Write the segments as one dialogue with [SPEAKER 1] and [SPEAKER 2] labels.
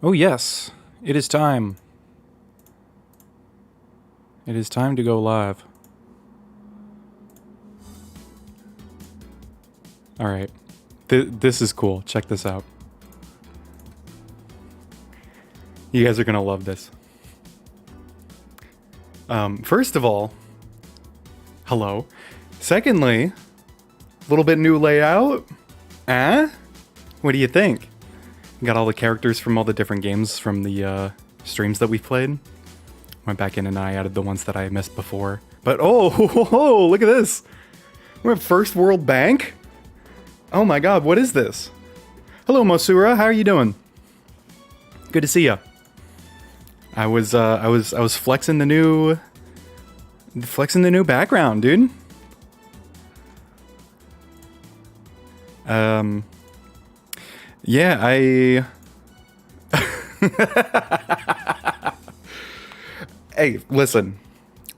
[SPEAKER 1] Oh yes, it is time. It is time to go live. Alright. This is cool. Check this out. You guys are gonna love this. First of all, hello. Secondly, a little bit new layout. What do you think? Got all the characters from all the different games from the streams that we played. Went back in and I added the ones that I missed before. But oh, look at this. We're at First World Bank. Oh my god, what is this? Hello, Mosura. How are you doing? Good to see ya. I was flexing the new background, dude. Yeah, Hey, listen.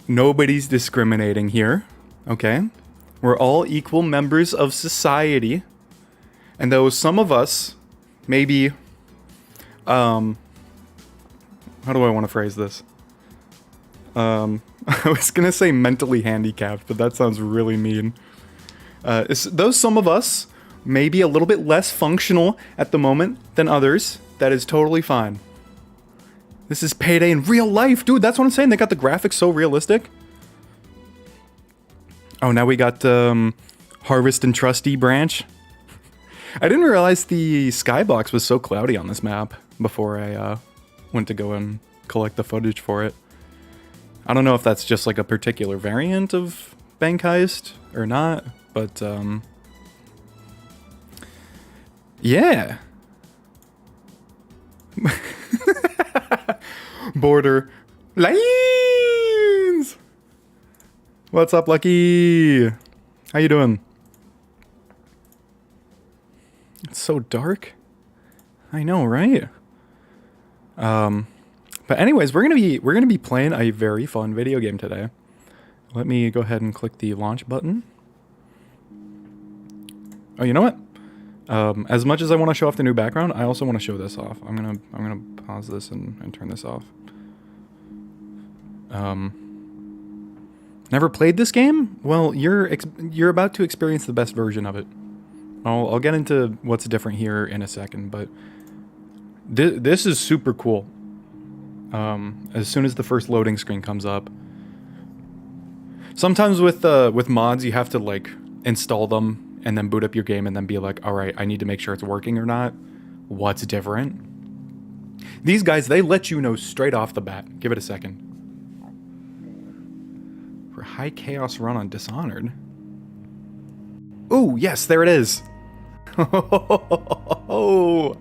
[SPEAKER 1] Nobody's discriminating here, okay? We're all equal members of society. And though some of us maybe how do I want to phrase this? I was gonna say mentally handicapped, but that sounds really mean. Though some of us may be a little bit less functional at the moment than others, that is totally fine. This is Payday in real life, dude. That's what I'm saying. They got the graphics so realistic. Oh, now we got Harvest and Trusty branch. I didn't realize the skybox was so cloudy on this map before I went to go and collect the footage for it. I don't know if that's just like a particular variant of Bank Heist or not, but yeah. Border lines. What's up, Lucky? How you doing? It's so dark. I know, right? But anyways, we're gonna be playing a very fun video game today. Let me go ahead and click the launch button. Oh, you know what? As much as I want to show off the new background, I also want to show this off. I'm gonna pause this and turn this off. Never played this game? Well, you're about to experience the best version of it. I'll get into what's different here in a second, but this is super cool. As soon as the first loading screen comes up, sometimes with mods you have to like install them and then boot up your game and then be like, all right, I need to make sure it's working or not. What's different? These guys, they let you know straight off the bat. Give it a second. For high chaos run on Dishonored. Ooh, yes, there it is. Oh,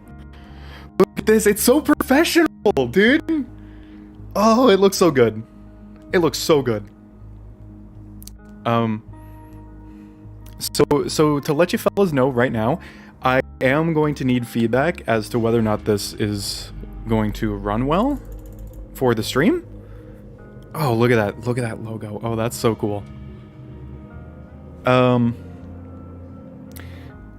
[SPEAKER 1] look at this. It's so professional, dude. Oh, it looks so good. It looks so good. So to let you fellas know right now, I am going to need feedback as to whether or not this is going to run well for the stream. Oh, look at that. Look at that logo. Oh, that's so cool.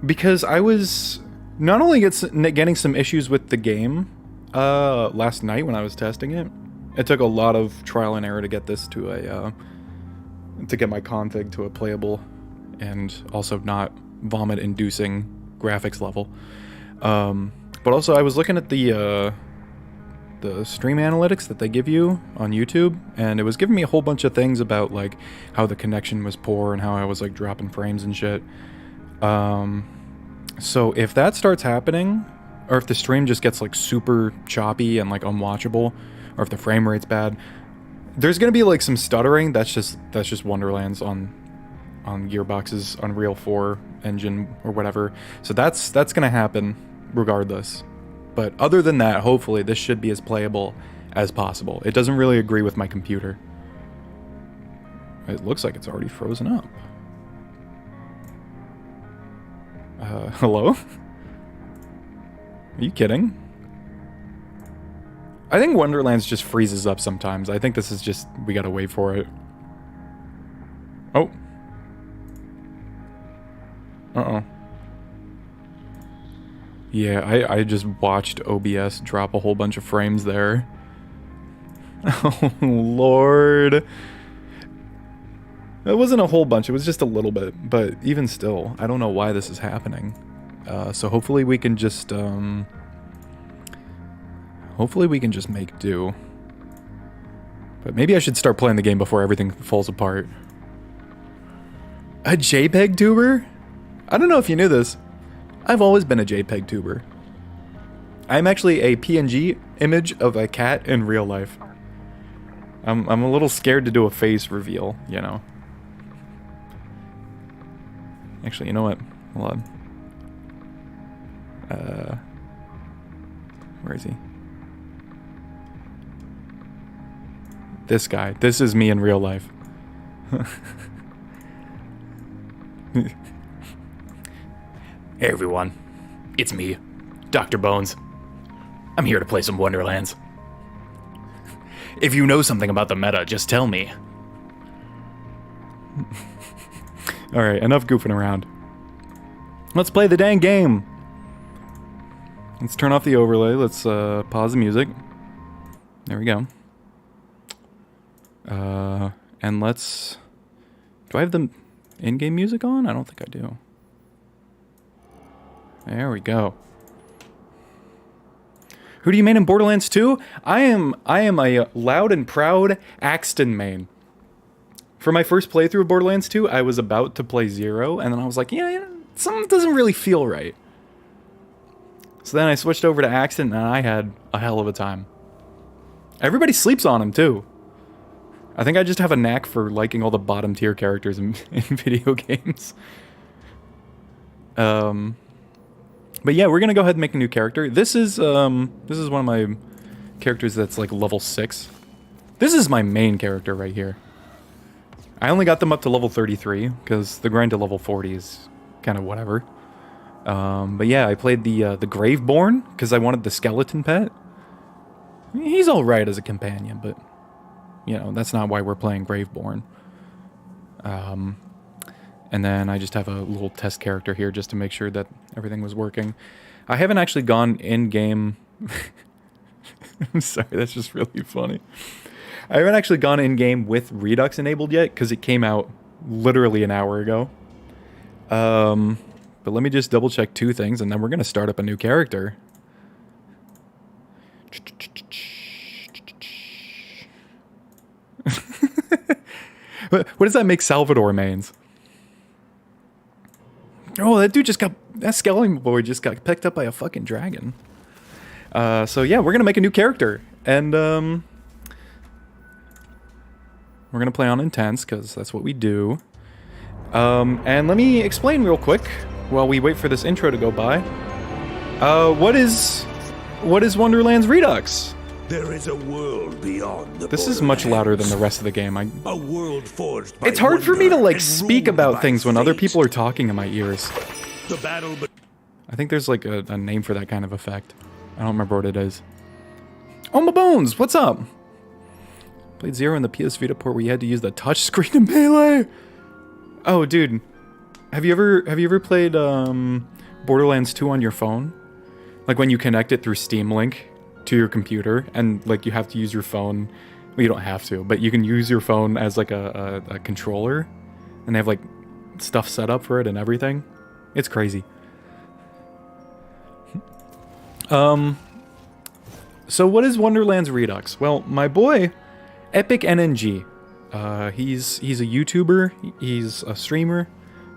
[SPEAKER 1] Because I was not only getting some issues with the game last night when I was testing it. It took a lot of trial and error to get this to to get my config to a playable and also not vomit-inducing graphics level. But also I was looking at the stream analytics that they give you on YouTube, and it was giving me a whole bunch of things about like how the connection was poor and how I was like dropping frames and shit. So if that starts happening, or if the stream just gets like super choppy and like unwatchable, or if the frame rate's bad, there's gonna be like some stuttering. That's just Wonderlands on Gearbox's Unreal 4 engine or whatever. So that's gonna happen regardless. But other than that, hopefully this should be as playable as possible. It doesn't really agree with my computer. It looks like it's already frozen up. Hello? Are you kidding? I think Wonderlands just freezes up sometimes. I think this is just, we gotta wait for it. Oh. Uh-oh. Yeah, I just watched OBS drop a whole bunch of frames there. Oh, Lord. It wasn't a whole bunch, it was just a little bit, but even still, I don't know why this is happening. So hopefully we can just, make do. But maybe I should start playing the game before everything falls apart. A JPEG tuber? I don't know if you knew this. I've always been a JPEG tuber. I'm actually a PNG image of a cat in real life. I'm a little scared to do a face reveal, you know. Actually, you know what? Hold on. Where is he? This guy. This is me in real life.
[SPEAKER 2] Hey everyone, it's me, Dr. Bones. I'm here to play some Wonderlands. If you know something about the meta, just tell me.
[SPEAKER 1] Alright, enough goofing around. Let's play the dang game! Let's turn off the overlay, let's pause the music. There we go. And let's... Do I have the in-game music on? I don't think I do. There we go. Who do you main in Borderlands 2? I am a loud and proud Axton main. For my first playthrough of Borderlands 2, I was about to play Zero, and then I was like, yeah, something doesn't really feel right. So then I switched over to Axton, and I had a hell of a time. Everybody sleeps on him, too. I think I just have a knack for liking all the bottom tier characters in video games. But yeah, we're gonna go ahead and make a new character. This is one of my characters that's like level 6. This is my main character right here. I only got them up to level 33, because the grind to level 40 is kind of whatever. But yeah, I played the Graveborn, because I wanted the skeleton pet. He's alright as a companion, but, you know, that's not why we're playing Graveborn. And then I just have a little test character here just to make sure that everything was working. I haven't actually gone in-game... I'm sorry, that's just really funny. I haven't actually gone in-game with Redux enabled yet, because it came out literally an hour ago. But let me just double-check 2 things, and then we're going to start up a new character. What does that make Salvador mains? Oh, that skeleton boy just got picked up by a fucking dragon. So yeah, we're gonna make a new character, and we're gonna play on intense, because that's what we do. And let me explain real quick, while we wait for this intro to go by. What is Wonderlands Redux?
[SPEAKER 3] There is a world beyond the
[SPEAKER 1] This is much louder than the rest of the game.
[SPEAKER 3] A world forged by
[SPEAKER 1] It's hard for me to,
[SPEAKER 3] wonder
[SPEAKER 1] like,
[SPEAKER 3] and
[SPEAKER 1] speak
[SPEAKER 3] ruled
[SPEAKER 1] about
[SPEAKER 3] by
[SPEAKER 1] things when other
[SPEAKER 3] fate.
[SPEAKER 1] people are talking in my ears.
[SPEAKER 3] The battle
[SPEAKER 1] I think there's, like, a name for that kind of effect. I don't remember what it is. Oh, my bones! What's up? Played Zero in the PS Vita port where you had to use the touchscreen in Melee! Oh, dude. Have you ever played, Borderlands 2 on your phone? Like, when you connect it through Steam Link to your computer, and, like, you have to use your phone... Well, you don't have to, but you can use your phone as, like, a controller. And they have, like, stuff set up for it and everything. It's crazy. So what is Wonderlands Redux? Well, my boy, EpicNNG. He's a YouTuber, he's a streamer,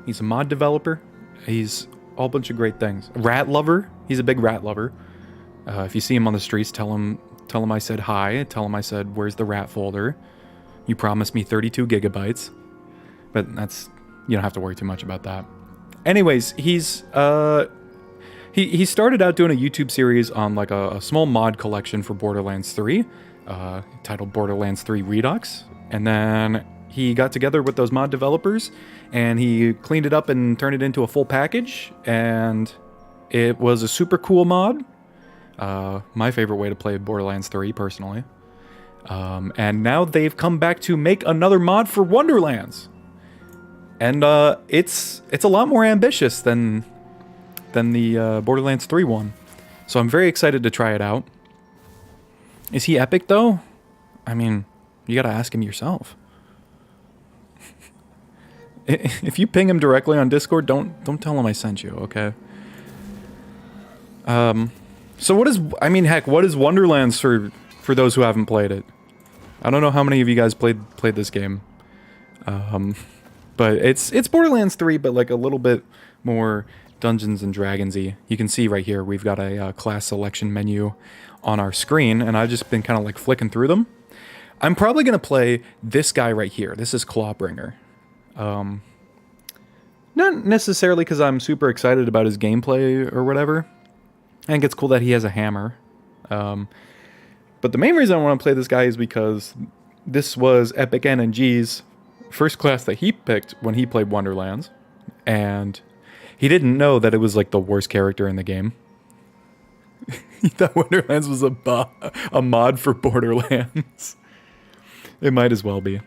[SPEAKER 1] he's a mod developer, he's all bunch of great things. Rat lover, he's a big rat lover. If you see him on the streets, tell him I said hi, tell him I said, where's the rat folder? You promised me 32 gigabytes. But that's, you don't have to worry too much about that. Anyways, he started out doing a YouTube series on like a small mod collection for Borderlands 3, titled Borderlands 3 Redux. And then he got together with those mod developers, and he cleaned it up and turned it into a full package, and it was a super cool mod. My favorite way to play Borderlands 3, personally. And now they've come back to make another mod for Wonderlands. And it's a lot more ambitious than than the Borderlands 3 one. So I'm very excited to try it out. Is he epic though? I mean, you gotta ask him yourself. If you ping him directly on Discord, don't tell him I sent you, okay? So what is, I mean, heck, what is Wonderlands for those who haven't played it? I don't know how many of you guys played this game. But it's Borderlands 3, but like a little bit more Dungeons and Dragons-y. You can see right here, we've got a class selection menu on our screen, and I've just been kind of like flicking through them. I'm probably going to play this guy right here. This is Clawbringer. Not necessarily because I'm super excited about his gameplay or whatever. I think it's cool that he has a hammer. But the main reason I want to play this guy is because this was EpicNNG's first class that he picked when he played Wonderlands. And he didn't know that it was like the worst character in the game. He thought Wonderlands was a mod for Borderlands. It might as well be.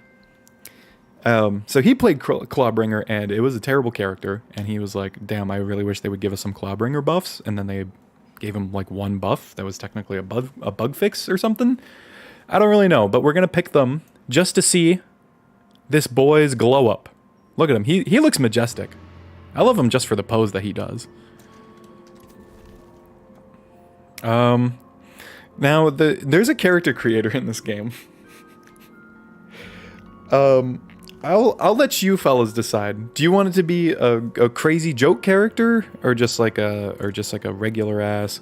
[SPEAKER 1] So he played Clawbringer, and it was a terrible character. And he was like, damn, I really wish they would give us some Clawbringer buffs. And then they gave him like one buff that was technically a bug fix or something. I don't really know, but we're going to pick them just to see this boy's glow up. Look at him. He looks majestic. I love him just for the pose that he does. Now, there's a character creator in this game. I'll let you fellas decide. Do you want it to be a crazy joke character or just like a regular ass?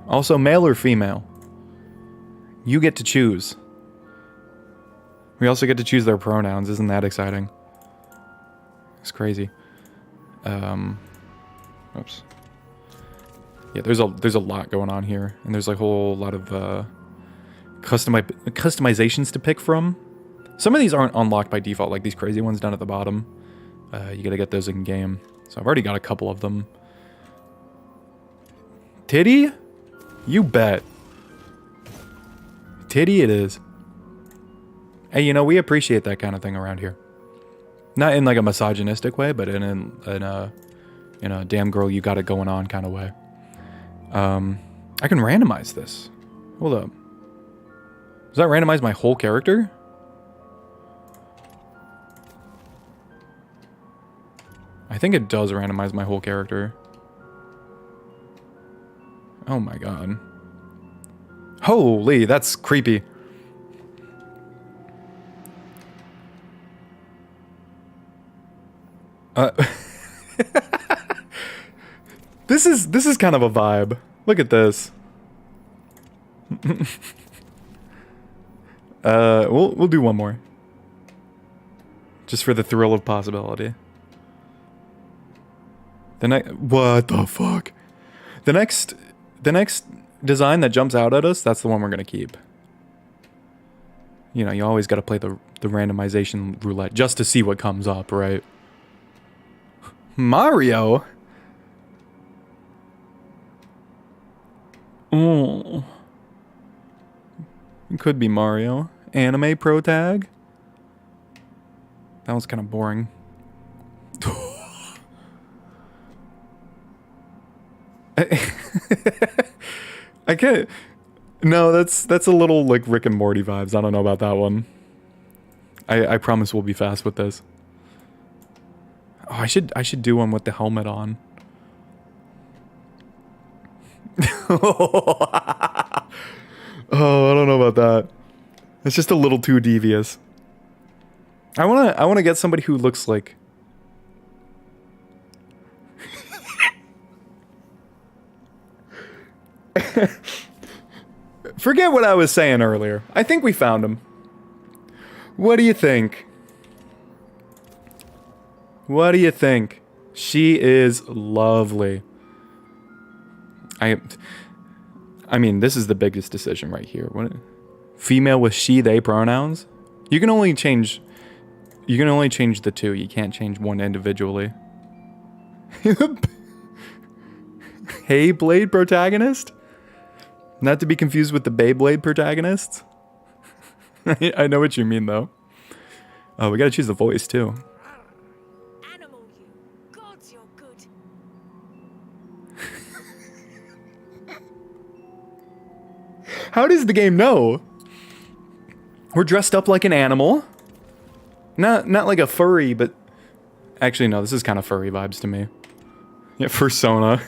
[SPEAKER 1] Also, male or female? You get to choose. We also get to choose their pronouns. Isn't that exciting? It's crazy. Oops. Yeah, there's a lot going on here, and there's like a whole lot of customizations to pick from. Some of these aren't unlocked by default, like these crazy ones down at the bottom. You gotta get those in game. So I've already got a couple of them. Titty? You bet. Titty it is. Hey, you know, we appreciate that kind of thing around here. Not in like a misogynistic way, but in a damn girl you got it going on kind of way. I can randomize this. Hold up. Does that randomize my whole character? I think it does randomize my whole character. Oh my god. Holy, that's creepy. This is kind of a vibe. Look at this. We'll do one more. Just for the thrill of possibility. What the fuck? The next design that jumps out at us, that's the one we're gonna keep. You know, you always gotta play the randomization roulette just to see what comes up, right? Mario? Oh. It could be Mario. Anime pro tag? That was kind of boring. I can't. No, that's a little like Rick and Morty vibes. I don't know about that one. I promise we'll be fast with this. Oh, I should do one with the helmet on. Oh, I don't know about that. It's just a little too devious. I wanna get somebody who looks like. Forget what I was saying earlier. I think we found him. What do you think? What do you think? She is lovely. I mean, this is the biggest decision right here. What? Female with she, they pronouns? You can only change the two. You can't change one individually. Hey, Blade protagonist? Not to be confused with the Beyblade protagonists. I know what you mean, though. Oh, we gotta choose the voice, too.
[SPEAKER 4] Animal, you. Gods, you're good.
[SPEAKER 1] How does the game know? We're dressed up like an animal. Not like a furry, but... Actually, no, this is kind of furry vibes to me. Yeah, persona.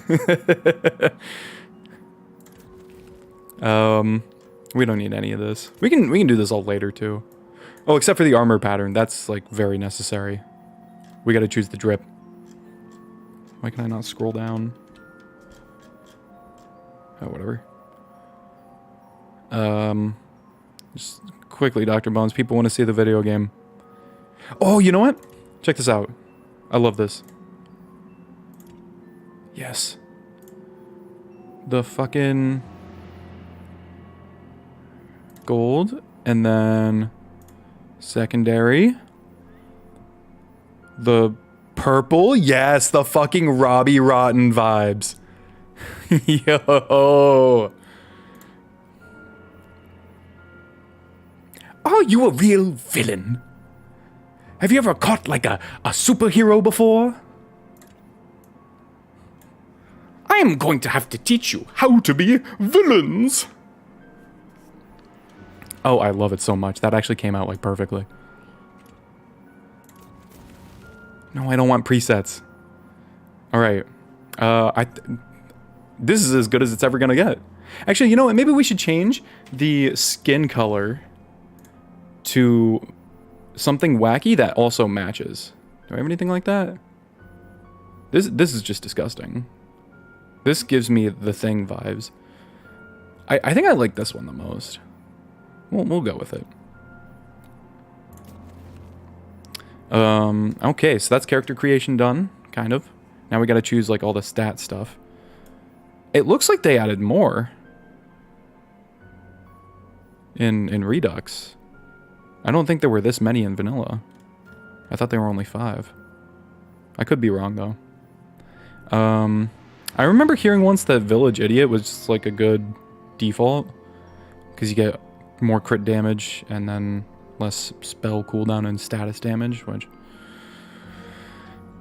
[SPEAKER 1] We don't need any of this. We can do this all later, too. Oh, except for the armor pattern. That's, like, very necessary. We gotta choose the drip. Why can I not scroll down? Oh, whatever. Just quickly, Dr. Bones. People want to see the video game. Oh, you know what? Check this out. I love this. Yes. The fucking... gold. And then... secondary. The purple. Yes, the fucking Robbie Rotten vibes. Yo.
[SPEAKER 2] Are you a real villain? Have you ever caught like a superhero before? I am going to have to teach you how to be villains.
[SPEAKER 1] Oh, I love it so much. That actually came out like perfectly. No, I don't want presets. All right. This is as good as it's ever gonna get. Actually, you know what? Maybe we should change the skin color to something wacky that also matches. Do I have anything like that? This is just disgusting. This gives me the Thing vibes. I think I like this one the most. We'll go with it. Okay, so that's character creation done, kind of. Now we gotta choose like all the stat stuff. It looks like they added more in Redux. I don't think there were this many in vanilla. I thought there were only 5. I could be wrong though. I remember hearing once that Village Idiot was just like a good default because you get more crit damage and then less spell cooldown and status damage, which,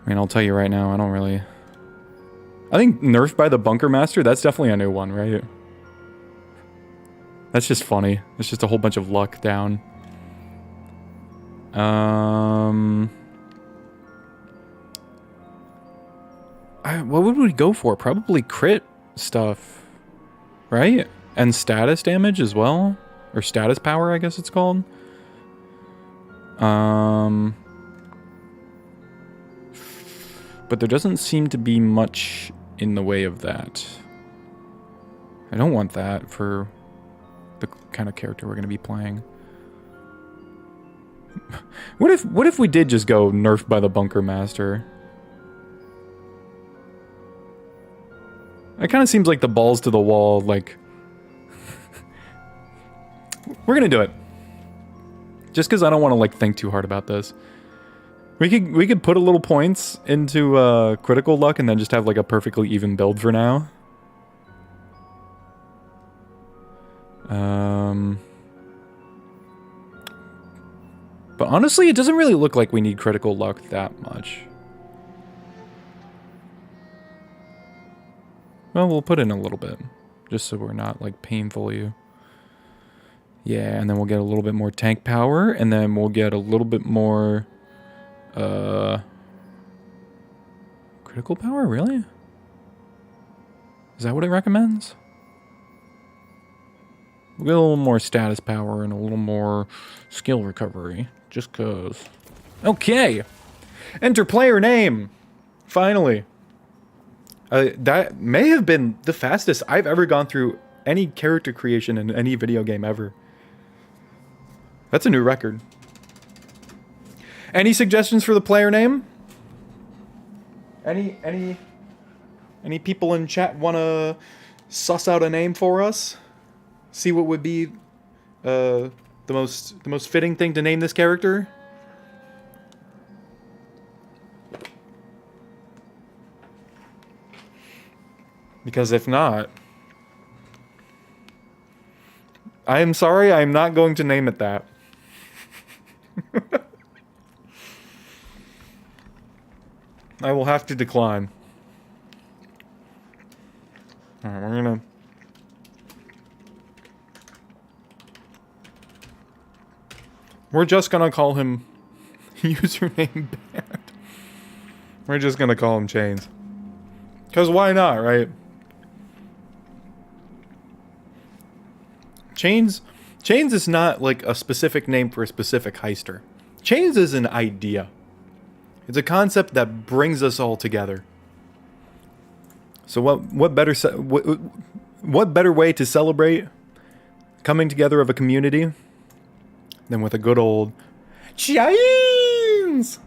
[SPEAKER 1] I mean, I'll tell you right now, I don't really... I think nerfed by the Bunker Master, that's definitely a new one, right? That's just funny. It's just a whole bunch of luck down. What would we go for? Probably crit stuff, right? And status damage as well? Or status power, I guess it's called. But there doesn't seem to be much in the way of that. I don't want that for the kind of character we're going to be playing. What if we did just go nerfed by the Bunker Master? It kind of seems like the balls to the wall, like... We're gonna do it. Just because I don't want to, like, think too hard about this. We could put a little points into critical luck and then just have, like, a perfectly even build for now. But honestly, it doesn't really look like we need critical luck that much. Well, we'll put in a little bit, just so we're not, like, painfully... Yeah, and then we'll get a little bit more tank power, and then we'll get a little bit more... critical power, really? Is that what it recommends? We'll get a little more status power and a little more skill recovery, just cause. Okay! Enter player name! Finally! That may have been the fastest I've ever gone through any character creation in any video game ever. That's a new record. Any suggestions for the player name? Any people in chat want to suss out a name for us? See what would be the most fitting thing to name this character? Because if not, I am sorry, I am not going to name it that. I will have to decline. Alright, we're gonna... We're just gonna call him username banned. We're just gonna call him Chains. Because why not, right? Chains is not like a specific name for a specific heister. Chains is an idea. It's a concept that brings us all together. So what better way to celebrate coming together of a community than with a good old Chains?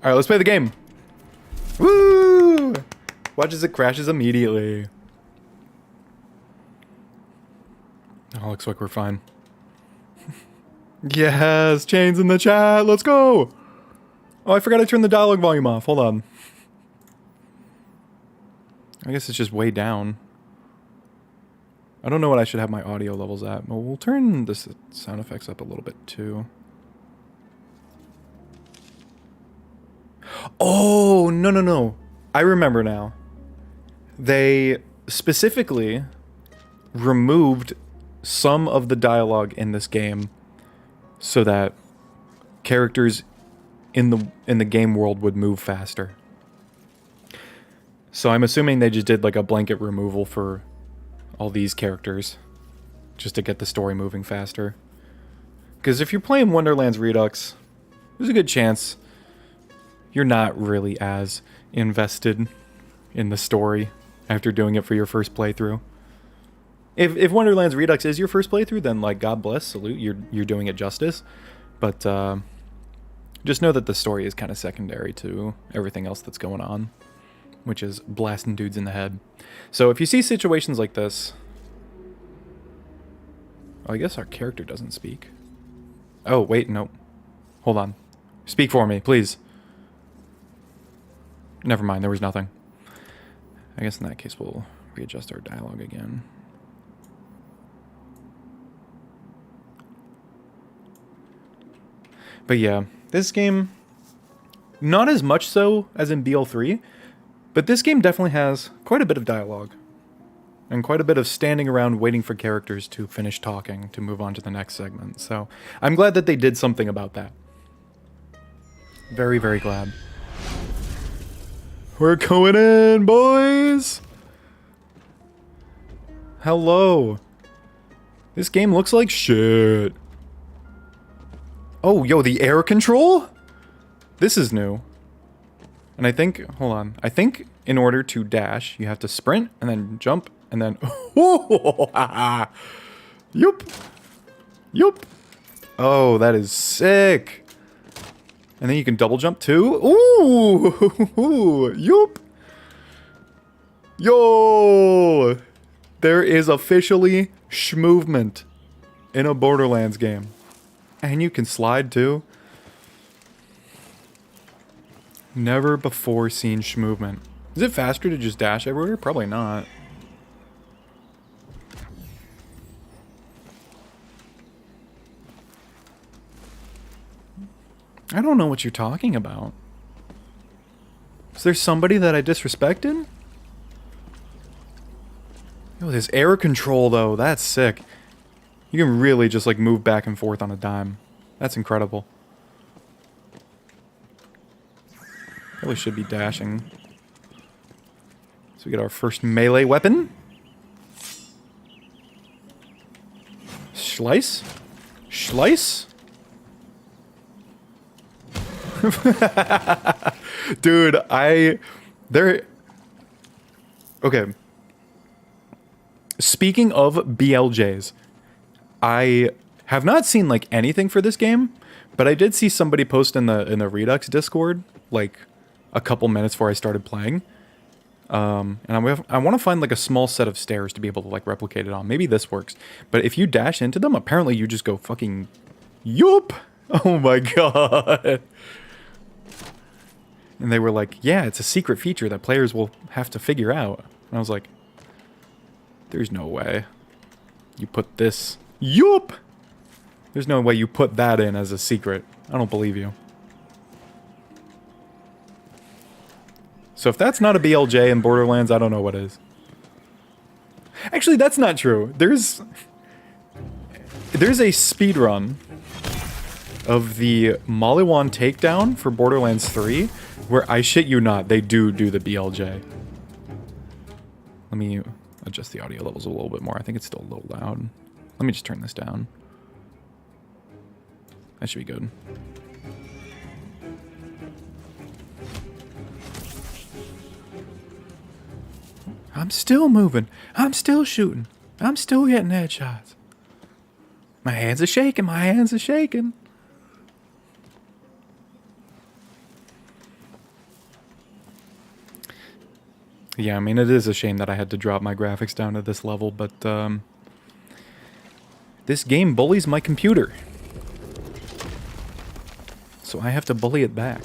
[SPEAKER 1] All right, let's play the game. Woo! Watch as it crashes immediately. Oh, looks like we're fine. Yes, Chains in the chat. Let's go. Oh, I forgot to turn the dialogue volume off. Hold on. I guess it's just way down. I don't know what I should have my audio levels at. Well, we'll turn the sound effects up a little bit too. Oh, no. I remember now. They specifically removed some of the dialogue in this game so that characters in the game world would move faster. So I'm assuming they just did like a blanket removal for all these characters just to get the story moving faster. Because if you're playing Wonderlands Redux, there's a good chance you're not really as invested in the story after doing it for your first playthrough. If Wonderlands Redux is your first playthrough, then like God bless, salute, you're doing it justice. But just know that the story is kind of secondary to everything else that's going on, which is blasting dudes in the head. So if you see situations like this, oh, I guess our character doesn't speak. Oh wait, no, hold on, speak for me, please. Never mind, there was nothing. I guess in that case we'll readjust our dialogue again. But yeah, this game, not as much so as in BL3, but this game definitely has quite a bit of dialogue. And quite a bit of standing around waiting for characters to finish talking to move on to the next segment. So I'm glad that they did something about that. Very, very glad. We're going in, boys! Hello. This game looks like shit. Oh, yo, the air control? This is new. And I think, hold on. I think in order to dash, you have to sprint and then jump and then... Yup. Yup. Oh, that is sick. And then you can double jump too. Ooh. Yup. Yo. There is officially schmovement in a Borderlands game. And you can slide too. Never before seen schmovement. Is it faster to just dash everywhere? Probably not. I don't know what you're talking about. Is there somebody that I disrespected? Yo, this air control though, that's sick. You can really just like move back and forth on a dime. That's incredible. Probably should be dashing. So we get our first melee weapon. Slice. Slice. Dude, okay. Speaking of BLJs, I have not seen like anything for this game, but I did see somebody post in the Redux Discord like a couple minutes before I started playing. And I want to find like a small set of stairs to be able to like replicate it on. Maybe this works. But if you dash into them, apparently you just go fucking yup. Oh my god. And they were like, yeah, it's a secret feature that players will have to figure out. And I was like, there's no way you put this. Yup! There's no way you put that in as a secret. I don't believe you. So if that's not a BLJ in Borderlands, I don't know what is. Actually, that's not true. There's a speedrun of the Maliwan takedown for Borderlands 3, where I shit you not, they do the BLJ. Let me adjust the audio levels a little bit more. I think it's still a little loud. Let me just turn this down. That should be good. I'm still moving. I'm still shooting. I'm still getting headshots. My hands are shaking. My hands are shaking. Yeah, I mean, it is a shame that I had to drop my graphics down to this level, but this game bullies my computer. So I have to bully it back.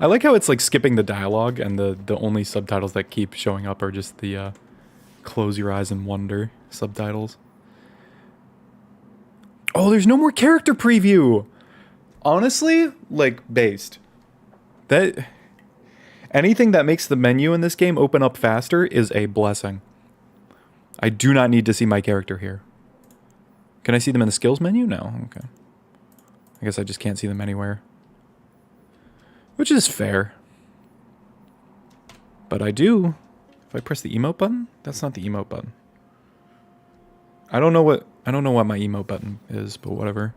[SPEAKER 1] I like how it's like skipping the dialogue and the only subtitles that keep showing up are just the close your eyes and wonder subtitles. Oh, there's no more character preview! Honestly, like, based. That... Anything that makes the menu in this game open up faster is a blessing. I do not need to see my character here. Can I see them in the skills menu? No. Okay. I guess I just can't see them anywhere. Which is fair. But I do. If I press the emote button, that's not the emote button. I don't know what my emote button is, but whatever.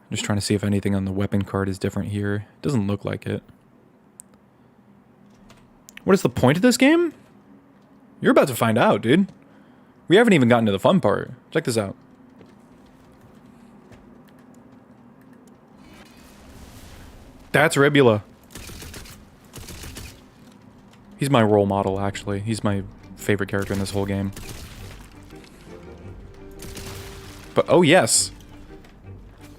[SPEAKER 1] I'm just trying to see if anything on the weapon card is different here. It doesn't look like it. What is the point of this game? You're about to find out, dude. We haven't even gotten to the fun part. Check this out. That's Ribula. He's my role model, actually. He's my favorite character in this whole game. But, oh yes.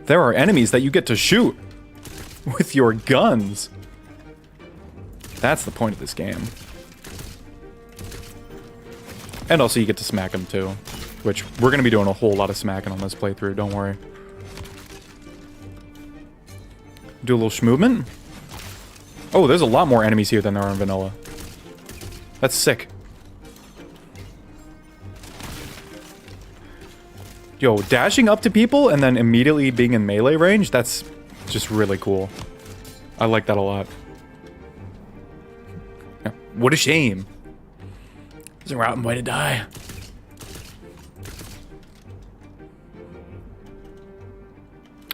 [SPEAKER 1] There are enemies that you get to shoot with your guns. That's the point of this game. And also you get to smack them too. Which, we're going to be doing a whole lot of smacking on this playthrough, don't worry. Do a little schmovement. Oh, there's a lot more enemies here than there are in vanilla. That's sick. Yo, dashing up to people and then immediately being in melee range, that's just really cool. I like that a lot. Yeah, what a shame. There's a rotten way to die.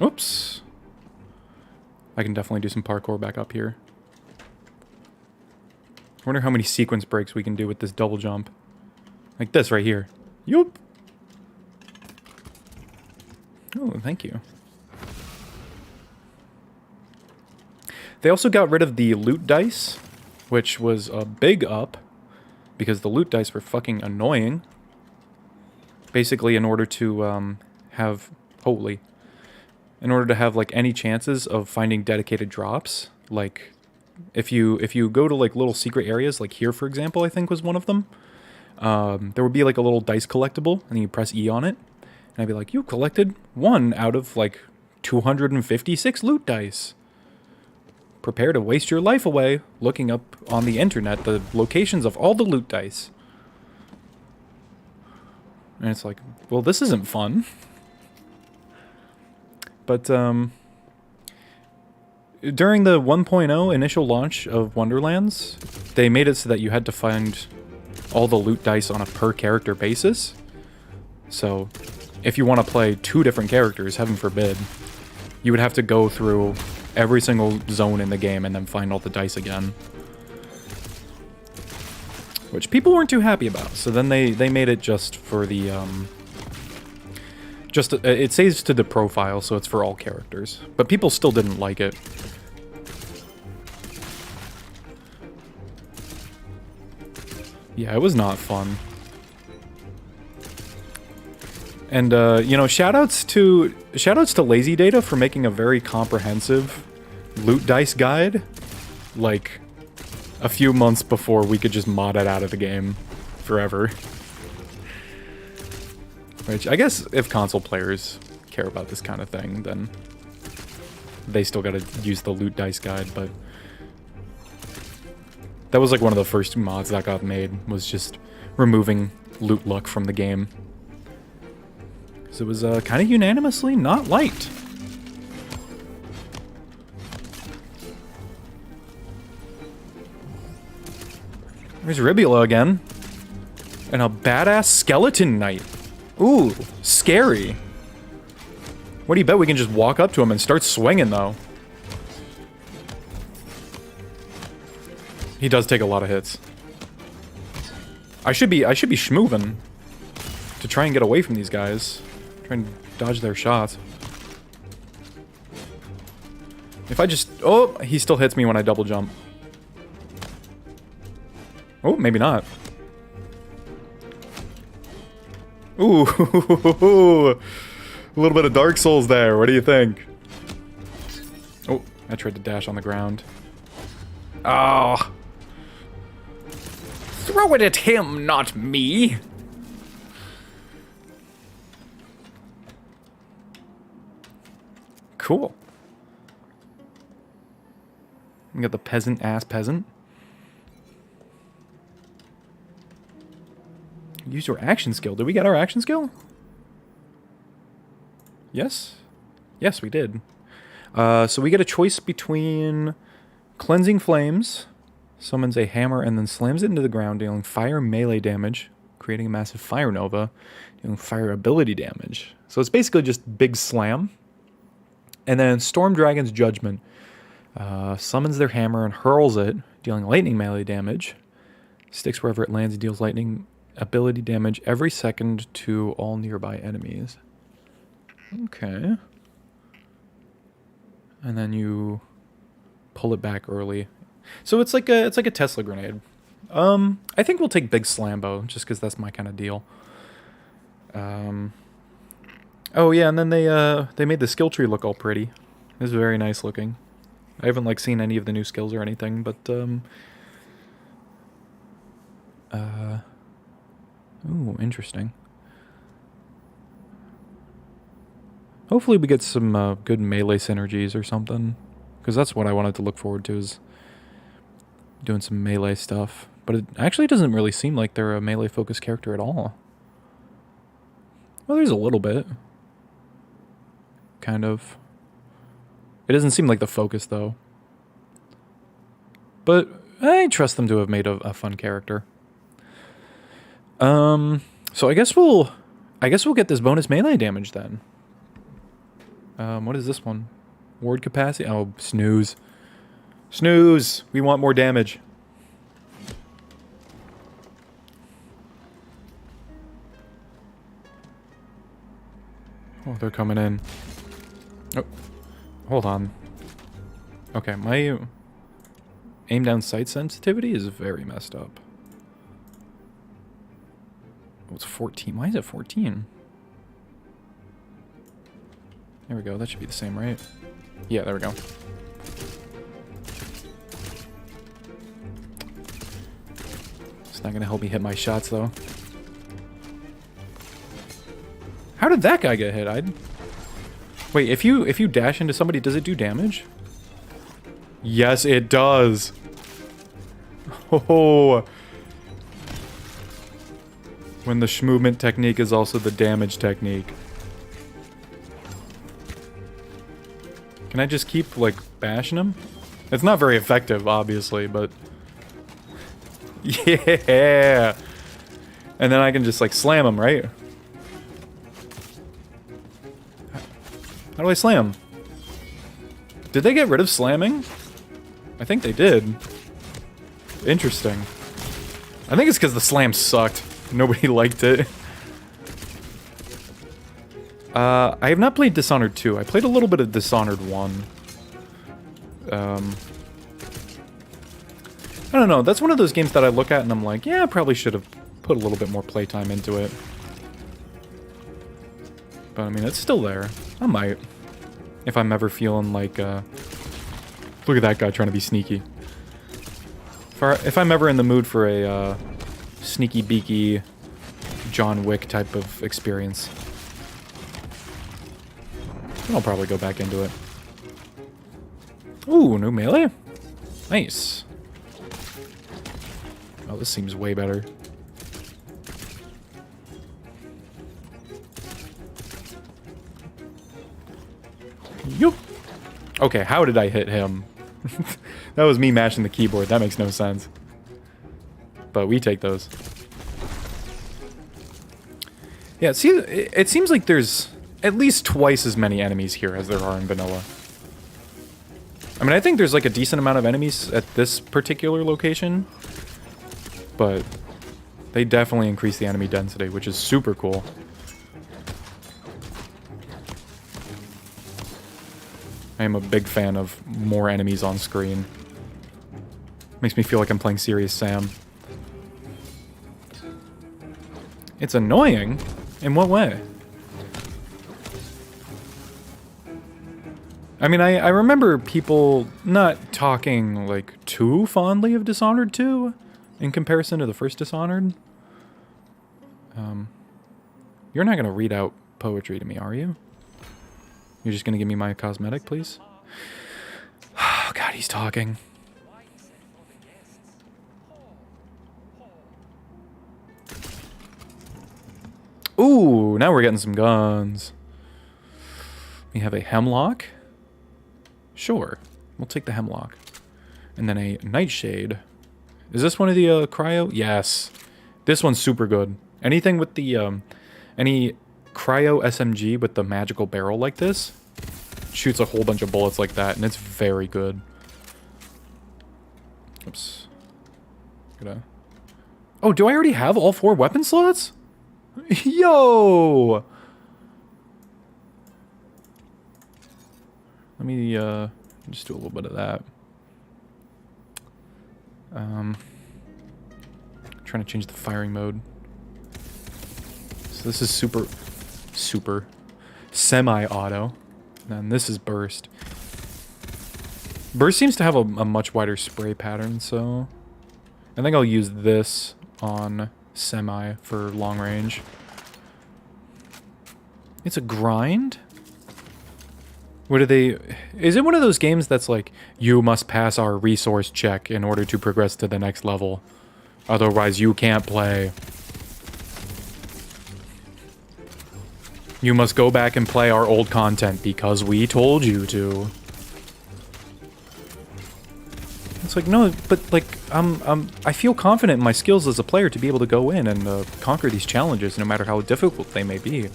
[SPEAKER 1] Oops. I can definitely do some parkour back up here. I wonder how many sequence breaks we can do with this double jump. Like this right here. Yup. Oh, thank you. They also got rid of the loot dice, which was a big up, because the loot dice were fucking annoying. Basically, in order to have... Holy. In order to have, like, any chances of finding dedicated drops, like, if you go to, like, little secret areas, like here, for example, I think was one of them, there would be, like, a little dice collectible, and you press E on it, and I'd be like, you collected 1 out of, like, 256 loot dice. Prepare to waste your life away looking up on the internet the locations of all the loot dice. And it's like, well, this isn't fun. But, during the 1.0 initial launch of Wonderlands, they made it so that you had to find all the loot dice on a per character basis. So, if you want to play 2 different characters, heaven forbid, you would have to go through every single zone in the game and then find all the dice again. Which people weren't too happy about, so then they made it just for the, it saves to the profile, so it's for all characters. But people still didn't like it. Yeah, it was not fun. And, you know, shoutouts to Lazy Data for making a very comprehensive loot dice guide, like, a few months before we could just mod it out of the game forever. Which, I guess, if console players care about this kind of thing, then they still gotta use the loot dice guide, but... That was, like, one of the first mods that got made, was just removing loot luck from the game. Because it was kind of unanimously not liked. There's Ribula again. And a badass skeleton knight. Ooh, scary. What do you bet we can just walk up to him and start swinging, though? He does take a lot of hits. I should be schmoovin' to try and get away from these guys. Try and dodge their shots. If I just... Oh, he still hits me when I double jump. Oh, maybe not. Ooh, a little bit of Dark Souls there. What do you think? Oh, I tried to dash on the ground. Oh. Throw it at him, not me. Cool. We got the peasant-ass peasant. Use your action skill. Did we get our action skill? Yes? Yes, we did. So we get a choice between Cleansing Flames, summons a hammer and then slams it into the ground, dealing fire melee damage, creating a massive fire nova, dealing fire ability damage. So it's basically just big slam. And then Storm Dragon's Judgment. Summons their hammer and hurls it, dealing lightning melee damage. Sticks wherever it lands, deals lightning ability damage every second to all nearby enemies. Okay. And then you pull it back early. So it's like a Tesla grenade. I think we'll take Big Slambo just because that's my kind of deal. Oh yeah, and then they made the skill tree look all pretty. It's very nice looking. I haven't like seen any of the new skills or anything, but ooh, interesting. Hopefully we get some good melee synergies or something. Because that's what I wanted to look forward to, is doing some melee stuff. But it actually doesn't really seem like they're a melee-focused character at all. Well, there's a little bit. Kind of. It doesn't seem like the focus, though. But I trust them to have made a fun character. So I guess we'll get this bonus melee damage then. What is this one? Ward capacity? Oh, snooze. Snooze! We want more damage. Oh, they're coming in. Oh, hold on. Okay, my aim down sight sensitivity is very messed up. Oh, it's 14. Why is it 14? There we go. That should be the same, right? Yeah, there we go. It's not gonna help me hit my shots, though. How did that guy get hit? Wait, if you dash into somebody, does it do damage? Yes, it does. Oh. When the movement technique is also the damage technique. Can I just keep, like, bashing him? It's not very effective, obviously, but... Yeah! And then I can just, like, slam him, right? How do I slam? Did they get rid of slamming? I think they did. Interesting. I think it's because the slam sucked. Nobody liked it. I have not played Dishonored 2. I played a little bit of Dishonored 1. I don't know. That's one of those games that I look at and I'm like, yeah, I probably should have put a little bit more playtime into it. But, I mean, it's still there. I might. If I'm ever feeling like, look at that guy trying to be sneaky. If I'm ever in the mood for a, sneaky beaky John Wick type of experience, I'll probably go back into it. Ooh, new melee? Nice. Oh, this seems way better. Yoop. Okay, how did I hit him? That was me mashing the keyboard. That makes no sense. But we take those. Yeah, see, it seems like there's at least twice as many enemies here as there are in vanilla. I mean, I think there's like a decent amount of enemies at this particular location. But they definitely increase the enemy density, which is super cool. I am a big fan of more enemies on screen. Makes me feel like I'm playing Serious Sam. It's annoying? In what way? I mean, I remember people not talking, like, too fondly of Dishonored 2 in comparison to the first Dishonored. You're not gonna read out poetry to me, are you? You're just gonna give me my cosmetic, please? Oh, God, he's talking. Ooh, now we're getting some guns. We have a hemlock. Sure, we'll take the hemlock. And then a nightshade. Is this one of the cryo? Yes. This one's super good. Anything with the, any cryo SMG with the magical barrel like this shoots a whole bunch of bullets like that, and it's very good. Oops. Oh, do I already have all 4 weapon slots? Yo! Let me just do a little bit of that. Trying to change the firing mode. So this is super semi-auto. And then this is burst. Burst seems to have a much wider spray pattern, so I think I'll use this on semi for long range. It's a grind? What are they... Is it one of those games that's like, you must pass our resource check in order to progress to the next level? Otherwise, you can't play. You must go back and play our old content because we told you to. It's like, no, but like, I feel confident in my skills as a player to be able to go in and conquer these challenges no matter how difficult they may be.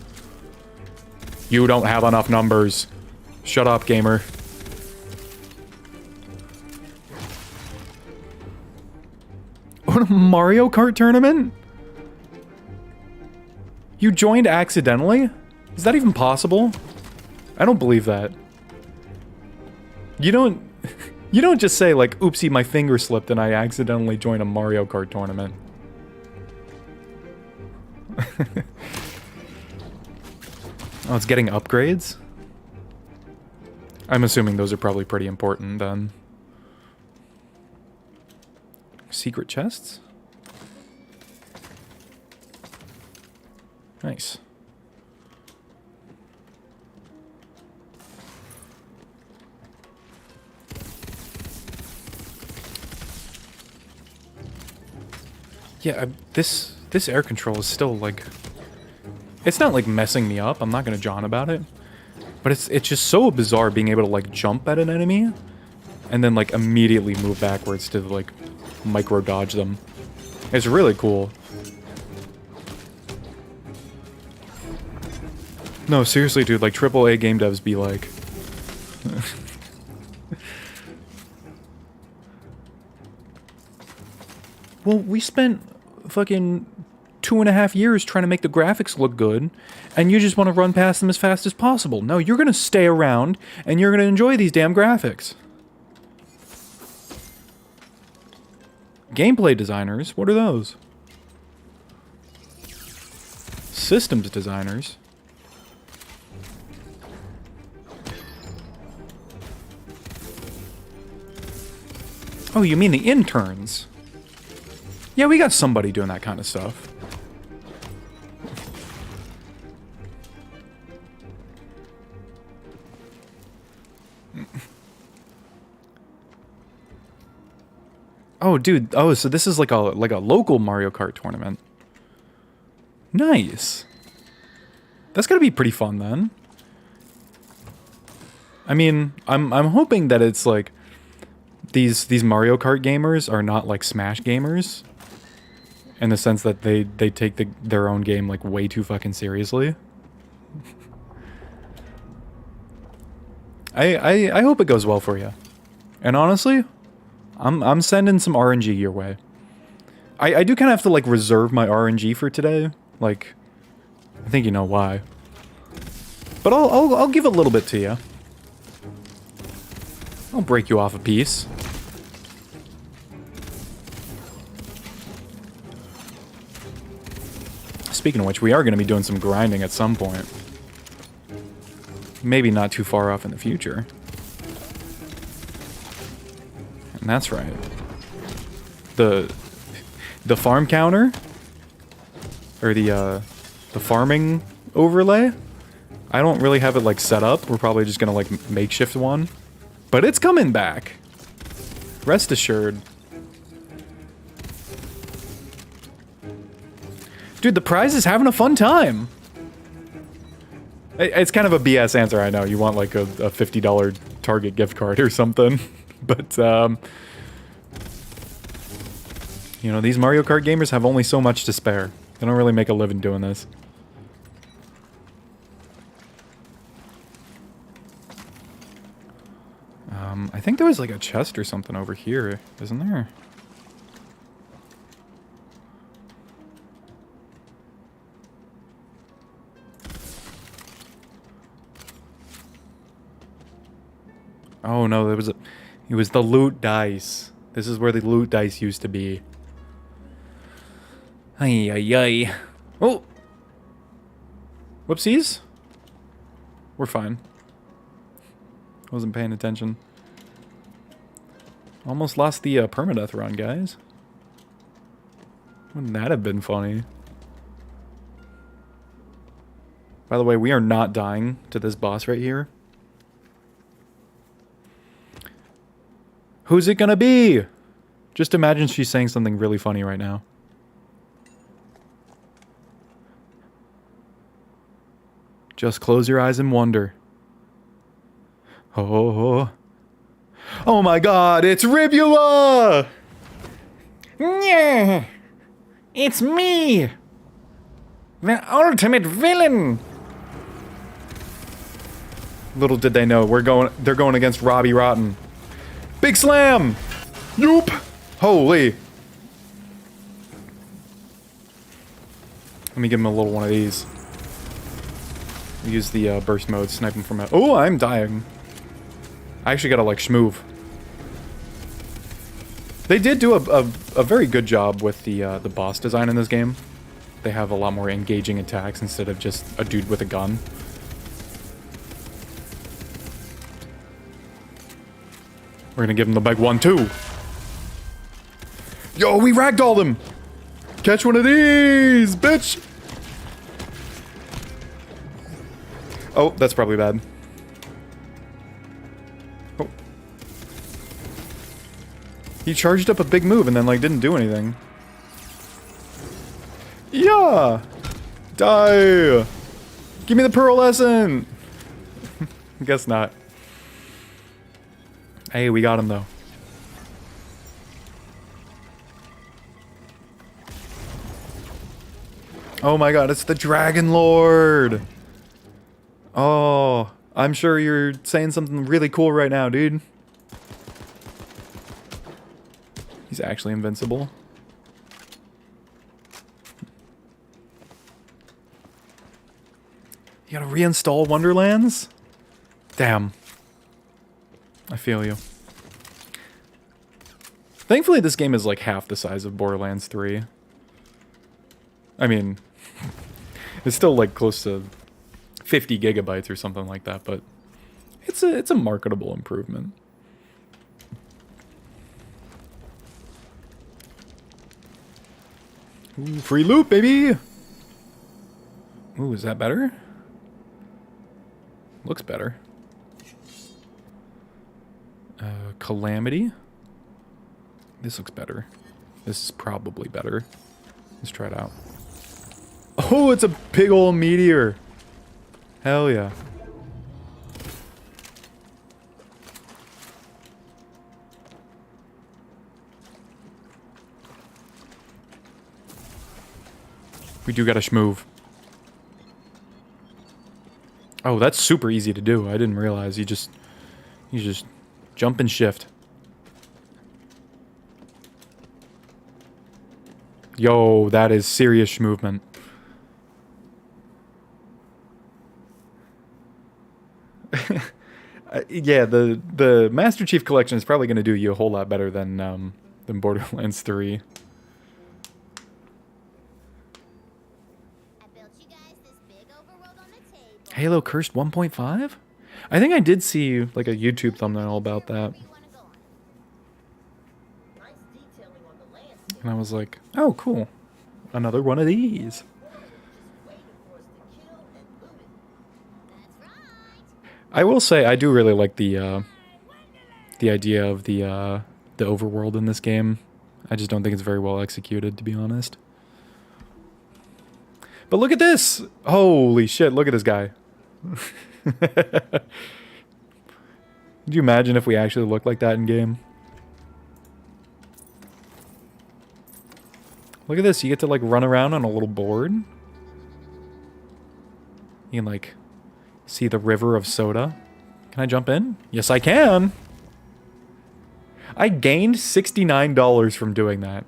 [SPEAKER 1] You don't have enough numbers. Shut up, gamer. What, a Mario Kart tournament? You joined accidentally? Is that even possible? I don't believe that. You don't just say like, oopsie, my finger slipped and I accidentally joined a Mario Kart tournament. Oh, it's getting upgrades? I'm assuming those are probably pretty important then. Secret chests? Nice. Yeah, this air control is still like... It's not like messing me up, I'm not gonna John about it. But it's just so bizarre being able to like jump at an enemy and then like immediately move backwards to like micro dodge them. It's really cool. No, seriously, dude, like AAA game devs be like... Well, we spent fucking 2.5 years trying to make the graphics look good, and you just want to run past them as fast as possible. No, you're gonna stay around, and you're gonna enjoy these damn graphics. Gameplay designers? What are those? Systems designers? Oh, you mean the interns? Yeah, we got somebody doing that kind of stuff. Oh, dude. Oh, so this is like a local Mario Kart tournament. Nice. That's gotta be pretty fun then. I mean, I'm hoping that it's like these Mario Kart gamers are not like Smash gamers, in the sense that they take their own game like way too fucking seriously. I hope it goes well for you. And honestly, I'm sending some RNG your way. I do kind of have to like reserve my RNG for today. Like, I think you know why. But I'll give a little bit to you. I'll break you off a piece. Speaking of which, we are going to be doing some grinding at some point. Maybe not too far off in the future. And that's right. The farm counter, or the farming overlay, I don't really have it like set up. We're probably just gonna like makeshift one, but it's coming back. Rest assured. Dude, the prize is having a fun time. It's kind of a BS answer, I know. You want like a $50 Target gift card or something, but you know, these Mario Kart gamers have only so much to spare. They don't really make a living doing this. I think there was like a chest or something over here, isn't there? Oh no, it was the loot dice. This is where the loot dice used to be. Ay, ay, ay. Oh! Whoopsies. We're fine. Wasn't paying attention. Almost lost the permadeath run, guys. Wouldn't that have been funny? By the way, we are not dying to this boss right here. Who's it gonna be? Just imagine she's saying something really funny right now. Just close your eyes and wonder. Oh. Oh my god, it's Ribula!
[SPEAKER 4] Yeah, it's me, the ultimate villain.
[SPEAKER 1] Little did they know, they're going against Robbie Rotten. Big slam! Yoop! Holy. Let me give him a little one of these. Use the burst mode, snipe him from a... Oh, I'm dying. I actually gotta like schmoove. They did do a very good job with the boss design in this game. They have a lot more engaging attacks instead of just a dude with a gun. We're gonna give him the big 1-2. Yo, we ragdolled him! Catch one of these, bitch! Oh, that's probably bad. Oh. He charged up a big move and then, like, didn't do anything. Yeah! Die! Give me the pearlescent! Guess not. Hey, we got him, though. Oh my god, it's the Dragon Lord! Oh, I'm sure you're saying something really cool right now, dude. He's actually invincible. You gotta reinstall Wonderlands? Damn. I feel you. Thankfully, this game is like half the size of Borderlands 3. I mean, it's still like close to 50 gigabytes or something like that, but it's a marketable improvement. Ooh, free loot, baby! Ooh, is that better? Looks better. Calamity? This looks better. This is probably better. Let's try it out. Oh, it's a big old meteor! Hell yeah. We do gotta schmoove. Oh, that's super easy to do. I didn't realize. You just jump and shift. Yo, that is serious movement. Yeah, the Master Chief Collection is probably going to do you a whole lot better than Borderlands 3. Halo Cursed 1.5? I think I did see like a YouTube thumbnail about that. And I was like, oh, cool. Another one of these. I will say I do really like the idea of the overworld in this game. I just don't think it's very well executed, to be honest. But look at this! Holy shit, look at this guy. Could you imagine if we actually looked like that in game? Look at this, you get to like run around on a little board. You can like see the river of soda. Can I jump in? Yes, I can! I gained $69 from doing that.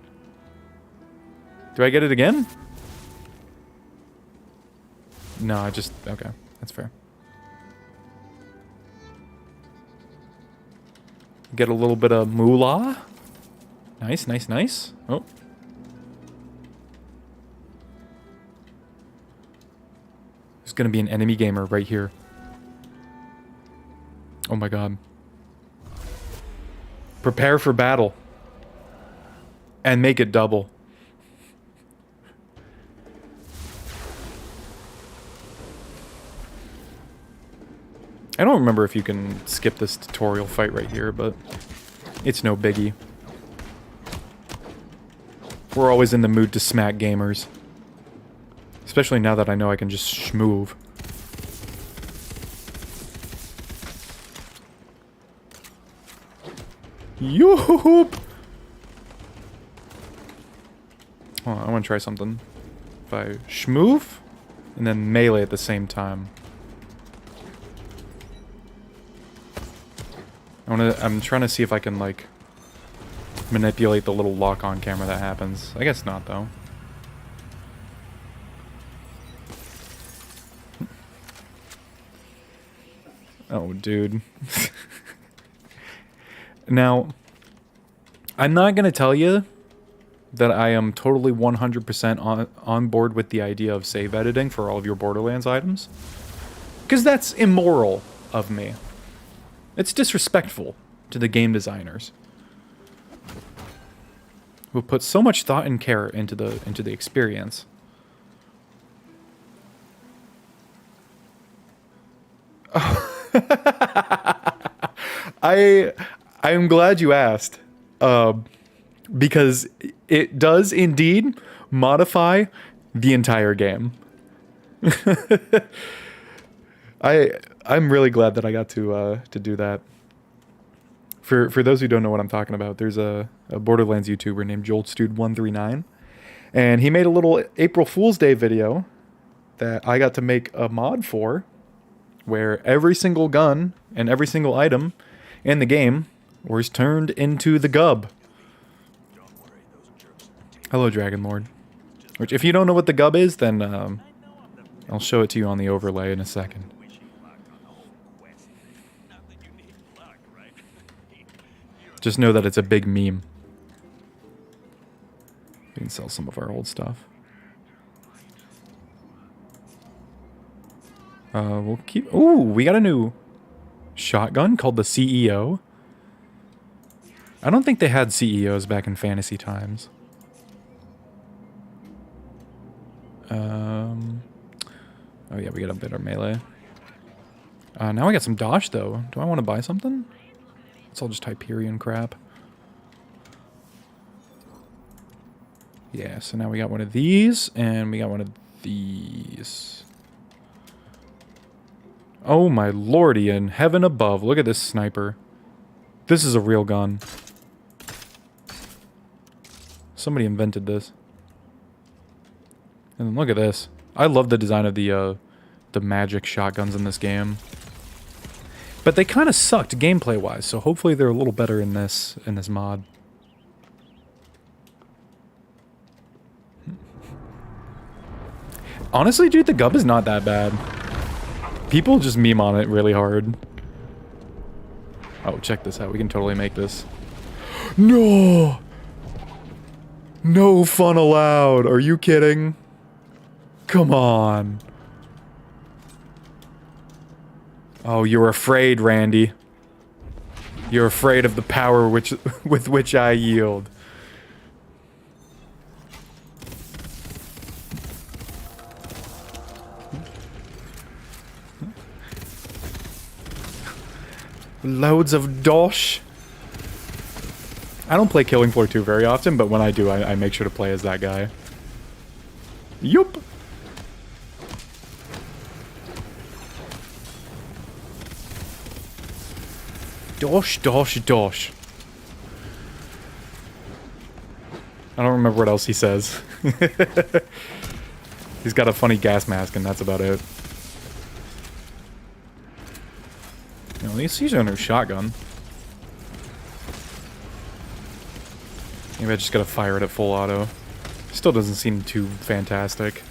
[SPEAKER 1] Do I get it again? No, I just... Okay, that's fair. Get a little bit of moolah. Nice, nice, nice. Oh. There's gonna be an enemy gamer right here. Oh my god. Prepare for battle. And make it double. I don't remember if you can skip this tutorial fight right here, but it's no biggie. We're always in the mood to smack gamers. Especially now that I know I can just schmoove. Yoop! Hold on, I want to try something. If I schmoove, and then melee at the same time. I'm trying to see if I can, like, manipulate the little lock-on camera that happens. I guess not, though. Oh, dude. Now, I'm not going to tell you that I am totally 100% on board with the idea of save editing for all of your Borderlands items. Because that's immoral of me. It's disrespectful to the game designers who put so much thought and care into the experience. I'm glad you asked, because it does indeed modify the entire game. I'm really glad that I got to do that. For those who don't know what I'm talking about, there's a Borderlands YouTuber named JoltStude139, and he made a little April Fool's Day video that I got to make a mod for, where every single gun and every single item in the game was turned into the gub. Hello, Dragon Lord. Which, if you don't know what the gub is, then I'll show it to you on the overlay in a second. Just know that it's a big meme. We can sell some of our old stuff. We'll keep... Ooh, we got a new shotgun called the CEO. I don't think they had CEOs back in fantasy times. Oh yeah, we got a bit of melee. Now I got some Dosh, though. Do I want to buy something? It's all just Hyperion crap. Yeah, so now we got one of these, and we got one of these. Oh my lordy in heaven above. Look at this sniper. This is a real gun. Somebody invented this. And look at this. I love the design of the magic shotguns in this game. But they kind of sucked gameplay-wise, so hopefully they're a little better in this mod. Honestly, dude, the gub is not that bad. People just meme on it really hard. Oh, check this out. We can totally make this. No! No fun allowed. Are you kidding? Come on. Oh, you're afraid, Randy. You're afraid of the power with which I yield. Loads of dosh. I don't play Killing Floor 2 very often, but when I do, I make sure to play as that guy. Yup. Dosh, dosh, dosh. I don't remember what else he says. He's got a funny gas mask, and that's about it. You know, at least he's under a shotgun. Maybe I just gotta fire it at full auto. Still doesn't seem too fantastic.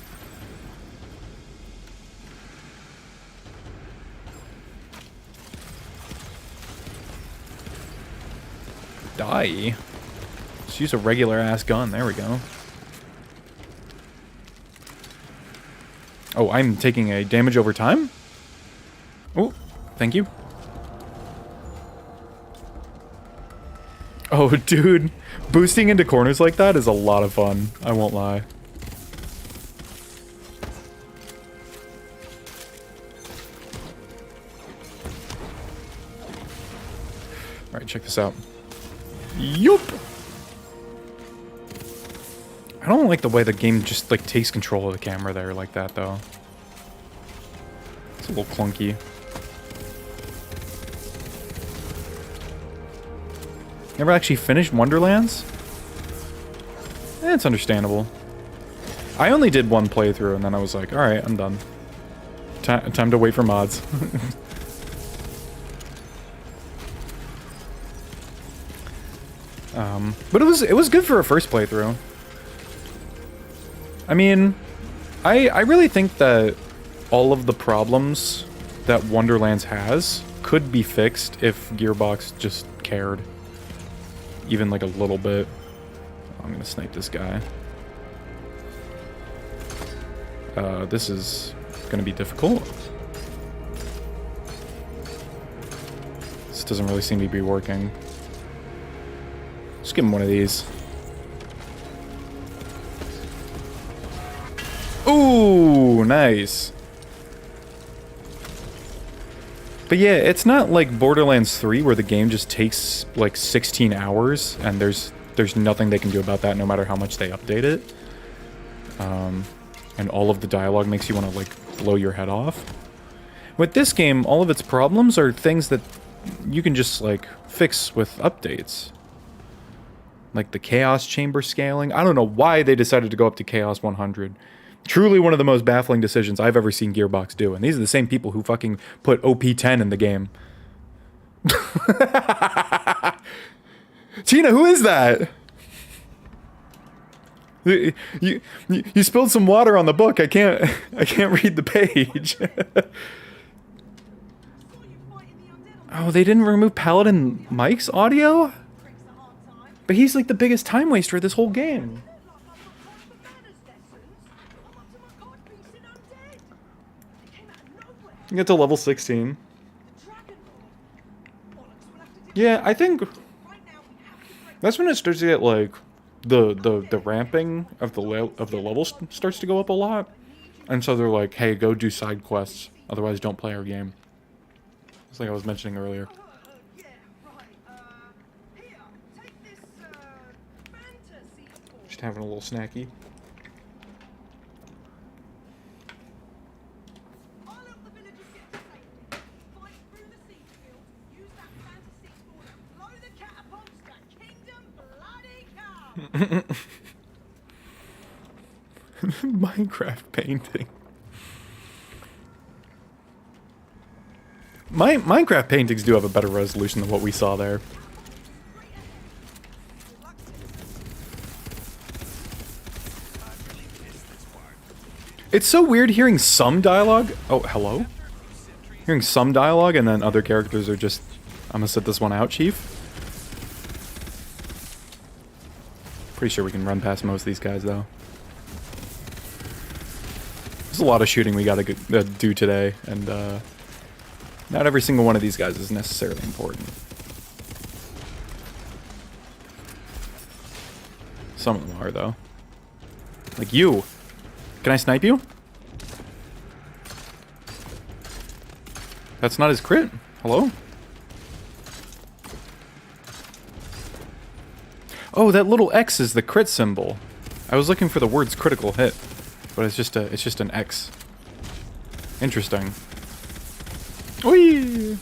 [SPEAKER 1] Die. Just use a regular ass gun. There we go. Oh, I'm taking a damage over time? Oh, thank you. Oh, dude. Boosting into corners like that is a lot of fun. I won't lie. Alright, check this out. Yup! I don't like the way the game just, like, takes control of the camera there like that, though. It's a little clunky. Never actually finished Wonderlands? It's understandable. I only did one playthrough, and then I was like, alright, I'm done. Time to wait for mods. But it was good for a first playthrough. I mean, I really think that all of the problems that Wonderlands has could be fixed if Gearbox just cared. Even like a little bit. I'm gonna snipe this guy. This is gonna be difficult. This doesn't really seem to be working. Just give him one of these. Ooh, nice. But yeah, it's not like Borderlands 3 where the game just takes like 16 hours and there's nothing they can do about that no matter how much they update it. And all of the dialogue makes you want to like blow your head off. With this game, all of its problems are things that you can just like fix with updates. Like the Chaos Chamber scaling. I don't know why they decided to go up to Chaos 100. Truly one of the most baffling decisions I've ever seen Gearbox do. And these are the same people who fucking put OP10 in the game. Tina, who is that? You spilled some water on the book. I can't read the page. Oh, they didn't remove Paladin Mike's audio? But he's like the biggest time waster of this whole game. You get to level 16. Yeah, I think that's when it starts to get like the ramping of the level starts to go up a lot, and so they're like, hey, go do side quests, otherwise don't play our game. It's like I was mentioning earlier. Just having a little snacky. Minecraft painting. Minecraft paintings do have a better resolution than what we saw there. It's so weird hearing some dialogue. Oh, hello? Hearing some dialogue and then other characters are just... I'm gonna sit this one out, Chief. Pretty sure we can run past most of these guys, though. There's a lot of shooting we gotta do today, and not every single one of these guys is necessarily important. Some of them are, though. Like you. Can I snipe you? That's not his crit. Hello? Oh, that little X is the crit symbol. I was looking for the words critical hit, but it's just an X. Interesting. Whee!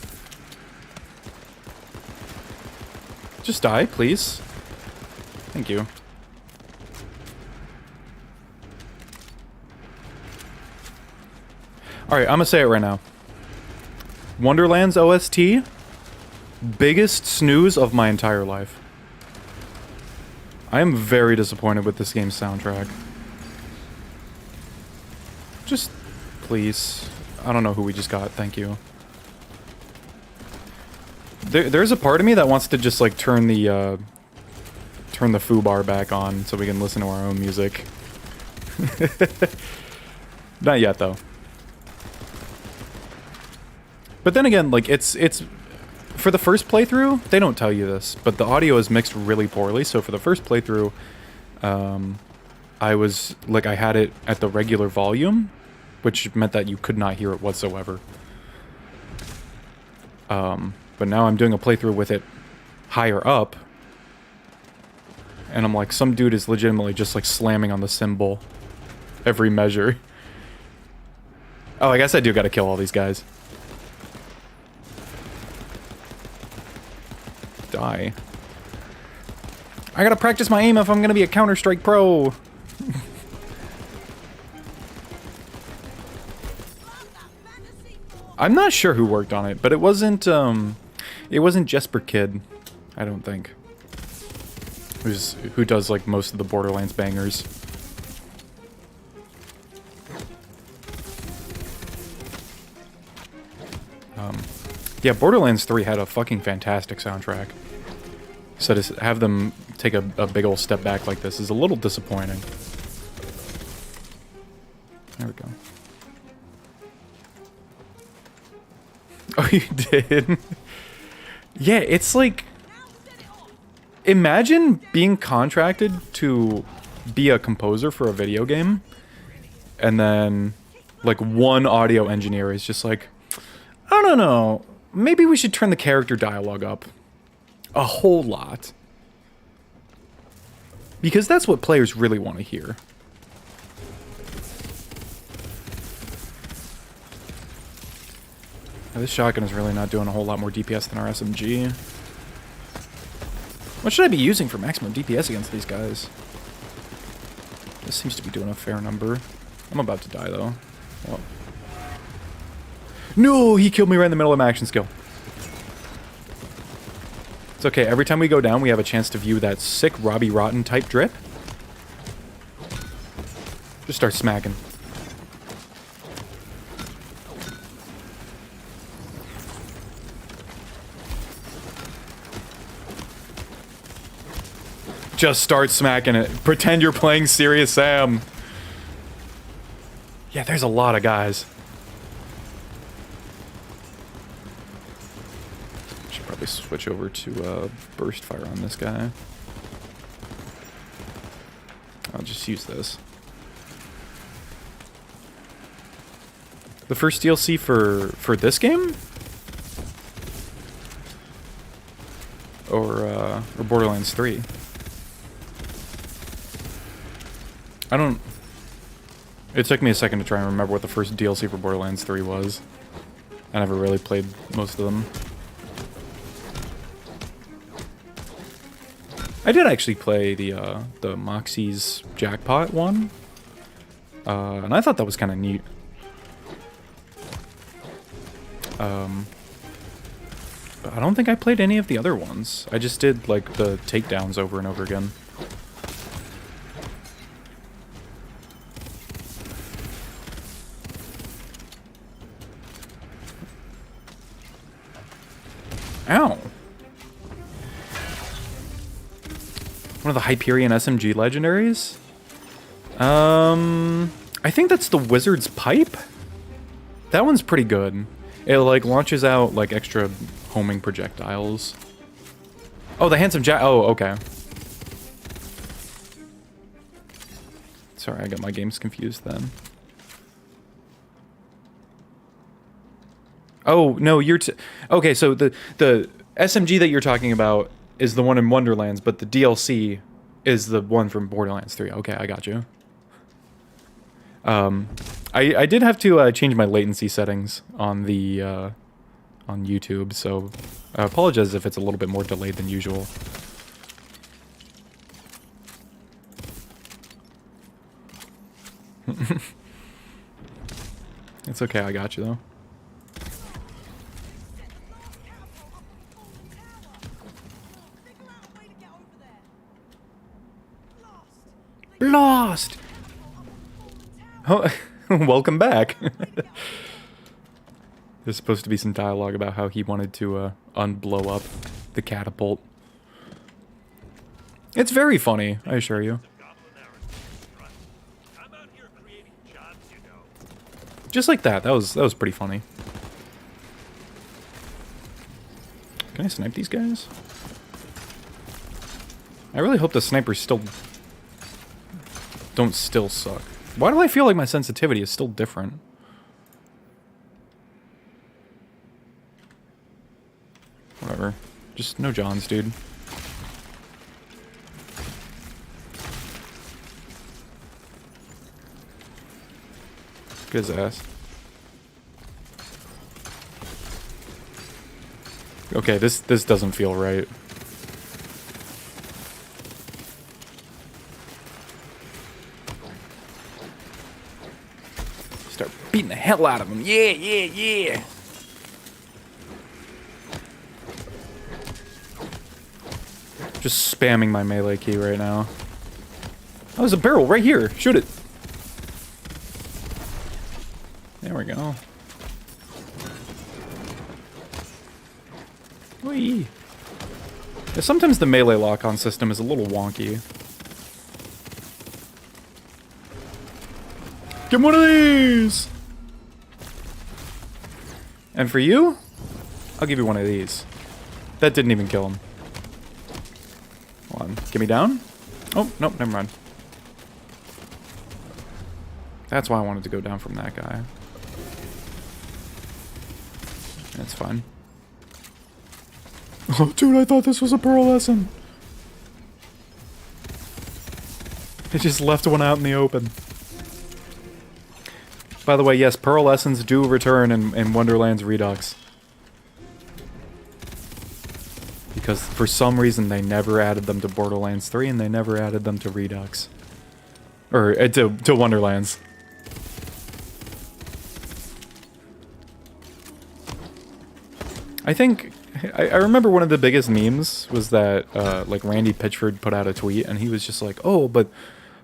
[SPEAKER 1] Just die, please. Thank you. Alright, I'm gonna say it right now. Wonderlands OST, biggest snooze of my entire life. I am very disappointed with this game's soundtrack. Just, please. I don't know who we just got, thank you. There's a part of me that wants to just, like, turn the foobar back on so we can listen to our own music. Not yet, though. But then again, like, it's for the first playthrough, they don't tell you this, but the audio is mixed really poorly, so for the first playthrough, I had it at the regular volume, which meant that you could not hear it whatsoever. But now I'm doing a playthrough with it higher up, and I'm like, some dude is legitimately just, like, slamming on the cymbal every measure. Oh, I guess I do gotta kill all these guys. Die. I gotta practice my aim if I'm gonna be a Counter-Strike pro. I'm not sure who worked on it, but it wasn't Jesper Kid, I don't think. Who does, like, most of the Borderlands bangers. Yeah, Borderlands 3 had a fucking fantastic soundtrack. So to have them take a big old step back like this is a little disappointing. There we go. Oh, you did? Yeah, it's like... Imagine being contracted to be a composer for a video game, and then, like, one audio engineer is just like, I don't know, maybe we should turn the character dialogue up a whole lot. Because that's what players really want to hear. Now, this shotgun is really not doing a whole lot more DPS than our SMG. What should I be using for maximum DPS against these guys? This seems to be doing a fair number. I'm about to die, though. Well. No, he killed me right in the middle of my action skill. It's okay, every time we go down, we have a chance to view that sick Robbie Rotten type drip. Just start smacking. Just start smacking it. Pretend you're playing Serious Sam. Yeah, there's a lot of guys. Should probably switch over to burst fire on this guy. I'll just use this. The first DLC for this game? Or Borderlands 3? I don't... It took me a second to try and remember what the first DLC for Borderlands 3 was. I never really played most of them. I did actually play the Moxie's Jackpot one. And I thought that was kind of neat. But I don't think I played any of the other ones. I just did, like, the takedowns over and over again. Ow! One of the Hyperion SMG legendaries? I think that's the Wizard's Pipe? That one's pretty good. It, like, launches out, like, extra homing projectiles. Oh, the Handsome Jack. Oh, okay. Sorry, I got my games confused then. Oh, no, you're... Okay, so the SMG that you're talking about is the one in Wonderlands, but the DLC is the one from Borderlands 3. Okay, I got you. I did have to change my latency settings on the on YouTube, so I apologize if it's a little bit more delayed than usual. It's okay, I got you though. Lost! Oh, welcome back. There's supposed to be some dialogue about how he wanted to unblow up the catapult. It's very funny, I assure you. Just like that. That was pretty funny. Can I snipe these guys? I really hope the snipers still don't suck. Why do I feel like my sensitivity is still different? Whatever. Just no Johns, dude. Get his ass. Okay, this doesn't feel right. Start beating the hell out of him. Yeah, yeah, yeah. Just spamming my melee key right now. Oh, there's a barrel right here. Shoot it. There we go. Whee. Yeah, sometimes the melee lock-on system is a little wonky. Get one of these! And for you, I'll give you one of these. That didn't even kill him. Hold on. Get me down? Oh, nope, never mind. That's why I wanted to go down from that guy. That's fine. Oh, dude, I thought this was a pearlescent. It just left one out in the open. By the way, yes, pearlescents do return in Wonderlands Redux. Because for some reason they never added them to Borderlands 3 and they never added them to Redux. Or to Wonderlands. I think... I remember one of the biggest memes was that, like, Randy Pitchford put out a tweet, and he was just like, oh, but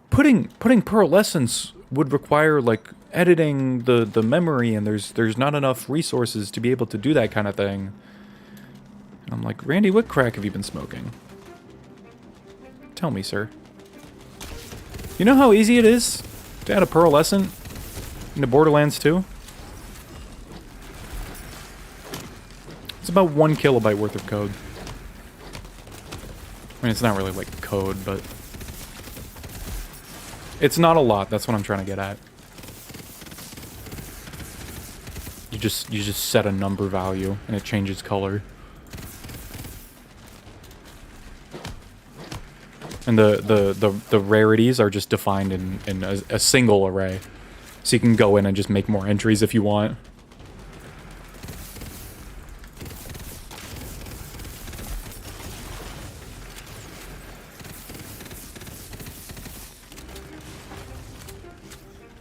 [SPEAKER 1] putting pearlescents would require, like, editing the memory, and there's not enough resources to be able to do that kind of thing. And I'm like, Randy, what crack have you been smoking? Tell me, sir. You know how easy it is to add a pearlescent into Borderlands 2? It's about 1 kilobyte worth of code. I mean, it's not really like code, but it's not a lot. That's what I'm trying to get at. You just set a number value and it changes color. And the rarities are just defined in a single array. So you can go in and just make more entries if you want.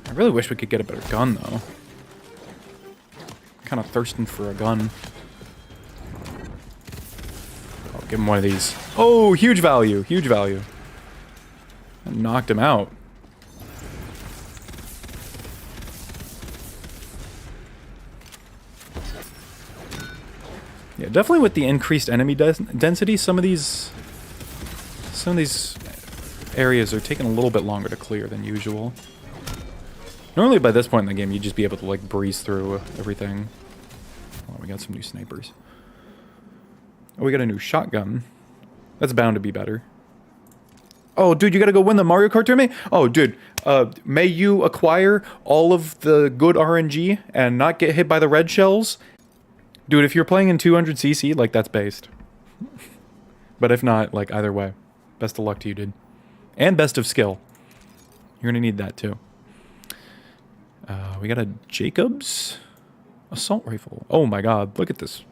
[SPEAKER 1] I really wish we could get a better gun, though. Kind of thirsting for a gun. I'll give him one of these. Oh, huge value. Huge value. That knocked him out. Yeah, definitely with the increased enemy density, some of these areas are taking a little bit longer to clear than usual. Normally by this point in the game, you'd just be able to like breeze through everything. Oh, we got some new snipers. Oh, we got a new shotgun. That's bound to be better. Oh, dude, you gotta go win the Mario Kart tournament? Oh, dude, may you acquire all of the good RNG and not get hit by the red shells. Dude, if you're playing in 200cc, like, that's based. But if not, like, either way. Best of luck to you, dude. And best of skill. You're gonna need that, too. We got a Jacobs assault rifle. Oh my god, look at this.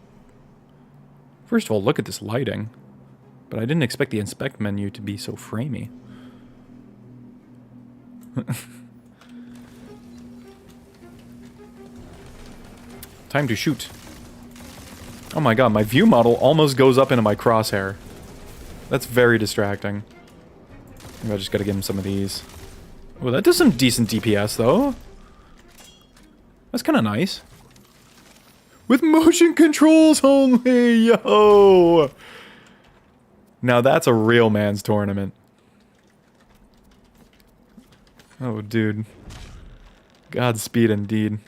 [SPEAKER 1] First of all, look at this lighting. But I didn't expect the inspect menu to be so framey. Time to shoot. Oh my god, my view model almost goes up into my crosshair. That's very distracting. Maybe I just gotta give him some of these. Oh, that does some decent DPS, though. That's kind of nice. With motion controls only, yo! Now that's a real man's tournament. Oh, dude. Godspeed indeed.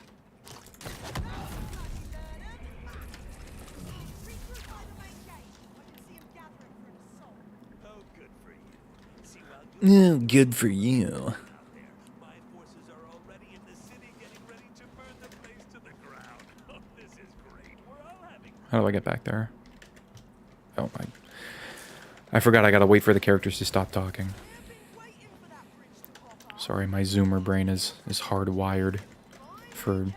[SPEAKER 1] Oh, good for you. How do I get back there? Oh, I forgot I gotta wait for the characters to stop talking. Sorry, my zoomer brain is hardwired for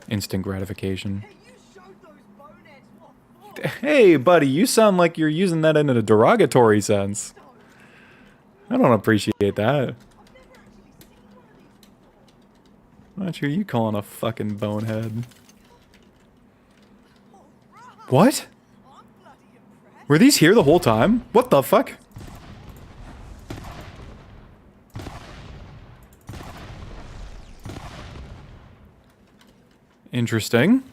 [SPEAKER 1] instant gratification. Hey, buddy, you sound like you're using that in a derogatory sense. I don't appreciate that. I'm not sure you calling a fucking bonehead. What? Were these here the whole time? What the fuck? Interesting.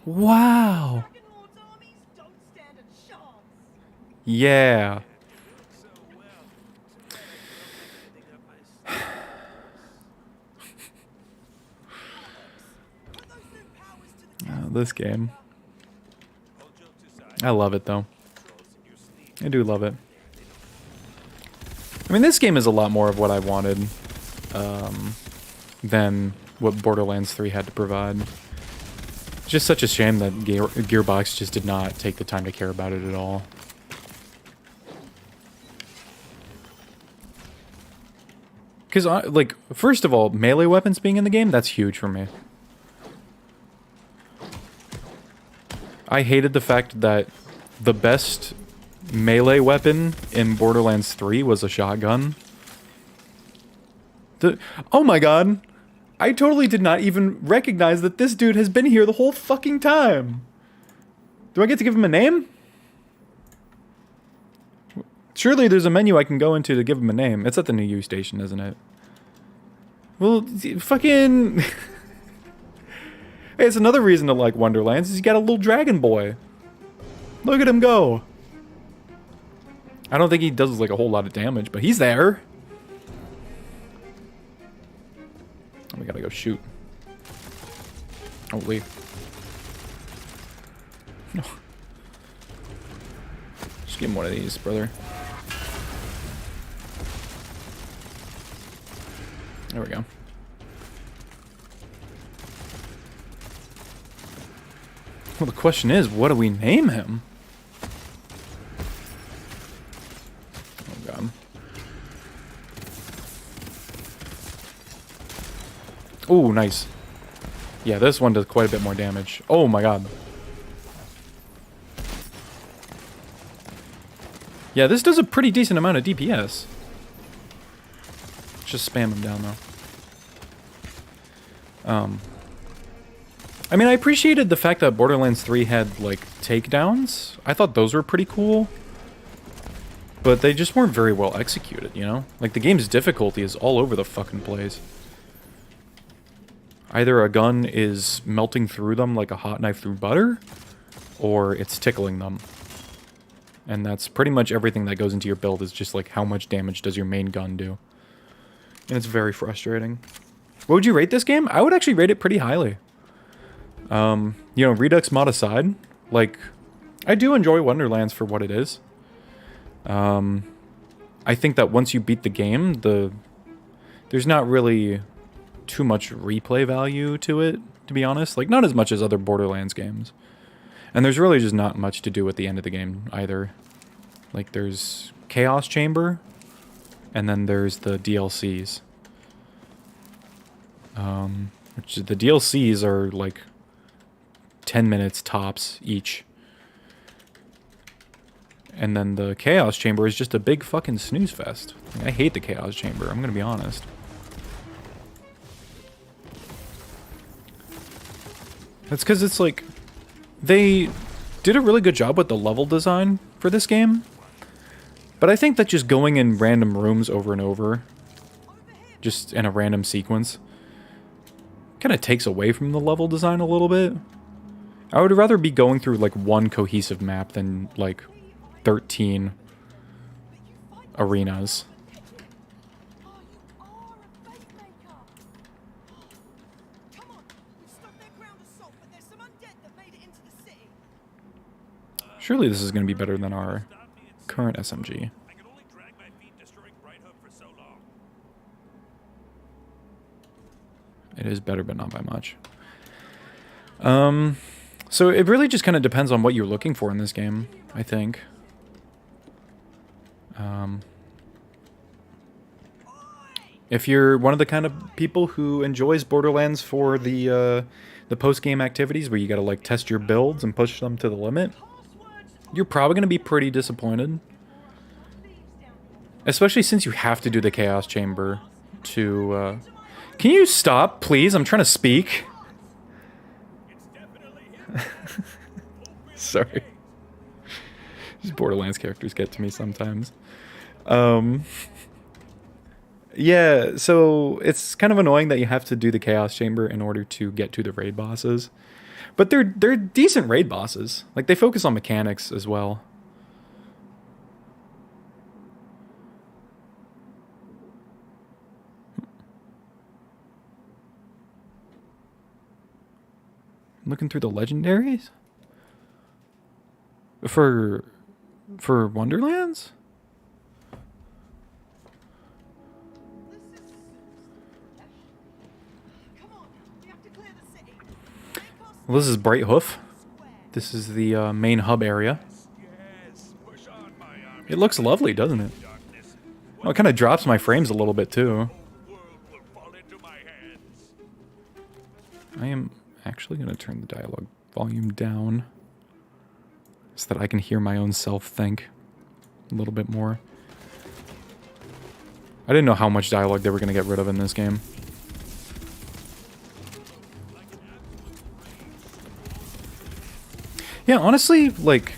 [SPEAKER 1] Wow. Yeah. Oh, this game. I love it, though. I do love it. I mean, this game is a lot more of what I wanted than what Borderlands 3 had to provide. It's just such a shame that Gearbox just did not take the time to care about it at all. Because, like, first of all, melee weapons being in the game, that's huge for me. I hated the fact that the best melee weapon in Borderlands 3 was a shotgun. Oh my god! I totally did not even recognize that this dude has been here the whole fucking time. Do I get to give him a name? Surely there's a menu I can go into to give him a name. It's at the New U station, isn't it? Well, fucking... Hey, it's another reason to like Wonderlands is you got a little dragon boy. Look at him go. I don't think he does like a whole lot of damage, but he's there. We gotta go shoot. Holy. No. Just give him one of these, brother. There we go. Well, the question is, what do we name him? Oh, God. Ooh, nice. Yeah, this one does quite a bit more damage. Oh, my God. Yeah, this does a pretty decent amount of DPS. Just spam him down, though. I mean, I appreciated the fact that Borderlands 3 had, like, takedowns. I thought those were pretty cool. But they just weren't very well executed, you know? Like, the game's difficulty is all over the fucking place. Either a gun is melting through them like a hot knife through butter, or it's tickling them. And that's pretty much everything that goes into your build, is just like how much damage does your main gun do. And it's very frustrating. What would you rate this game? I would actually rate it pretty highly. You know, Redux mod aside, like, I do enjoy Wonderlands for what it is. I think that once you beat the game, there's not really too much replay value to it, to be honest. Like, not as much as other Borderlands games. And there's really just not much to do at the end of the game, either. Like, there's Chaos Chamber, and then there's the DLCs. Which the DLCs are, like, 10 minutes tops each. And then the Chaos Chamber is just a big fucking snooze fest. Like, I hate the Chaos Chamber, I'm gonna be honest. That's because it's like, they did a really good job with the level design for this game. But I think that just going in random rooms over and over, just in a random sequence, kind of takes away from the level design a little bit. I would rather be going through like one cohesive map than like 13 arenas. Surely this is going to be better than our current SMG. It is better, but not by much. So it really just kind of depends on what you're looking for in this game, I think. If you're one of the kind of people who enjoys Borderlands for the post-game activities where you gotta like test your builds and push them to the limit, you're probably gonna be pretty disappointed. Especially since you have to do the Chaos Chamber to, Can you stop, please? I'm trying to speak. Sorry. These Borderlands characters get to me sometimes. Yeah, so it's kind of annoying that you have to do the Chaos Chamber in order to get to the raid bosses. But they're decent raid bosses. Like, they focus on mechanics as well. Looking through the legendaries? For Wonderlands? Well, this is Bright Hoof. This is the main hub area. It looks lovely, doesn't it? Oh, it kind of drops my frames a little bit, too. I am actually going to turn the dialogue volume down so that I can hear my own self think a little bit more. I didn't know how much dialogue they were going to get rid of in this game. Yeah, honestly, like,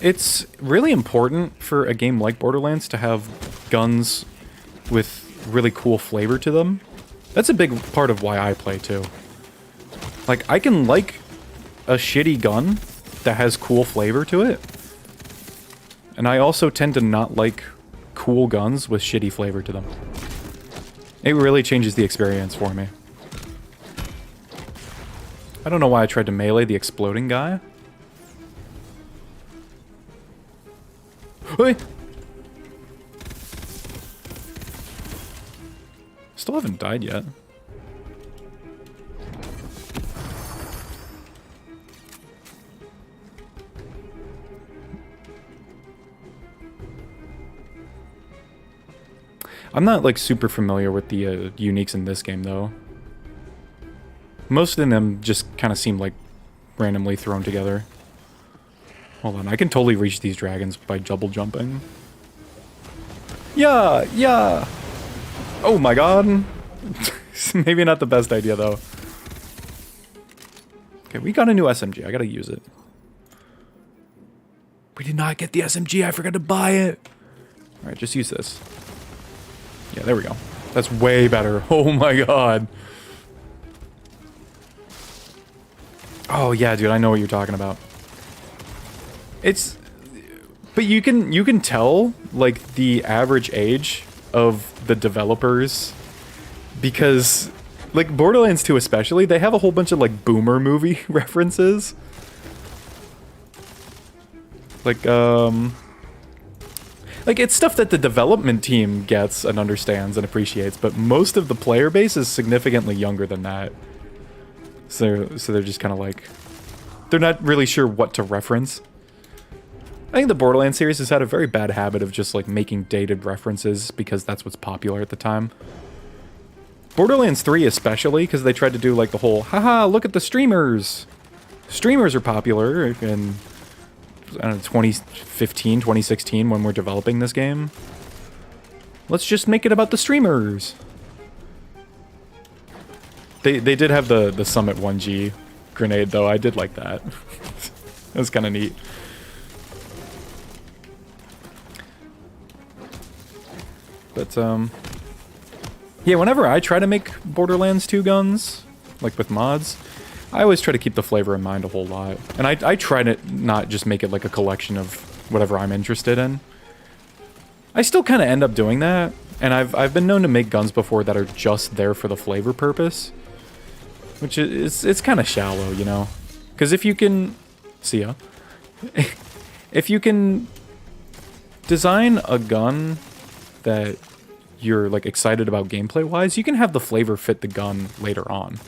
[SPEAKER 1] it's really important for a game like Borderlands to have guns with really cool flavor to them. That's a big part of why I play, too. Like, I can like a shitty gun that has cool flavor to it. And I also tend to not like cool guns with shitty flavor to them. It really changes the experience for me. I don't know why I tried to melee the exploding guy. Hey! Still haven't died yet. I'm not, like, super familiar with the uniques in this game, though. Most of them just kind of seem, like, randomly thrown together. Hold on, I can totally reach these dragons by double jumping. Yeah, yeah. Oh my god. Maybe not the best idea though. Okay, we got a new SMG. I gotta use it. We did not get the SMG. I forgot to buy it. All right, just use this. Yeah, there we go. That's way better. Oh my god. Oh yeah, dude, I know what you're talking about. It's, but you can tell like the average age of the developers because like Borderlands 2 especially, they have a whole bunch of like boomer movie references. Like it's stuff that the development team gets and understands and appreciates, but most of the player base is significantly younger than that. So they're just kind of like, they're not really sure what to reference. I think the Borderlands series has had a very bad habit of just like making dated references because that's what's popular at the time. Borderlands 3 especially, because they tried to do like the whole, haha, look at the streamers. Streamers are popular in, I don't know, 2015, 2016 when we're developing this game. Let's just make it about the streamers. They did have the Summit 1G grenade though, I did like that. That was kind of neat. But, yeah, whenever I try to make Borderlands 2 guns, like with mods, I always try to keep the flavor in mind a whole lot. And I try to not just make it like a collection of whatever I'm interested in. I still kind of end up doing that, and I've been known to make guns before that are just there for the flavor purpose. Which is, it's kind of shallow, you know? Because if you can... See ya. If you can design a gun that you're like excited about gameplay wise, you can have the flavor fit the gun later on.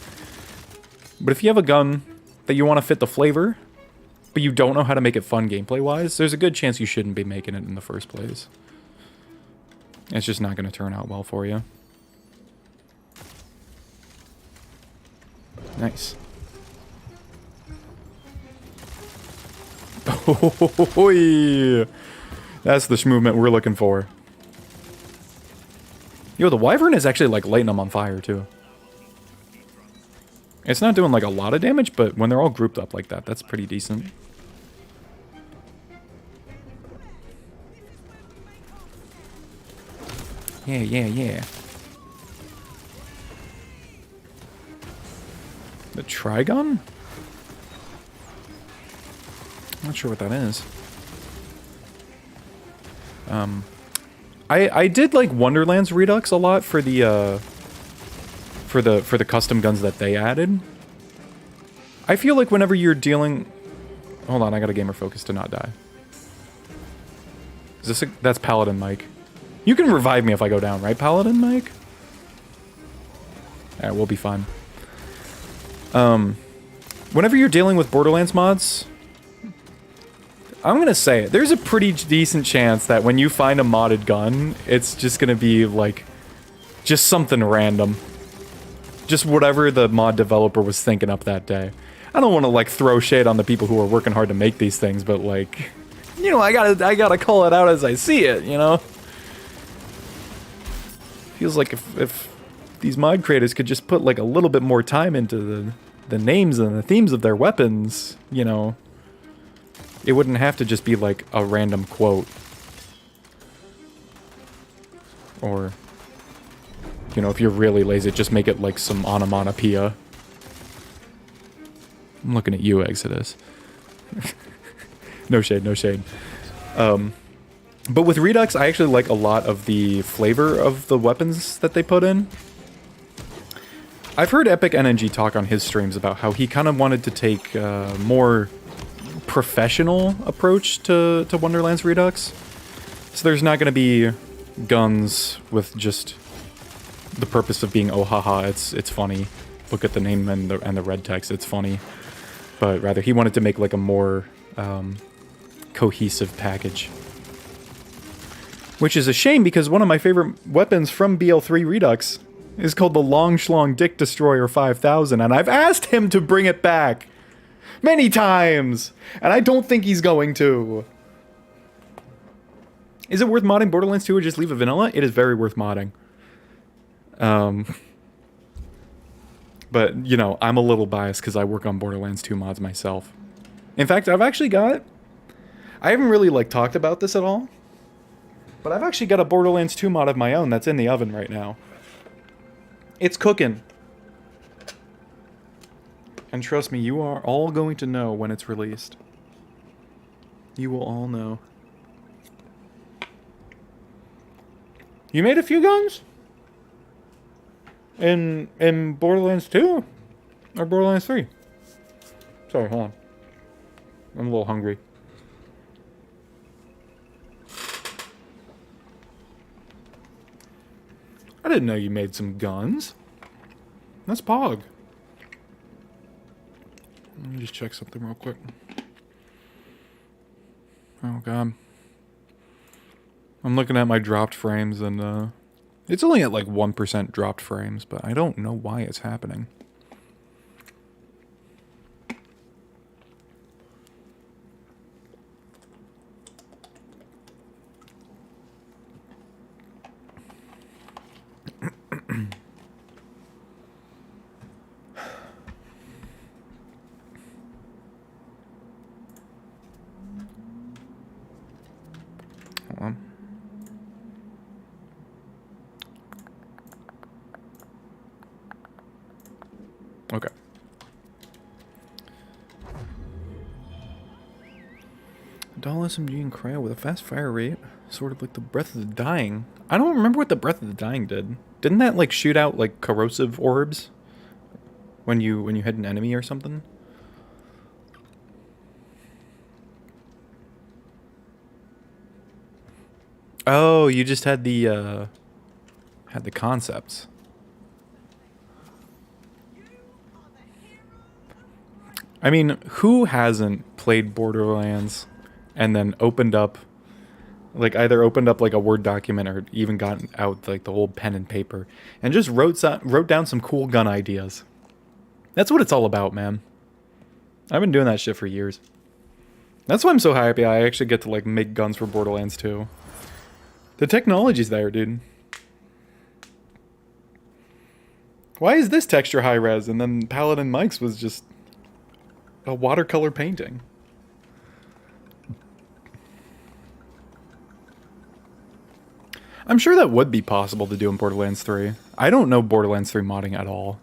[SPEAKER 1] But if you have a gun that you want to fit the flavor, but you don't know how to make it fun gameplay wise, there's a good chance you shouldn't be making it in the first place. It's just not going to turn out well for you. Nice. Oh, yeah. That's the movement we're looking for. Yo, the Wyvern is actually like lighting them on fire too. It's not doing like a lot of damage, but when they're all grouped up like that, that's pretty decent. Yeah, yeah, yeah. The Trigon? Not sure what that is. I did like Wonderlands Redux a lot for the custom guns that they added. I feel like whenever you're dealing... Hold on, I got a gamer focus to not die. Is this that's Paladin Mike. You can revive me if I go down, right, Paladin Mike? Alright, we'll be fine. Whenever you're dealing with Borderlands mods, I'm gonna say it, there's a pretty decent chance that when you find a modded gun, it's just gonna be like, just something random. Just whatever the mod developer was thinking up that day. I don't want to like throw shade on the people who are working hard to make these things, but like, you know, I gotta call it out as I see it, you know? Feels like if these mod creators could just put like a little bit more time into the names and the themes of their weapons, you know, it wouldn't have to just be like a random quote. Or, you know, if you're really lazy, just make it like some onomatopoeia. I'm looking at you, Exodus. No shade, no shade. But with Redux, I actually like a lot of the flavor of the weapons that they put in. I've heard EpicNNG talk on his streams about how he kind of wanted to take a more professional approach to Wonderlands Redux. So there's not going to be guns with just the purpose of being, oh haha, it's funny. Look at the name and the red text, it's funny. But rather, he wanted to make like a more cohesive package. Which is a shame because one of my favorite weapons from BL3 Redux is called the Long Schlong Dick Destroyer 5000, and I've asked him to bring it back many times, and I don't think he's going to. Is it worth modding Borderlands 2 or just leave it vanilla? It is very worth modding. But, you know, I'm a little biased because I work on Borderlands 2 mods myself. In fact, I've actually got... I haven't really, like, talked about this at all. But I've actually got a Borderlands 2 mod of my own that's in the oven right now. It's cooking. And trust me, you are all going to know when it's released. You will all know. You made a few guns? In Borderlands 2? Or Borderlands 3? Sorry, hold on. I'm a little hungry. I didn't know you made some guns. That's Pog. Let me just check something real quick. Oh, God. I'm looking at my dropped frames, and it's only at like 1% dropped frames, but I don't know why it's happening. Hold on. Okay. Doll SMG and cryo with a fast fire rate, sort of like the Breath of the Dying. I don't remember what the Breath of the Dying did. Didn't that like shoot out like corrosive orbs when you hit an enemy or something? Oh, you just had the concepts. I mean, who hasn't played Borderlands and then opened up, like either opened up like a Word document or even gotten out like the old pen and paper and just wrote down some cool gun ideas? That's what it's all about, man. I've been doing that shit for years. That's why I'm so happy I actually get to like make guns for Borderlands 2. The technology's there, dude. Why is this texture high res and then Paladin Mike's was just a watercolor painting? I'm sure that would be possible to do in Borderlands 3. I don't know Borderlands 3 modding at all.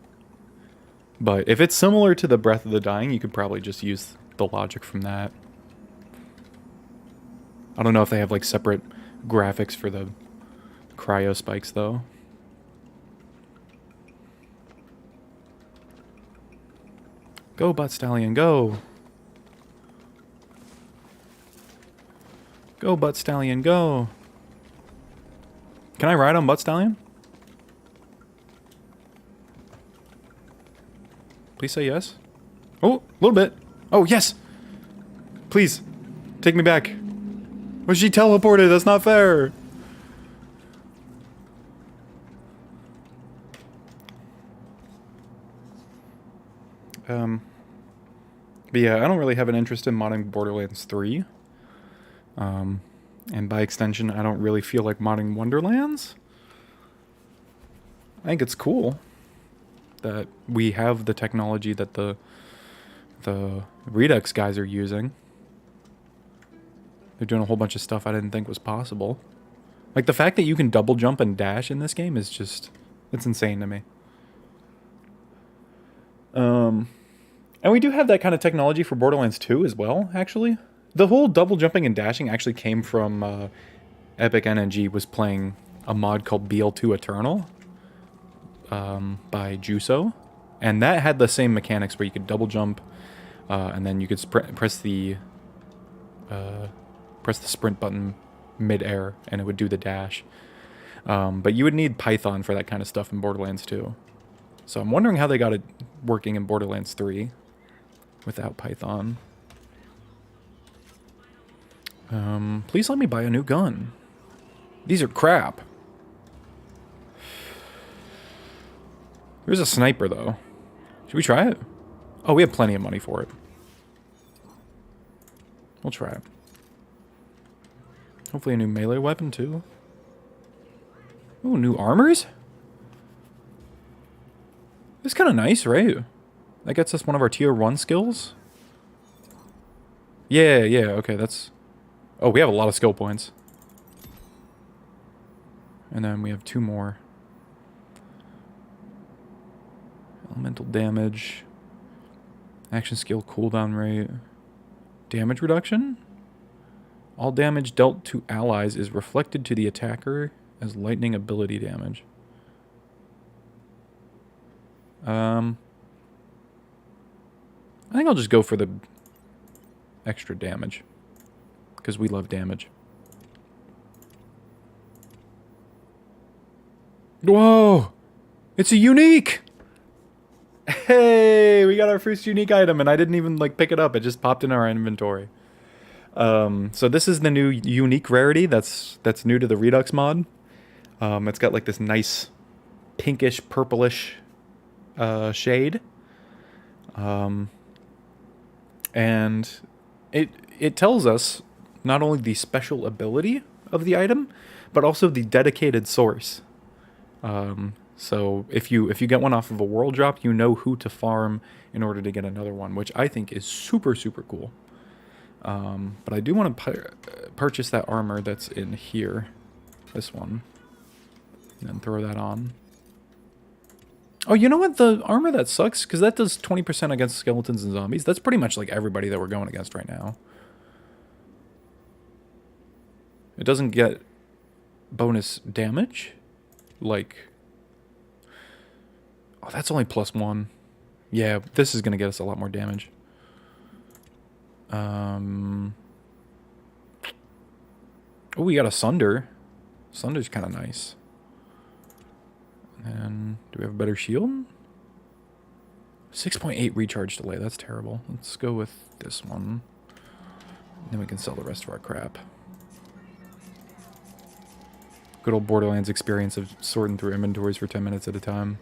[SPEAKER 1] But if it's similar to the Breath of the Dying, you could probably just use the logic from that. I don't know if they have like separate graphics for the cryo spikes though. Go, Butt Stallion, go! Go, Butt Stallion, go! Can I ride on Butt Stallion? Please say yes. Oh, a little bit. Oh, yes! Please, take me back. Was she teleported? That's not fair! But yeah, I don't really have an interest in modding Borderlands 3. And by extension, I don't really feel like modding Wonderlands. I think it's cool that we have the technology that the Redux guys are using. They're doing a whole bunch of stuff I didn't think was possible. Like the fact that you can double jump and dash in this game is just, it's insane to me. And we do have that kind of technology for Borderlands 2 as well, actually. The whole double jumping and dashing actually came from EpicNNG was playing a mod called BL2 Eternal by Juso. And that had the same mechanics where you could double jump and then you could press the sprint button mid-air and it would do the dash. But you would need Python for that kind of stuff in Borderlands 2. So I'm wondering how they got it working in Borderlands 3 without Python. Please let me buy a new gun. These are crap. There's a sniper, though. Should we try it? Oh, we have plenty of money for it. We'll try it. Hopefully a new melee weapon too. Ooh, new armors? That's kind of nice, right? That gets us one of our tier 1 skills. Yeah, okay, that's... Oh, we have a lot of skill points. And then we have 2 more. Elemental damage. Action skill cooldown rate. Damage reduction? All damage dealt to allies is reflected to the attacker as lightning ability damage. I think I'll just go for the extra damage. Because we love damage. Whoa! It's a unique! Hey! We got our first unique item and I didn't even like pick it up. It just popped in our inventory. So this is the new unique rarity that's new to the Redux mod. It's got like this nice pinkish, purplish shade. And it tells us not only the special ability of the item, but also the dedicated source. So if you get one off of a world drop, you know who to farm in order to get another one, which I think is super, super cool. But I do want to purchase that armor that's in here. This one. And then throw that on. Oh, you know what? The armor that sucks, because that does 20% against skeletons and zombies. That's pretty much like everybody that we're going against right now. It doesn't get bonus damage. Like... Oh, that's only +1. Yeah, this is going to get us a lot more damage. Oh, we got a Sunder. Sunder's kind of nice. And do we have a better shield? 6.8 recharge delay. That's terrible. Let's go with this one. Then we can sell the rest of our crap. Good old Borderlands experience of sorting through inventories for 10 minutes at a time.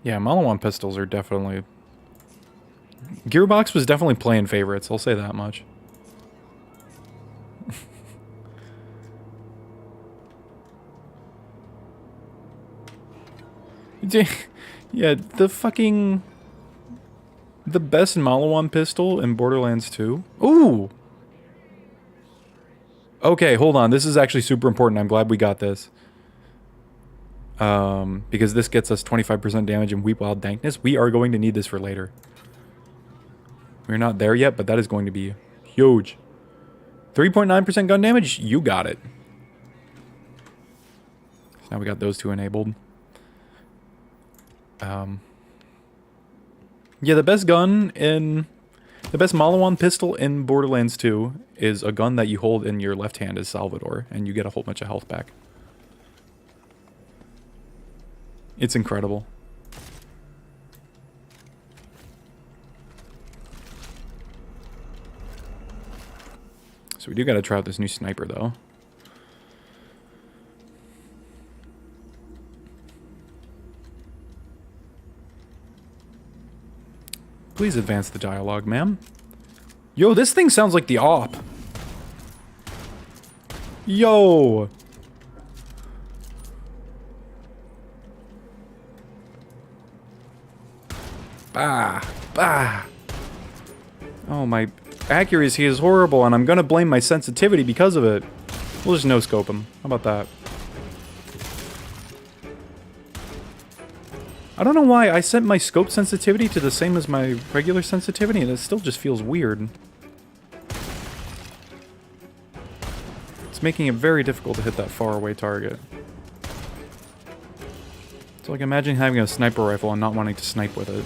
[SPEAKER 1] Yeah, Malawan pistols are definitely... Gearbox was definitely playing favorites, I'll say that much. Yeah, the fucking... The best Malawan pistol in Borderlands 2. Ooh! Okay, hold on. This is actually super important. I'm glad we got this. Because this gets us 25% damage and Weep Wild Dankness. We are going to need this for later. We're not there yet, but that is going to be huge. 3.9% gun damage? You got it. So now we got those two enabled. Yeah, the best gun in... The best Malawan pistol in Borderlands 2 is a gun that you hold in your left hand as Salvador, and you get a whole bunch of health back. It's incredible. So we do gotta try out this new sniper, though. Please advance the dialogue, ma'am. Yo, this thing sounds like the Op. Yo! Bah! Bah! Oh, my accuracy is horrible, and I'm gonna blame my sensitivity because of it. We'll just no-scope him. How about that? I don't know why I set my scope sensitivity to the same as my regular sensitivity, and it still just feels weird. It's making it very difficult to hit that far-away target. It's like imagine having a sniper rifle and not wanting to snipe with it.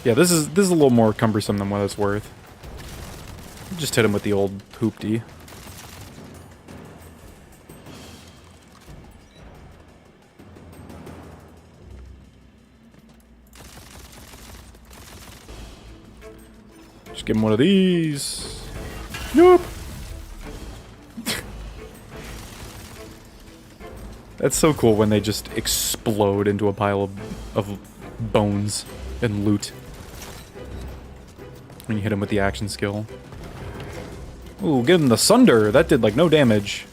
[SPEAKER 1] Yeah, this is a little more cumbersome than what it's worth. Just hit him with the old hoopty. Just give him one of these. Yup. That's so cool when they just explode into a pile of bones and loot. When you hit him with the action skill. Ooh, give him the Sunder! That did, like, no damage.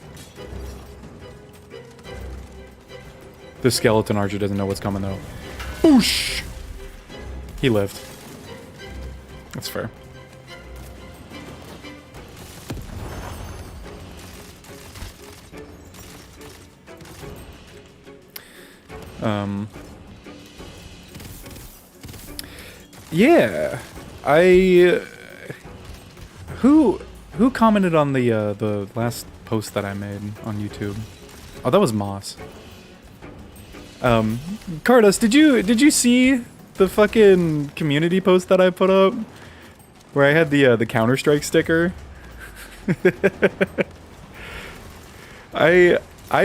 [SPEAKER 1] The skeleton archer doesn't know what's coming, though. Boosh! He lived. That's fair. Yeah, who commented on the last post that I made on YouTube? Oh, that was Moss. Cardos, did you see the fucking community post that I put up where I had the Counter-Strike sticker? I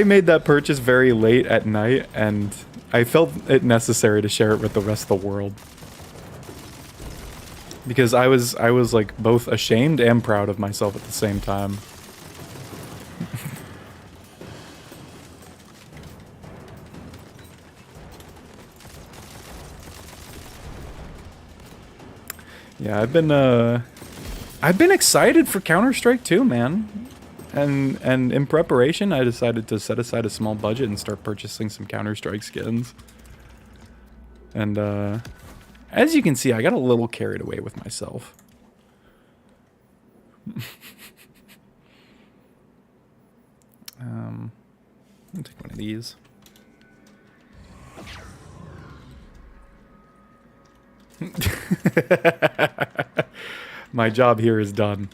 [SPEAKER 1] made that purchase very late at night, and I felt it necessary to share it with the rest of the world. Because I was like both ashamed and proud of myself at the same time. Yeah, I've been excited for Counter-Strike too, man. And in preparation, I decided to set aside a small budget and start purchasing some Counter-Strike skins. And as you can see, I got a little carried away with myself. I'll take one of these. My job here is done.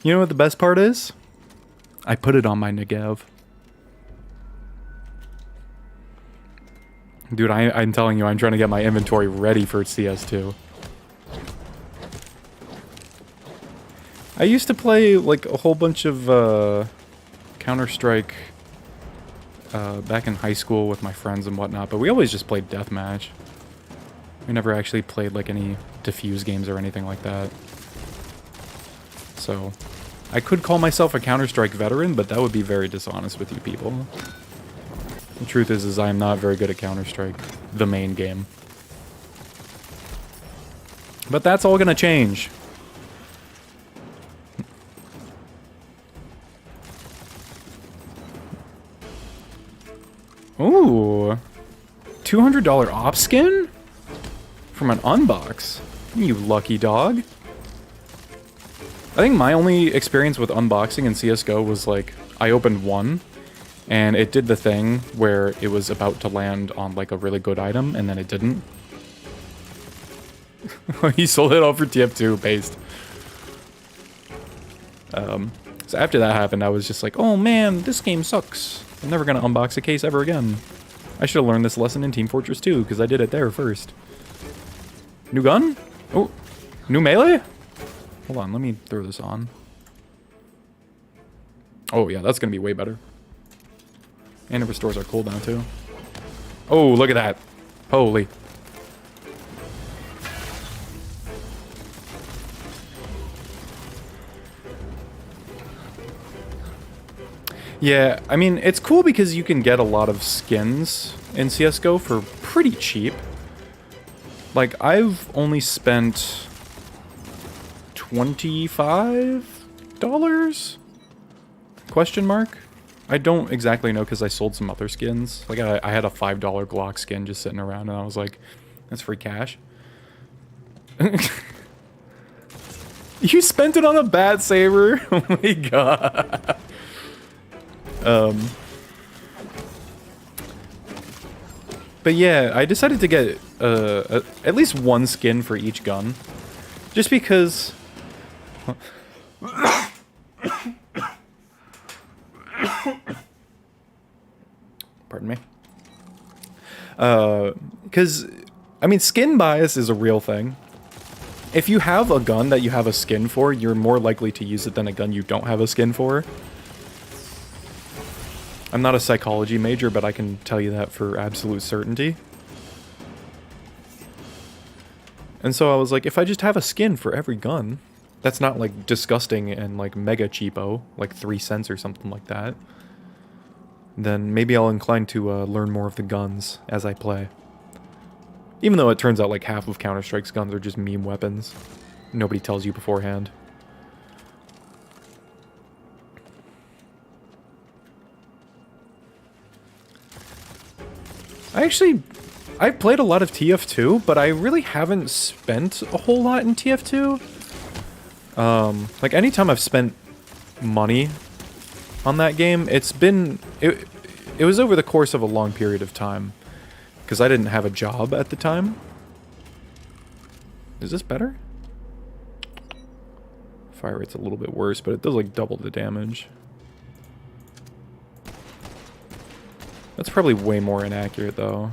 [SPEAKER 1] You know what the best part is? I put it on my Negev. Dude, I'm telling you, I'm trying to get my inventory ready for CS2. I used to play, like, a whole bunch of, Counter-Strike, back in high school with my friends and whatnot, but we always just played deathmatch. We never actually played, like, any diffuse games or anything like that. So, I could call myself a Counter-Strike veteran, but that would be very dishonest with you people. The truth is I am not very good at Counter-Strike, the main game. But that's all gonna change. Ooh. $200 op skin? From an unbox? You lucky dog. I think my only experience with unboxing in CSGO was like, I opened one, and it did the thing where it was about to land on like a really good item, and then it didn't. He sold it all for TF2 based. So after that happened, I was just like, oh man, this game sucks. I'm never gonna unbox a case ever again. I should have learned this lesson in Team Fortress 2, because I did it there first. New gun? Oh, new melee? Hold on, let me throw this on. Oh yeah, that's gonna be way better. And it restores our cooldown too. Oh, look at that. Holy. Yeah, I mean, it's cool because you can get a lot of skins in CSGO for pretty cheap. Like, I've only spent $25? Question mark? I don't exactly know because I sold some other skins. Like, I had a $5 Glock skin just sitting around, and I was like, that's free cash. You spent it on a Bat Saber? Oh my god. But yeah, I decided to get at least one skin for each gun. Just because... Pardon me. Because, I mean, skin bias is a real thing. If you have a gun that you have a skin for, you're more likely to use it than a gun you don't have a skin for. I'm not a psychology major, but I can tell you that for absolute certainty. And so I was like, if I just have a skin for every gun, that's not like disgusting and like mega cheapo, like 3 cents or something like that, then maybe I'll incline to learn more of the guns as I play. Even though it turns out like half of Counter-Strike's guns are just meme weapons. Nobody tells you beforehand. I've played a lot of TF2, but I really haven't spent a whole lot in TF2. Like, anytime I've spent money on that game, it's been... It was over the course of a long period of time. Because I didn't have a job at the time. Is this better? Fire rate's a little bit worse, but it does, like, double the damage. That's probably way more inaccurate, though.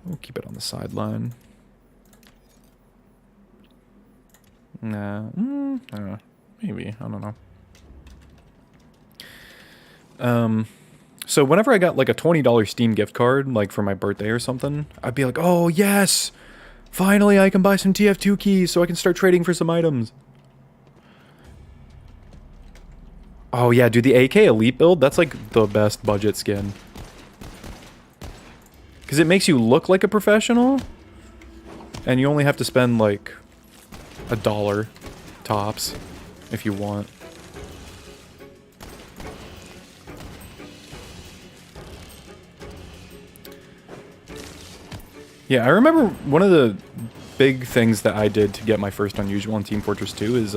[SPEAKER 1] We'll keep it on the sideline. Nah. I don't know. Maybe. I don't know. So whenever I got, like, a $20 Steam gift card, like, for my birthday or something, I'd be like, oh, yes! Finally, I can buy some TF2 keys so I can start trading for some items. Oh, yeah, dude, the AK Elite build, that's, like, the best budget skin. Because it makes you look like a professional, and you only have to spend, like, $1 tops if you want. Yeah, I remember one of the big things that I did to get my first Unusual in Team Fortress 2 is,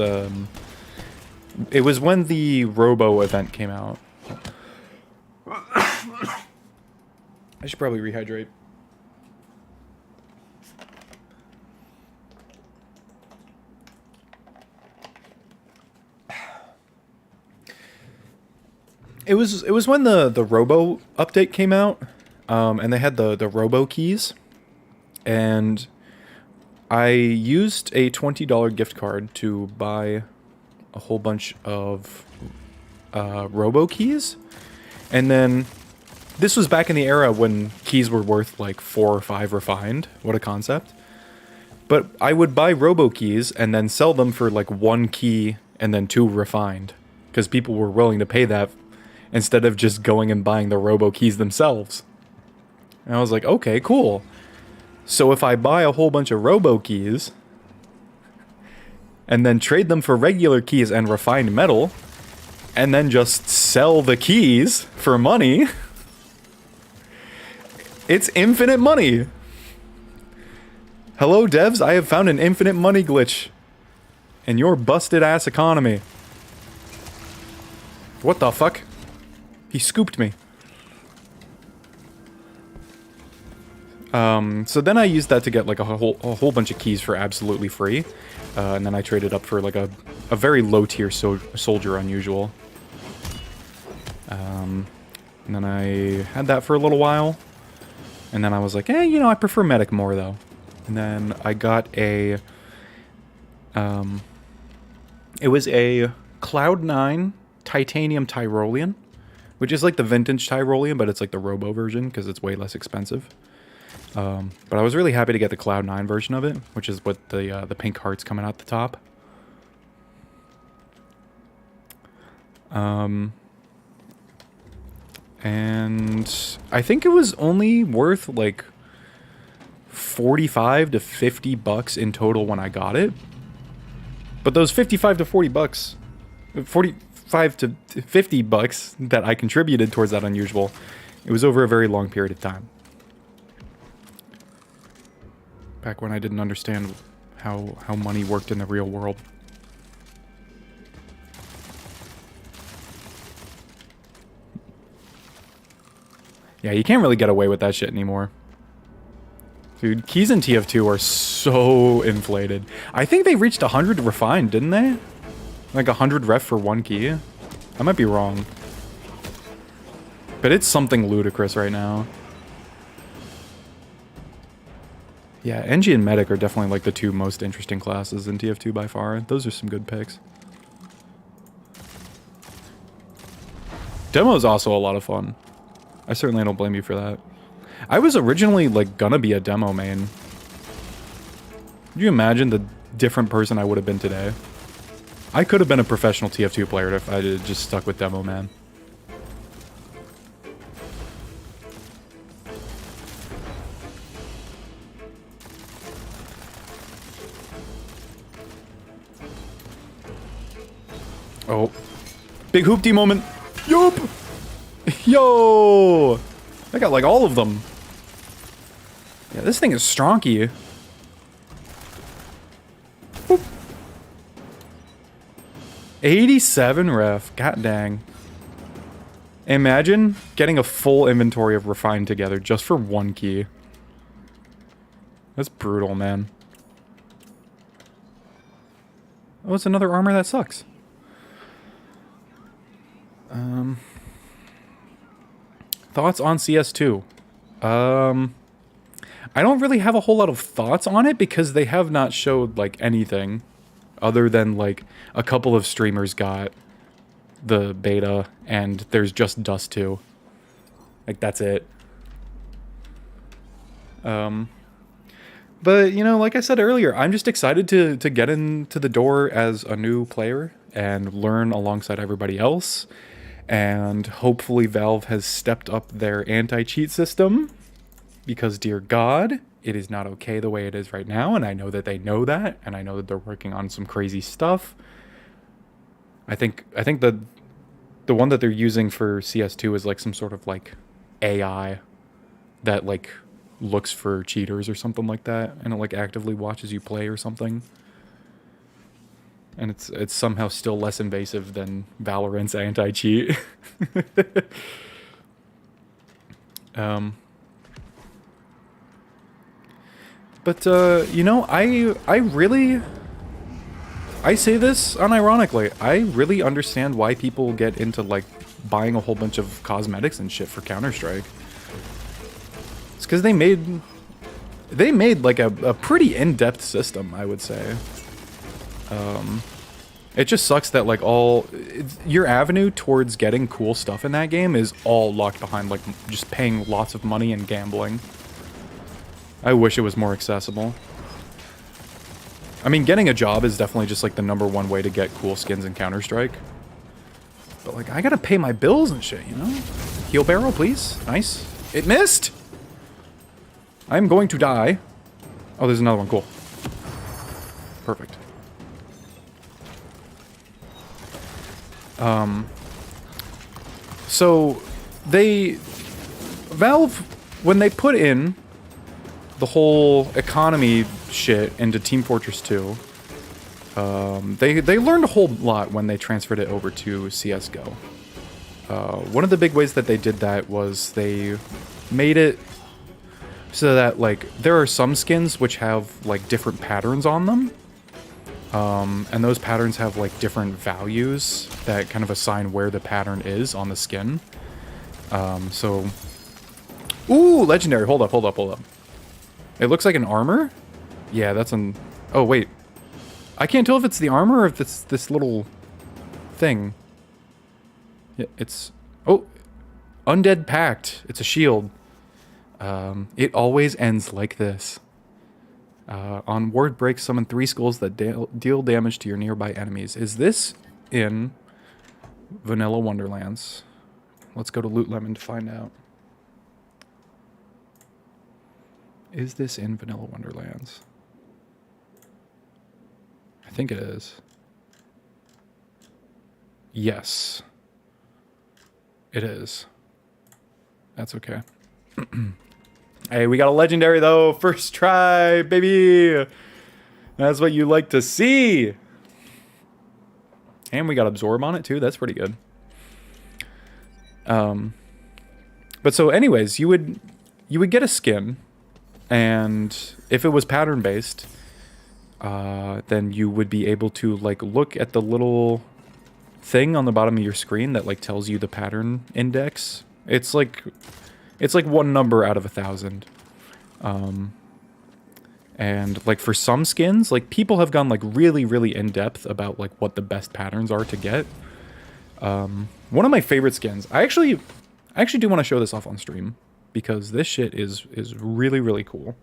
[SPEAKER 1] it was when the Robo event came out. I should probably rehydrate. It was when the Robo update came out, and they had the Robo keys. And I used a $20 gift card to buy a whole bunch of Robo keys. And then this was back in the era when keys were worth like 4 or 5 refined. What a concept. But I would buy Robo keys and then sell them for like 1 key and then 2 refined. Because people were willing to pay that instead of just going and buying the Robo keys themselves. And I was like, okay, cool. So if I buy a whole bunch of Robo keys and then trade them for regular keys and refined metal and then just sell the keys for money, it's infinite money. Hello, devs, I have found an infinite money glitch in your busted ass economy. What the fuck? He scooped me. So then I used that to get like a whole bunch of keys for absolutely free, and then I traded up for like a very low tier soldier Unusual. And then I had that for a little while, and then I was like, you know, I prefer medic more though. And then I got a, it was a Cloud9 Titanium Tyrolean, which is like the vintage Tyrolean, but it's like the Robo version because it's way less expensive. But I was really happy to get the Cloud9 version of it, which is what the pink hearts coming out the top. And I think it was only worth like 45 to 50 bucks in total when I got it. But those 55 to 40 bucks, 45 to 50 bucks that I contributed towards that Unusual, it was over a very long period of time. Back when I didn't understand how money worked in the real world. Yeah, you can't really get away with that shit anymore. Dude, keys in TF2 are so inflated. I think they reached 100 refined, didn't they? Like 100 ref for 1 key? I might be wrong. But it's something ludicrous right now. Yeah, NG and Medic are definitely like the 2 most interesting classes in TF2 by far. Those are some good picks. Demo is also a lot of fun. I certainly don't blame you for that. I was originally like gonna be a demo main. Could you imagine the different person I would have been today. I could have been a professional TF2 player if I had just stuck with Demo Man. Oh. Big hoopty moment. Yup! Yo! I got like all of them. Yeah, this thing is stronky. Boop. 87 ref. God dang. Imagine getting a full inventory of refined together just for one key. That's brutal, man. Oh, it's another armor that sucks. Thoughts on CS2? I don't really have a whole lot of thoughts on it because they have not showed, like, anything other than, like, a couple of streamers got the beta and there's just Dust 2. Like, that's it. But, you know, like I said earlier, I'm just excited to get into the door as a new player and learn alongside everybody else. And hopefully Valve has stepped up their anti-cheat system. Because, dear God, it is not okay the way it is right now. And I know that they know that. And I know that they're working on some crazy stuff. I think the one that they're using for CS2 is like some sort of like AI that like looks for cheaters or something like that. And it like actively watches you play or something. And it's somehow still less invasive than Valorant's anti-cheat. But, you know, I say this unironically. I really understand why people get into, like, buying a whole bunch of cosmetics and shit for Counter-Strike. It's because they made, like, a pretty in-depth system, I would say. It just sucks that, like, your avenue towards getting cool stuff in that game is all locked behind, like, just paying lots of money and gambling. I wish it was more accessible. I mean, getting a job is definitely just, like, the #1 way to get cool skins in Counter-Strike. But, like, I gotta pay my bills and shit, you know? Heal barrel, please. Nice. It missed! I'm going to die. Oh, there's another one. Cool. Perfect. So, Valve, when they put in the whole economy shit into Team Fortress 2, they learned a whole lot when they transferred it over to CSGO. One of the big ways that they did that was they made it so that, like, there are some skins which have, like, different patterns on them. And those patterns have, like, different values that kind of assign where the pattern is on the skin. So... Ooh, legendary. Hold up. It looks like an armor? Yeah, that's an... Oh, wait. I can't tell if it's the armor or if it's this little thing. Yeah, it's... Oh! Undead Pact. It's a shield. It always ends like this. On ward break, summon 3 skulls that deal damage to your nearby enemies. Is this in Vanilla Wonderlands? Let's go to Loot Lemon to find out. Is this in Vanilla Wonderlands? I think it is. Yes. It is. That's okay. Hey, we got a legendary, though. First try, baby. That's what you like to see. And we got Absorb on it, too. That's pretty good. But so anyways, you would get a skin. And if it was pattern-based, then you would be able to, like, look at the little thing on the bottom of your screen that, like, tells you the pattern index. It's like one number out of 1,000. And, like, for some skins, like, people have gone, like, really, really in-depth about, like, what the best patterns are to get. One of my favorite skins... I actually do want to show this off on stream. Because this shit is really, really cool.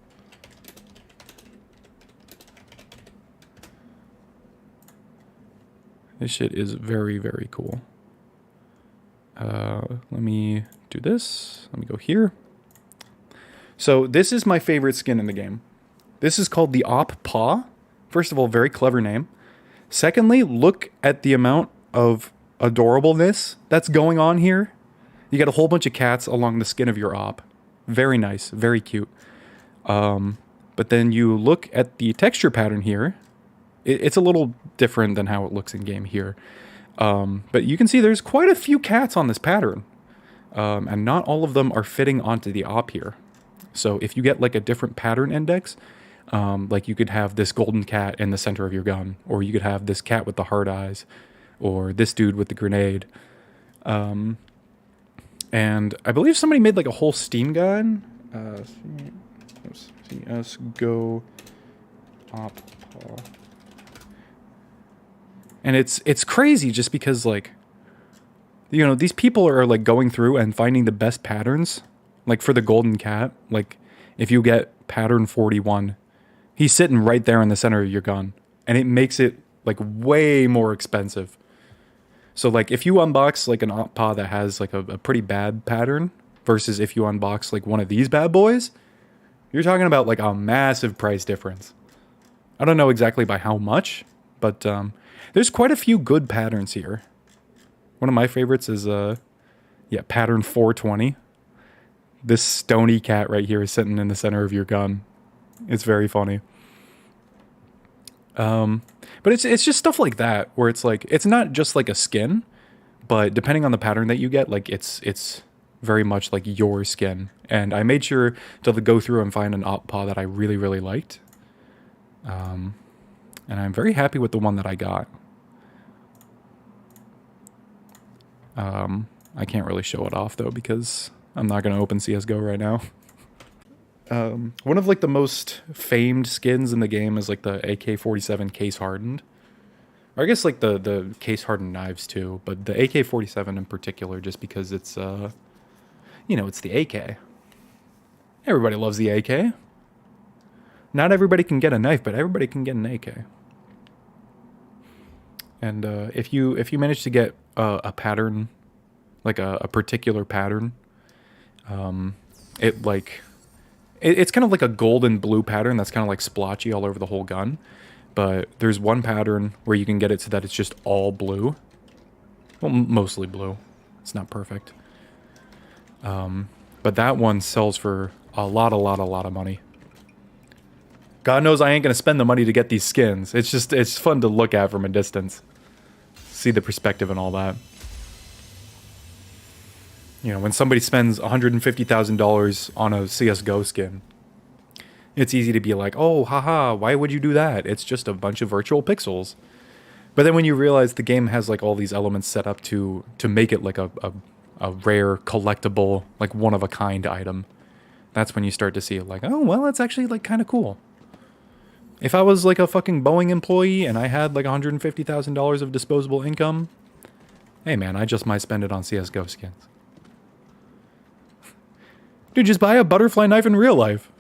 [SPEAKER 1] This shit is very, very cool. Let me do this. Let me go here. So this is my favorite skin in the game. This is called the Op Paw. First of all, very clever name. Secondly, look at the amount of adorableness that's going on here. You got a whole bunch of cats along the skin of your op. Very nice, very cute. But then you look at the texture pattern here. It's a little different than how it looks in game here. But you can see there's quite a few cats on this pattern. And not all of them are fitting onto the op here. So if you get like a different pattern index, like you could have this golden cat in the center of your gun, or you could have this cat with the hard eyes, or this dude with the grenade. And I believe somebody made like a whole Steam gun. CS Go Op. And it's crazy just because, like, you know, these people are like going through and finding the best patterns. Like for the golden cat, like if you get pattern 41, he's sitting right there in the center of your gun, and it makes it like way more expensive. So like if you unbox like an Oppa that has like a pretty bad pattern versus if you unbox like one of these bad boys, you're talking about like a massive price difference. I don't know exactly by how much, but there's quite a few good patterns here. One of my favorites is pattern 420. This stony cat right here is sitting in the center of your gun. It's very funny. But it's just stuff like that where it's like it's not just like a skin, but depending on the pattern that you get, like it's very much like your skin. And I made sure to go through and find an Oppa that I really, really liked. And I'm very happy with the one that I got. I can't really show it off though because I'm not going to open CSGO right now. One of like the most famed skins in the game is like the AK-47 case hardened. Or I guess like the case hardened knives too, but the AK-47 in particular just because it's you know, it's the AK. Everybody loves the AK. Not everybody can get a knife, but everybody can get an AK. And if you manage to get a pattern, like a particular pattern, it's kind of like a golden blue pattern that's kind of like splotchy all over the whole gun. But there's one pattern where you can get it so that it's just all blue. Well, mostly blue. It's not perfect. But that one sells for a lot of money. God knows I ain't gonna spend the money to get these skins. It's fun to look at from a distance. See the perspective and all that. You know, when somebody spends $150,000 on a CSGO skin, it's easy to be like, oh, haha, why would you do that? It's just a bunch of virtual pixels. But then when you realize the game has like all these elements set up to make it like a rare, collectible, like one-of-a-kind item, that's when you start to see it like, oh, well, it's actually like kind of cool. If I was like a fucking Boeing employee and I had like $150,000 of disposable income, hey man, I just might spend it on CSGO skins. Dude, just buy a butterfly knife in real life.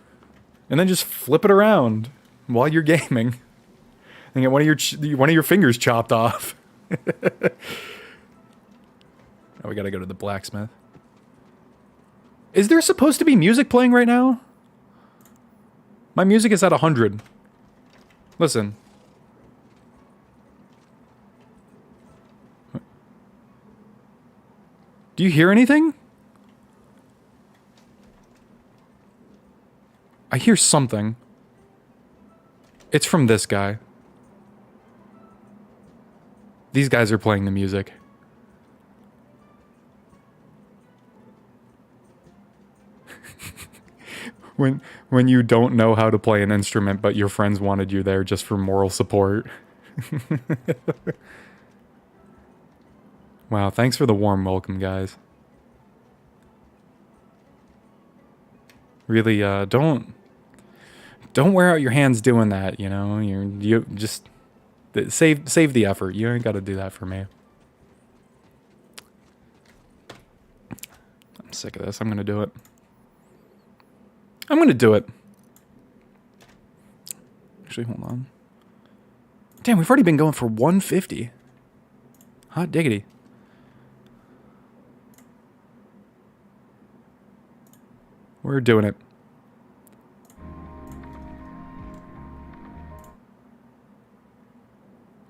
[SPEAKER 1] And then just flip it around while you're gaming. And get one of your fingers chopped off. Now we gotta go to the blacksmith. Is there supposed to be music playing right now? My music is at 100. Listen. Do you hear anything? I hear something. It's from this guy. These guys are playing the music. When you don't know how to play an instrument, but your friends wanted you there just for moral support. Wow, thanks for the warm welcome, guys. Really, don't wear out your hands doing that, you know? You just save the effort. You ain't got to do that for me. I'm sick of this. I'm going to do it. I'm going to do it. Actually, hold on. Damn, we've already been going for 150. Hot diggity. We're doing it.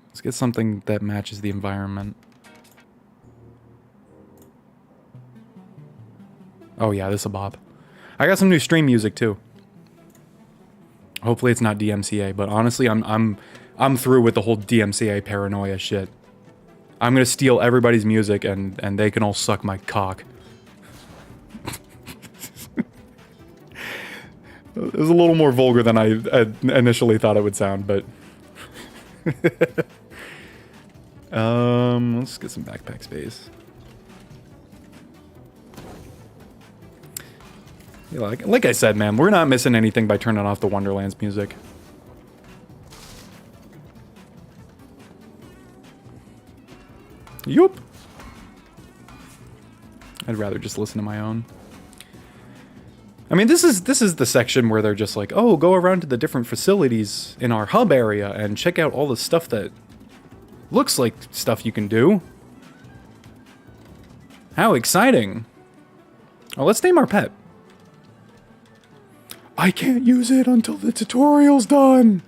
[SPEAKER 1] Let's get something that matches the environment. Oh yeah, this is a bop. I got some new stream music too. Hopefully it's not DMCA, but honestly, I'm through with the whole DMCA paranoia shit. I'm gonna steal everybody's music and they can all suck my cock. It was a little more vulgar than I initially thought it would sound, but let's get some backpack space. Yeah, like I said, man, we're not missing anything by turning off the Wonderlands music. Yup. I'd rather just listen to my own. I mean, this is the section where they're just like, oh, go around to the different facilities in our hub area and check out all the stuff that looks like stuff you can do. How exciting. Oh, let's name our pet. I can't use it until the tutorial's done.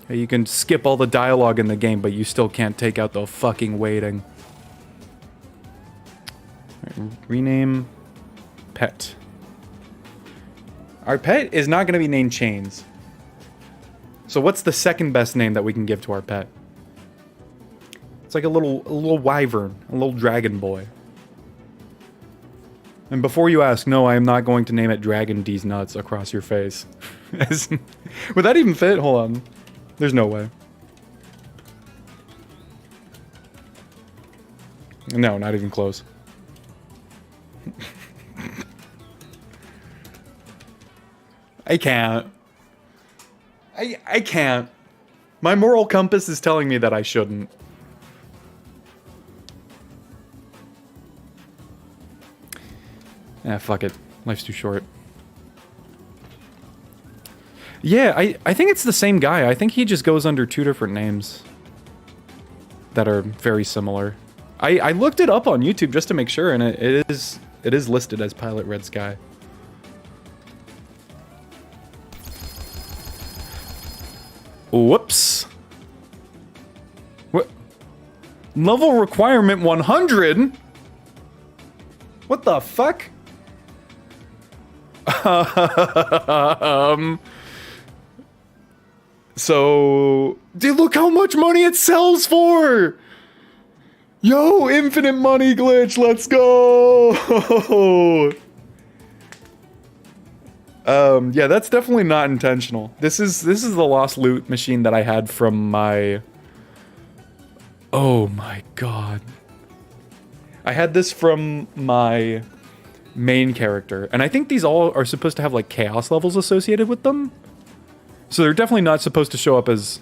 [SPEAKER 1] Hey, you can skip all the dialogue in the game, but you still can't take out the fucking waiting. Right, rename pet. Our pet is not going to be named Chains. So what's the second best name that we can give to our pet? It's like a little wyvern, a little dragon boy. And before you ask, no, I am not going to name it Dragon D's Nuts across your face. Would that even fit? Hold on. There's no way. No, not even close. I can't. I can't. My moral compass is telling me that I shouldn't. Fuck it. Life's too short. Yeah, I think it's the same guy. I think he just goes under 2 different names that are very similar. I looked it up on YouTube just to make sure, and it is listed as Pilot Red Sky. Whoops. What? Level requirement 100? What the fuck? So, dude, look how much money it sells for! Yo, infinite money glitch, let's go! Yeah, that's definitely not intentional. This is the lost loot machine that I had from my... Oh my god. I had this from my main character, and I think these all are supposed to have like chaos levels associated with them. So they're definitely not supposed to show up as...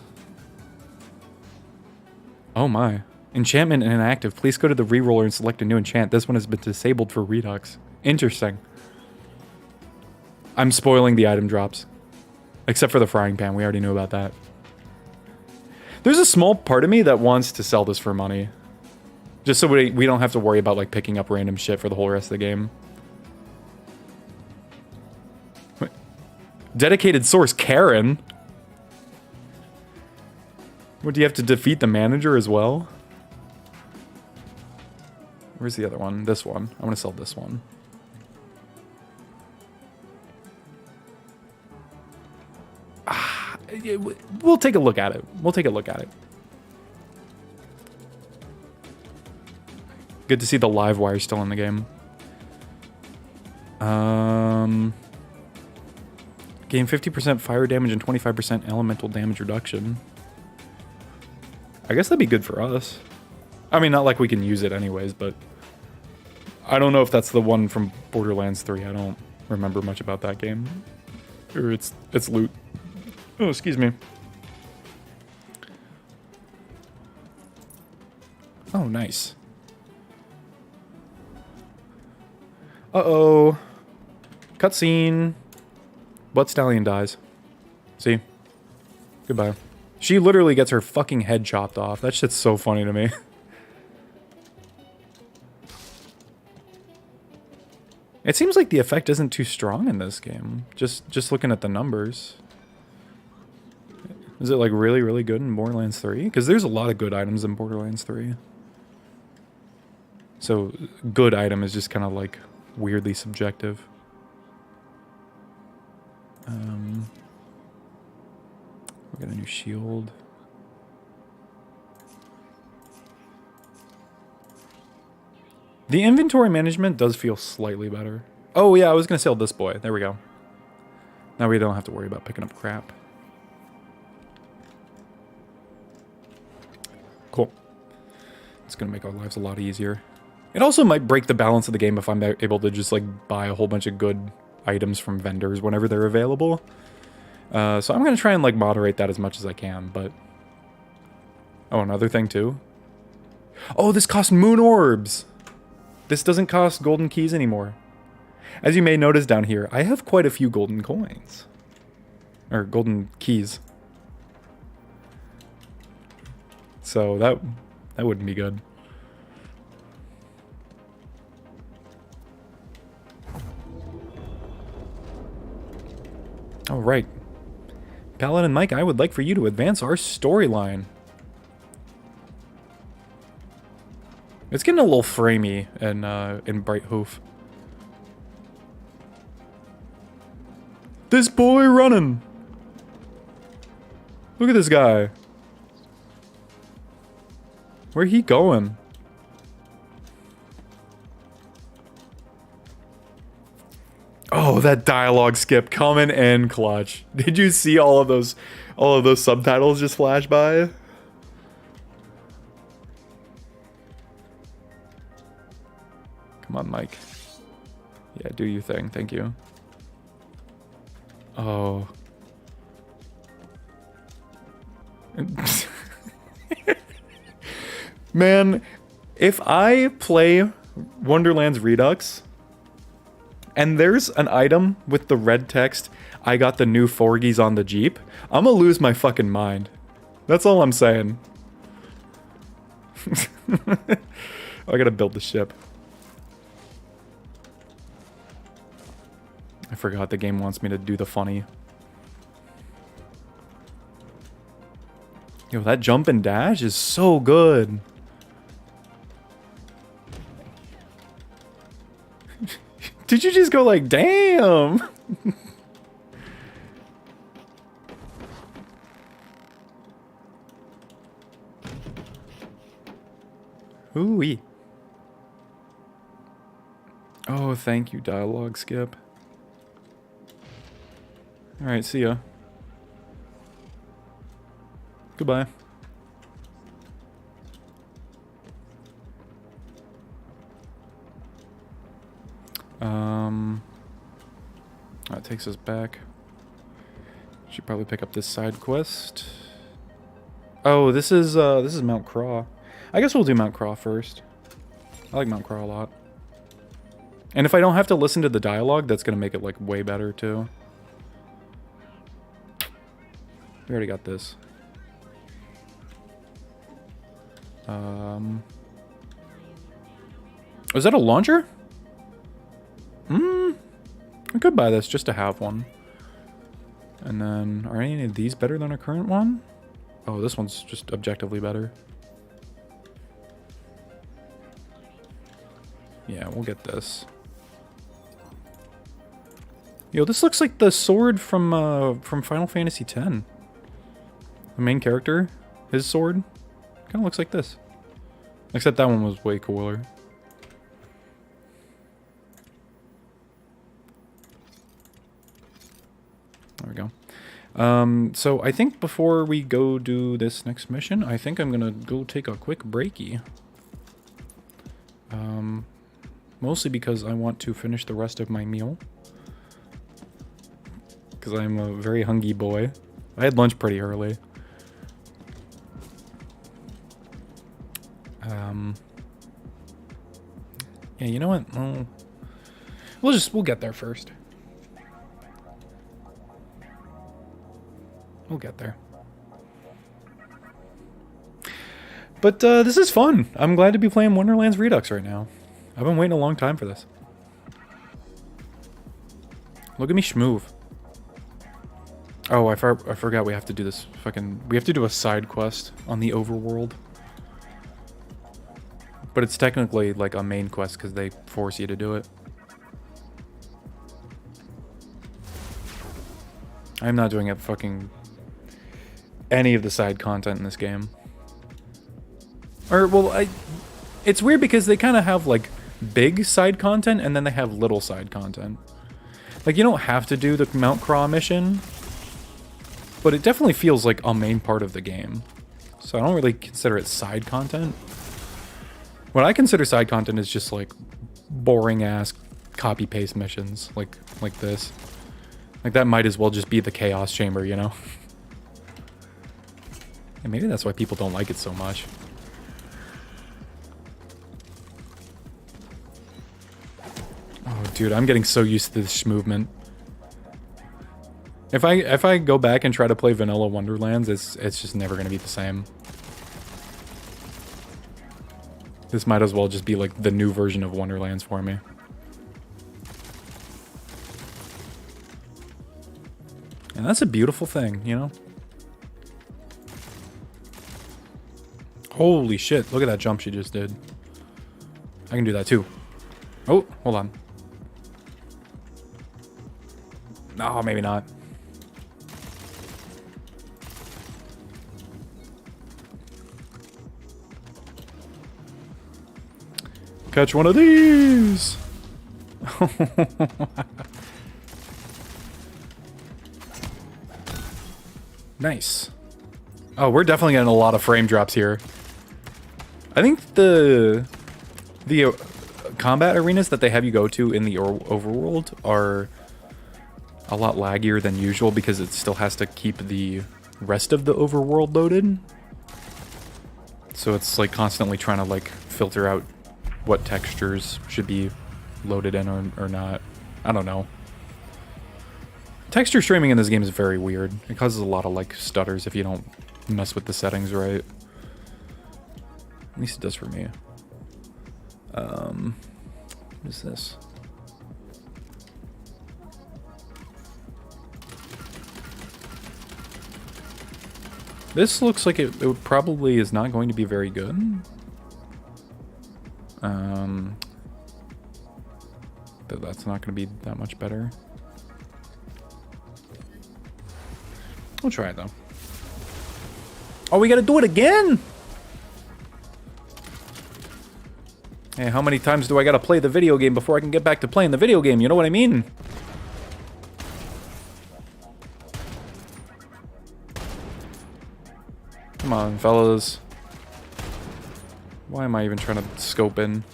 [SPEAKER 1] Oh my. Enchantment inactive. Please go to the reroller and select a new enchant. This one has been disabled for Redux. Interesting. I'm spoiling the item drops. Except for the frying pan. We already knew about that. There's a small part of me that wants to sell this for money. Just so we don't have to worry about like picking up random shit for the whole rest of the game. Wait. Dedicated source Karen? What, do you have to defeat the manager as well? Where's the other one? This one. I want to sell this one. We'll take a look at it. We'll take a look at it. Good to see the live wire still in the game. Gain 50% fire damage and 25% elemental damage reduction. I guess that'd be good for us. I mean, not like we can use it anyways, but... I don't know if that's the one from Borderlands 3. I don't remember much about that game. Or it's loot. Oh, excuse me. Oh, nice. Uh-oh. Cutscene. Blood Stallion dies. See? Goodbye. She literally gets her fucking head chopped off. That shit's so funny to me. It seems like the effect isn't too strong in this game. Just looking at the numbers. Is it like really, really good in Borderlands 3? Because there's a lot of good items in Borderlands 3. So, good item is just kind of like weirdly subjective. We got a new shield. The inventory management does feel slightly better. Oh yeah, I was gonna sell this boy. There we go. Now we don't have to worry about picking up crap. Cool. It's gonna make our lives a lot easier. It also might break the balance of the game if I'm able to just like buy a whole bunch of good items from vendors whenever they're available. So I'm gonna try and like moderate that as much as I can, but... Oh, another thing too? Oh, this costs moon orbs! This doesn't cost golden keys anymore. As you may notice down here, I have quite a few golden coins. Or golden keys. So that wouldn't be good. All right. Paladin Mike, I would like for you to advance our storyline. It's getting a little framey in Bright Hoof. This boy running! Look at this guy. Where he going? Oh, that dialogue skip coming in clutch. Did you see all of those subtitles just flash by? Come on, Mike. Yeah, do your thing. Thank you. Oh. Man, if I play Wonderlands Redux and there's an item with the red text, I got the new Forgies on the Jeep, I'm gonna lose my fucking mind. That's all I'm saying. I gotta build the ship. I forgot the game wants me to do the funny. Yo, that jump and dash is so good. Did you just go like, damn? Ooh-wee. Oh, thank you, dialogue skip. Alright, see ya. Goodbye. That takes us back. Should probably pick up this side quest. Oh, this is Mount Craw. I guess we'll do Mount Craw first. I like Mount Craw a lot. And if I don't have to listen to the dialogue, that's gonna make it like way better too. We already got this. Was that a launcher? I could buy this just to have one. And then, are any of these better than our current one? Oh, this one's just objectively better. Yeah, we'll get this. Yo, this looks like the sword from Final Fantasy X. The main character, his sword, kind of looks like this. Except that one was way cooler. There we go. So I think before we go do this next mission, I think I'm gonna go take a quick breaky. Mostly because I want to finish the rest of my meal. Because I'm a very hungry boy. I had lunch pretty early. Yeah, you know what? We'll get there first. We'll get there. But this is fun. I'm glad to be playing Wonderlands Redux right now. I've been waiting a long time for this. Look at me schmoove. Oh, I forgot we have to do this fucking... We have to do a side quest on the overworld. But it's technically like a main quest because they force you to do it. I'm not doing it fucking... any of the side content in this game. Or, well, it's weird because they kind of have, like, big side content and then they have little side content. Like, you don't have to do the Mount Craw mission, but it definitely feels like a main part of the game. So I don't really consider it side content. What I consider side content is just, like, boring-ass copy-paste missions, like this. Like, that might as well just be the Chaos Chamber, you know? And maybe that's why people don't like it so much. Oh, dude, I'm getting so used to this movement. If I go back and try to play vanilla Wonderlands, it's just never gonna be the same. This might as well just be like the new version of Wonderlands for me. And that's a beautiful thing, you know? Holy shit, look at that jump she just did. I can do that too. Oh, hold on. No, maybe not. Catch one of these! Nice. Oh, we're definitely getting a lot of frame drops here. I think the combat arenas that they have you go to in the overworld are a lot laggier than usual because it still has to keep the rest of the overworld loaded. So it's like constantly trying to like filter out what textures should be loaded in or not. I don't know. Texture streaming in this game is very weird. It causes a lot of like stutters if you don't mess with the settings right. At least it does for me. What is this? This looks like it probably is not going to be very good. But that's not going to be that much better. We'll try it though. Oh, we gotta do it again? Hey, how many times do I gotta play the video game before I can get back to playing the video game? You know what I mean? Come on, fellas. Why am I even trying to scope in?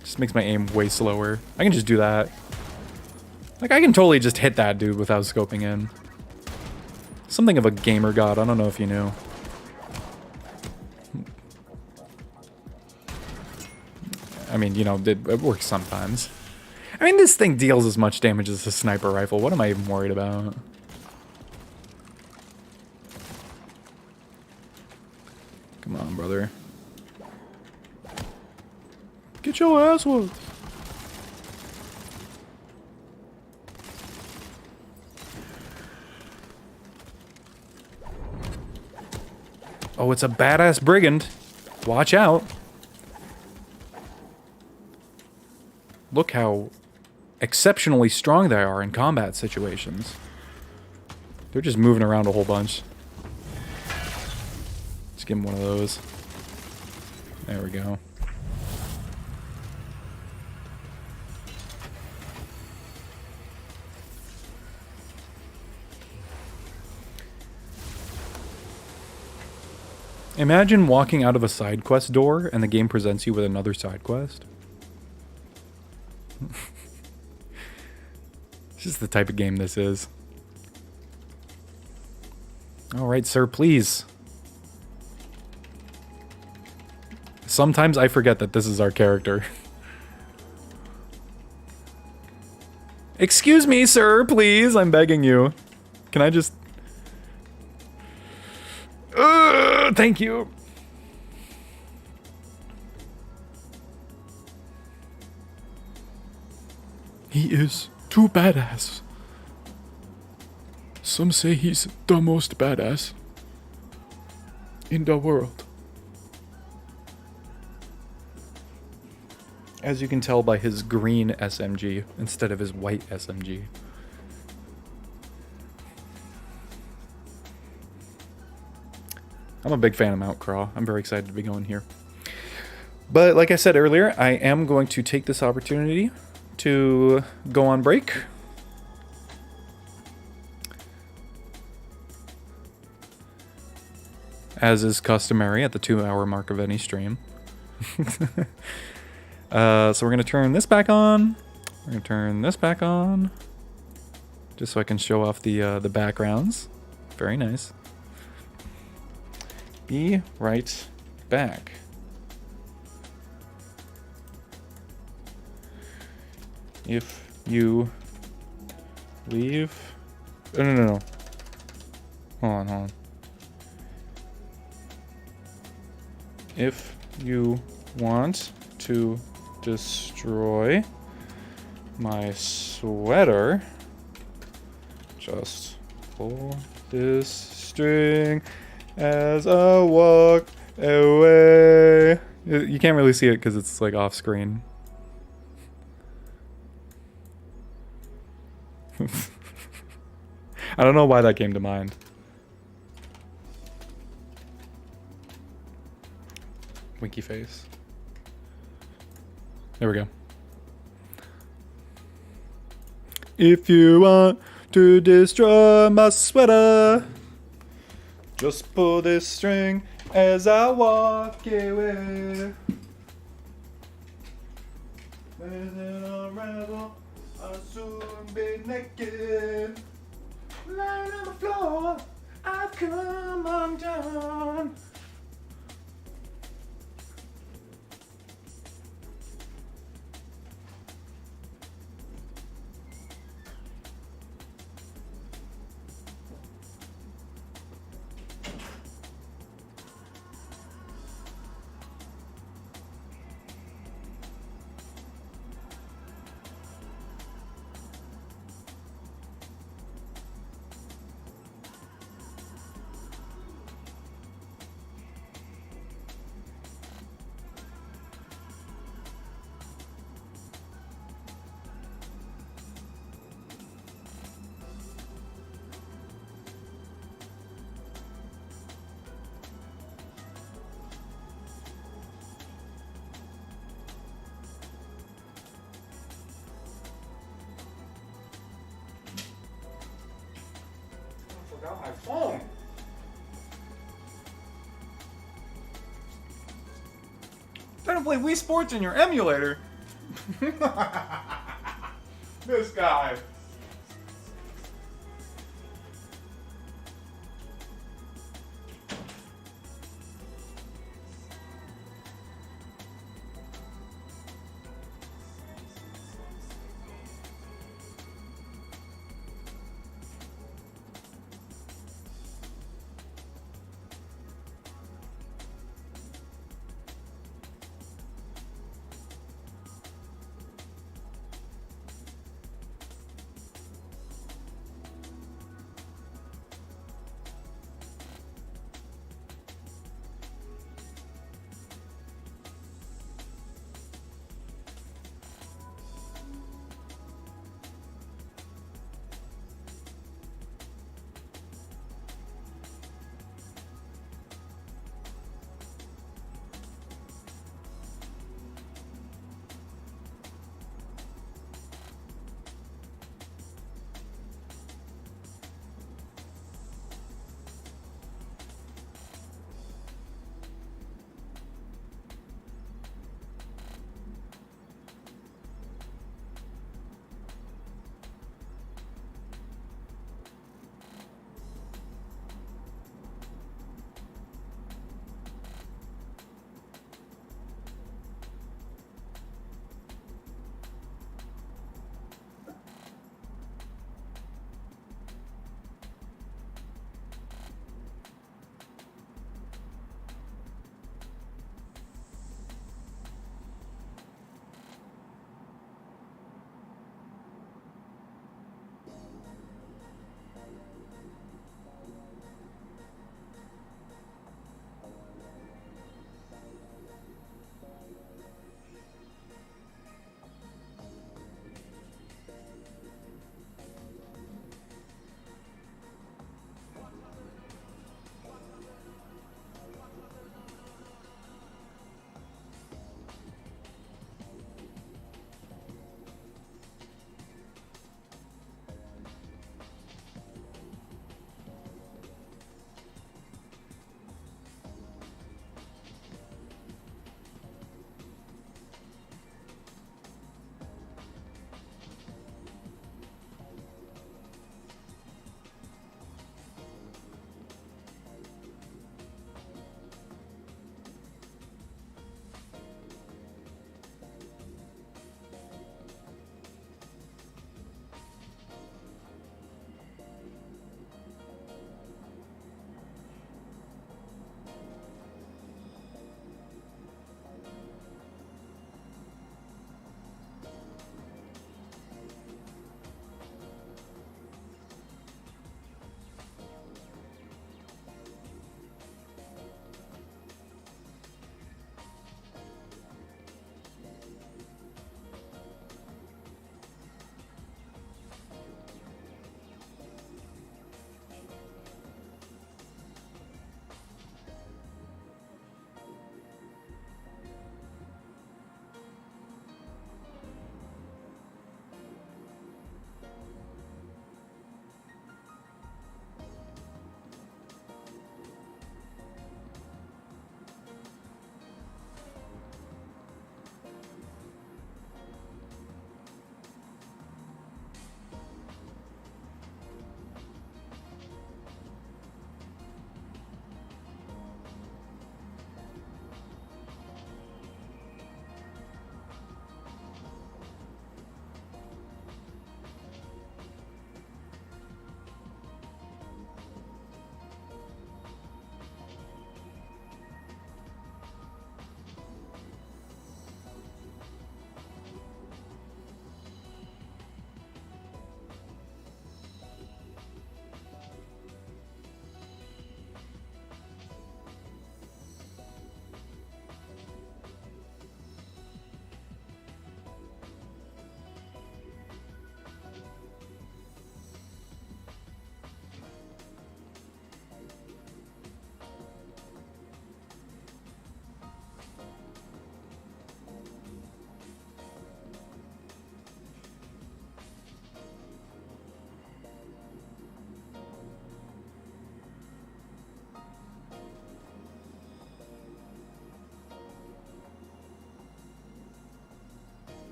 [SPEAKER 1] Just makes my aim way slower. I can just do that. Like, I can totally just hit that dude without scoping in. Something of a gamer god. I don't know if you knew. I mean, you know, it works sometimes. I mean, this thing deals as much damage as a sniper rifle. What am I even worried about? Come on, brother. Get your ass whooped. Oh, it's a badass brigand. Watch out. Look how exceptionally strong they are in combat situations. They're just moving around a whole bunch. Let's give him one of those. There we go. Imagine walking out of a side quest door and the game presents you with another side quest. It's just the type of game this is. Alright, sir, please. Sometimes I forget that this is our character. Excuse me, sir, please. I'm begging you. Can I just... Thank you. He is too badass. Some say he's the most badass in the world. As you can tell by his green SMG instead of his white SMG. I'm a big fan of Mount Craw. I'm very excited to be going here. But like I said earlier, I am going to take this opportunity to go on break. As is customary at the 2-hour mark of any stream. So we're going to turn this back on. We're going to turn this back on. Just so I can show off the backgrounds. Very nice. Be right back. If you leave... Oh, no. Hold on. If you want to destroy my sweater, just pull this string as I walk away. You can't really see it because it's like off screen. I don't know why that came to mind. Winky face. There we go. If you want to destroy my sweater, just pull this string as I walk away. When it unravel, I'll soon be naked. Lying on the floor, I've come undone. Forgot my phone. Trying to play Wii Sports in your emulator. This guy.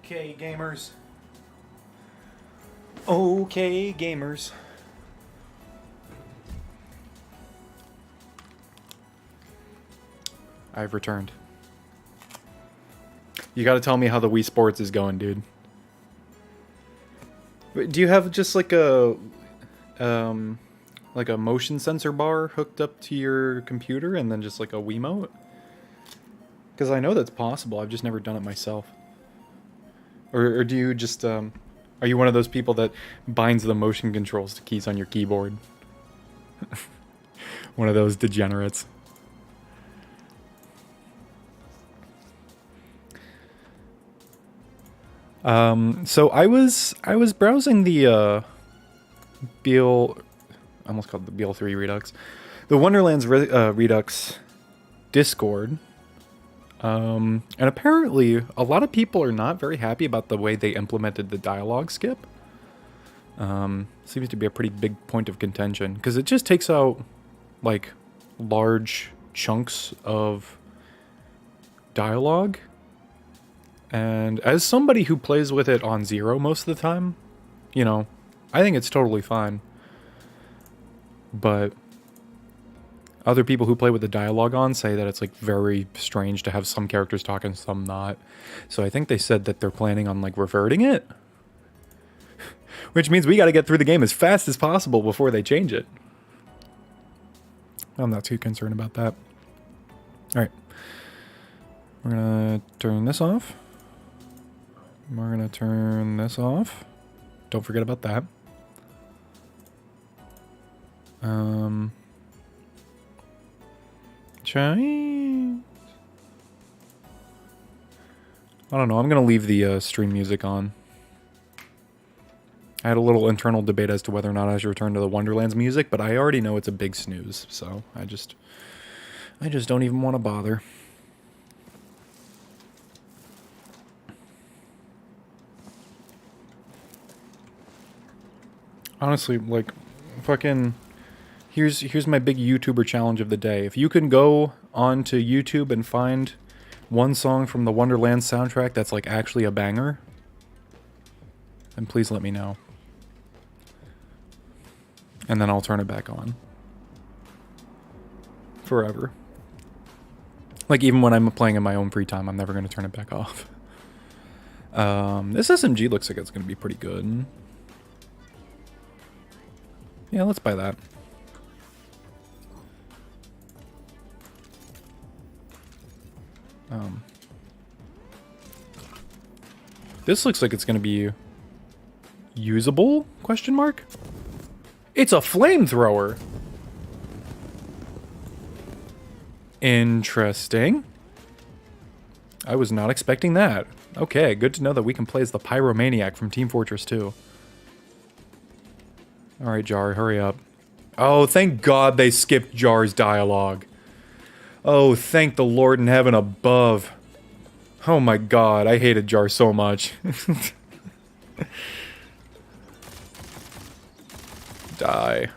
[SPEAKER 1] Okay, gamers. Okay, gamers. I've returned. You gotta tell me how the Wii Sports is going, dude. Wait, do you have just like a motion sensor bar hooked up to your computer and then just like a Wiimote? Because I know that's possible. I've just never done it myself. Or do you just are you one of those people that binds the motion controls to keys on your keyboard? One of those degenerates. So I was browsing the BL, I almost called it the BL3 Redux, the Wonderlands Redux Discord. And apparently a lot of people are not very happy about the way they implemented the dialogue skip. Seems to be a pretty big point of contention because it just takes out like large chunks of dialogue. And as somebody who plays with it on 0 most of the time, you know, I think it's totally fine. But other people who play with the dialogue on say that it's like very strange to have some characters talk and some not. So I think they said that they're planning on like reverting it. Which means we got to get through the game as fast as possible before they change it. I'm not too concerned about that. Alright. We're going to turn this off. We're going to turn this off. Don't forget about that. Chinese. I don't know. I'm going to leave the stream music on. I had a little internal debate as to whether or not I should return to the Wonderlands music, but I already know it's a big snooze, so I just don't even want to bother. Honestly, like, fucking, here's my big YouTuber challenge of the day. If you can go onto YouTube and find one song from the Wonderlands soundtrack that's, like, actually a banger, then please let me know. And then I'll turn it back on. Forever. Like, even when I'm playing in my own free time, I'm never going to turn it back off. This SMG looks like it's going to be pretty good. Yeah, let's buy that. This looks like it's going to be usable? Question mark? It's a flamethrower. Interesting. I was not expecting that. Okay, good to know that we can play as the Pyromaniac from Team Fortress 2. Alright, Jar, hurry up. Oh, thank God they skipped Jar's dialogue. Oh, thank the Lord in heaven above. Oh my God, I hated Jar so much. Die.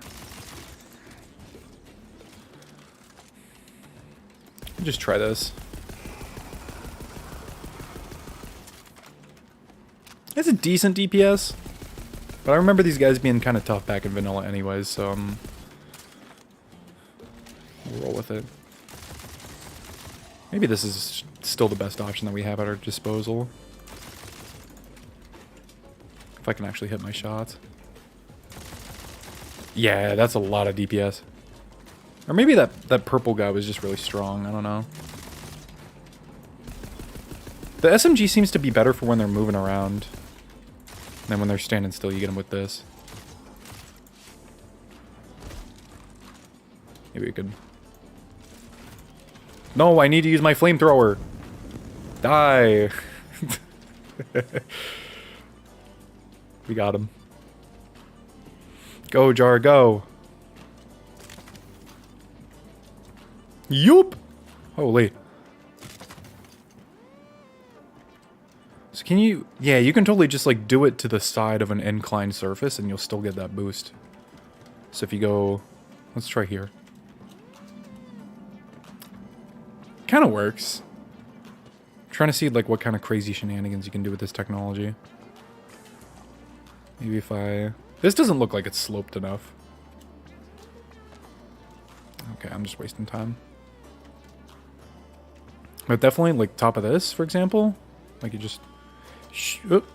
[SPEAKER 1] Just try this. It's a decent DPS. But I remember these guys being kind of tough back in vanilla anyways, so we'll roll with it. Maybe this is still the best option that we have at our disposal. If I can actually hit my shots. Yeah, that's a lot of DPS. Or maybe that purple guy was just really strong, I don't know. The SMG seems to be better for when they're moving around. Then when they're standing still, you get them with this. Maybe we could... No, I need to use my flamethrower! Die! We got him. Go, Jar, go! Yoop! Holy. So can you... Yeah, you can totally just, like, do it to the side of an inclined surface and you'll still get that boost. So if you go... Let's try here. Kind of works. trying to see like what kind of crazy shenanigans you can do with this technology. Maybe if I... This doesn't look like it's sloped enough. Okay, I'm just wasting time. But definitely, like, top of this, for example. Like, you just... Shoop.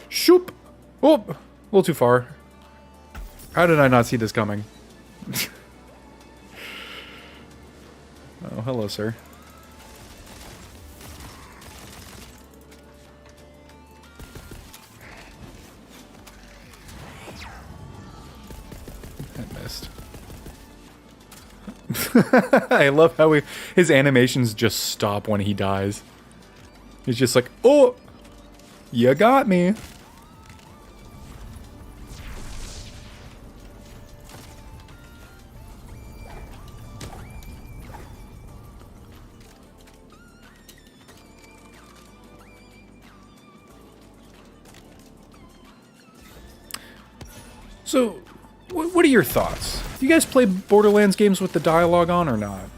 [SPEAKER 1] Shoop! Oh! A little too far. How did I not see this coming? Oh, hello, sir. I missed. I love how his animations just stop when he dies. He's just like, oh, you got me. So, what are your thoughts? Do you guys play Borderlands games with the dialogue on or not?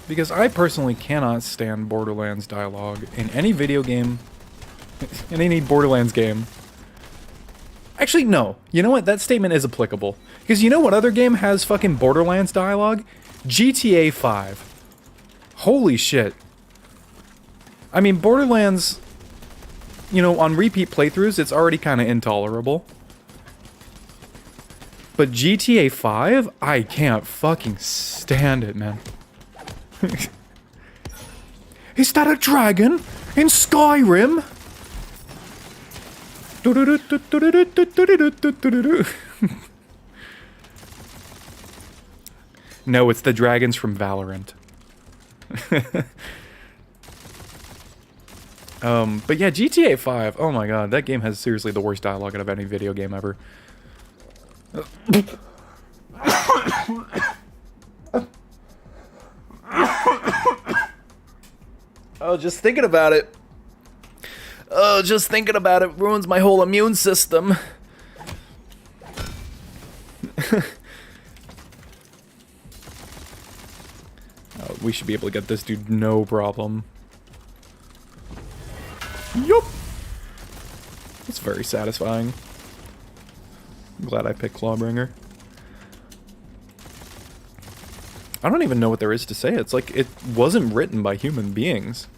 [SPEAKER 1] Because I personally cannot stand Borderlands dialogue in any video game, in any Borderlands game. Actually, no. You know what? That statement is applicable. Because you know what other game has fucking Borderlands dialogue? GTA 5. Holy shit. I mean, Borderlands... You know, on repeat playthroughs, it's already kind of intolerable. But GTA 5? I can't fucking stand it, man. Is that a dragon in Skyrim? No, it's the dragons from Valorant. But yeah, GTA 5, oh my god, that game has seriously the worst dialogue out of any video game ever. Oh, just thinking about it. Oh, just thinking about it ruins my whole immune system. We should be able to get this dude no problem. Yup. It's very satisfying. I'm glad I picked Clawbringer. I don't even know what there is to say. It's like it wasn't written by human beings.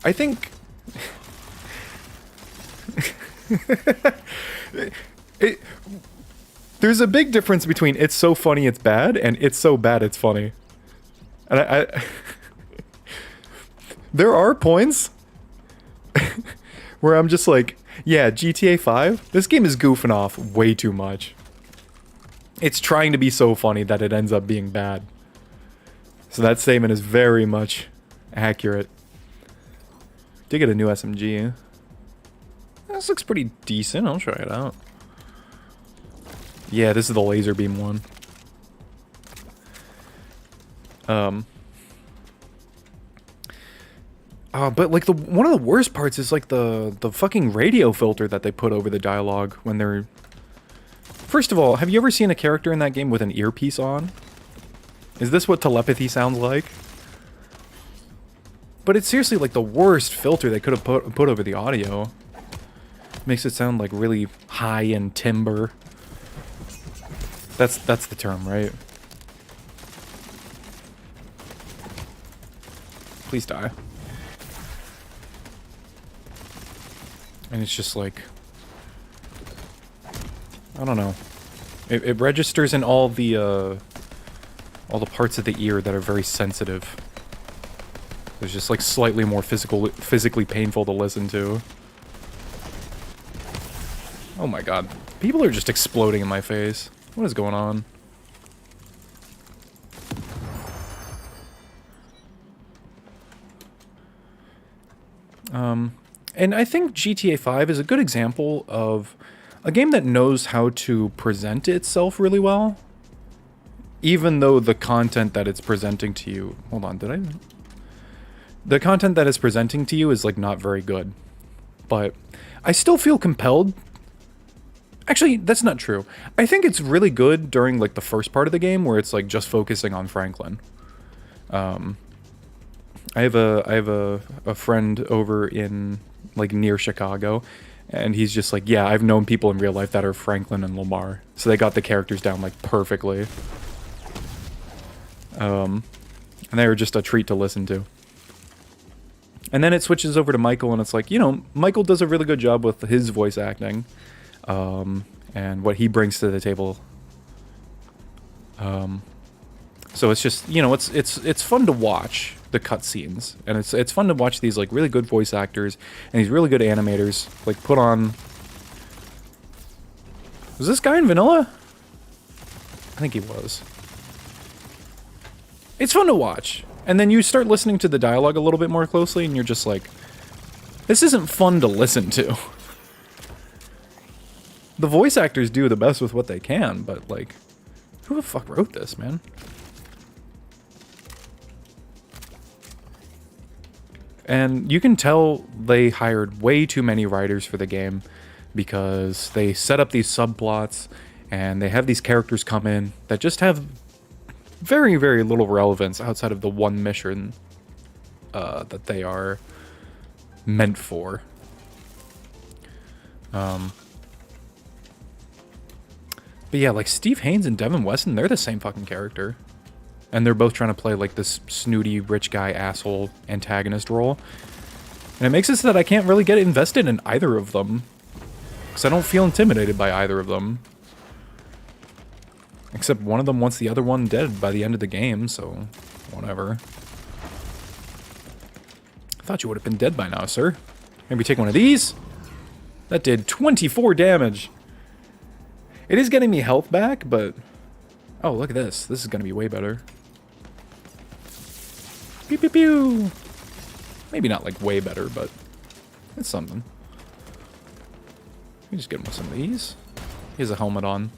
[SPEAKER 1] I think... There's a big difference between it's so funny it's bad and it's so bad it's funny. And I there are points where I'm just like, yeah, GTA 5, this game is goofing off way too much. It's trying to be so funny that it ends up being bad. So that statement is very much accurate. Did get a new SMG. This looks pretty decent. I'll try it out. Yeah, this is the laser beam one. But like one of the worst parts is like the fucking radio filter that they put over the dialogue when they're... First of all, have you ever seen a character in that game with an earpiece on? Is this what telepathy sounds like? But it's seriously like the worst filter they could have put over the audio. Makes it sound like really high in timbre. That's the term, right? Please die. And it's just like... I don't know. It registers in all the parts of the ear that are very sensitive. It's just like slightly more physically painful to listen to. Oh my god. People are just exploding in my face. What is going on? And I think GTA 5 is a good example of a game that knows how to present itself really well. Even though the content that it's presenting to you... Hold on, did I... The content that it's presenting to you is like not very good. But I still feel compelled Actually, that's not true. I think it's really good during like the first part of the game where it's like just focusing on Franklin. I have a friend over in like near Chicago, and he's just like, yeah, I've known people in real life that are Franklin and Lamar, so they got the characters down like perfectly. And they were just a treat to listen to. And then it switches over to Michael, and it's like, you know, Michael does a really good job with his voice acting, and what he brings to the table. So it's just, you know, it's fun to watch the cutscenes, and it's fun to watch these like really good voice actors and these really good animators like put on. Was this guy in vanilla? I think he was. It's fun to watch. And then you start listening to the dialogue a little bit more closely, and you're just like, this isn't fun to listen to. The voice actors do the best with what they can, but like, who the fuck wrote this, man? And you can tell they hired way too many writers for the game because they set up these subplots and they have these characters come in that just have very, very little relevance outside of the one mission that they are meant for. But yeah, like Steve Haynes and Devin Weston, they're the same fucking character. And they're both trying to play like this snooty, rich guy, asshole antagonist role. And it makes it so that I can't really get invested in either of them. Because I don't feel intimidated by either of them. Except one of them wants the other one dead by the end of the game, so whatever. I thought you would have been dead by now, sir. Maybe take one of these? That did 24 damage. It is getting me health back, but... Oh, look at this. This is going to be way better. Pew, pew, pew. Maybe not, like, way better, but it's something. You just get him with some of these. He has a helmet on.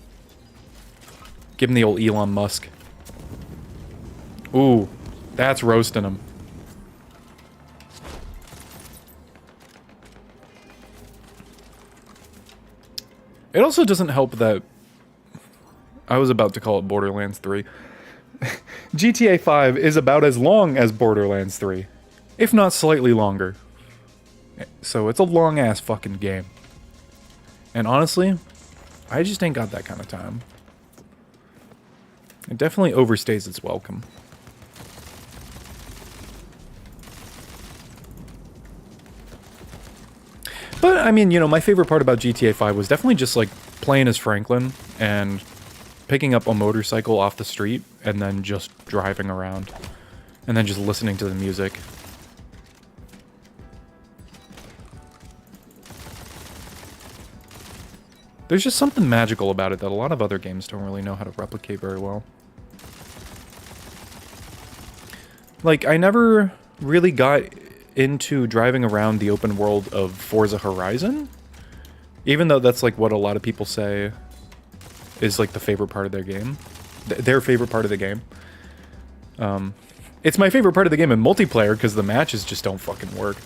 [SPEAKER 1] Give him the old Elon Musk. Ooh, that's roasting him. It also doesn't help that I was about to call it Borderlands 3. GTA 5 is about as long as Borderlands 3, if not slightly longer. So it's a long-ass fucking game. And honestly, I just ain't got that kind of time. It definitely overstays its welcome. But, I mean, you know, my favorite part about GTA 5 was definitely just, like, playing as Franklin and picking up a motorcycle off the street and then just driving around. And then just listening to the music. There's just something magical about it that a lot of other games don't really know how to replicate very well. Like, I never really got into driving around the open world of Forza Horizon. Even though that's, like, what a lot of people say is, like, the favorite part of their game. Their favorite part of the game. It's my favorite part of the game in multiplayer because the matches just don't fucking work.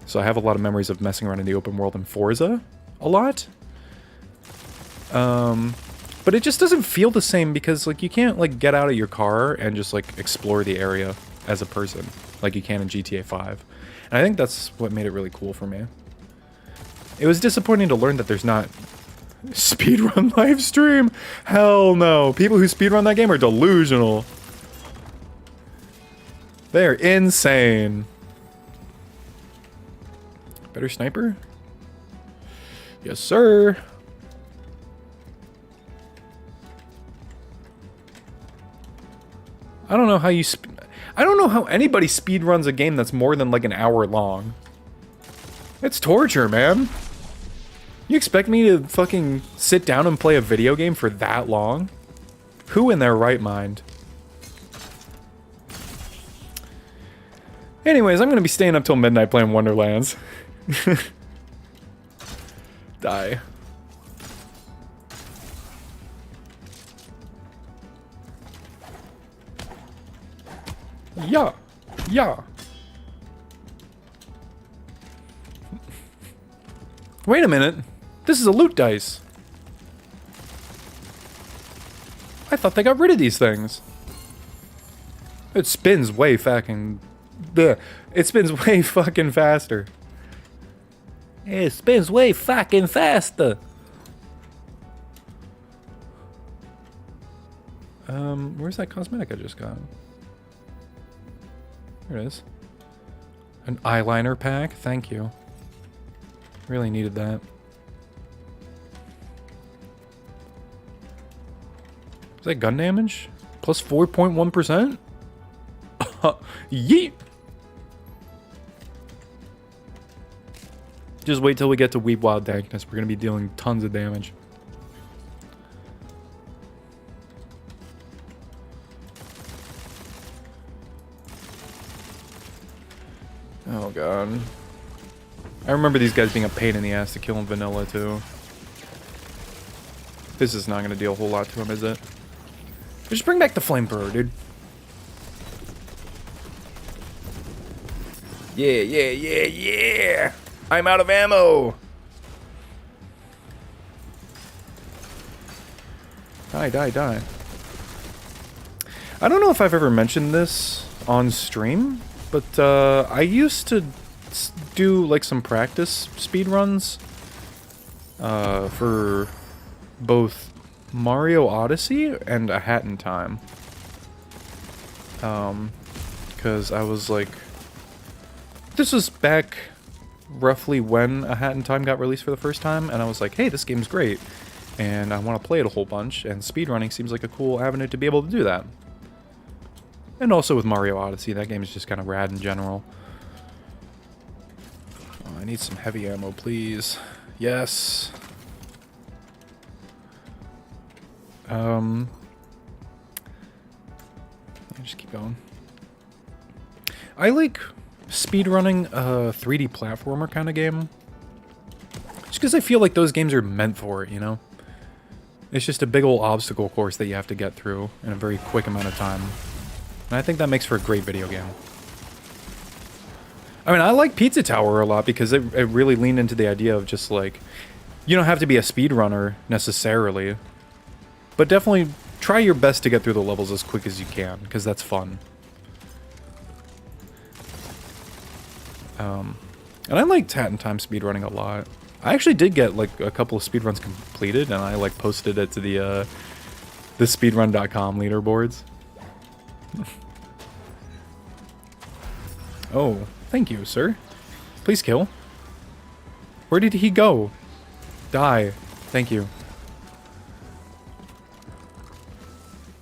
[SPEAKER 1] So I have a lot of memories of messing around in the open world in Forza a lot. But it just doesn't feel the same because, like, you can't, like, get out of your car and just, like, explore the area as a person like you can in GTA 5. And I think that's what made it really cool for me. It was disappointing to learn that there's not speedrun live stream. Hell no. People who speedrun that game are delusional. They're insane. Better sniper? Yes, sir. I don't know how you I don't know how anybody speedruns a game that's more than like an hour long. It's torture, man. You expect me to fucking sit down and play a video game for that long? Who in their right mind? Anyways, I'm gonna be staying up till midnight playing Wonderlands. Die. Yeah. Yeah. Wait a minute. This is a loot dice. I thought they got rid of these things. It spins way fucking... Bleh. It spins way fucking faster. It spins way fucking faster. Where's that cosmetic I just got? There it is. An eyeliner pack. Thank you. Really needed that. Is that gun damage? Plus 4.1%? Yeet! Just wait till we get to Weep Wild Dankness. We're going to be dealing tons of damage. Oh god. I remember these guys being a pain in the ass to kill in vanilla too. This is not going to deal a whole lot to him, is it? Just bring back the flamethrower, dude. Yeah, yeah, yeah, yeah! I'm out of ammo! Die, die, die. I don't know if I've ever mentioned this on stream, but I used to do like some practice speedruns for both Mario Odyssey and A Hat in Time. Because I was like... This was back roughly when A Hat in Time got released for the first time, and I was like, hey, this game's great, and I want to play it a whole bunch, and speedrunning seems like a cool avenue to be able to do that. And also with Mario Odyssey, that game is just kind of rad in general. Oh, I need some heavy ammo, please. Yes. Just keep going. I like speedrunning a 3D platformer kind of game. Just because I feel like those games are meant for it, you know? It's just a big old obstacle course that you have to get through in a very quick amount of time. And I think that makes for a great video game. I mean, I like Pizza Tower a lot because it really leaned into the idea of just like, you don't have to be a speedrunner necessarily, but definitely try your best to get through the levels as quick as you can, because that's fun. And I liked Hat in Time speedrunning a lot. I actually did get like a couple of speedruns completed, and I like posted it to the speedrun.com leaderboards. Oh, thank you, sir. Please kill. Where did he go? Die. Thank you.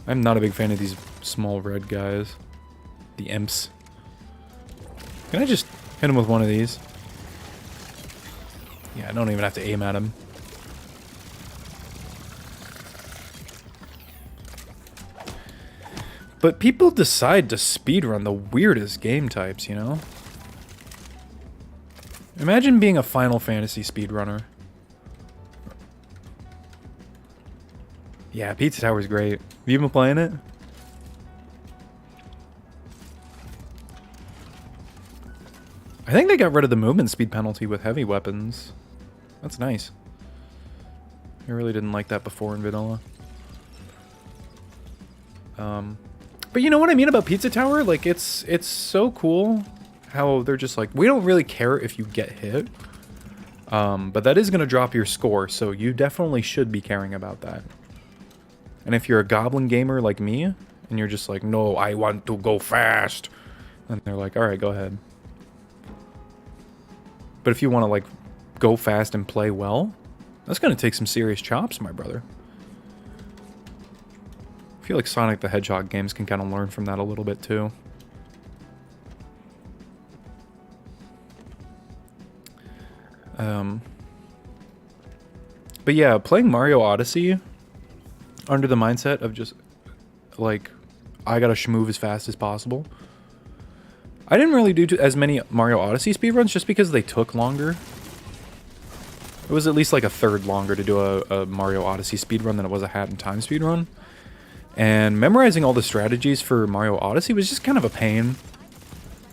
[SPEAKER 1] I'm not a big fan of these small red guys. The imps. Can I just hit him with one of these? Yeah, I don't even have to aim at him. But people decide to speedrun the weirdest game types, you know? Imagine being a Final Fantasy speedrunner. Yeah, Pizza Tower's great. Have you been playing it? I think they got rid of the movement speed penalty with heavy weapons. That's nice. I really didn't like that before in vanilla. But you know what I mean about Pizza Tower? Like, it's so cool how they're just like, we don't really care if you get hit. But that is going to drop your score, so you definitely should be caring about that. And if you're a goblin gamer like me, and you're just like, no, I want to go fast, then they're like, alright, go ahead. But if you want to, like, go fast and play well, that's going to take some serious chops, my brother. I feel like Sonic the Hedgehog games can kind of learn from that a little bit, too. But yeah, playing Mario Odyssey under the mindset of just, like, I gotta move as fast as possible. I didn't really do as many Mario Odyssey speedruns just because they took longer. It was at least like a third longer to do a Mario Odyssey speedrun than it was a Hat in Time speedrun. And memorizing all the strategies for Mario Odyssey was just kind of a pain.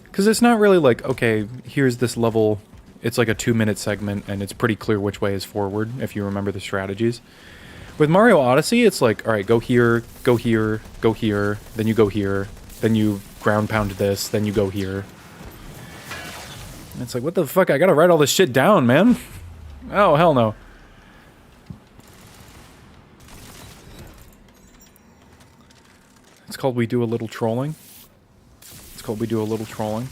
[SPEAKER 1] Because it's not really like, okay, here's this level it's like a 2-minute segment, and it's pretty clear which way is forward if you remember the strategies. With Mario Odyssey, it's like, all right, go here, go here, go here, then you go here, then you ground pound this, then you go here. And it's like, what the fuck? I gotta write all this shit down, man. Oh, hell no. It's called We Do a Little Trolling. It's called We Do a Little Trolling.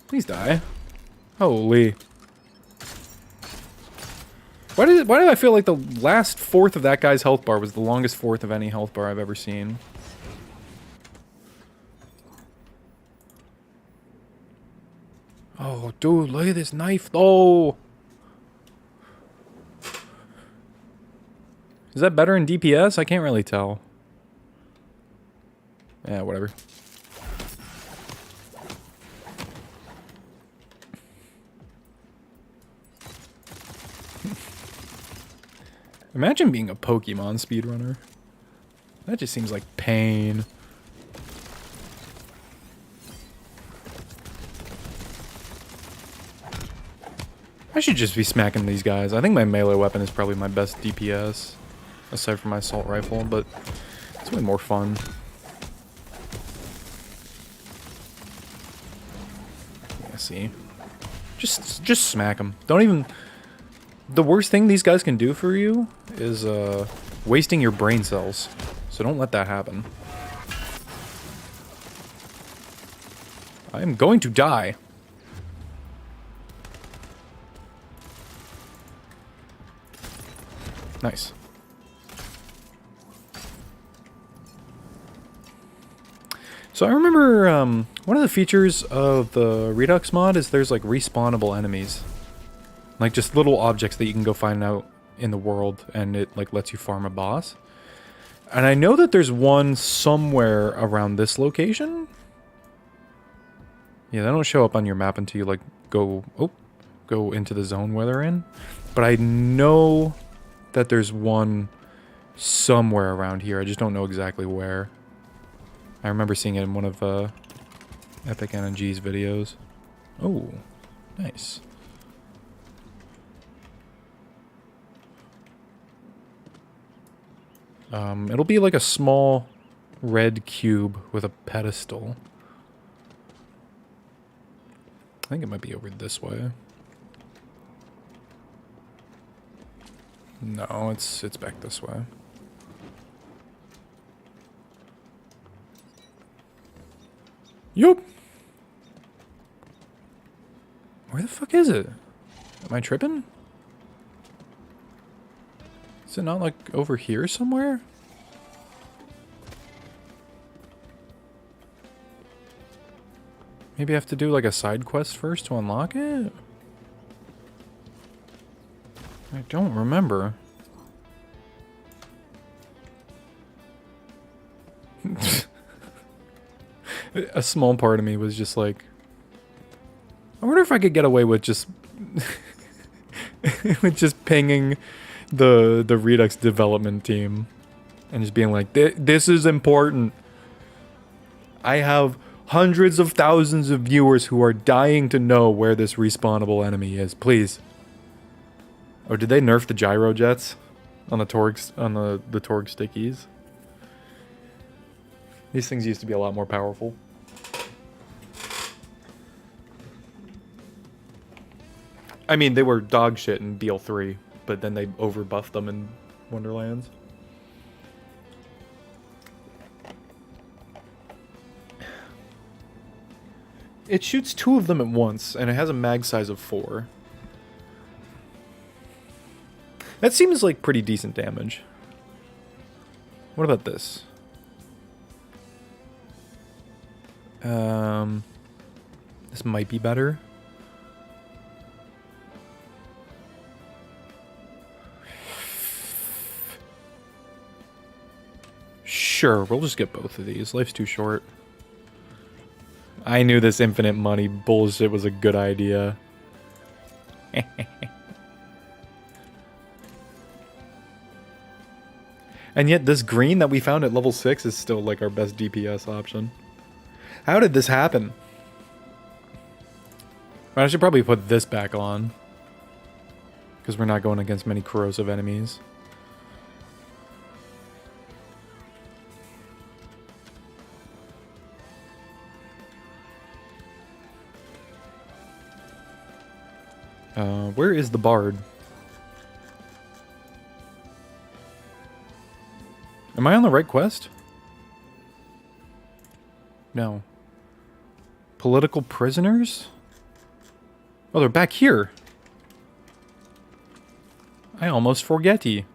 [SPEAKER 1] Please die. Holy. Why did I feel like the last fourth of that guy's health bar was the longest fourth of any health bar I've ever seen? Oh, dude, look at this knife. Oh. Is that better in DPS? I can't really tell. Yeah, whatever. Imagine being a Pokemon speedrunner. That just seems like pain. I should just be smacking these guys. I think my melee weapon is probably my best DPS. Aside from my assault rifle, but it's way more fun. Yeah, see? Just smack them. Don't even... The worst thing these guys can do for you is wasting your brain cells. So don't let that happen. I am going to die. Nice. So I remember one of the features of the Redux mod is there's like respawnable enemies. Like just little objects that you can go find out in the world, and it like lets you farm a boss. And I know that there's one somewhere around this location. Yeah, they don't show up on your map until you like go into the zone where they're in. But I know that there's one somewhere around here. I just don't know exactly where. I remember seeing it in one of EpicNNG's videos. Oh, nice. It'll be like a small red cube with a pedestal. I think it might be over this way. No, it's back this way. Yup. Where the fuck is it? Am I tripping? Is it not like over here somewhere? Maybe I have to do like a side quest first to unlock it? I don't remember. A small part of me was just like, I wonder if I could get away with just with just pinging the Redux development team and just being like, this is important. I have hundreds of thousands of viewers who are dying to know where this respawnable enemy is. Please. Oh, did they nerf the gyro jets on the Torg stickies? These things used to be a lot more powerful. I mean, they were dog shit in BL3, but then they overbuffed them in Wonderlands. It shoots 2 of them at once, and it has a mag size of 4. That seems like pretty decent damage. What about this? This might be better. Sure, we'll just get both of these. Life's too short. I knew this infinite money bullshit was a good idea. And yet this green that we found at level 6 is still like our best DPS option. How did this happen? I should probably put this back on. Because we're not going against many corrosive enemies. Where is the bard? Am I on the right quest? No. Political prisoners? Oh, they're back here. I almost forgetty.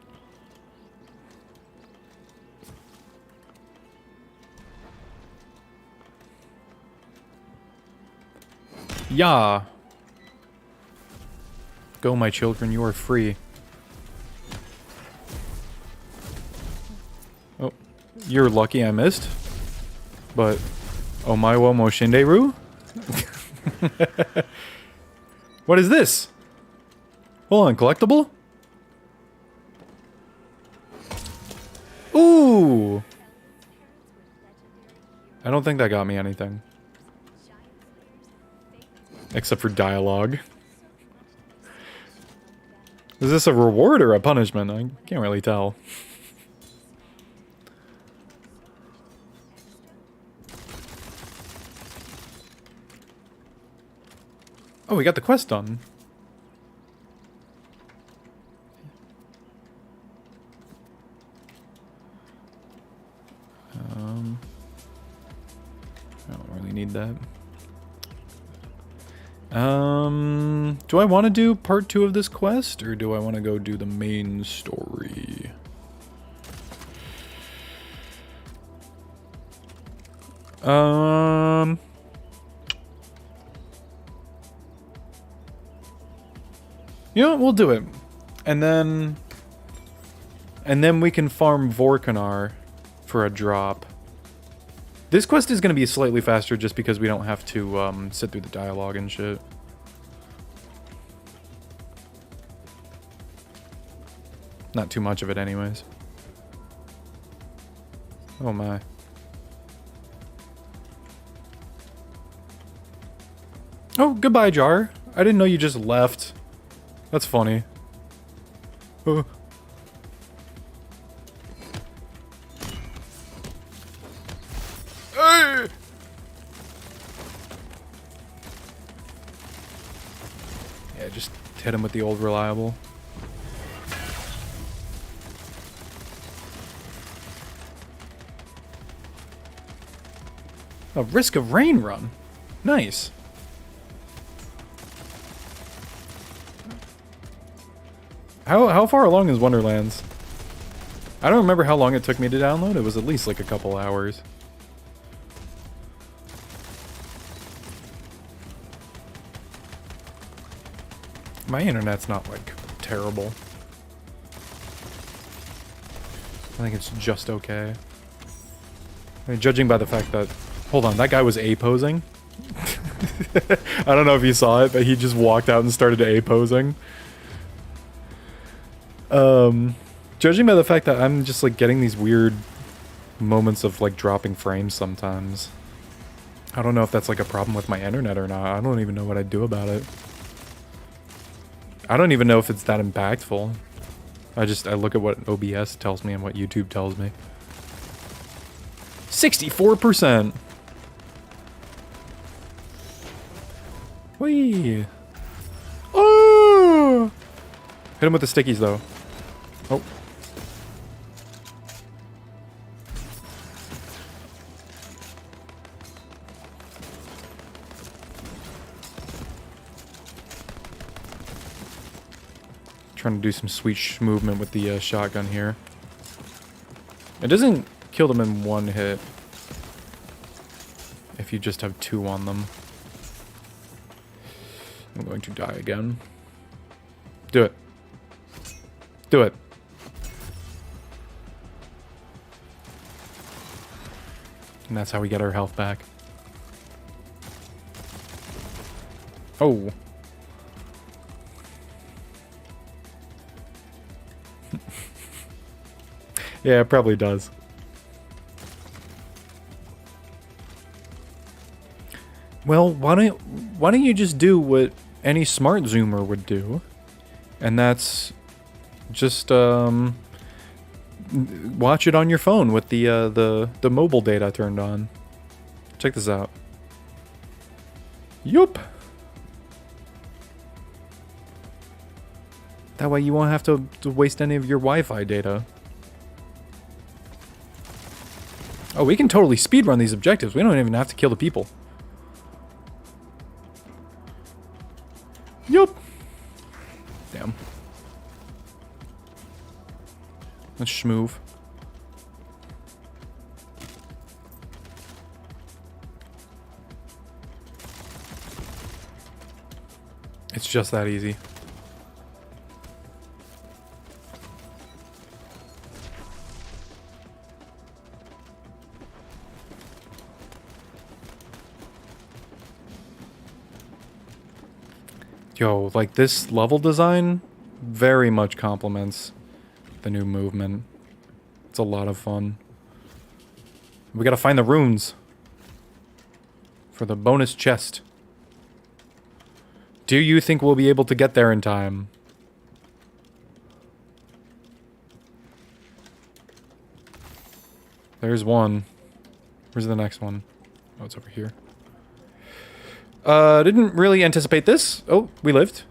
[SPEAKER 1] Yeah. Go, my children, you are free. Oh, you're lucky I missed. But, Omaiwa mo Shinderu? What is this? Hold on, collectible? Ooh! I don't think that got me anything. Except for dialogue. Is this a reward or a punishment? I can't really tell. Oh, we got the quest done. I don't really need that. Do I want to do part 2 of this quest, or do I want to go do the main story? You know what, we'll do it. And then we can farm Vorkanar for a drop. This quest is going to be slightly faster just because we don't have to sit through the dialogue and shit. Not too much of it anyways. Oh my. Oh, goodbye, Jar. I didn't know you just left. That's funny. Oh. Hey! Yeah, just hit him with the old reliable. A Risk of Rain run. Nice. How far along is Wonderlands? I don't remember how long it took me to download. It was at least like a couple hours. My internet's not like terrible. I think it's just okay. I mean, judging by the fact that... Hold on, that guy was A-posing? I don't know if you saw it, but he just walked out and started A-posing. Judging by the fact that I'm just like getting these weird moments of like dropping frames sometimes. I don't know if that's like a problem with my internet or not. I don't even know what I'd do about it. I don't even know if it's that impactful. I look at what OBS tells me and what YouTube tells me. 64%! Whee! Oh! Hit him with the stickies though. Oh. Trying to do some sweet movement with the shotgun here. It doesn't kill them in one hit. If you just have 2 on them. I'm going to die again. Do it. Do it. And that's how we get our health back. Oh. Yeah, it probably does. Well, why don't you just do what any smart zoomer would do? And that's just watch it on your phone with the mobile data turned on. Check this out. Yup. That way you won't have to waste any of your Wi-Fi data. Oh, we can totally speedrun these objectives. We don't even have to kill the people. Yup. Damn. Let's schmoove. It's just that easy. Yo, like this level design very much complements the new movement. It's a lot of fun. We gotta find the runes for the bonus chest. Do you think we'll be able to get there in time? There's one. Where's the next one? Oh, it's over here. Didn't really anticipate this. Oh, we lived.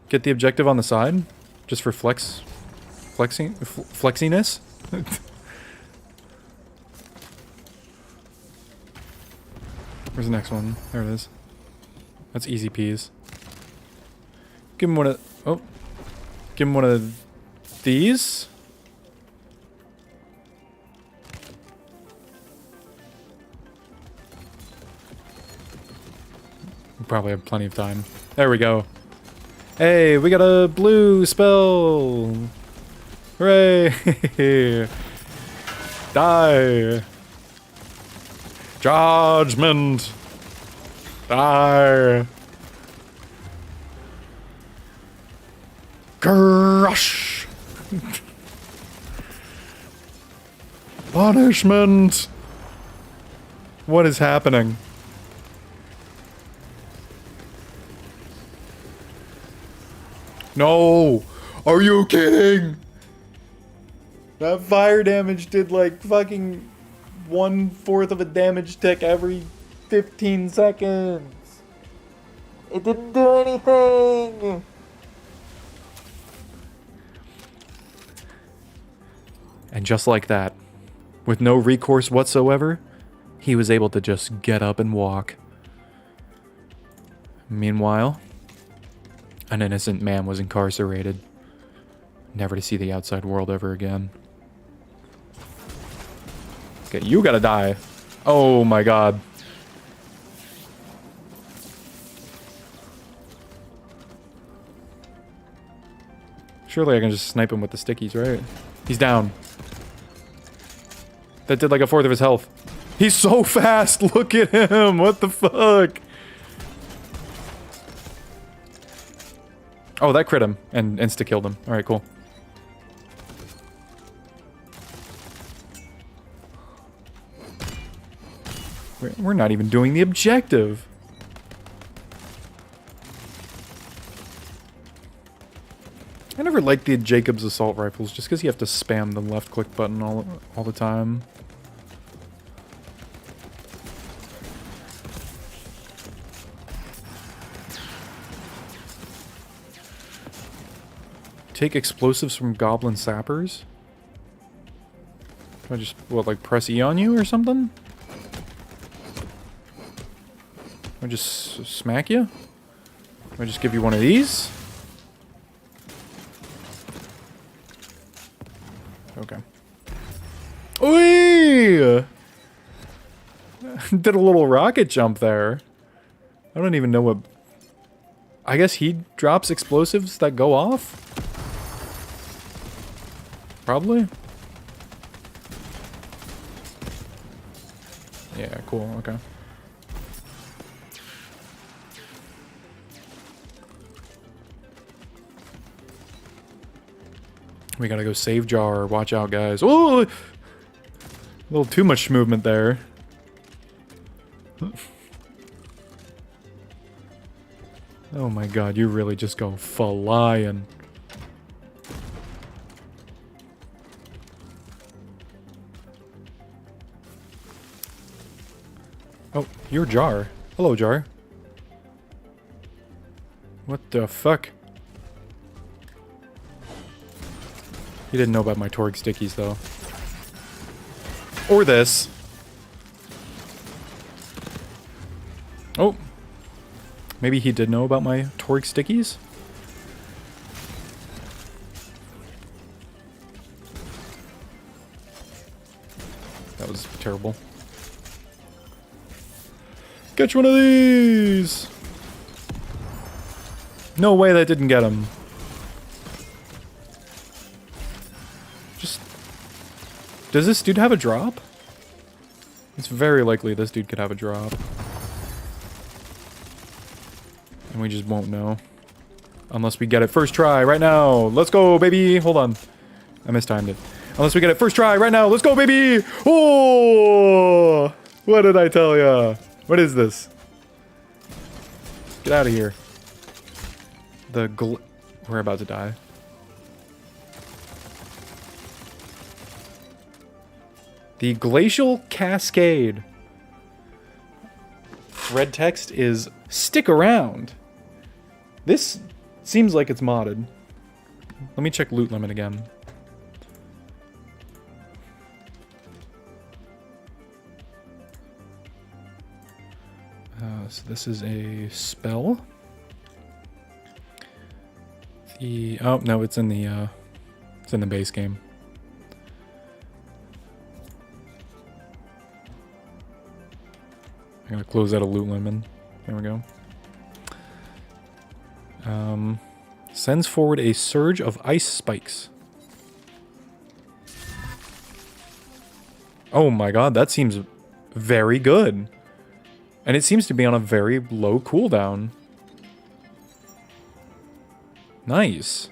[SPEAKER 1] Get the objective on the side, just for flexiness. Where's the next one? There it is. That's easy peas. Give him one of. Oh, give him one of these. We probably have plenty of time. There we go. Hey, we got a blue spell. Hooray! Die. Judgment. Die. Crush. Punishment. What is happening? No! Are you kidding? That fire damage did like fucking 1/4 of a damage tick every 15 seconds. It didn't do anything! And just like that, with no recourse whatsoever, he was able to just get up and walk. Meanwhile, an innocent man was incarcerated, never to see the outside world ever again. Okay, you gotta die. Oh my god. Surely I can just snipe him with the stickies, right? He's down. That did like 1/4 of his health. He's so fast! Look at him! What the fuck? Oh, that crit him and insta-killed him. Alright, cool. We're not even doing the objective. I never liked the Jacobs assault rifles just because you have to spam the left click button all the time. Take explosives from goblin sappers? Can I just, what, like press E on you or something? Can I just smack you? Can I just give you one of these? Okay. Ooh! Did a little rocket jump there. I don't even know what... I guess he drops explosives that go off? Probably? Yeah, cool, okay. We gotta go save Jar. Watch out, guys. Oh! A little too much movement there. Oh my god, you really just go flying. Oh, you're Jar. Hello, Jar. What the fuck? He didn't know about my Torg stickies, though. Or this. Oh. Maybe he did know about my Torg stickies? That was terrible. Catch one of these! No way that didn't get him. Just... Does this dude have a drop? It's very likely this dude could have a drop. And we just won't know. Unless we get it first try right now. Let's go, baby! Hold on. I mistimed it. Unless we get it first try right now. Let's go, baby! Oh! What did I tell ya? What is this? Get out of here. We're about to die. The Glacial Cascade. Red text is stick around. This seems like it's modded. Let me check loot limit again. So this is a spell. Oh no, it's in the base game. I'm gonna close out a loot limit. There we go. Sends forward a surge of ice spikes. Oh my god, that seems very good. And it seems to be on a very low cooldown. Nice.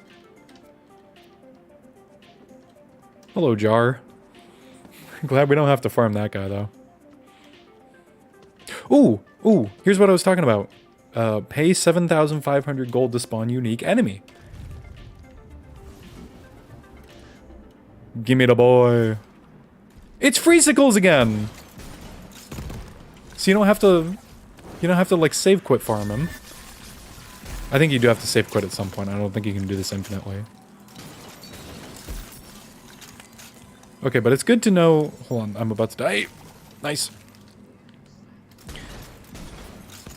[SPEAKER 1] Hello, Jar. Glad we don't have to farm that guy, though. Ooh, here's what I was talking about. Pay 7,500 gold to spawn unique enemy. Gimme the boy. It's Freesicles again! So you don't have to like save quit farm him. I think you do have to save quit at some point. I don't think you can do this infinitely. Okay, but it's good to know. Hold on, I'm about to die. Nice.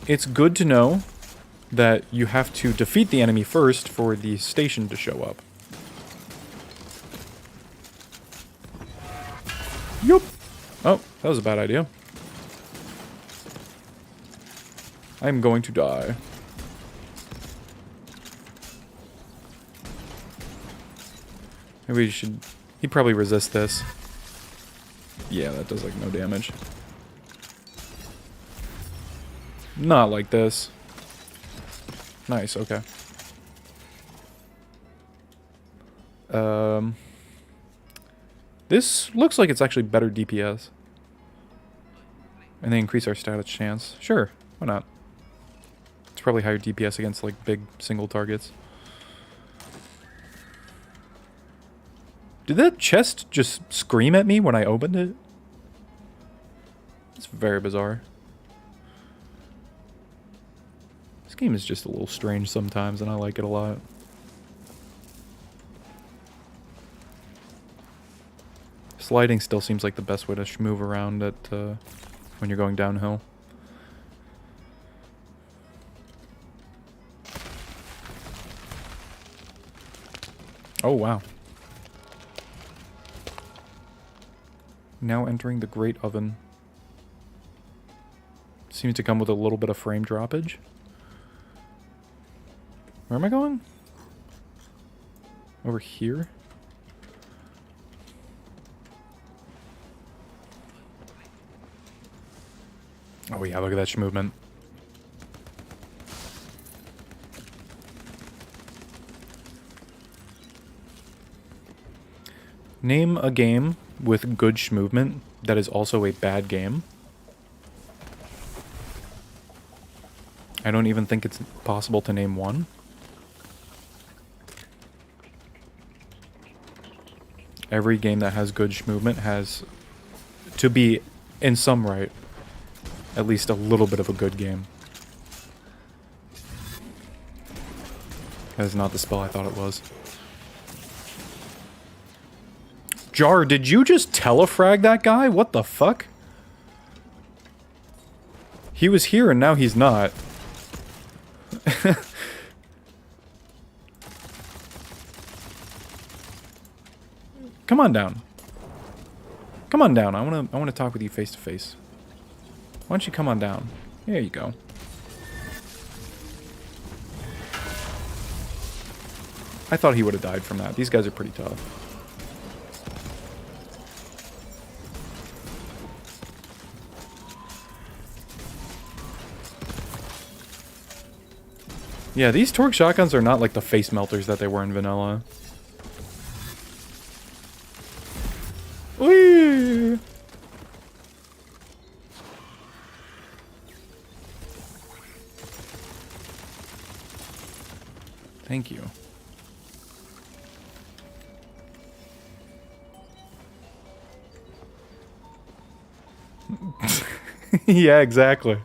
[SPEAKER 1] It's good to know that you have to defeat the enemy first for the station to show up. Yup. Oh, that was a bad idea. I'm going to die. Maybe we should... He'd probably resist this. Yeah, that does like no damage. Not like this. Nice, okay. This looks like it's actually better DPS. And they increase our status chance. Sure, why not? It's probably higher DPS against like big single targets. Did that chest just scream at me when I opened it? It's very bizarre. This game is just a little strange sometimes, and I like it a lot. Sliding still seems like the best way to move around at when you're going downhill. Oh, wow. Now entering the Great Oven. Seems to come with a little bit of frame droppage. Where am I going? Over here? Oh yeah, look at that movement. Name a game with good movement that is also a bad game. I don't even think it's possible to name one. Every game that has good movement has to be, in some right, at least a little bit of a good game. That is not the spell I thought it was. Jar, did you just telefrag that guy? What the fuck? He was here and now he's not. Come on down. Come on down. I wanna talk with you face to face. Why don't you come on down? There you go. I thought he would have died from that. These guys are pretty tough. Yeah, these torque shotguns are not like the face melters that they were in vanilla. Whee! Thank you. Yeah, exactly.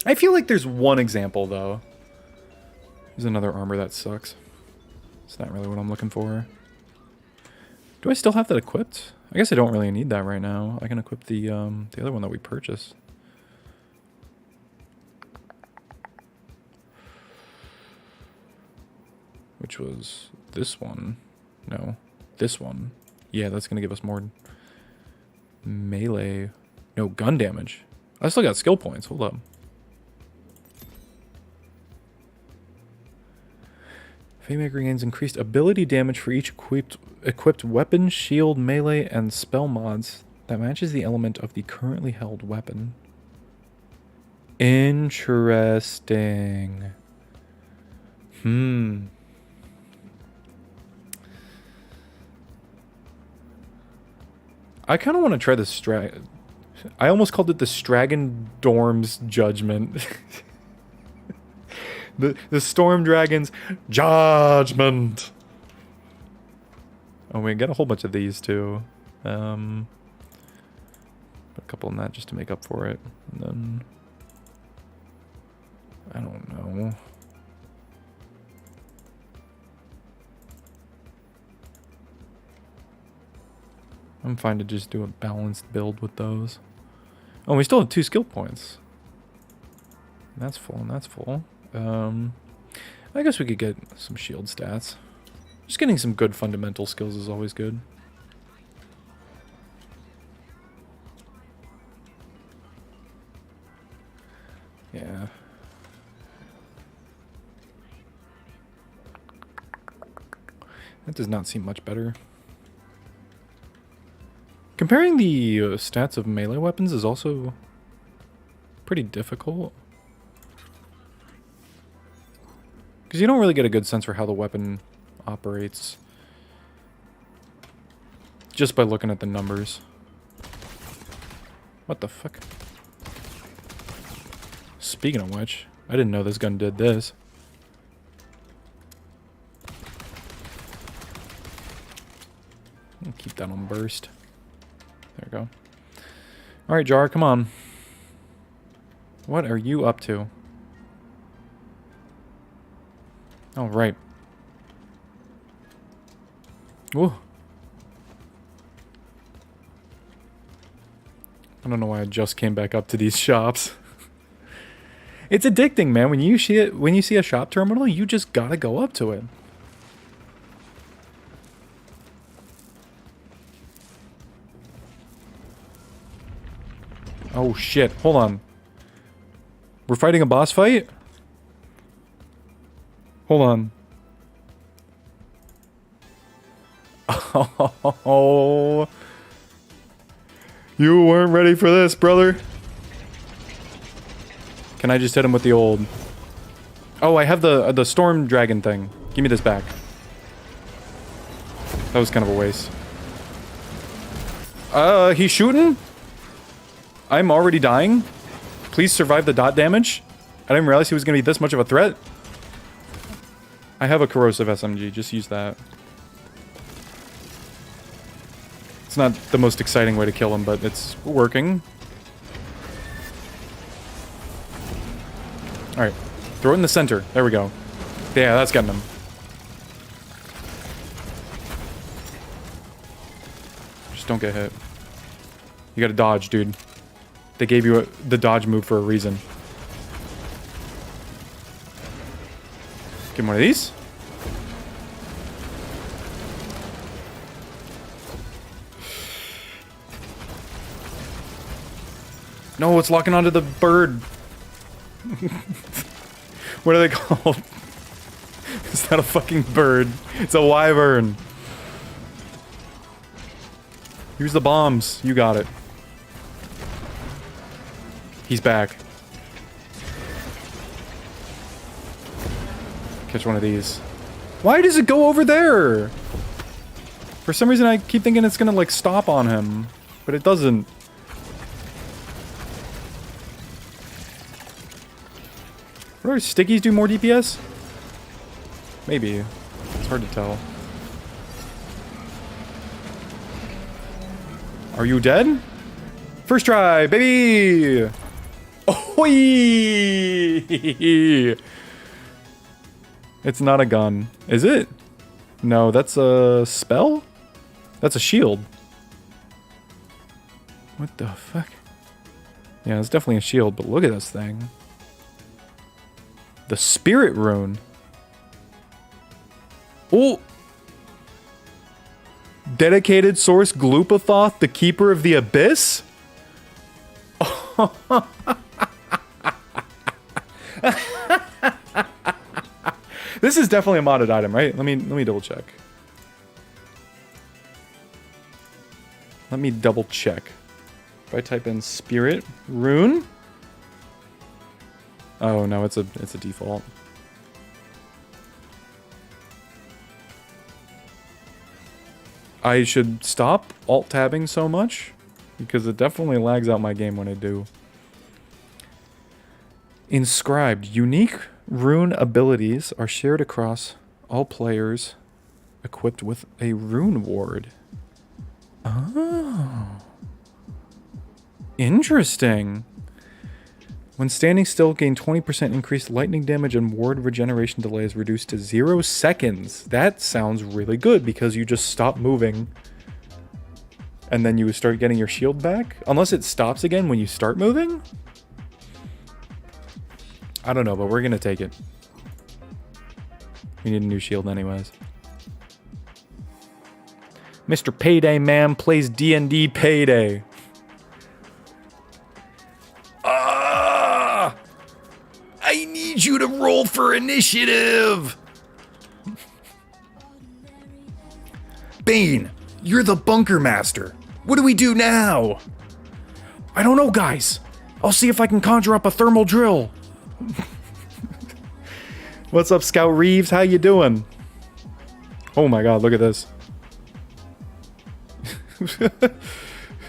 [SPEAKER 1] I feel like there's one example, though. There's another armor that sucks. It's not really what I'm looking for. Do I still have that equipped? I guess I don't really need that right now. I can equip the other one that we purchased. Which was this one. No, this one. Yeah, that's going to give us more melee. No, gun damage. I still got skill points. Hold up. Faymaker gains increased ability damage for each equipped weapon, shield, melee, and spell mods that matches the element of the currently held weapon. Interesting. I kind of want to try the I almost called it the Stragon Dorm's Judgment. The Storm Dragon's Judgment. Oh, we got a whole bunch of these too. A couple in that just to make up for it. And then I don't know. I'm fine to just do a balanced build with those. Oh, we still have 2 skill points. That's full and that's full. I guess we could get some shield stats. Just getting some good fundamental skills is always good. Yeah. That does not seem much better. Comparing the stats of melee weapons is also pretty difficult. Because you don't really get a good sense for how the weapon operates just by looking at the numbers. What the fuck? Speaking of which, I didn't know this gun did this. I'll keep that on burst. There we go. Alright, Jar, come on. What are you up to? Oh, right. Ooh. I don't know why I just came back up to these shops. It's addicting, man. When you see a shop terminal, you just gotta go up to it. Oh shit, hold on. We're fighting a boss fight? Hold on. Oh. You weren't ready for this, brother. Can I just hit him with the old... Oh, I have the storm dragon thing. Give me this back. That was kind of a waste. He's shooting? I'm already dying? Please survive the dot damage? I didn't realize he was going to be this much of a threat. I have a corrosive SMG, just use that. It's not the most exciting way to kill him, but it's working. Alright, throw it in the center. There we go. Yeah, that's getting him. Just don't get hit. You gotta dodge, dude. They gave you the dodge move for a reason. Give him one of these. No, it's locking onto the bird. What are they called? It's not a fucking bird. It's a wyvern. Use the bombs. You got it. He's back. Catch one of these. Why does it go over there? For some reason I keep thinking it's gonna like stop on him, but it doesn't. What are stickies do more DPS? Maybe. It's hard to tell. Are you dead? First try, baby! Oh, it's not a gun. Is it? No, that's a spell? That's a shield. What the fuck? Yeah, it's definitely a shield, but look at this thing. The Spirit Rune. Oh! Dedicated source Gloopathoth, the Keeper of the Abyss? This is definitely a modded item, right? Let me double check. Let me double check. If I type in Spirit Rune. Oh no, it's a default. I should stop alt-tabbing so much because it definitely lags out my game when I do. Inscribed. Unique rune abilities are shared across all players equipped with a rune ward. Oh. Interesting. When standing still, gain 20% increased lightning damage and ward regeneration delay is reduced to 0 seconds. That sounds really good because you just stop moving and then you start getting your shield back. Unless it stops again when you start moving? I don't know, but we're gonna take it. We need a new shield anyways. Mr. Payday Man plays D&D Payday. I need you to roll for initiative! Bane, you're the bunker master. What do we do now? I don't know, guys. I'll see if I can conjure up a thermal drill. What's up, Scout Reeves? How you doing? Oh my god, look at this.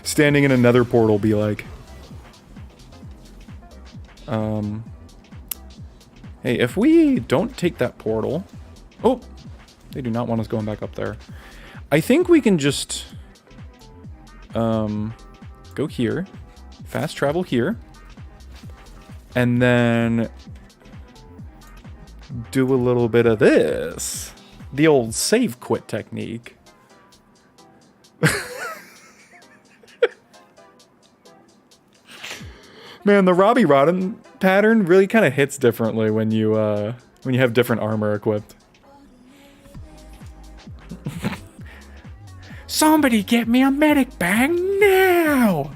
[SPEAKER 1] Standing in another portal be like. Hey, if we don't take that portal... Oh! They do not want us going back up there. I think we can just... go here. Fast travel here. And then... do a little bit of this. The old save quit technique. Man, the Robbie Rodden pattern really kind of hits differently when you have different armor equipped. Somebody get me a medic bag now!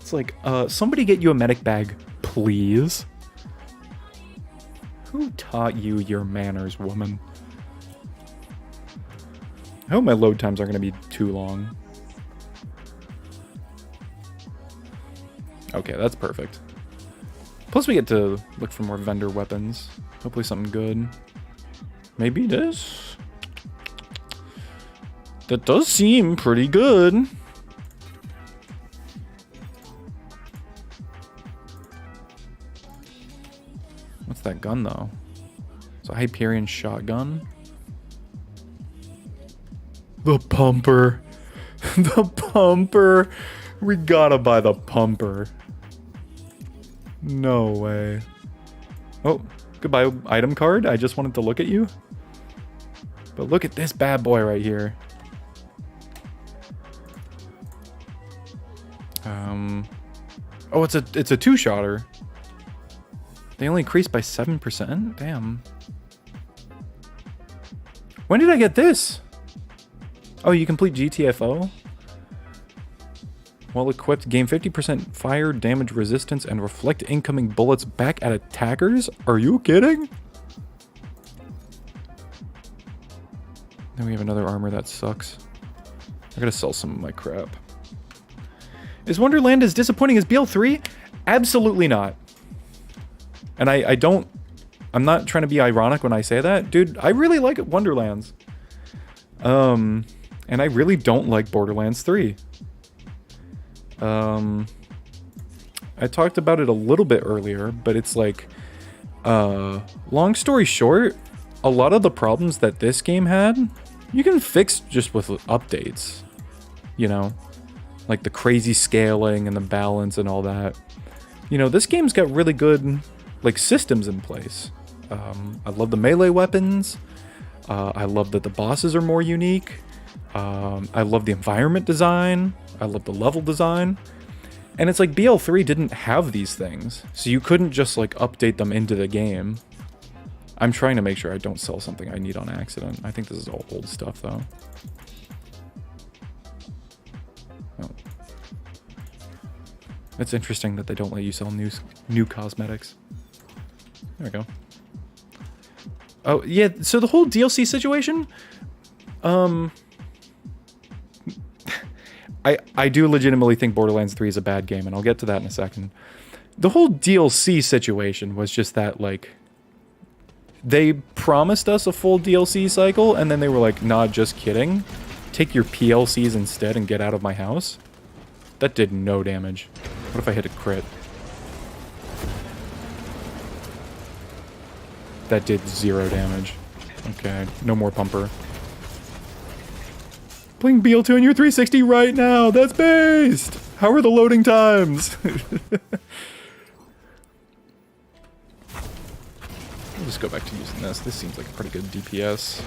[SPEAKER 1] It's like, somebody get you a medic bag, please. Who taught you your manners, woman? I hope my load times aren't going to be too long. Okay, that's perfect. Plus we get to look for more vendor weapons. Hopefully something good. Maybe this? That does seem pretty good. What's that gun, though? It's a Hyperion shotgun. The pumper. The pumper. We gotta buy the pumper. No way. Oh, goodbye item card. I just wanted to look at you. But look at this bad boy right here. Oh, it's a two-shotter. They only increased by 7%? Damn. When did I get this? Oh, you complete GTFO? While equipped, gain 50% fire damage resistance and reflect incoming bullets back at attackers? Are you kidding? Then we have another armor that sucks. I gotta sell some of my crap. Is Wonderland as disappointing as BL3? Absolutely not. And I'm not trying to be ironic when I say that. Dude, I really like Wonderlands. And I really don't like Borderlands 3. I talked about it a little bit earlier, but it's like, long story short, a lot of the problems that this game had, you can fix just with updates, you know, like the crazy scaling and the balance and all that. You know, this game's got really good, like, systems in place. I love the melee weapons. I love that the bosses are more unique. I love the environment design. I love the level design. And it's like BL3 didn't have these things, so you couldn't just like update them into the game. I'm trying to make sure I don't sell something I need on accident. I think this is all old stuff though. Oh. It's interesting that they don't let you sell new cosmetics. There we go. Oh, yeah, so the whole DLC situation, I do legitimately think Borderlands 3 is a bad game, and I'll get to that in a second. The whole DLC situation was just that, like, they promised us a full DLC cycle, and then they were like, nah, just kidding. Take your PLCs instead and get out of my house. That did no damage. What if I hit a crit? That did 0 damage. Okay, no more pumper. Playing BL2 on your 360 right now! That's based! How are the loading times? I'll just go back to using this. This seems like a pretty good DPS.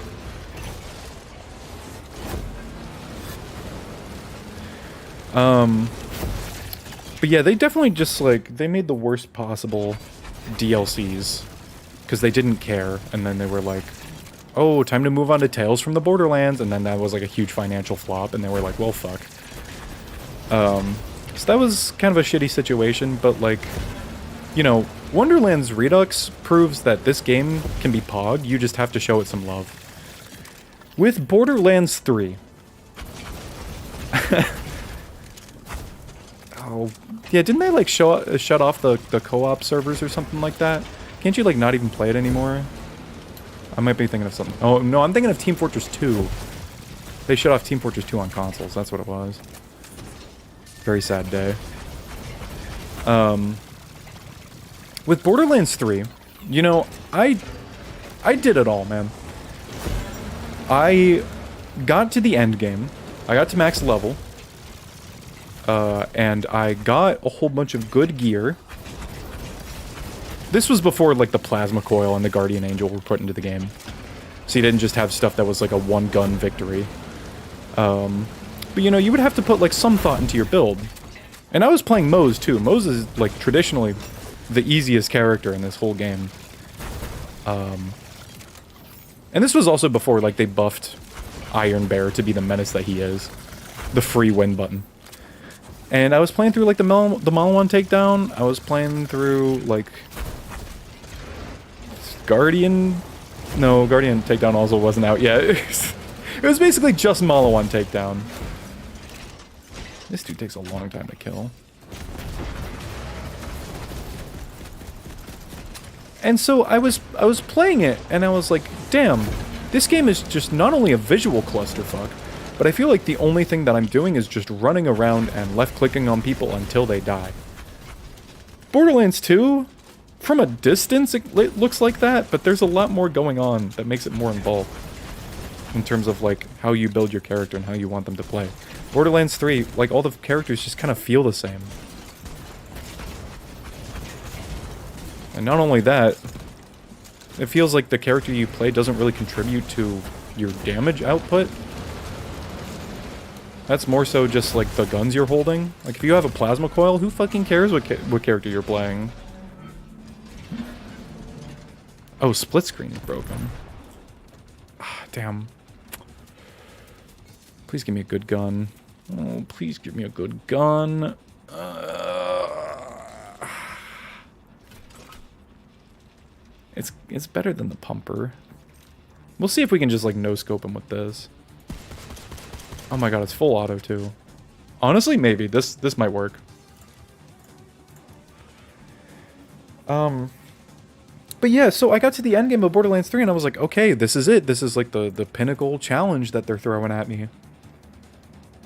[SPEAKER 1] But yeah, they definitely just, like, they made the worst possible DLCs. Because they didn't care, and then they were like, oh, time to move on to Tales from the Borderlands, and then that was like a huge financial flop, and they were like, well, fuck. So that was kind of a shitty situation, but like, you know, Wonderlands Redux proves that this game can be pogged, you just have to show it some love. With Borderlands 3... oh, yeah, didn't they like shut off the co-op servers or something like that? Can't you, like, not even play it anymore? I might be thinking of something. Oh, no, I'm thinking of Team Fortress 2. They shut off Team Fortress 2 on consoles. That's what it was. Very sad day. With Borderlands 3, you know, I did it all, man. I got to the end game. I got to max level. And I got a whole bunch of good gear. This was before, like, the Plasma Coil and the Guardian Angel were put into the game. So you didn't just have stuff that was, like, a one-gun victory. But, you know, you would have to put, like, some thought into your build. And I was playing Moze, too. Moze is, like, traditionally the easiest character in this whole game. And this was also before, like, they buffed Iron Bear to be the menace that he is. The free win button. And I was playing through, like, the Malawan takedown. I was playing through, like... Guardian takedown also wasn't out yet. It was basically just Malawan takedown. This dude takes a long time to kill. And so I was playing it, and I was like, damn, this game is just not only a visual clusterfuck, but I feel like the only thing that I'm doing is just running around and left-clicking on people until they die. Borderlands 2, from a distance, it looks like that, but there's a lot more going on that makes it more involved in terms of, like, how you build your character and how you want them to play. Borderlands 3, like, all the characters just kind of feel the same. And not only that, it feels like the character you play doesn't really contribute to your damage output. That's more so just, like, the guns you're holding. Like, if you have a plasma coil, who fucking cares what character you're playing? Oh, split screen is broken. Ah, damn. Please give me a good gun. Oh, please give me a good gun. It's better than the pumper. We'll see if we can just, like, no-scope him with this. Oh my god, it's full auto, too. Honestly, maybe. This might work. But yeah, so I got to the end game of Borderlands 3, and I was like, okay, this is it. This is, like, the pinnacle challenge that they're throwing at me.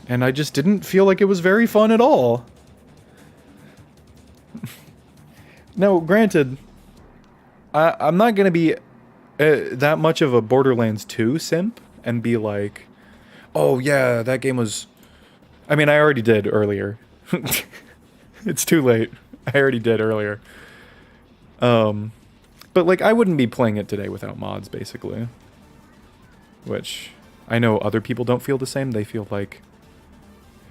[SPEAKER 1] And I just didn't feel like it was very fun at all. Now, granted, I'm not going to be that much of a Borderlands 2 simp and be like, oh yeah, that game was... I mean, I already did earlier. It's too late. I already did earlier. But, like, I wouldn't be playing it today without mods, basically. Which, I know other people don't feel the same. They feel like,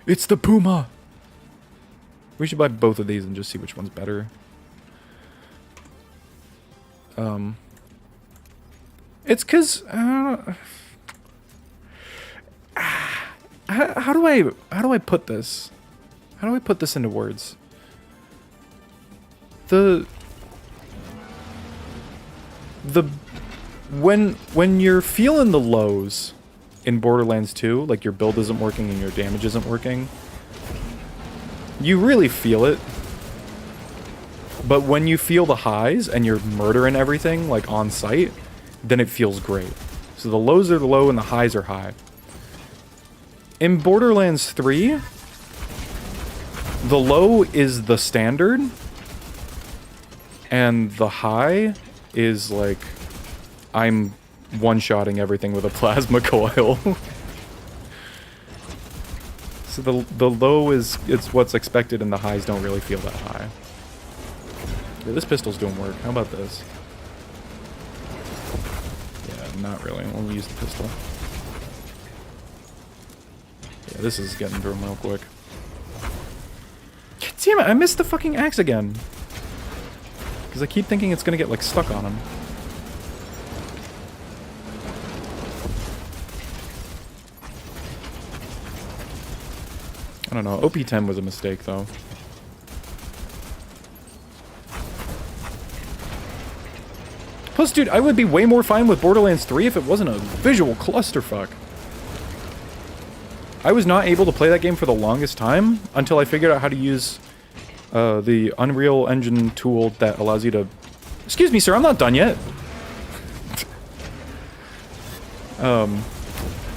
[SPEAKER 1] it's the Puma! We should buy both of these and just see which one's better. It's cause, how do I put this? How do I put this into words? When you're feeling the lows in Borderlands 2, like your build isn't working and your damage isn't working, you really feel it. But when you feel the highs and you're murdering everything, like, on sight, then it feels great. So the lows are low and the highs are high. In Borderlands 3, the low is the standard, and the high is, like, I'm one-shotting everything with a plasma coil. So the low is, it's what's expected, and the highs don't really feel that high. Yeah, this pistol's doing work. How about this? Yeah, not really. We'll use the pistol. Yeah, this is getting through him real quick. Damn it, I missed the fucking axe again. Because I keep thinking it's gonna get, like, stuck on him. I don't know. OP10 was a mistake, though. Plus, dude, I would be way more fine with Borderlands 3 if it wasn't a visual clusterfuck. I was not able to play that game for the longest time until I figured out how to use the Unreal Engine tool that allows you to... Excuse me, sir, I'm not done yet.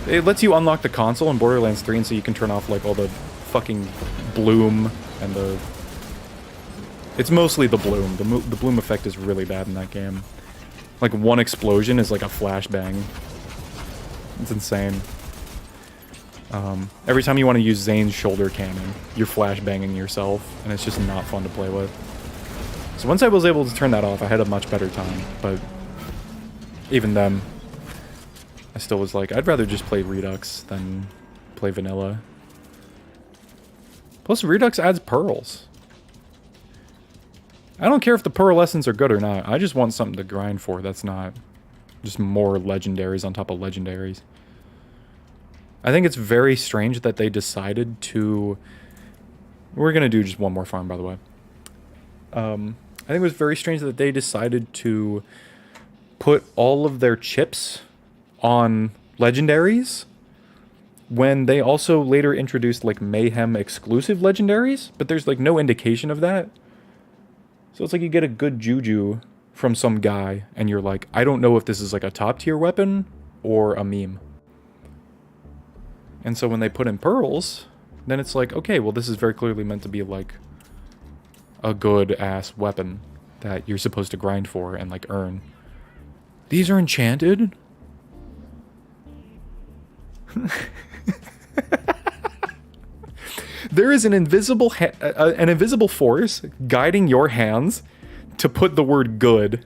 [SPEAKER 1] It lets you unlock the console in Borderlands 3, and so you can turn off, like, all the fucking bloom and the... It's mostly the bloom. The bloom effect is really bad in that game. Like, one explosion is like a flashbang. It's insane. Every time you want to use Zane's shoulder cannon, you're flashbanging yourself, and it's just not fun to play with. So once I was able to turn that off, I had a much better time, but even then, I still was like, I'd rather just play Redux than play vanilla. Plus, Redux adds pearls. I don't care if the pearlescents are good or not. I just want something to grind for that's not just more legendaries on top of legendaries. I think it's very strange that they decided to... We're going to do just one more farm, by the way. I think it was very strange that they decided to put all of their chips on legendaries when they also later introduced, like, Mayhem exclusive legendaries, but there's, like, no indication of that. So it's like you get a good juju from some guy and you're like, I don't know if this is like a top tier weapon or a meme. And so when they put in pearls, then it's like, okay, well, this is very clearly meant to be like a good ass weapon that you're supposed to grind for and like earn. These are enchanted? There is an invisible force guiding your hands to put the word good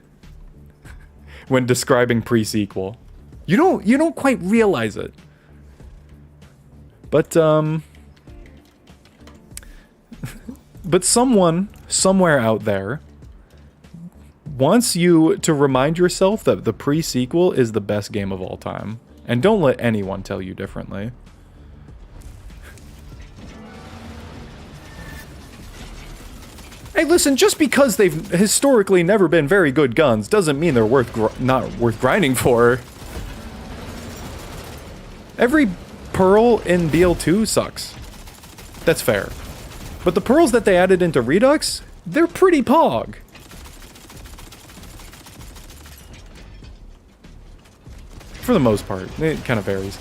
[SPEAKER 1] when describing pre-sequel. You don't quite realize it. But someone somewhere out there wants you to remind yourself that the pre-sequel is the best game of all time. And don't let anyone tell you differently. Hey, listen, just because they've historically never been very good guns doesn't mean they're not worth grinding for. Every pearl in BL2 sucks. That's fair. But the pearls that they added into Redux, they're pretty pog. For the most part. It kind of varies.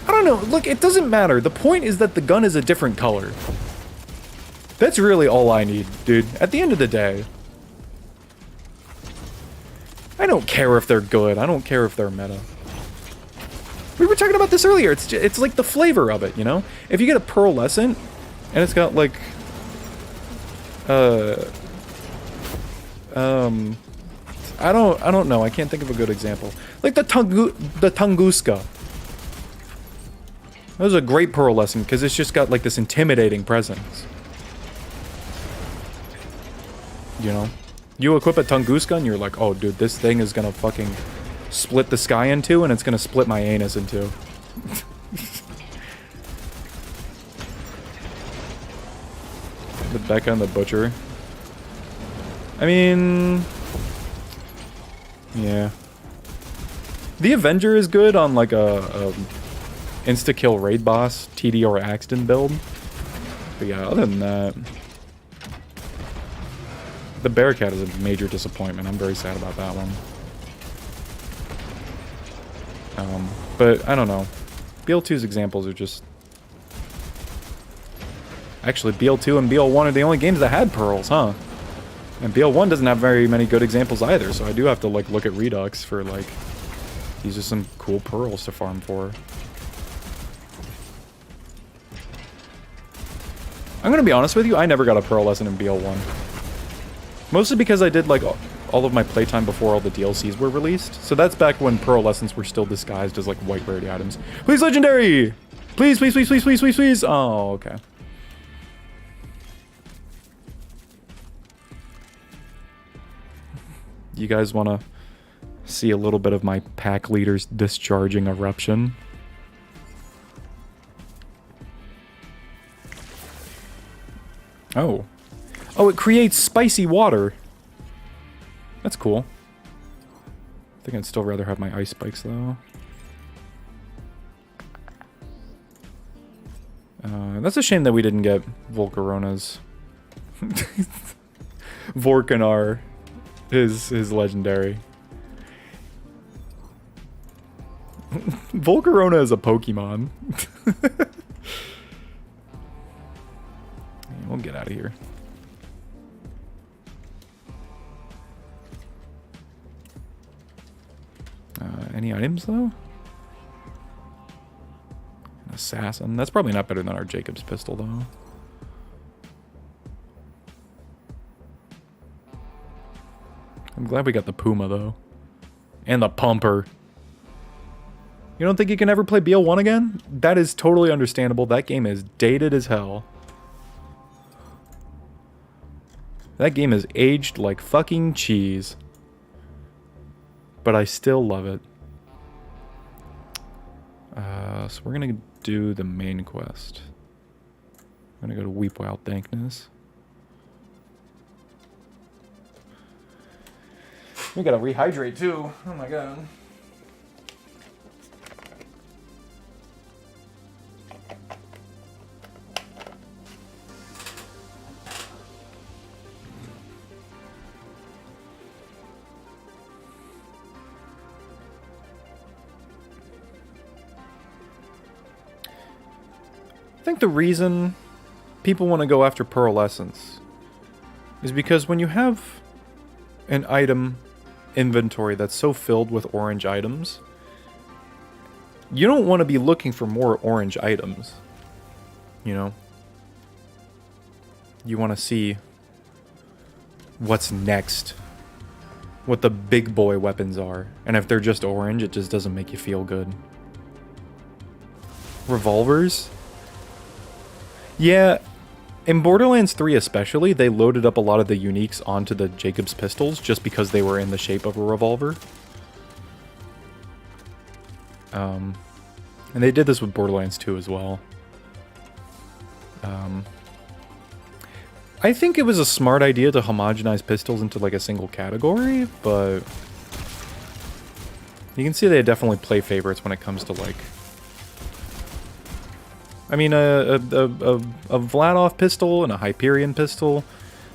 [SPEAKER 1] I don't know. Look, it doesn't matter. The point is that the gun is a different color. That's really all I need, dude. At the end of the day. I don't care if they're good. I don't care if they're meta. We were talking about this earlier. It's like the flavor of it, you know? If you get a pearlescent, and it's got like... I don't know. I can't think of a good example. Like the Tunguska. That was a great pearlescent because it's just got like this intimidating presence. You know? You equip a Tunguska and you're like, oh dude, this thing is gonna fucking split the sky in two and it's gonna split my anus in two. The Becca and the Butcher. I mean... yeah. The Avenger is good on like a insta-kill raid boss, TD or Axton build. But yeah, other than that... the Bearcat is a major disappointment. I'm very sad about that one. But I don't know. BL2's examples are just... actually, BL2 and BL1 are the only games that had pearls, huh? And BL1 doesn't have very many good examples either, so I do have to like look at Redux for like... these are some cool pearls to farm for. I'm gonna be honest with you, I never got a pearl lesson in BL1. Mostly because I did like all of my playtime before all the DLCs were released. So that's back when pearl lessons were still disguised as like white rarity items. Please, legendary! Please, please, please, please, please, please, please! Oh, okay. You guys want to see a little bit of my pack leader's discharging eruption? Oh. Oh, it creates spicy water. That's cool. I think I'd still rather have my ice spikes, though. That's a shame that we didn't get Volcarona's... Vorkanar. His legendary. Volcarona is a Pokemon. We'll get out of here. Any items, though? An assassin. That's probably not better than our Jacob's pistol, though. I'm glad we got the Puma, though. And the Pumper. You don't think you can ever play BL1 again? That is totally understandable. That game is dated as hell. That game is aged like fucking cheese. But I still love it. So we're gonna do the main quest. I'm gonna go to Weep Wild Dankness. We gotta rehydrate too. Oh my god. think the reason people want to go after pearlescence is because when you have an item inventory that's so filled with orange items, you don't want to be looking for more orange items. You know? You want to see what's next. What the big boy weapons are. And if they're just orange, it just doesn't make you feel good. Revolvers? Yeah, in Borderlands 3 especially, they loaded up a lot of the uniques onto the Jacob's pistols just because they were in the shape of a revolver. And they did this with Borderlands 2 as well. I think it was a smart idea to homogenize pistols into like a single category, but you can see they definitely play favorites when it comes to like, I mean, a Vladov pistol and a Hyperion pistol,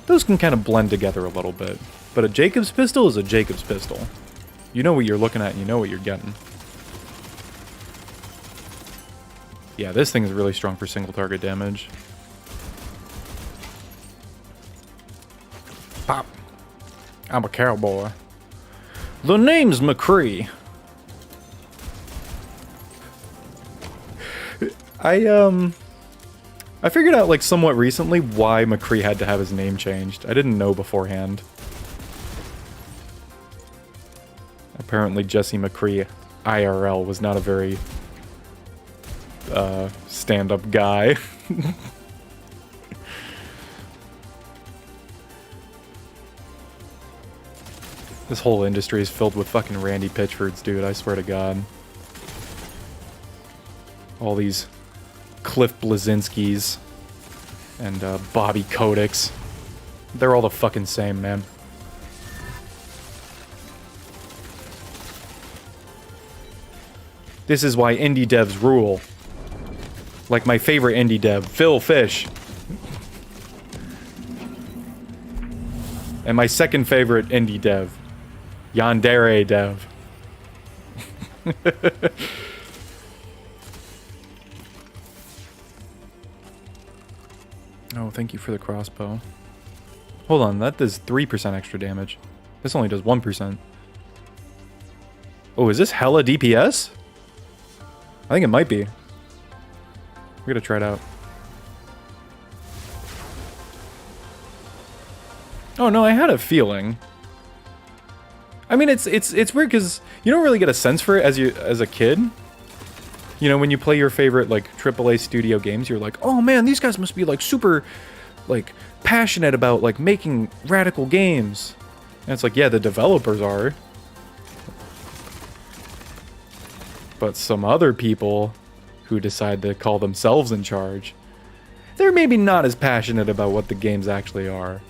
[SPEAKER 1] those can kind of blend together a little bit. But a Jacob's pistol is a Jacob's pistol. You know what you're looking at and you know what you're getting. Yeah, this thing is really strong for single target damage. Pop. I'm a cowboy. The name's McCree. I figured out, like, somewhat recently why McCree had to have his name changed. I didn't know beforehand. Apparently Jesse McCree, IRL, was not a very, stand-up guy. This whole industry is filled with fucking Randy Pitchfords, dude, I swear to God. All these Cliff Blazinskis and Bobby Kodaks. They're all the fucking same, man. This is why indie devs rule. Like my favorite indie dev, Phil Fish. And my second favorite indie dev, Yandere Dev. Oh, thank you for the crossbow. Hold on, that does 3% extra damage. This only does 1%. Oh, is this hella DPS? I think it might be. We're gonna try it out. Oh no, I had a feeling. I mean, it's weird because you don't really get a sense for it as a kid. You know, when you play your favorite like AAA studio games, you're like, oh man, these guys must be like super, like passionate about like making radical games. And it's like, yeah, the developers are. But some other people who decide to call themselves in charge, they're maybe not as passionate about what the games actually are.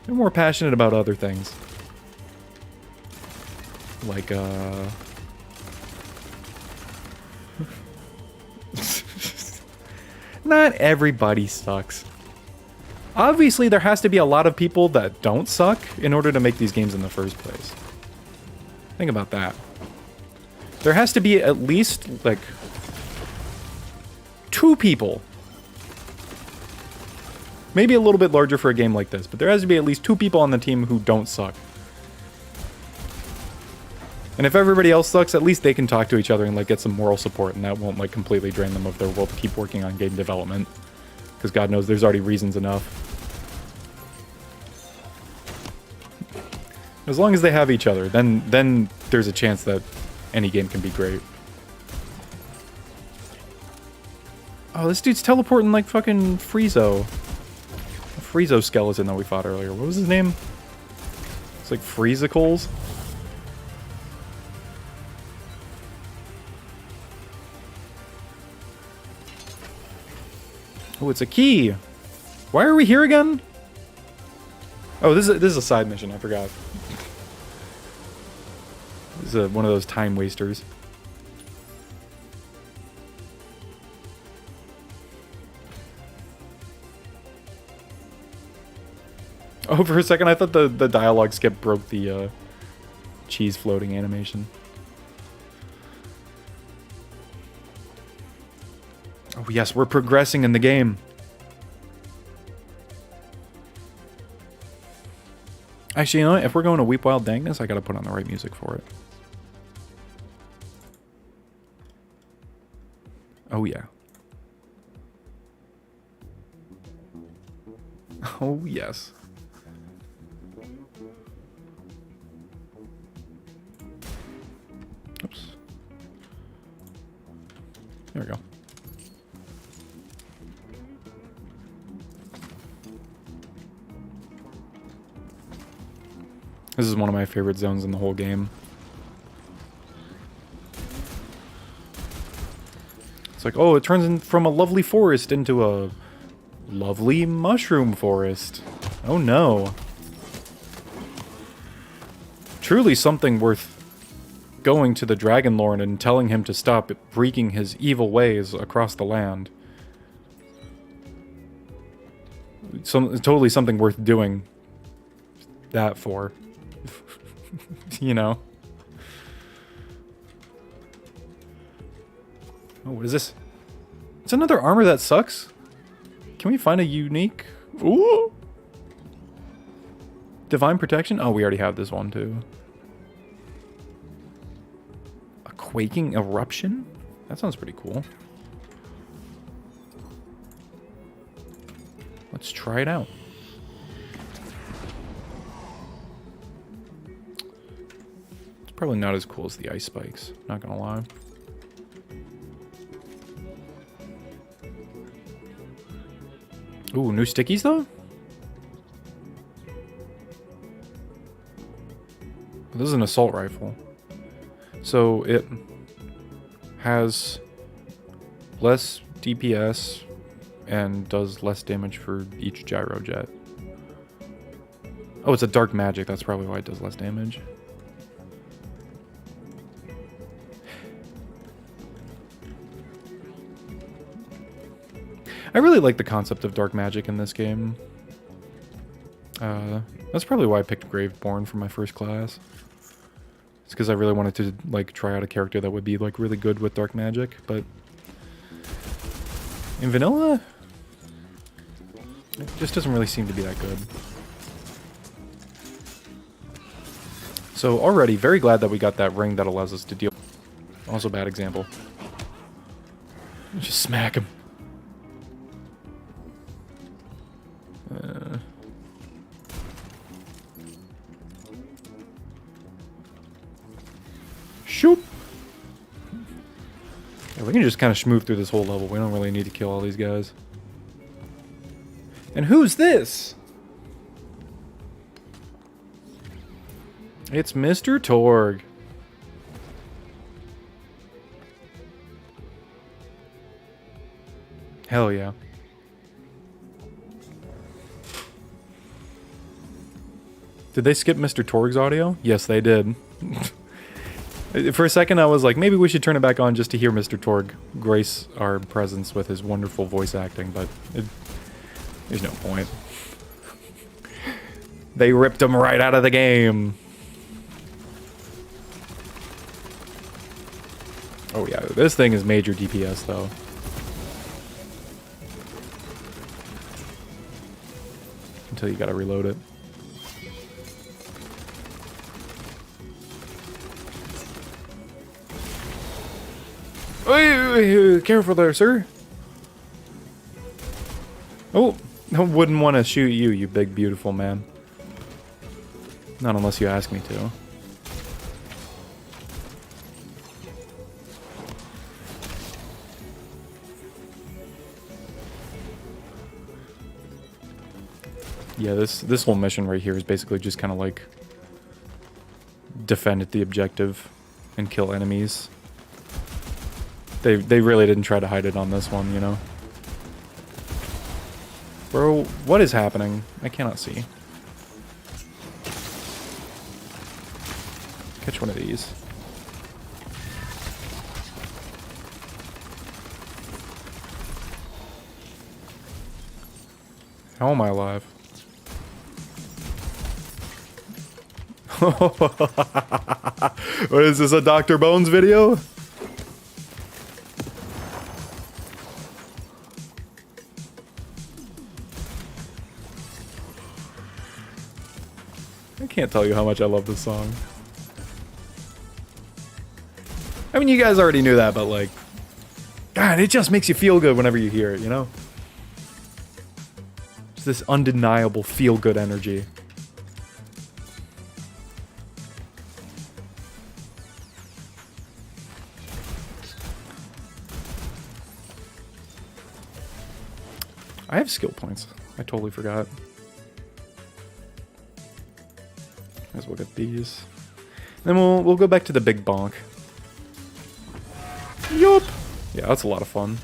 [SPEAKER 1] They're more passionate about other things. Like, not everybody sucks. Obviously, there has to be a lot of people that don't suck in order to make these games in the first place. Think about that. There has to be at least, like, 2 people. Maybe a little bit larger for a game like this, but there has to be at least 2 people on the team who don't suck. And if everybody else sucks, at least they can talk to each other and, like, get some moral support, and that won't, like, completely drain them of their will to keep working on game development. Because God knows there's already reasons enough. As long as they have each other, then there's a chance that any game can be great. Oh, this dude's teleporting like fucking Friezo. A Friezo skeleton that we fought earlier. What was his name? It's like Freezicles. Oh, it's a key. Why are we here again? Oh, this is a side mission. I forgot. This is one of those time wasters. Oh, for a second I thought the dialogue skip broke the cheese floating animation. Oh yes, we're progressing in the game. Actually, you know what? If we're going to Weep Wild Dangness, I gotta put on the right music for it. Oh yeah. Oh yes. Oops. There we go. This is one of my favorite zones in the whole game. It's like, oh, it turns in from a lovely forest into a lovely mushroom forest. Oh no. Truly something worth going to the Dragon Lord and telling him to stop wreaking his evil ways across the land. Totally something worth doing that for. You know? Oh, what is this? It's another armor that sucks? Can we find a unique... Ooh! Divine Protection? Oh, we already have this one, too. A Quaking Eruption? That sounds pretty cool. Let's try it out. It's probably not as cool as the ice spikes, not gonna lie. Ooh, new stickies though? This is an assault rifle. So it has less DPS and does less damage for each gyro jet. Oh, it's a dark magic. That's probably why it does less damage. I really like the concept of dark magic in this game. That's probably why I picked Graveborn for my first class. It's because I really wanted to like try out a character that would be like really good with dark magic, but in vanilla, it just doesn't really seem to be that good. So already very glad that we got that ring that allows us to deal. Also bad example. Just smack him. Shoop. Yeah, we can just kind of schmooze through this whole level. We don't really need to kill all these guys. And who's this? It's Mr. Torg. Hell yeah. Did they skip Mr. Torg's audio? Yes, they did. For a second, I was like, maybe we should turn it back on just to hear Mr. Torg grace our presence with his wonderful voice acting, but there's no point. They ripped him right out of the game. Oh yeah, this thing is major DPS though. Until you gotta reload it. Hey, careful there, sir. Oh, I wouldn't want to shoot you, you big, beautiful man. Not unless you ask me to. Yeah, this whole mission right here is basically just kind of like defend the objective and kill enemies. They really didn't try to hide it on this one, you know. Bro, what is happening? I cannot see. Catch one of these. How am I alive? What is this, a Dr. Bones video? Can't tell you how much I love this song. I mean, you guys already knew that, but like, God, it just makes you feel good whenever you hear it, you know? Just this undeniable feel-good energy. I have skill points. I totally forgot. Might as well get these. Then we'll go back to the big bonk. Yup. Yeah, that's a lot of fun.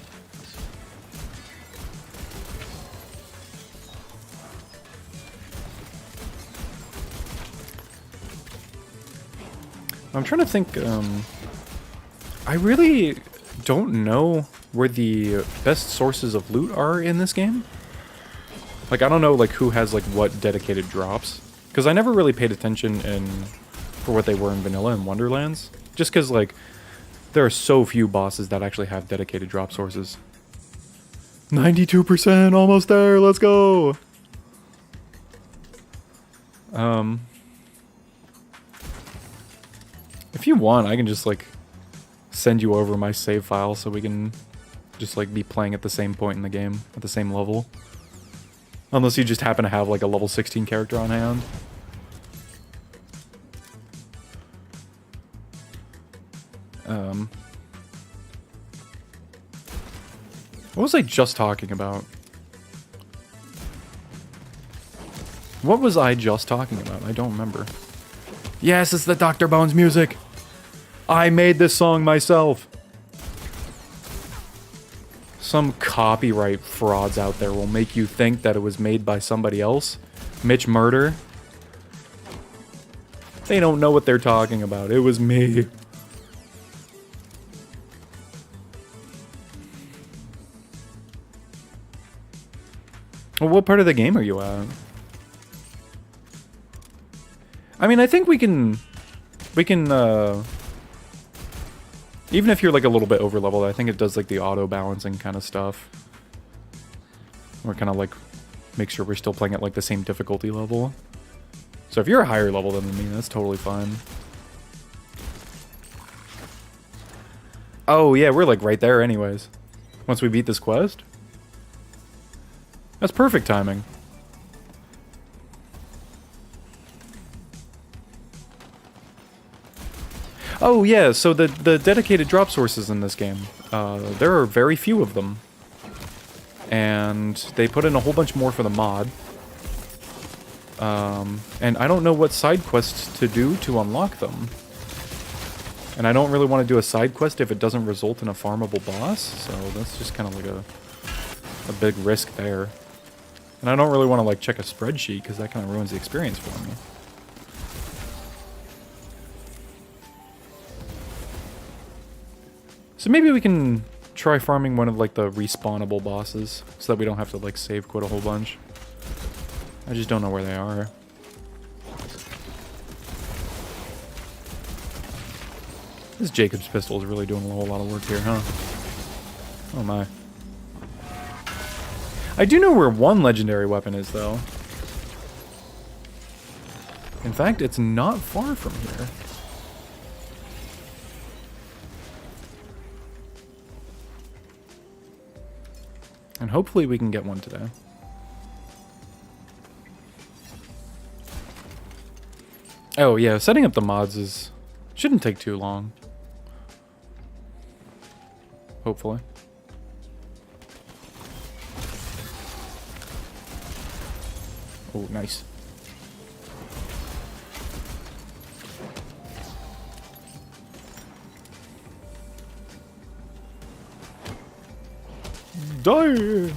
[SPEAKER 1] I'm trying to think, I really don't know where the best sources of loot are in this game. Like, I don't know, like, who has, like, what dedicated drops. Because I never really paid attention for what they were in Vanilla and Wonderlands. Just because, like, there are so few bosses that actually have dedicated drop sources. 92%, almost there, let's go! If you want, I can just, like, send you over my save file so we can just, like, be playing at the same point in the game, at the same level. Unless you just happen to have, like, a level 16 character on hand. What was I just talking about? What was I just talking about? I don't remember. Yes, it's the Dr. Bones music! I made this song myself! Some copyright frauds out there will make you think that it was made by somebody else. Mitch Murder. They don't know what they're talking about. It was me. Well, what part of the game are you at? I mean, I think we can, even if you're like a little bit over leveled, I think it does like the auto balancing kind of stuff. Or kind of like make sure we're still playing at like the same difficulty level. So if you're a higher level than me, that's totally fine. Oh yeah, we're like right there anyways. Once we beat this quest. That's perfect timing. Oh yeah, so the dedicated drop sources in this game, there are very few of them. And they put in a whole bunch more for the mod. And I don't know what side quests to do to unlock them. And I don't really want to do a side quest if it doesn't result in a farmable boss, so that's just kind of like a big risk there. And I don't really want to like check a spreadsheet because that kind of ruins the experience for me. So maybe we can try farming one of like the respawnable bosses so that we don't have to like save quit a whole bunch. I just don't know where they are. This Jacob's pistol is really doing a whole lot of work here, huh? Oh my. I do know where one legendary weapon is, though. In fact, it's not far from here. And hopefully we can get one today. Oh yeah, setting up the mods shouldn't take too long. Hopefully. Oh, nice. Die!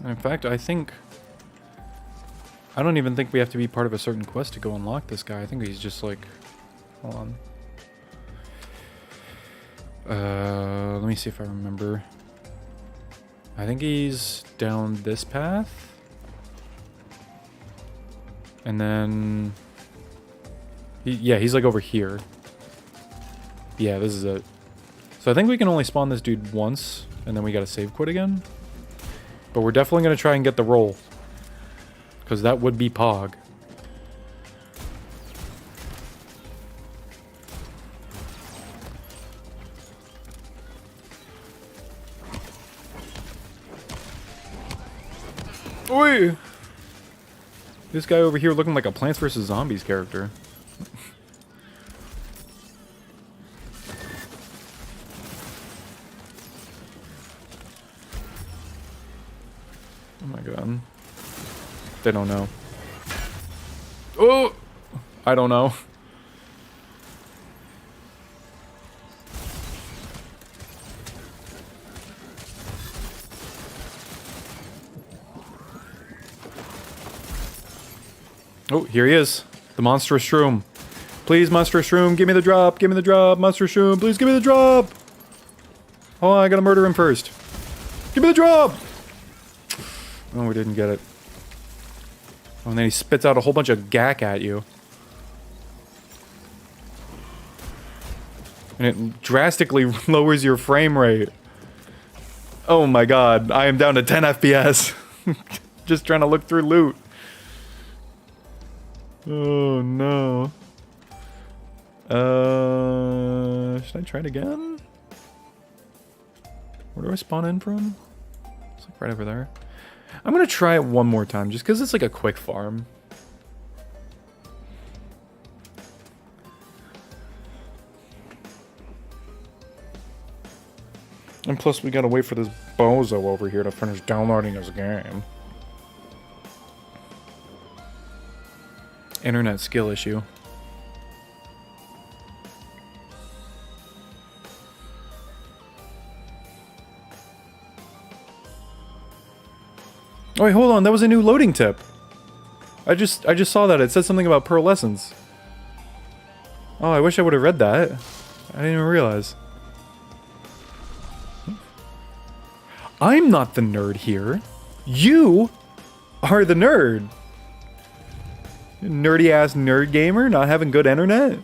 [SPEAKER 1] In fact, I don't even think we have to be part of a certain quest to go unlock this guy. I think he's just like... Hold on. Let me see if I remember. I think he's down this path. And then... yeah, he's like over here. Yeah, this is it. So I think we can only spawn this dude once, and then we gotta save quit again. But we're definitely gonna try and get the roll. Because that would be Pog. Oi! This guy over here looking like a Plants vs. Zombies character. Oh my god. They don't know. Oh! I don't know. Oh, here he is. The monstrous shroom. Please, monstrous shroom, give me the drop. Give me the drop. Monstrous shroom, please give me the drop. Oh, I gotta murder him first. Give me the drop! Oh, we didn't get it. Oh, and then he spits out a whole bunch of gack at you. And it drastically lowers your frame rate. Oh my god, I am down to 10 FPS. Just trying to look through loot. Oh no. Should I try it again? Where do I spawn in from? It's like right over there. I'm gonna try it one more time just because it's like a quick farm. And plus we gotta wait for this bozo over here to finish downloading his game. Internet skill issue. Oh wait, hold on, that was a new loading tip. I just saw that. It said something about pearlescence. Oh, I wish I would have read that. I didn't even realize. I'm not the nerd here. You are the nerd. Nerdy ass nerd gamer not having good internet.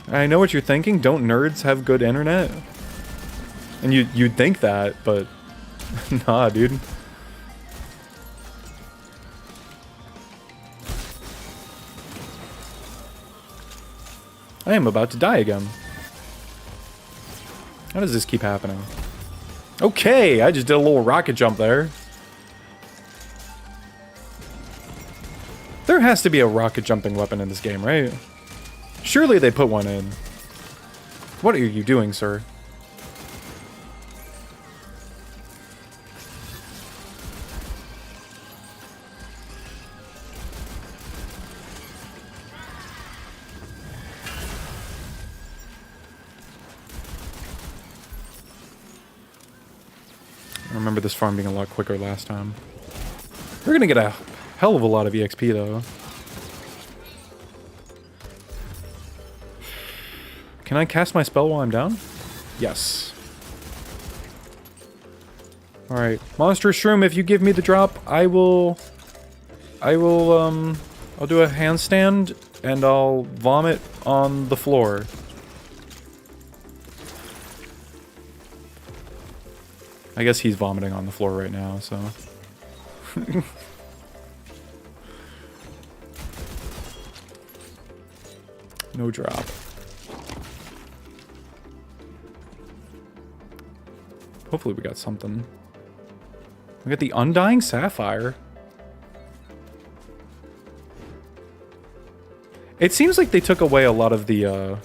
[SPEAKER 1] I know what you're thinking. Don't nerds have good internet? And you'd think that, but nah, dude. I am about to die again. How does this keep happening? Okay, I just did a little rocket jump there. There has to be a rocket jumping weapon in this game, right? Surely they put one in. What are you doing, sir? I remember this farm being a lot quicker last time. We're gonna get a hell of a lot of EXP though. Can I cast my spell while I'm down? Yes. Alright. Monstrous Shroom, if you give me the drop, I'll do a handstand and I'll vomit on the floor. I guess he's vomiting on the floor right now, so. No drop. Hopefully we got something. We got the Undying Sapphire. It seems like they took away a lot of the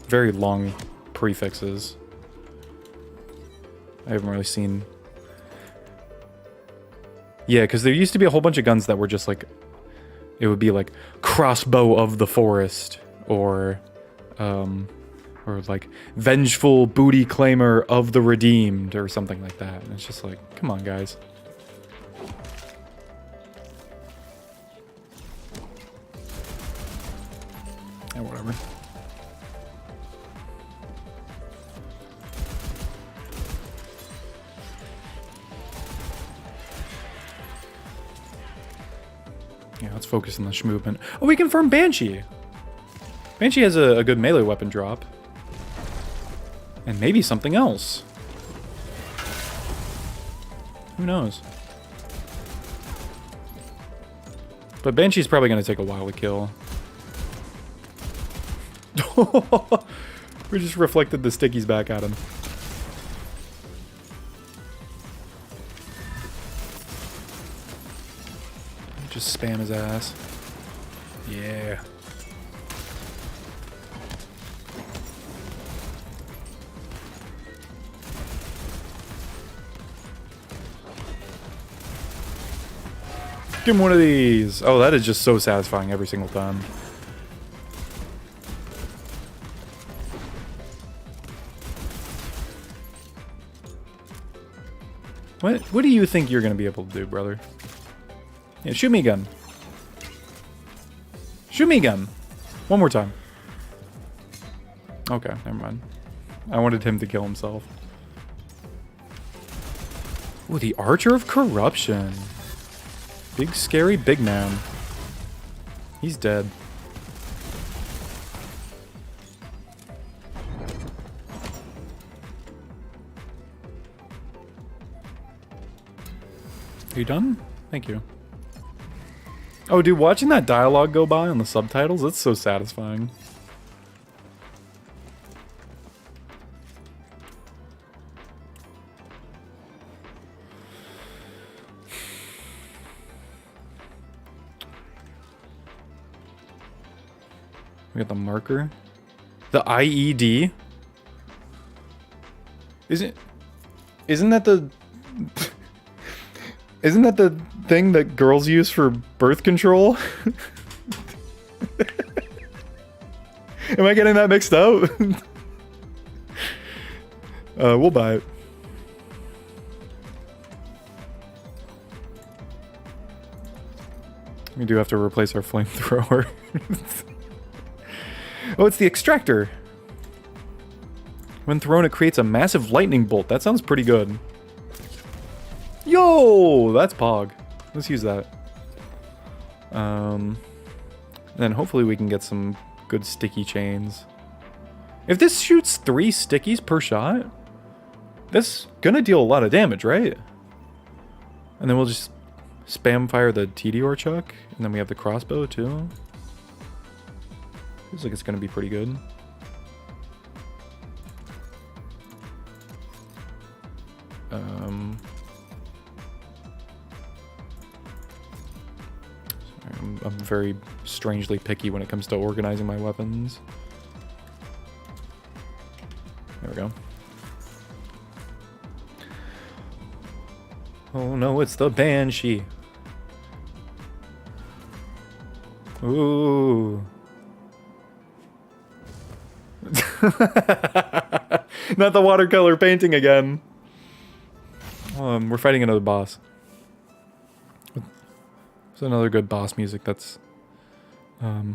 [SPEAKER 1] very long prefixes. I haven't really seen... Yeah, because there used to be a whole bunch of guns that were just like... It would be like, Crossbow of the Forest, or like, Vengeful Booty Claimer of the Redeemed, or something like that. And it's just like, come on, guys. Yeah, whatever. Yeah, let's focus on the movement. Oh, we confirmed Banshee. Banshee has a good melee weapon drop. And maybe something else. Who knows? But Banshee's probably going to take a while to kill. We just reflected the stickies back at him. Just spam his ass. Yeah. Give him one of these. Oh, that is just so satisfying every single time. What do you think you're going to be able to do, brother? Yeah, shoot me gun. Shoot me gun. One more time. Okay, never mind. I wanted him to kill himself. Ooh, the Archer of Corruption. Big, scary, big man. He's dead. Are you done? Thank you. Oh, dude, watching that dialogue go by on the subtitles, that's so satisfying. We got the marker. The IED. Isn't that the Isn't that the thing that girls use for birth control? Am I getting that mixed up? We'll buy it. We do have to replace our flamethrower. Oh, it's the extractor. When thrown, it creates a massive lightning bolt. That sounds pretty good. Yo, that's Pog. Let's use that. Then hopefully we can get some good sticky chains. If this shoots 3 stickies per shot, that's gonna deal a lot of damage, right? And then we'll just spam fire the Tediore chuck, and then we have the crossbow too. Feels like it's gonna be pretty good. I'm very strangely picky when it comes to organizing my weapons. There we go. Oh no, it's the Banshee. Ooh. Not the watercolor painting again. We're fighting another boss. It's another good boss music that's... I'll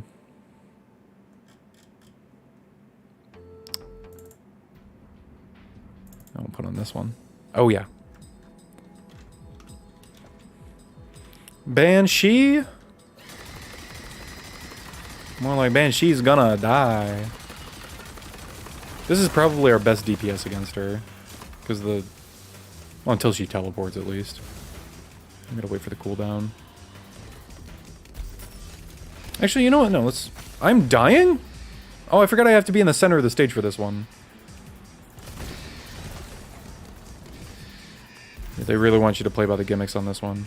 [SPEAKER 1] put on this one. Oh yeah. Banshee? More like Banshee's gonna die. This is probably our best DPS against her. Because the... Well, until she teleports at least. I'm gonna wait for the cooldown. Actually, you know what? No, let's... I'm dying? Oh, I forgot I have to be in the center of the stage for this one. They really want you to play by the gimmicks on this one.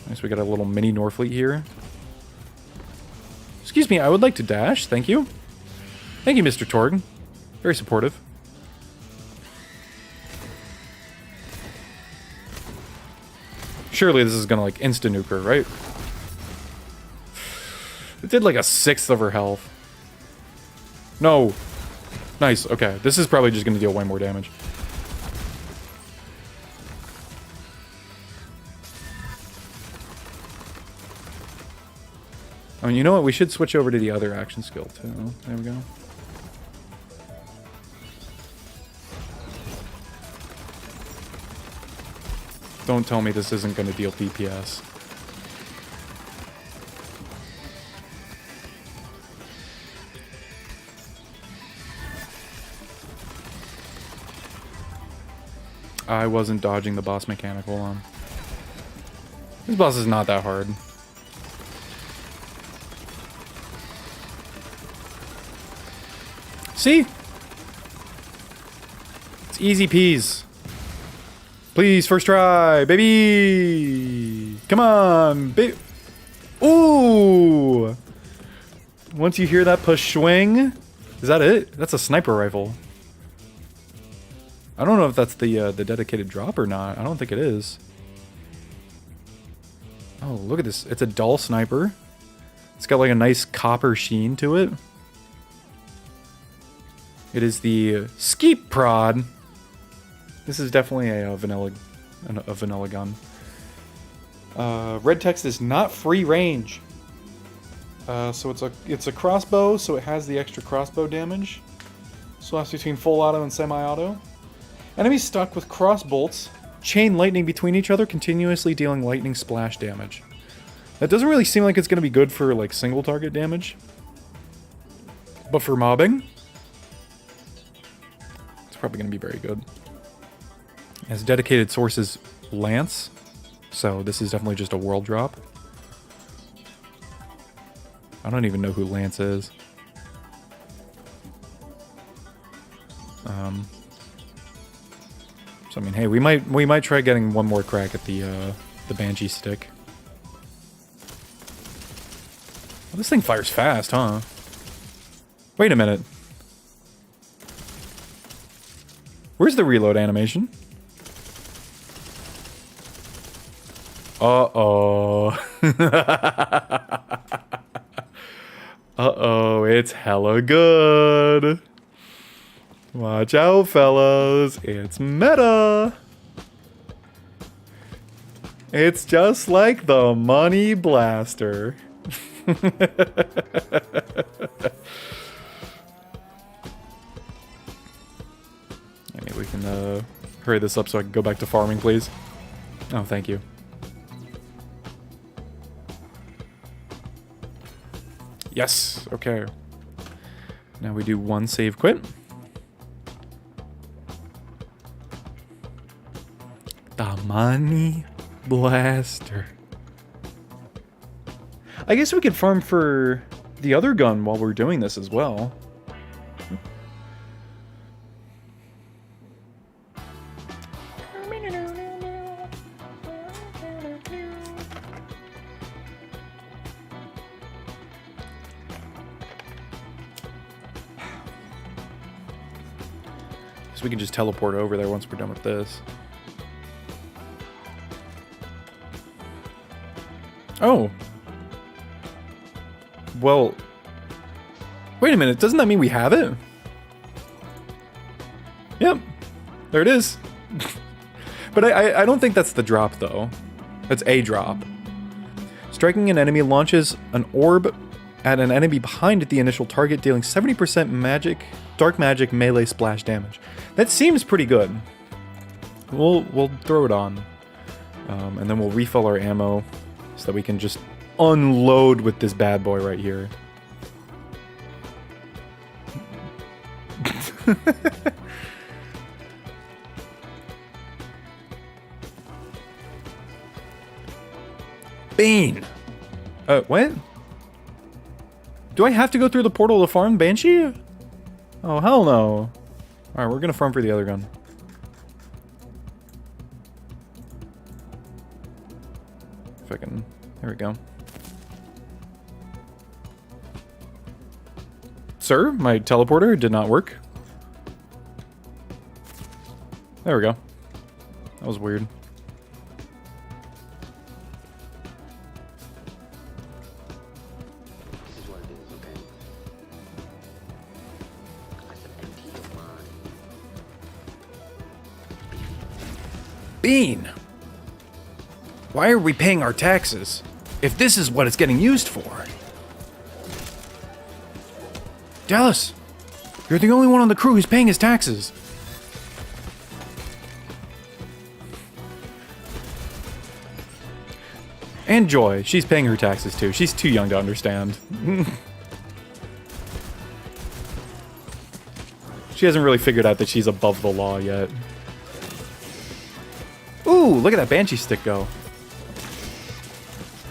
[SPEAKER 1] Nice, we got a little mini Norfleet here. Excuse me, I would like to dash. Thank you. Thank you, Mr. Torg. Very supportive. Surely this is gonna, like, insta-nuke her, right? It did, like, a 1/6 of her health. No. Nice, okay. This is probably just gonna deal way more damage. I mean, you know what? We should switch over to the other action skill, too. There we go. Don't tell me this isn't going to deal DPS. I wasn't dodging the boss mechanic. Hold on. This boss is not that hard. See? It's easy peas. Please, first try, baby! Come on, baby! Ooh! Once you hear that push swing, is that it? That's a sniper rifle. I don't know if that's the dedicated drop or not. I don't think it is. Oh, look at this. It's a dull sniper. It's got like a nice copper sheen to it. It is the Skeep Prod. This is definitely a vanilla gun. Red text is not free range. So it's a crossbow, so it has the extra crossbow damage. Swaps between full auto and semi-auto. Enemies stuck with cross bolts chain lightning between each other, continuously dealing lightning splash damage. That doesn't really seem like it's going to be good for like single target damage. But for mobbing, it's probably going to be very good. It has dedicated sources Lance, so this is definitely just a world drop. I don't even know who Lance is. So I mean, hey, we might try getting one more crack at the Banshee stick. Well, this thing fires fast, huh? Wait a minute. Where's the reload animation? Uh-oh. Uh-oh, it's hella good. Watch out, fellas. It's meta. It's just like the Money Blaster. Maybe we can hurry this up so I can go back to farming, please. Oh, thank you. Yes, okay. Now we do one save quit. The Money Blaster. I guess we could farm for the other gun while we're doing this as well. So we can just teleport over there once we're done with this. Oh. Well. Wait a minute, doesn't that mean we have it? Yep. There it is. But I don't think that's the drop, though. That's a drop. Striking an enemy launches an orb at an enemy behind the initial target, dealing 70% dark magic melee splash damage. That seems pretty good. We'll throw it on. And then we'll refill our ammo so that we can just unload with this bad boy right here. Bean! What? Do I have to go through the portal to farm Banshee? Oh, hell no. Alright, we're gonna farm for the other gun. If I can... There we go. Sir, my teleporter did not work. There we go. That was weird.
[SPEAKER 5] This is what it is, okay? I said empty your mind.
[SPEAKER 2] Bean! Why are we paying our taxes if this is what it's getting used for? Dallas, you're the only one on the crew who's paying his taxes.
[SPEAKER 1] And Joy. She's paying her taxes too. She's too young to understand. She hasn't really figured out that she's above the law yet. Ooh, look at that Banshee stick go.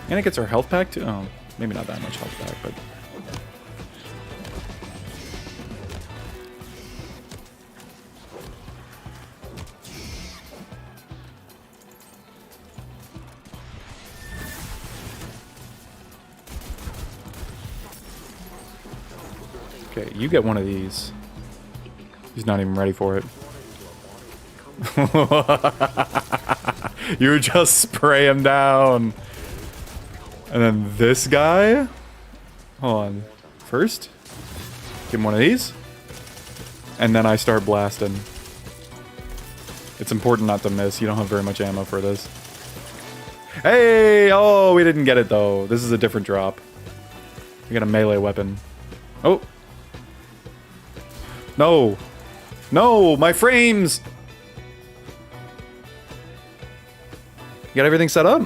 [SPEAKER 1] And it gets her health pack too. Oh, maybe not that much health pack, but... Okay, you get one of these. He's not even ready for it. You just spray him down. And then this guy. Hold on. First, give him one of these. And then I start blasting. It's important not to miss. You don't have very much ammo for this. Hey! Oh, we didn't get it though. This is a different drop. We got a melee weapon. Oh. No. No, my frames! You got everything set up?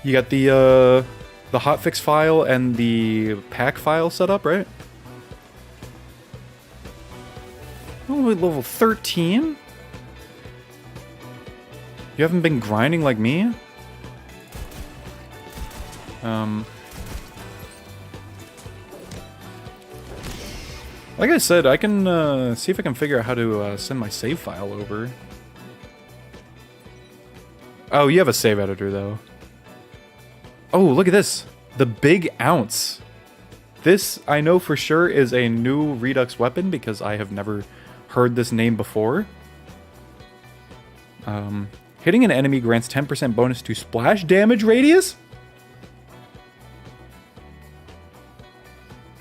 [SPEAKER 1] You got the hotfix file and the pack file set up, right? Oh, we're level 13? You haven't been grinding like me? Like I said, I can see if I can figure out how to send my save file over. Oh, you have a save editor, though. Oh, look at this. The Big Ounce. This, I know for sure, is a new Redux weapon because I have never heard this name before. Hitting an enemy grants 10% bonus to splash damage radius?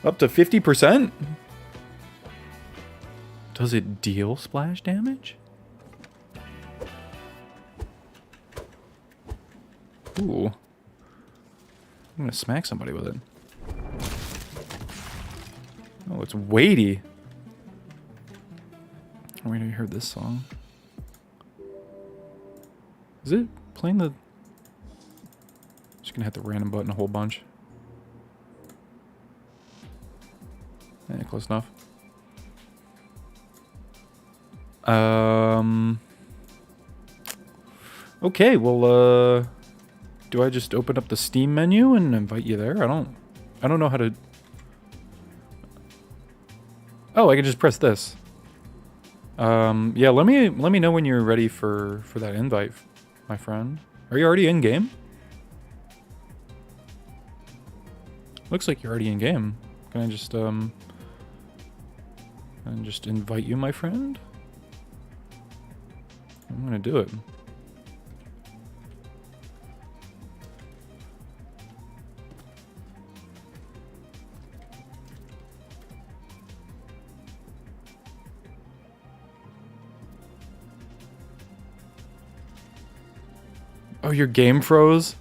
[SPEAKER 1] Up to 50%? Does it deal splash damage? Ooh. I'm gonna smack somebody with it. Oh, it's weighty. Where did I hear this song? Is it playing the... Just gonna hit the random button a whole bunch. Yeah, close enough. Okay, well, do I just open up the Steam menu and invite you there? I don't know how to... Oh, I can just press this. Yeah, let me know when you're ready for that invite, my friend. Are you already in game? Looks like you're already in game. Can I just invite you, my friend? I'm gonna do it. Oh, your game froze?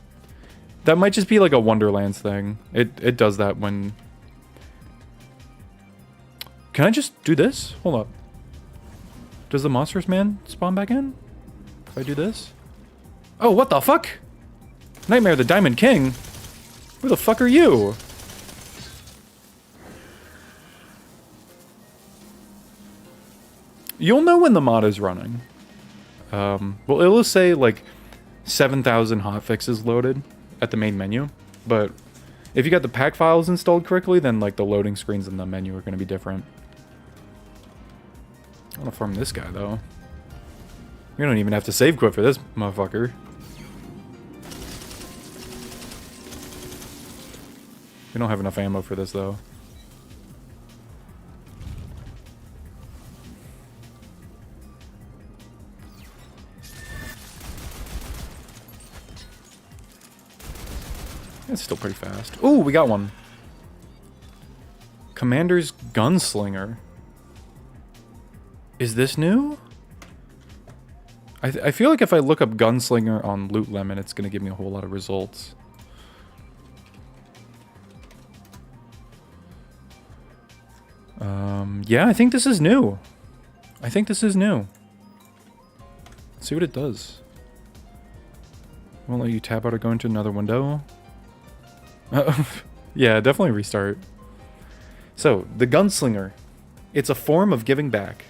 [SPEAKER 1] That might just be like a Wonderlands thing. It does that when... Can I just do this? Hold up. Does the Monstrous Man spawn back in? If I do this? Oh, what the fuck? Nightmare the Diamond King? Who the fuck are you? You'll know when the mod is running. Well, it'll say like 7,000 hotfixes loaded at the main menu, but if you got the pack files installed correctly, then like the loading screens in the menu are going to be different. I want to farm this guy though. We don't even have to save quit for this motherfucker. We don't have enough ammo for this though. It's still pretty fast. Ooh, we got one. Commander's Gunslinger. Is this new? I feel like if I look up Gunslinger on Loot Lemon, it's going to give me a whole lot of results. Yeah, I think this is new. I think this is new. Let's see what it does. Won't let you tab out or go into another window. Yeah, definitely restart. So, the Gunslinger. It's a form of giving back.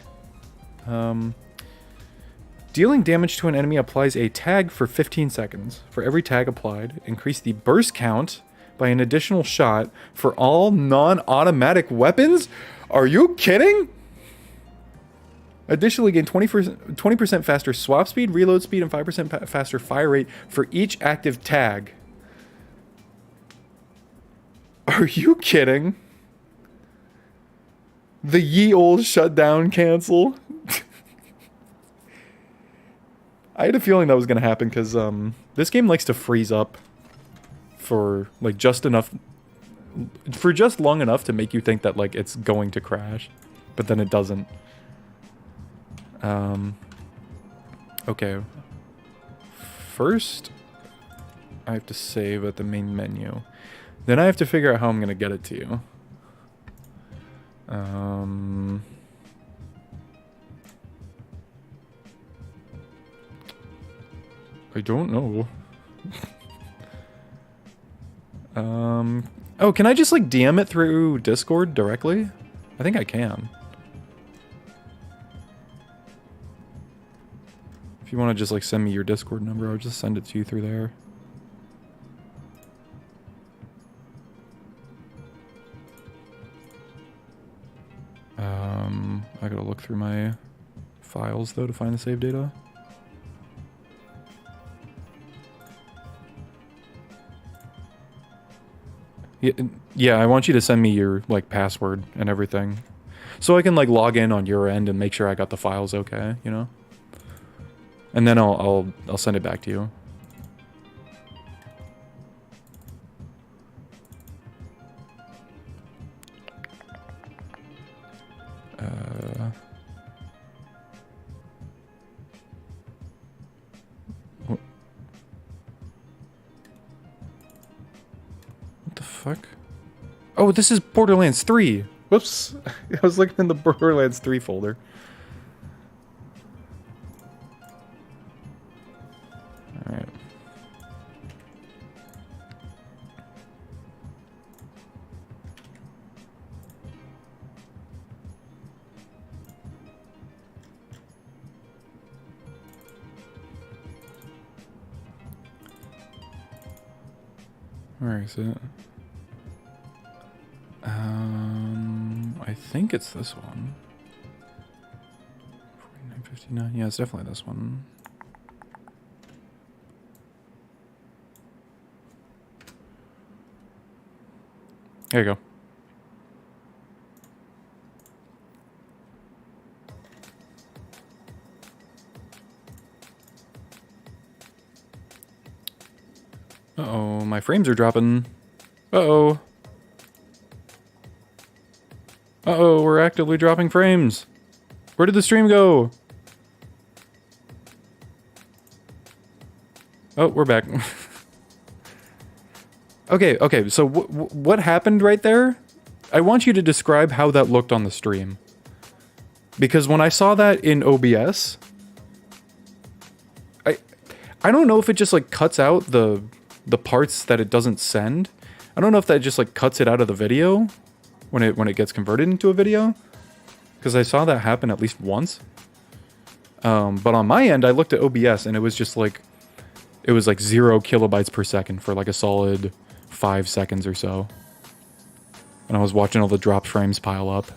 [SPEAKER 1] Dealing damage to an enemy applies a tag for 15 seconds. For every tag applied, increase the burst count by an additional shot for all non-automatic weapons? Are you kidding? Additionally, gain 20% faster swap speed, reload speed, and 5% faster fire rate for each active tag. Are you kidding? The ye old shutdown cancel. I had a feeling that was going to happen because this game likes to freeze up for like just enough, for just long enough to make you think that like it's going to crash, but then it doesn't. Okay. First, I have to save at the main menu. Then I have to figure out how I'm going to get it to you. I don't know. Oh, can I just like DM it through Discord directly? I think I can. If you want to just like send me your Discord number, I'll just send it to you through there. I gotta look through my files though to find the save data. Yeah, I want you to send me your like password and everything, so I can like log in on your end and make sure I got the files okay, you know. And then I'll send it back to you. What the fuck? Oh, this is Borderlands 3. Whoops. I was looking in the Borderlands 3 folder. Alright. Where is it? I think it's this one. 49.59. Yeah, it's definitely this one. There you go. Uh-oh, my frames are dropping. Uh-oh. Uh-oh, we're actively dropping frames. Where did the stream go? Oh, we're back. Okay, so what happened right there? I want you to describe how that looked on the stream. Because when I saw that in OBS, I don't know if it just like cuts out the parts that it doesn't send. I don't know if that just like cuts it out of the video when it gets converted into a video, because I saw that happen at least once. But on my end, I looked at OBS and it was just like, it was like 0 kilobytes per second for like a solid 5 seconds or so. And I was watching all the drop frames pile up.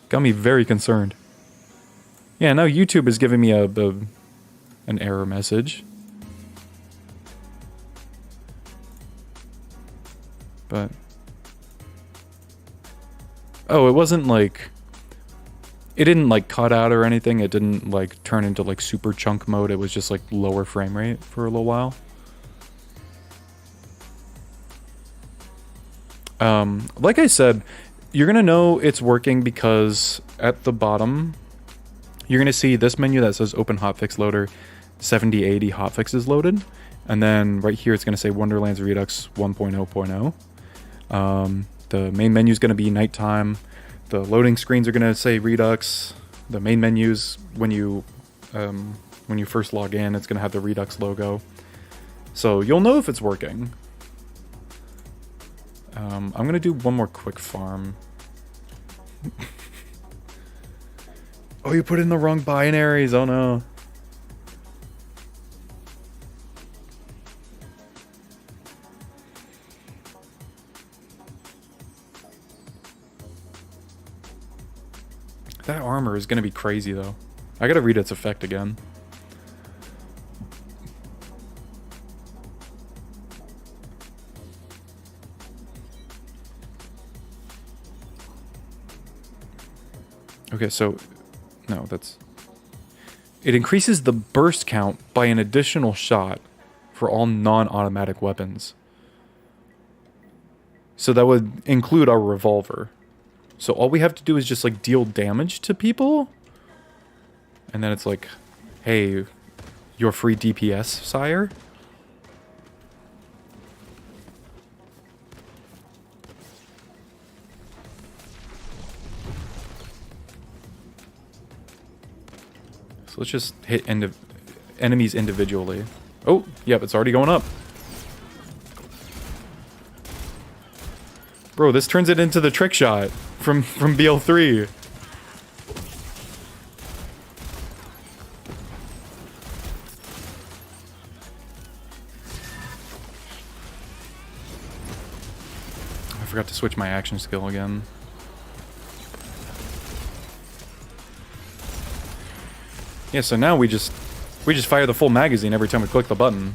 [SPEAKER 1] Got me very concerned. Yeah, now YouTube is giving me an error message. But oh, it wasn't like, it didn't like cut out or anything. It didn't like turn into like super chunk mode. It was just like lower frame rate for a little while. Like I said, you're gonna know it's working because at the bottom, you're gonna see this menu that says Open Hotfix Loader, 7080 hotfixes loaded, and then right here it's gonna say Wonderlands Redux 1.0.0. The main menu is going to be nighttime. The loading screens are going to say Redux. The main menus, when you when you first log in, it's going to have the Redux logo. So you'll know if it's working. I'm going to do one more quick farm. Oh, you put in the wrong binaries. Oh, no. That armor is going to be crazy, though. I got to read its effect again. Okay, so... No, that's... It increases the burst count by an additional shot for all non-automatic weapons. So that would include our revolver. So all we have to do is just, like, deal damage to people. And then it's like, hey, you're free DPS, sire? So let's just hit enemies individually. Oh, yep, it's already going up. Bro, this turns it into the trick shot from BL3. I forgot to switch my action skill again. Yeah, so now we just fire the full magazine every time we click the button.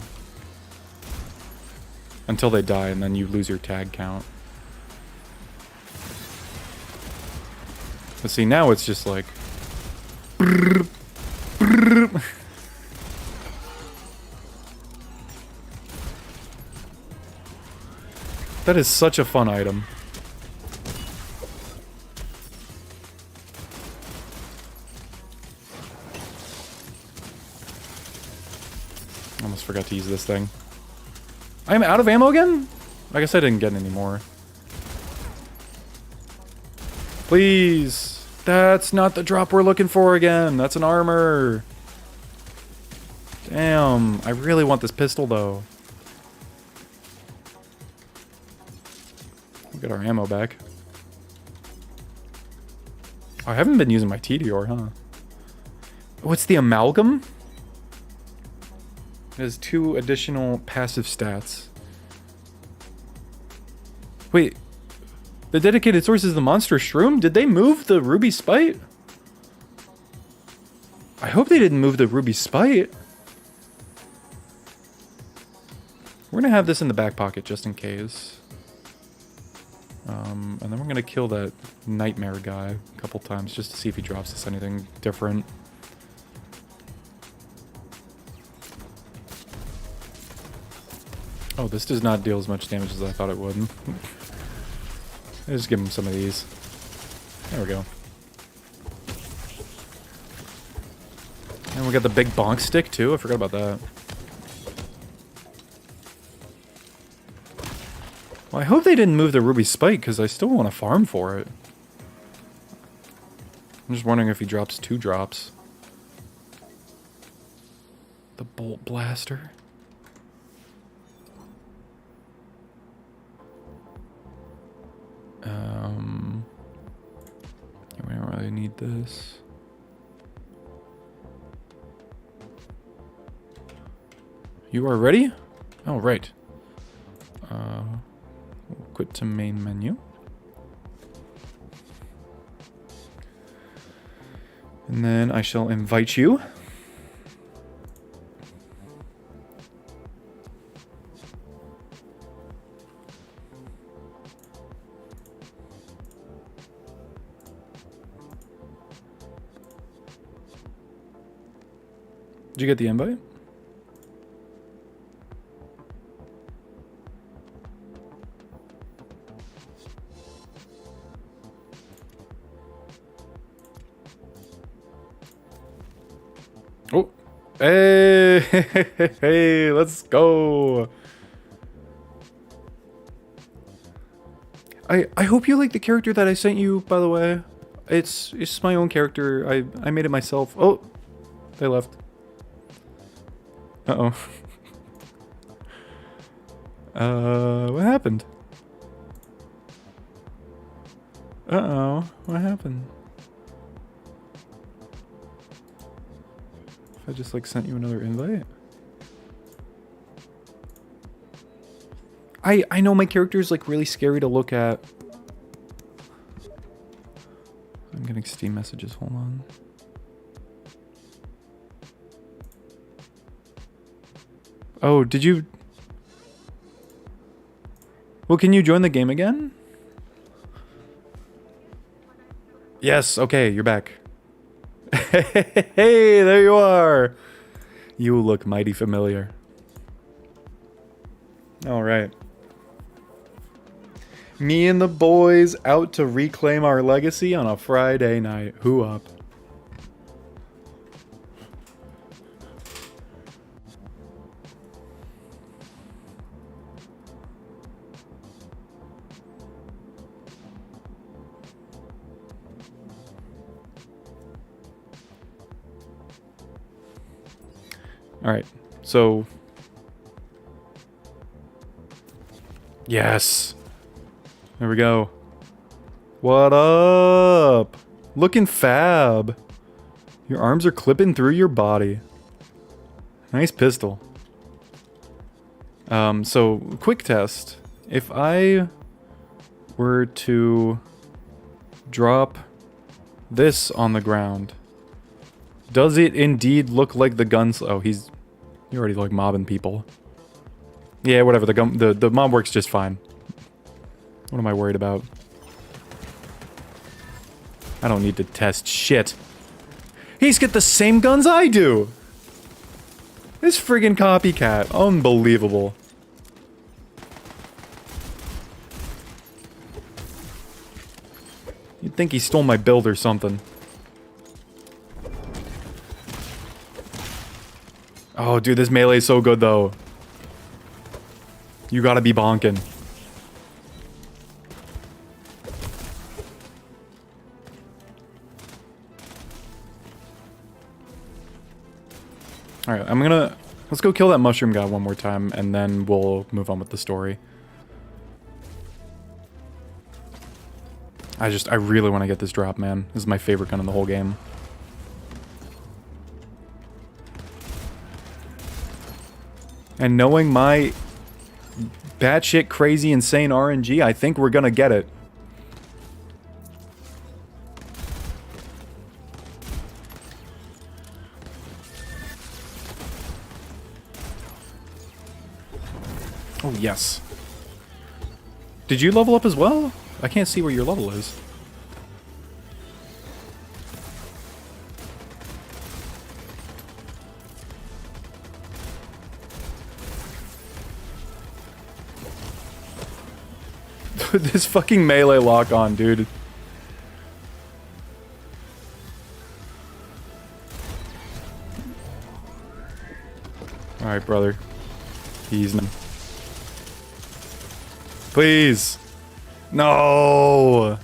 [SPEAKER 1] Until they die, and then you lose your tag count. But see, now it's just like... That is such a fun item. Almost forgot to use this thing. I'm out of ammo again? I guess I didn't get any more. Please! That's not the drop we're looking for again. That's an armor. Damn. I really want this pistol, though. We'll get our ammo back. Oh, I haven't been using my TDR, huh? What's the amalgam? It has 2 additional passive stats. Wait. The dedicated source is the monster shroom? Did they move the ruby spite? I hope they didn't move the ruby spite. We're gonna have this in the back pocket just in case. And then we're gonna kill that nightmare guy a couple times just to see if he drops us anything different. Oh, this does not deal as much damage as I thought it would. Let's just give him some of these. There we go. And we got the big bonk stick too. I forgot about that. Well, I hope they didn't move the ruby spike because I still want to farm for it. I'm just wondering if he drops 2 drops. The bolt blaster. Yeah, we don't really need this. You are ready? Oh, right. We'll quit to main menu. And then I shall invite you. Did you get the invite? Oh, hey, hey, let's go. I hope you like the character that I sent you, by the way. It's my own character. I made it myself. Oh, they left. Uh-oh. What happened? Uh-oh, what happened? If I just like sent you another invite? I know my character is like really scary to look at. I'm getting Steam messages, hold on. Oh, did you... Well, can you join the game again? Yes, okay, you're back. Hey, there you are. You look mighty familiar. All right. Me and the boys out to reclaim our legacy on a Friday night. Who up? All right, so yes, there we go. What up? Looking fab. Your arms are clipping through your body. Nice pistol. So quick test. If I were to drop this on the ground, does it indeed look like the guns? Oh, he's already like mobbing people. Yeah, whatever. The mob works just fine. What am I worried about? I don't need to test shit. He's got the same guns I do. This friggin' copycat, unbelievable. You'd think he stole my build or something. Oh, dude, this melee is so good, though. You gotta be bonking. Alright, let's go kill that mushroom guy one more time, and then we'll move on with the story. I really want to get this drop, man. This is my favorite gun in the whole game. And knowing my batshit crazy insane RNG, I think we're gonna get it. Oh, yes. Did you level up as well? I can't see where your level is. This fucking melee lock on, dude. Alright, brother. Ease me. Please. No.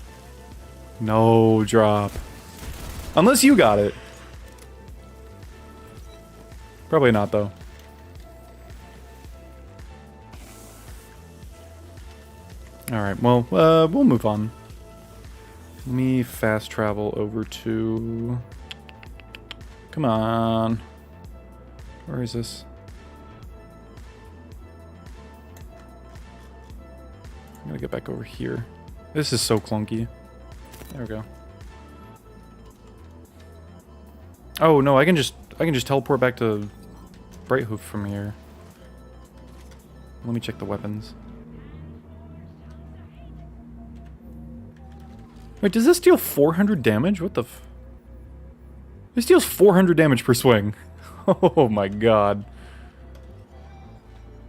[SPEAKER 1] No drop. Unless you got it. Probably not, though. Alright, well, we'll move on. Let me fast travel over to... Come on. Where is this? I'm gonna get back over here. This is so clunky. There we go. Oh no, I can just teleport back to Brighthoof from here. Let me check the weapons. Wait, does this deal 400 damage? What the f... This deals 400 damage per swing. Oh my god.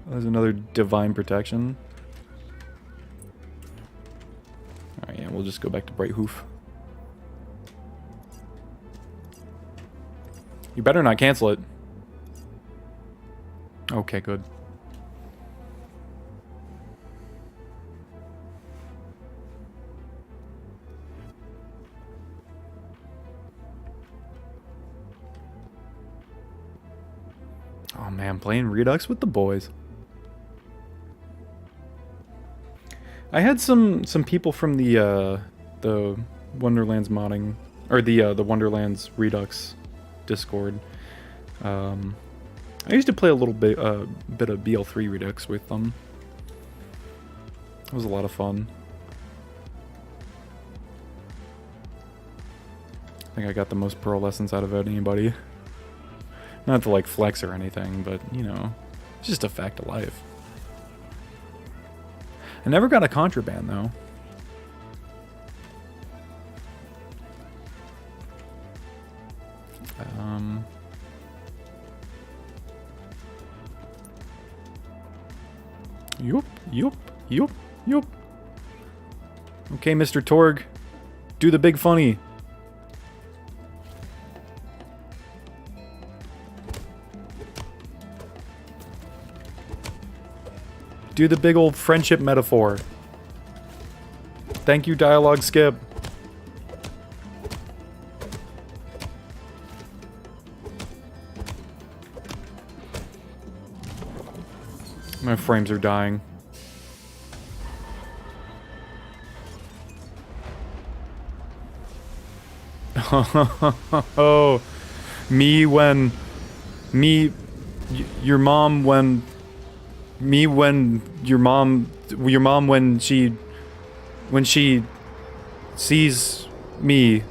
[SPEAKER 1] There's another divine protection. Alright, yeah, we'll just go back to Brighthoof. You better not cancel it. Okay, good. Oh Oh man, playing Redux with the boys. I had some people from the Wonderlands modding, or the Wonderlands Redux Discord. I used to play a little bit of BL3 Redux with them. It was a lot of fun. I think I got the most pro lessons out of anybody. Not to like flex or anything, but you know, it's just a fact of life. I never got a contraband though. Yup. Okay, Mr. Torg, do the big funny. Do the big old friendship metaphor. Thank you, dialogue skip. My frames are dying. Oh, your mom when she sees me.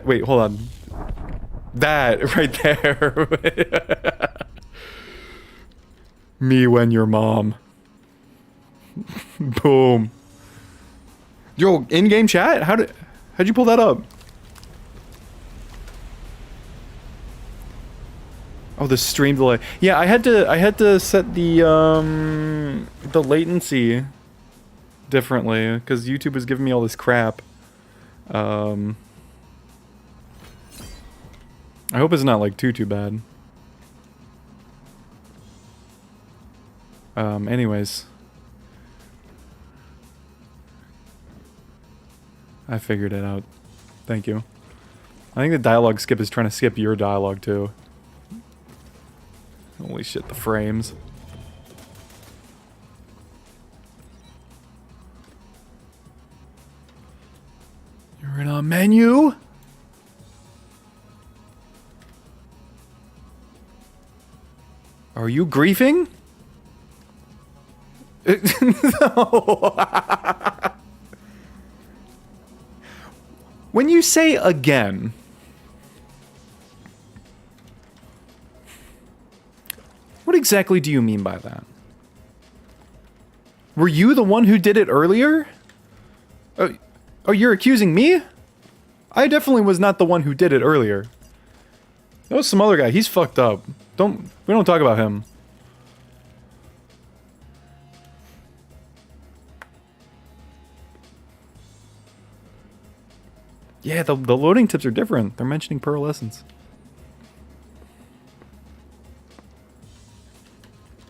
[SPEAKER 1] Wait, hold on. That right there. Me when your mom. Boom. Yo, in-game chat? How'd you pull that up? Oh, the stream delay. Yeah, I had to set the latency differently because YouTube was giving me all this crap. I hope it's not like too bad. Anyways. I figured it out. Thank you. I think the dialogue skip is trying to skip your dialogue too. Holy shit, the frames. You're in a menu? Are you griefing? No. When you say again, what exactly do you mean by that? Were you the one who did it earlier? Oh, you're accusing me? I definitely was not the one who did it earlier. That was some other guy. He's fucked up. We don't talk about him. Yeah, the loading tips are different. They're mentioning pearlescence.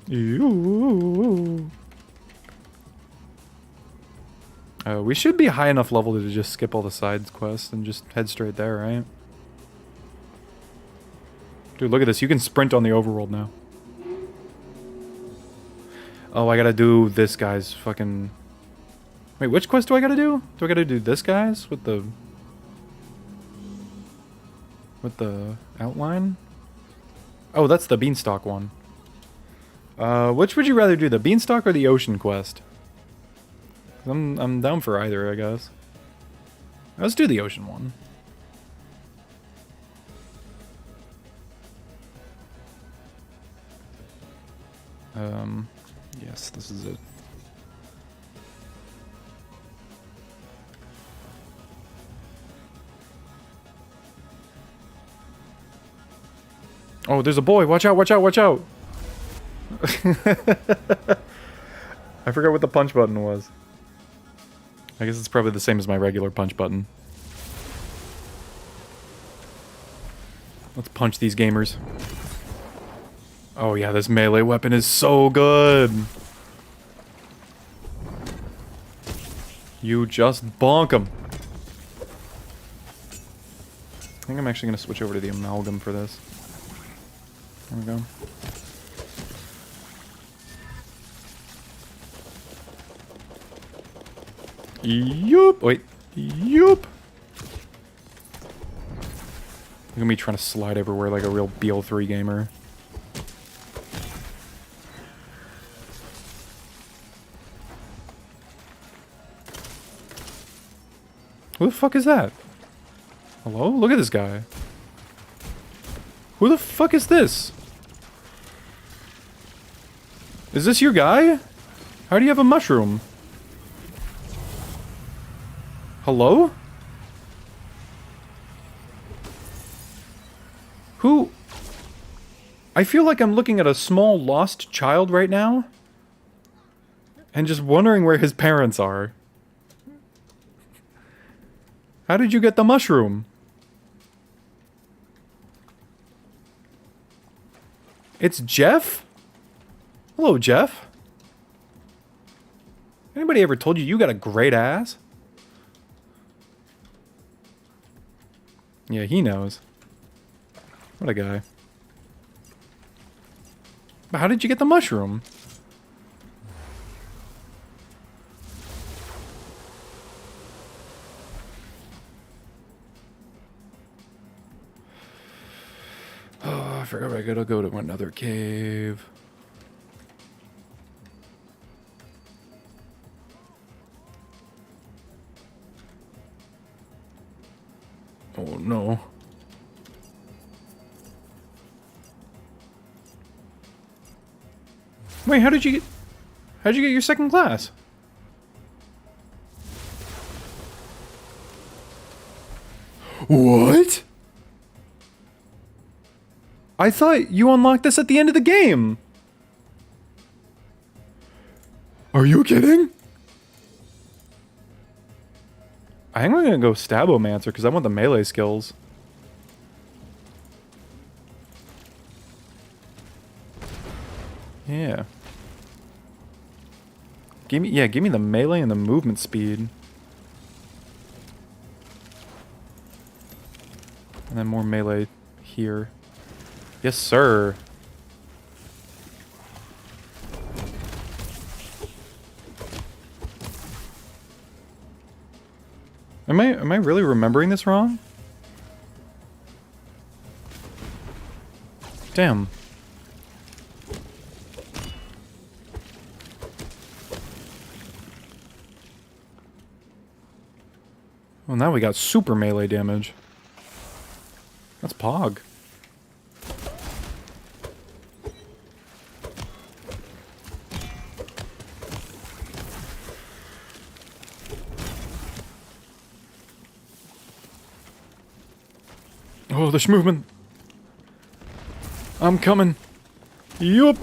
[SPEAKER 1] Ew. We should be high enough level to just skip all the side quests and just head straight there, right? Dude, look at this. You can sprint on the overworld now. Oh, I gotta do this guy's fucking... Wait, which quest do I gotta do? Do I gotta do this guy's with the outline? Oh, that's the beanstalk one. Which would you rather do, the beanstalk or the ocean quest? I'm down for either, I guess. Let's do the ocean one. Yes, this is it. Oh, there's a boy. Watch out, watch out, watch out. I forgot what the punch button was. I guess it's probably the same as my regular punch button. Let's punch these gamers. Oh yeah, this melee weapon is so good. You just bonk them. think I'm actually going to switch over to the amalgam for this. There we go. Yup! Wait. Yup! Look at me trying to slide everywhere like a real BL3 gamer. Who the fuck is that? Hello? Look at this guy. Who the fuck is this? Is this your guy? How do you have a mushroom? Hello? Who? I feel like I'm looking at a small lost child right now. And just wondering where his parents are. How did you get the mushroom? It's Jeff? Hello, Jeff. Anybody ever told you you got a great ass? Yeah, he knows. What a guy. But how did you get the mushroom? Oh, I forgot I gotta go to another cave. Oh no. Wait, how'd you get your second class? What? I thought you unlocked this at the end of the game. Are you kidding? I think I'm gonna go Stabomancer because I want the melee skills. Yeah. Give me the melee and the movement speed. And then more melee here. Yes, sir. Am I really remembering this wrong? Damn. Well, now we got super melee damage. That's Pog. Oh, there's movement. I'm coming. Yup.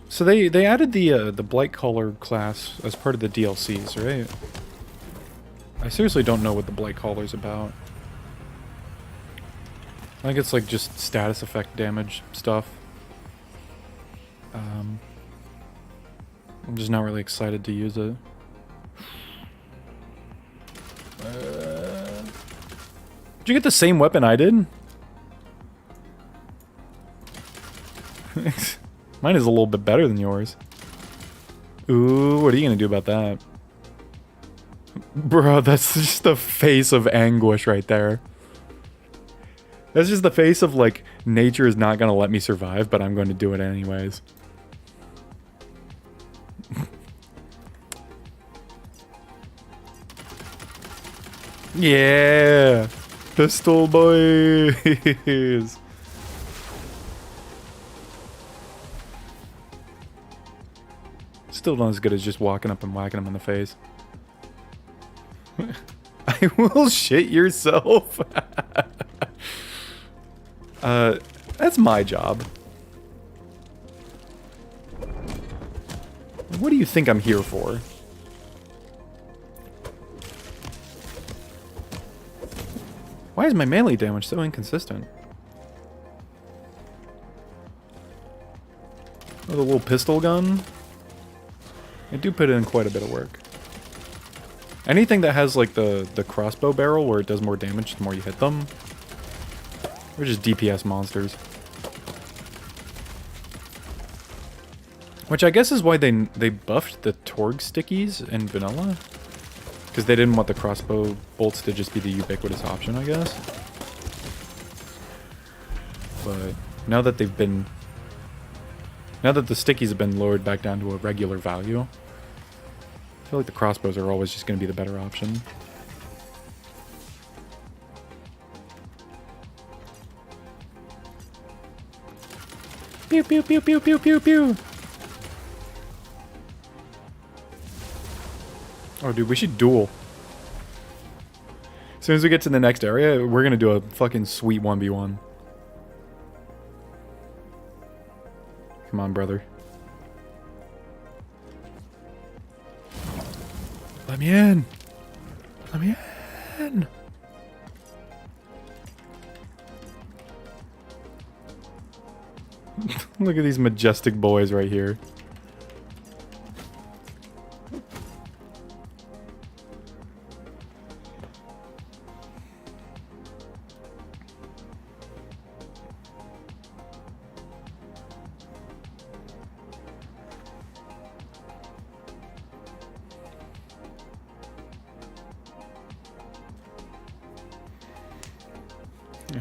[SPEAKER 1] So they added the Blight Caller class as part of the DLCs, right? I seriously don't know what the Blight Caller's about. I think it's like just status effect damage stuff. I'm just not really excited to use it. Did you get the same weapon I did? Mine is a little bit better than yours. Ooh, what are you gonna do about that? Bro, that's just the face of anguish right there. That's just the face of, like, nature is not gonna let me survive, but I'm going to do it anyways. Yeah! Pistol boys! Still not as good as just walking up and whacking him in the face. I will shit yourself. That's my job. What do you think I'm here for? Why is my melee damage so inconsistent? With a little pistol gun. I do put in quite a bit of work. Anything that has like the crossbow barrel where it does more damage the more you hit them. Or just DPS monsters. Which I guess is why they buffed the Torg stickies in vanilla. Because they didn't want the crossbow bolts to just be the ubiquitous option, I guess. But now that they've been... Now that the stickies have been lowered back down to a regular value, I feel like the crossbows are always just going to be the better option. Pew pew pew pew pew pew pew! Oh, dude, we should duel. As soon as we get to the next area, we're gonna do a fucking sweet 1v1. Come on, brother. Let me in! Let me in! Look at these majestic boys right here.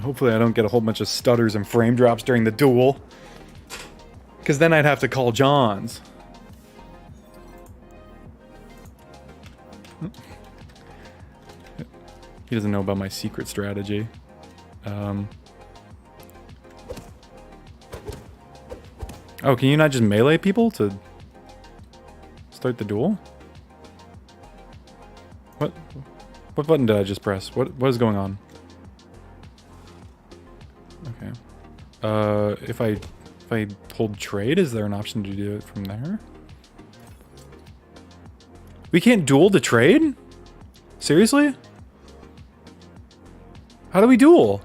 [SPEAKER 1] Hopefully I don't get a whole bunch of stutters and frame drops during the duel. Because then I'd have to call Johns. He doesn't know about my secret strategy. Oh, can you not just melee people to start the duel? What button did I just press? What is going on? Okay. If I hold trade, is there an option to do it from there? We can't duel the trade? Seriously? How do we duel?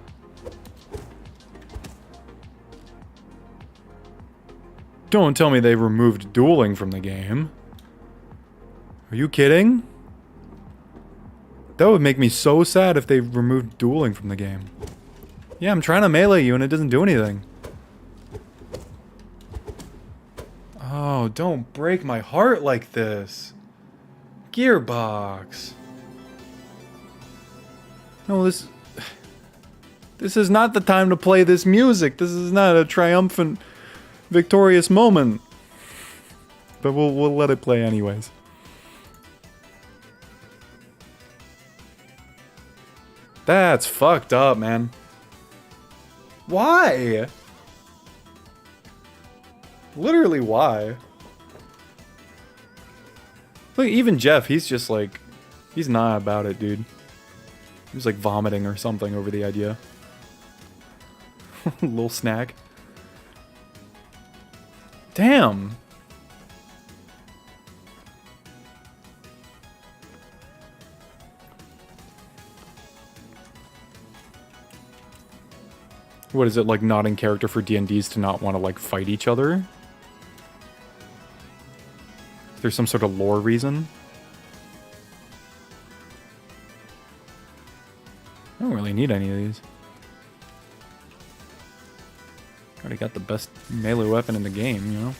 [SPEAKER 1] Don't tell me they removed dueling from the game. Are you kidding? That would make me so sad if they removed dueling from the game. Yeah, I'm trying to melee you and it doesn't do anything. Oh, don't break my heart like this. Gearbox. No, this is not the time to play this music. This is not a triumphant, victorious moment. But we'll let it play anyways. That's fucked up, man. Why? Literally, why? Look, even Jeff, he's just like... He's not about it, dude. He's like vomiting or something over the idea. Little snack. Damn. What is it, like, not in character for D&Ds to not want to, like, fight each other? Is there some sort of lore reason? I don't really need any of these. Already got the best melee weapon in the game, you know?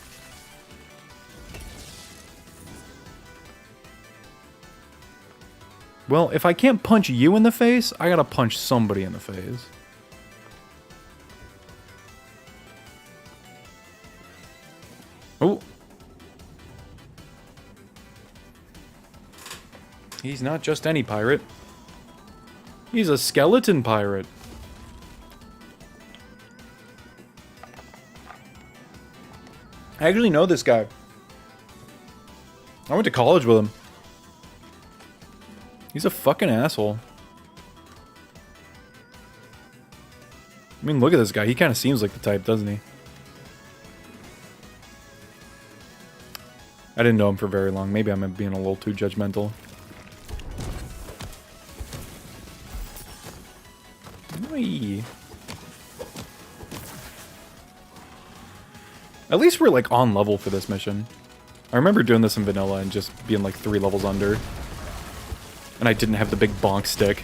[SPEAKER 1] Well, if I can't punch you in the face, I gotta punch somebody in the face. Oh. He's not just any pirate. He's a skeleton pirate. I actually know this guy. I went to college with him. He's a fucking asshole. I mean, look at this guy. He kind of seems like the type, doesn't he? I didn't know him for very long. Maybe I'm being a little too judgmental. Whee. At least we're like on level for this mission. I remember doing this in vanilla and just being like 3 levels under. And I didn't have the big bonk stick.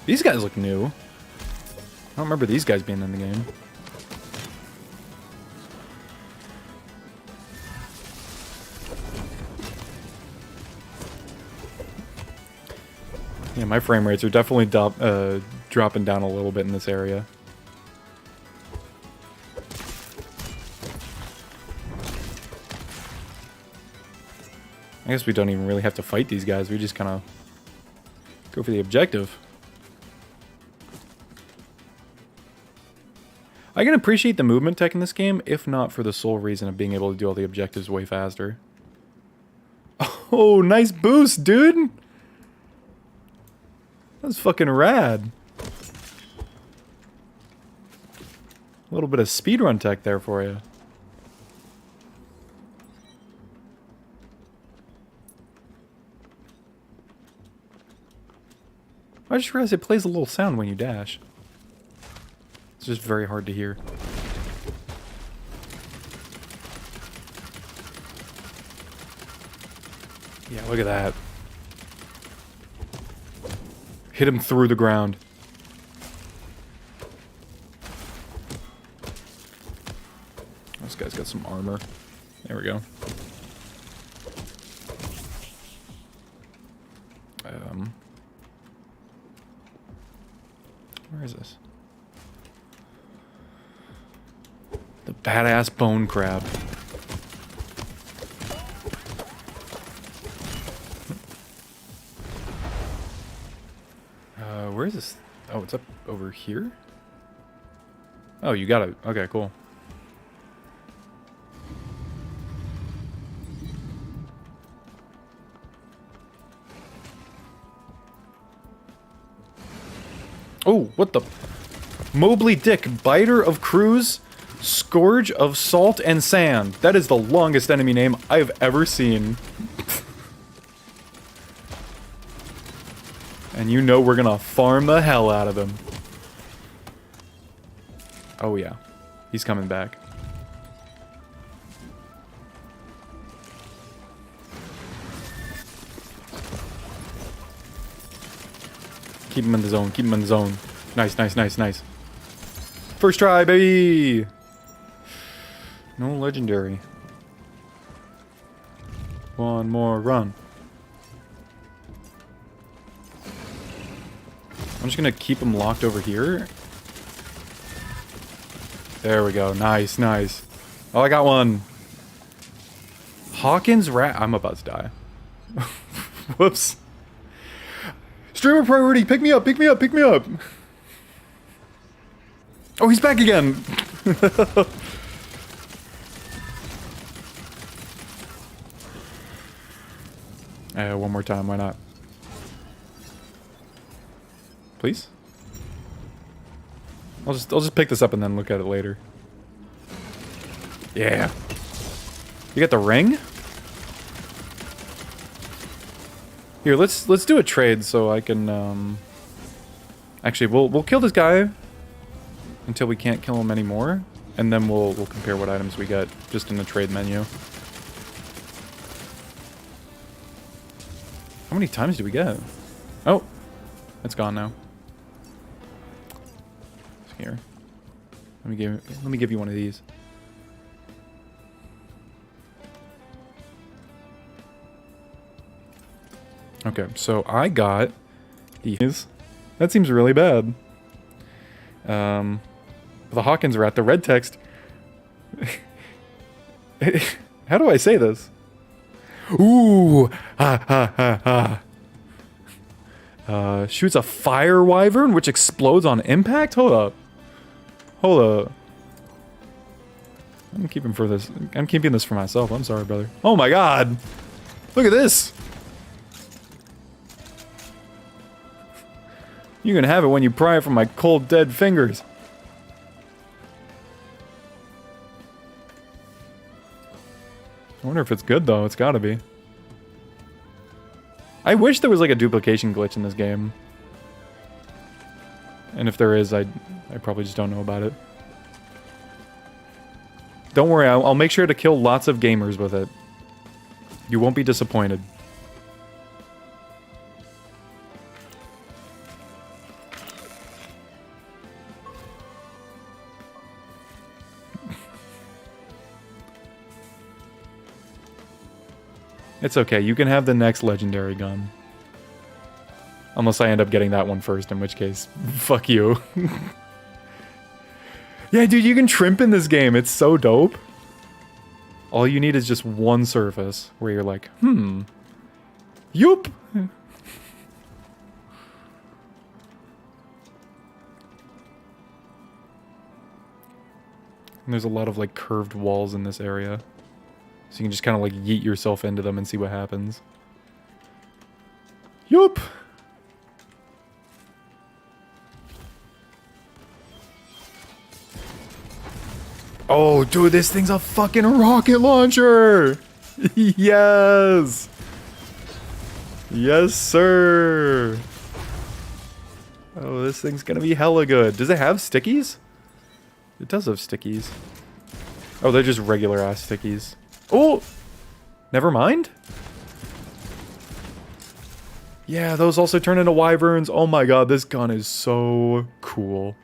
[SPEAKER 1] These guys look new. I don't remember these guys being in the game. Yeah, my frame rates are definitely dropping down a little bit in this area. I guess we don't even really have to fight these guys. We just kind of go for the objective. I can appreciate the movement tech in this game, if not for the sole reason of being able to do all the objectives way faster. Oh, nice boost, dude! That's fucking rad. A little bit of speedrun tech there for you. I just realized it plays a little sound when you dash. It's just very hard to hear. Yeah, look at that. Hit him through the ground. This guy's got some armor. There we go. Where is this? The badass bone crab. Where is this? Oh, it's up over here? Oh, you got it. Okay, cool. Oh, what the? Mobley Dick, Biter of Crews, Scourge of Salt and Sand. That is the longest enemy name I've ever seen. And you know we're gonna farm the hell out of him. Oh yeah, he's coming back. Keep him in the zone, keep him in the zone. Nice, nice, nice, nice. First try, baby! No legendary. One more run. I'm just gonna keep him locked over here. There we go. Nice, nice. Oh, I got one. Hawkins rat. I'm about to die. Whoops. Streamer priority. Pick me up. Pick me up. Pick me up. Oh, he's back again. One more time. Why not? Please? I'll just pick this up and then look at it later. Yeah. You got the ring? Here, let's do a trade so I can actually we'll kill this guy until we can't kill him anymore, and then we'll compare what items we get just in the trade menu. How many times do we get? Oh, it's gone now. Here, let me give you one of these. Okay, so I got these. That seems really bad. The Hawkins rat, the red text. How do I say this? Ooh, ha ha ha ha. Shoots a fire wyvern which explodes on impact. Hold up. Hold up. I'm keeping this for myself. I'm sorry, brother. Oh my god. Look at this. You can have it when you pry it from my cold, dead fingers. I wonder if it's good, though. It's gotta be. I wish there was, like, a duplication glitch in this game. And if there is, I probably just don't know about it. Don't worry, I'll make sure to kill lots of gamers with it. You won't be disappointed. It's okay, you can have the next legendary gun. Unless I end up getting that one first, in which case, fuck you. Yeah, dude, you can trimp in this game. It's so dope. All you need is just one surface where you're like, yup. And there's a lot of like curved walls in this area. So you can just kind of like yeet yourself into them and see what happens. Yup. Oh, dude, this thing's a fucking rocket launcher! Yes! Yes, sir! Oh, this thing's gonna be hella good. Does it have stickies? It does have stickies. Oh, they're just regular ass stickies. Oh! Never mind? Yeah, those also turn into wyverns. Oh my god, this gun is so cool.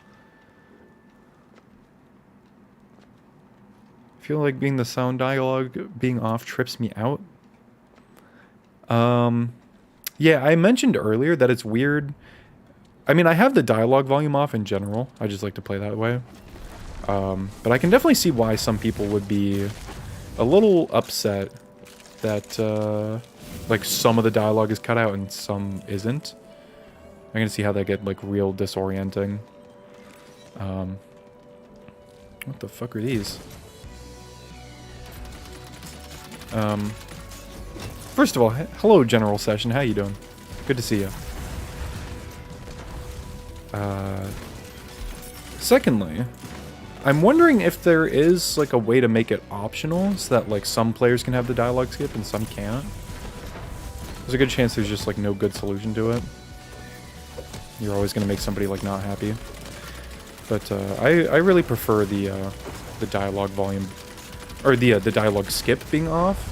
[SPEAKER 1] I feel like being the sound dialogue being off trips me out. Yeah, I mentioned earlier that it's weird. I mean, I have the dialogue volume off in general. I just like to play that way. But I can definitely see why some people would be a little upset that, like, some of the dialogue is cut out and some isn't. I can see how that get, like, real disorienting. What the fuck are these? First of all, hello, General Session. How you doing? Good to see you. Secondly, I'm wondering if there is, like, a way to make it optional so that, like, some players can have the dialogue skip and some can't. There's a good chance there's just, like, no good solution to it. You're always going to make somebody, like, not happy. But, I really prefer the dialogue volume, or the dialogue skip being off.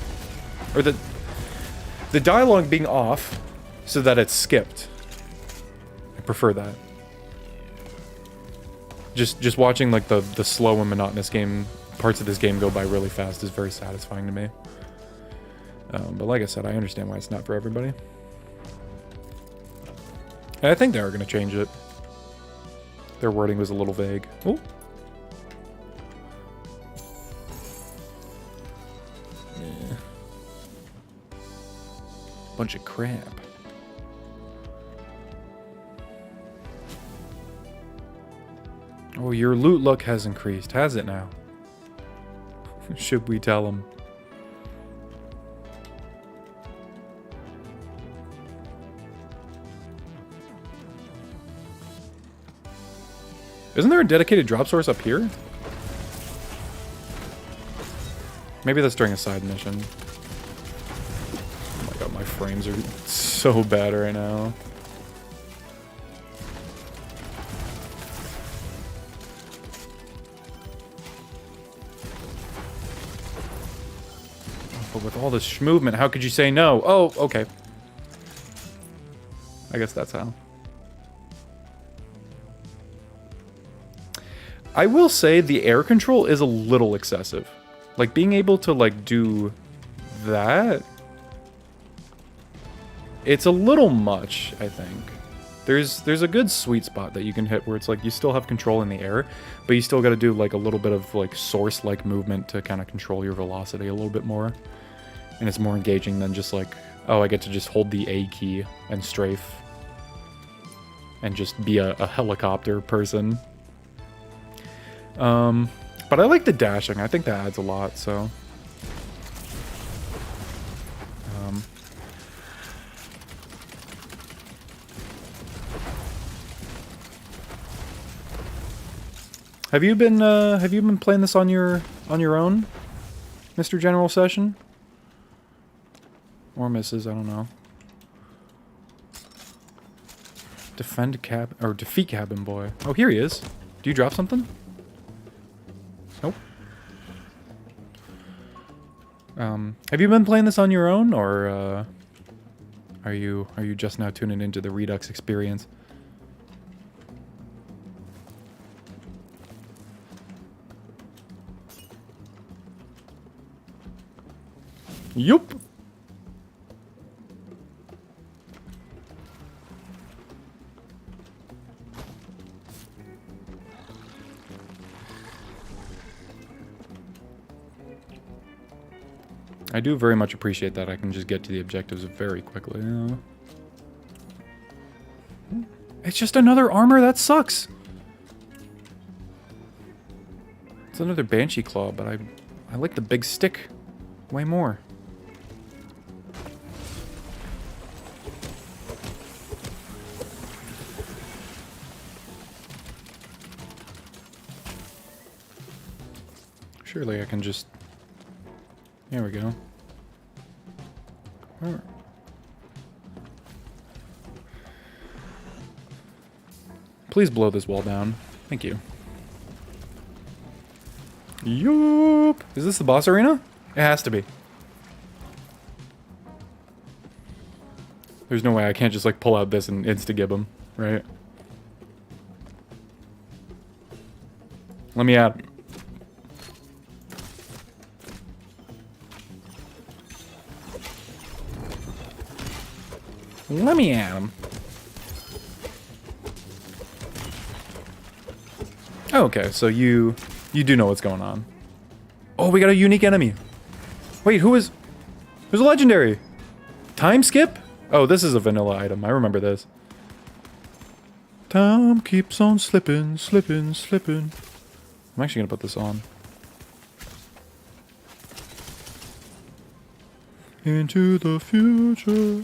[SPEAKER 1] Or the dialogue being off so that it's skipped. I prefer that. Just watching, like, the slow and monotonous parts of this game go by really fast is very satisfying to me. But like I said, I understand why it's not for everybody. And I think they are going to change it. Their wording was a little vague. Oh. Yeah. Bunch of crap. Oh, your loot luck has increased, has it now? Should we tell him? Isn't there a dedicated drop source up here? Maybe that's during a side mission. Oh my god, my frames are so bad right now. But with all this movement, how could you say no? Oh, okay. I guess that's how. I will say the air control is a little excessive. Like, being able to, like, do that, it's a little much, I think. There's a good sweet spot that you can hit where it's like you still have control in the air, but you still got to do, like, a little bit of, like, source-like movement to kind of control your velocity a little bit more. And it's more engaging than just like, oh, I get to just hold the A key and strafe and just be a helicopter person. But I like the dashing. I think that adds a lot, so. Have you been playing this on your own, Mr. General Session? Or Mrs., I don't know. Defeat Cabin Boy. Oh, here he is. Do you drop something? Nope. Have you been playing this on your own, or are you just now tuning into the Redux experience? Yup. I do very much appreciate that I can just get to the objectives very quickly. It's just another armor? That sucks. It's another Banshee Claw, but I like the big stick way more. Surely I can just... There we go. Alright. Please blow this wall down. Thank you. Yup. Is this the boss arena? It has to be. There's no way I can't just like pull out this and insta-gib him, right? Let me at him. Let me at him. Okay, so you do know what's going on. Oh, we got a unique enemy. Wait, who's a legendary? Time skip? Oh, this is a vanilla item. I remember this. Time keeps on slipping, slipping, slipping. I'm actually gonna put this on. Into the future.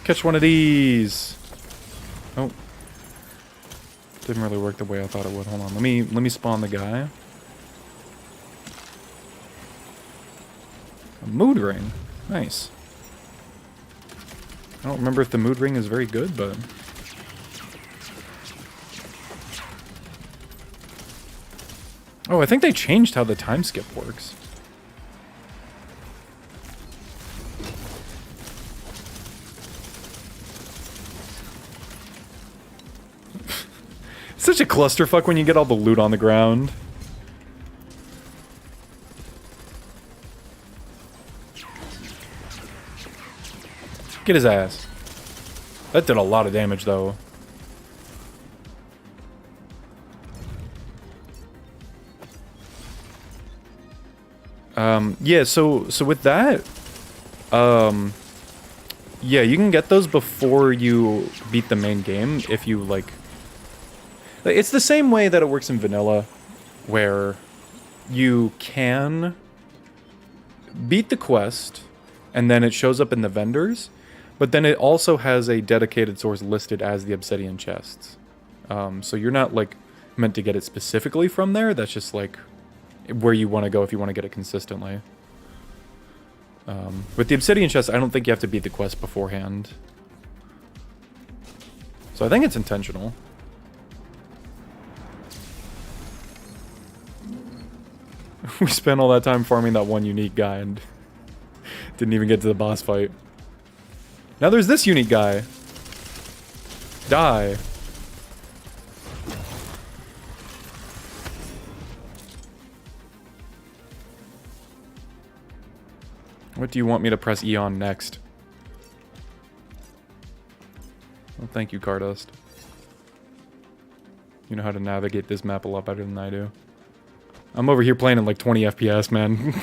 [SPEAKER 1] Catch one of these. Oh. Didn't really work the way I thought it would. Hold on. Let me spawn the guy. A mood ring. Nice. I don't remember if the mood ring is very good, but... Oh, I think they changed how the time skip works. Such a clusterfuck when you get all the loot on the ground. Get his ass. That did a lot of damage, though. Yeah, so with that, yeah, you can get those before you beat the main game if you, like... It's the same way that it works in vanilla, where you can beat the quest, and then it shows up in the vendors, but then it also has a dedicated source listed as the obsidian chests. So you're not, like, meant to get it specifically from there, that's just, like, where you want to go if you want to get it consistently. With the obsidian chest, I don't think you have to beat the quest beforehand. So I think it's intentional. We spent all that time farming that one unique guy and didn't even get to the boss fight. Now there's this unique guy. Die. What do you want me to press E on next? Well, thank you, Cardust. You know how to navigate this map a lot better than I do. I'm over here playing in like 20 FPS, man.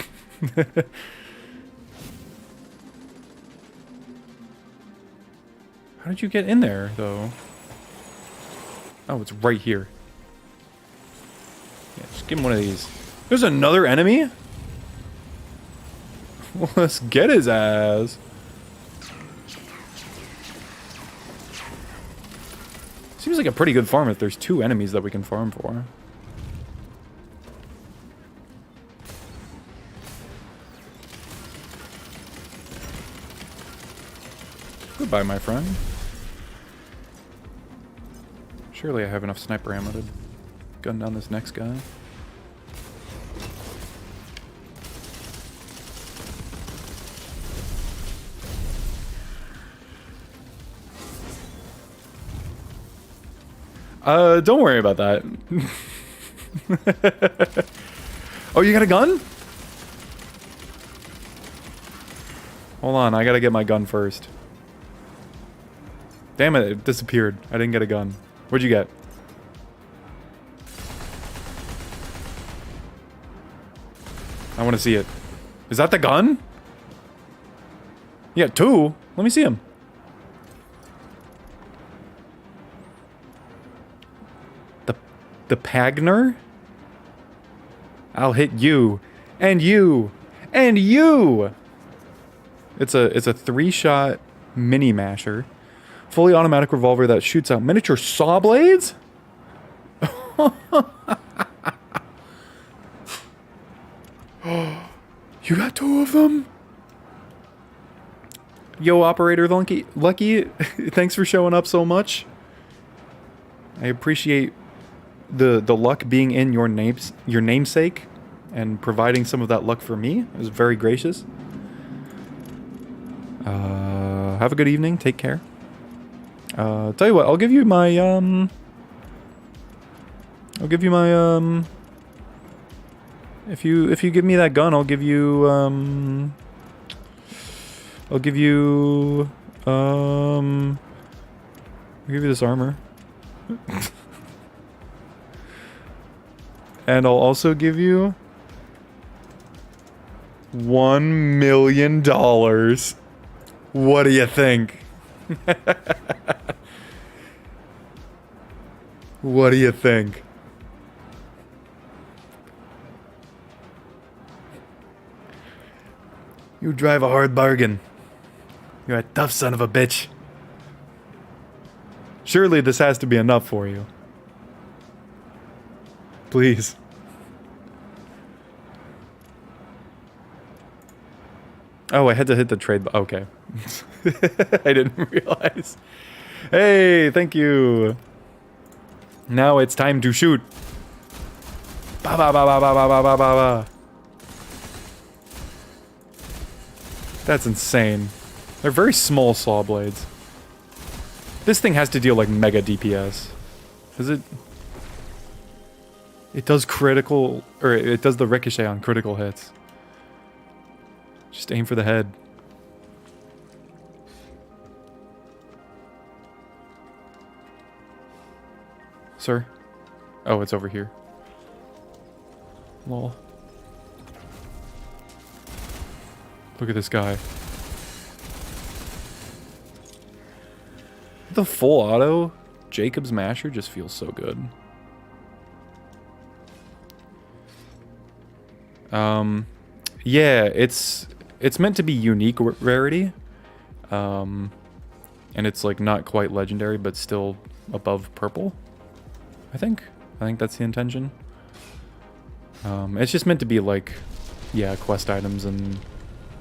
[SPEAKER 1] How did you get in there, though? Oh, it's right here. Yeah, just give him one of these. There's another enemy? Well, let's get his ass. Seems like a pretty good farm if there's 2 enemies that we can farm for. Goodbye, my friend. Surely I have enough sniper ammo to gun down this next guy. Don't worry about that. Oh, you got a gun? Hold on, I gotta get my gun first. Damn it, it disappeared. I didn't get a gun. What'd you get? I want to see it. Is that the gun? Yeah, 2. Let me see him. The Pagner? I'll hit you. And you. And you! It's a 3-shot mini masher. Fully automatic revolver that shoots out miniature saw blades? You got 2 of them? Yo, Operator Lucky, thanks for showing up so much. I appreciate the luck being in your namesake and providing some of that luck for me. It was very gracious. Have a good evening. Take care. Tell you what, I'll give you my if you give me that gun, I'll give you this armor. And I'll also give you $1 million. What do you think? What do you think? You drive a hard bargain. You're a tough son of a bitch. Surely this has to be enough for you. Please. Oh, I had to hit the trade. Okay. I didn't realize. Hey, thank you. Now it's time to shoot. Ba ba ba ba ba ba ba ba ba. That's insane. They're very small saw blades. This thing has to deal like mega DPS. Is it? It does critical, or it does the ricochet on critical hits. Just aim for the head. Sir? Oh, it's over here. Lol. Look at this guy. The full auto Jacob's Masher just feels so good. Yeah, it's meant to be unique rarity. And it's like not quite legendary, but still above purple. I think that's the intention. It's just meant to be like, yeah, quest items and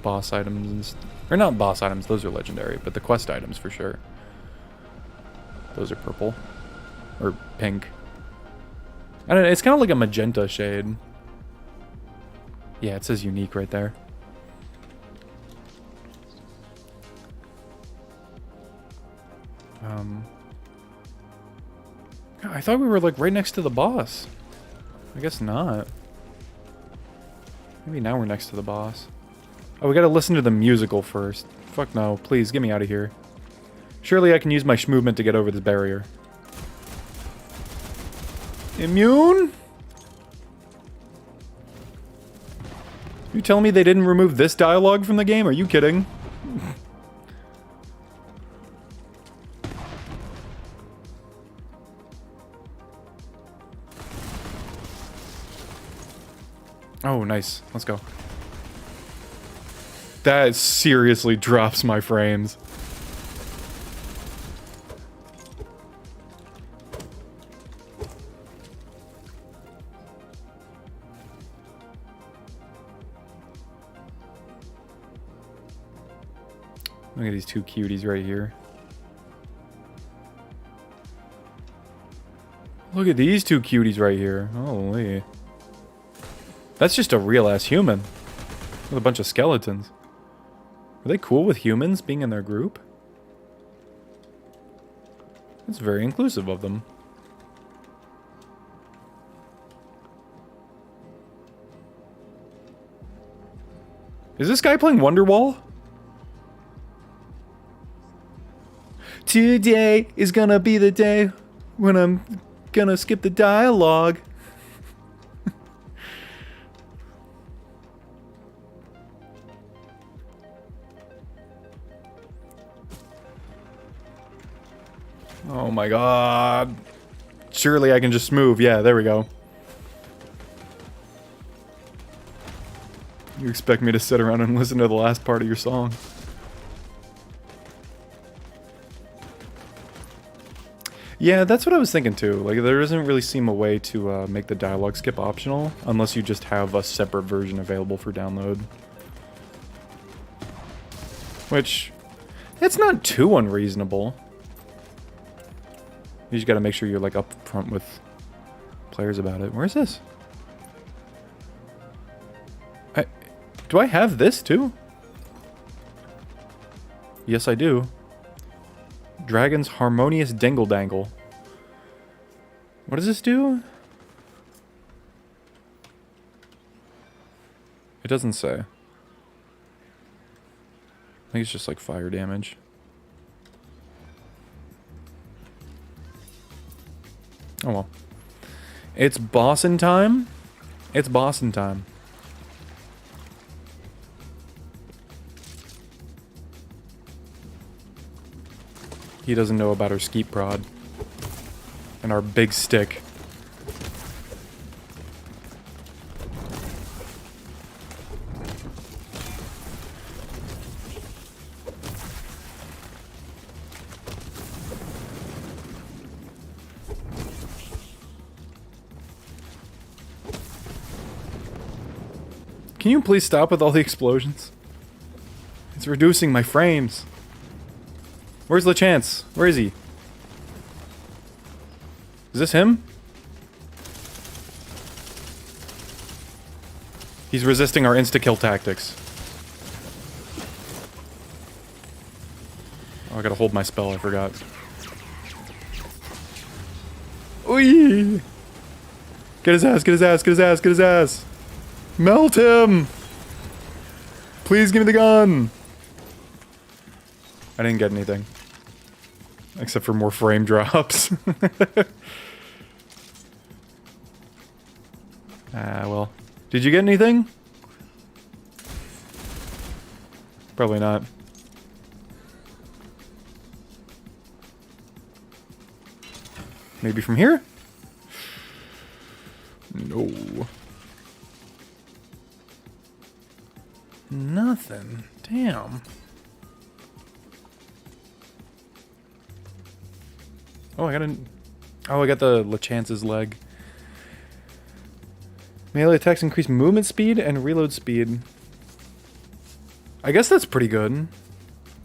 [SPEAKER 1] boss items, or not boss items, those are legendary, but the quest items for sure. Those are purple. Or pink. I don't know, it's kind of like a magenta shade. Yeah, it says unique right there. I thought we were like right next to the boss. I guess not. Maybe now we're next to the boss. Oh, we gotta listen to the musical first. Fuck no, please, get me out of here. Surely I can use my movement to get over this barrier. Immune? You telling me they didn't remove this dialogue from the game? Are you kidding? Oh, nice. Let's go. That seriously drops my frames. Look at these 2 cuties right here. Look at these 2 cuties right here. Holy. That's just a real-ass human. With a bunch of skeletons. Are they cool with humans being in their group? That's very inclusive of them. Is this guy playing Wonderwall? Today is gonna be the day when I'm gonna skip the dialogue. Oh my god. Surely I can just move. Yeah, there we go. You expect me to sit around and listen to the last part of your song? Yeah, that's what I was thinking too. Like, there doesn't really seem a way to make the dialogue skip optional, unless you just have a separate version available for download. Which, it's not too unreasonable. You just gotta make sure you're, like, up front with players about it. Where's this? Do I have this too? Yes, I do. Dragon's Harmonious Dingle Dangle. What does this do? It doesn't say. I think it's just like fire damage. Oh well. It's bossin' time. It's bossin' time. He doesn't know about our skeet prod. And our big stick. Can you please stop with all the explosions? It's reducing my frames. Where's LeChance? Where is he? Is this him? He's resisting our insta-kill tactics. Oh, I gotta hold my spell, I forgot. Ooh! Get his ass, get his ass, get his ass, get his ass! Melt him! Please give me the gun! I didn't get anything. Except for more frame drops. Ah, well. Did you get anything? Probably not. Maybe from here? No. Nothing. Damn. Oh, I got an... Oh, I got the LeChance's leg. Melee attacks increase movement speed and reload speed. I guess that's pretty good.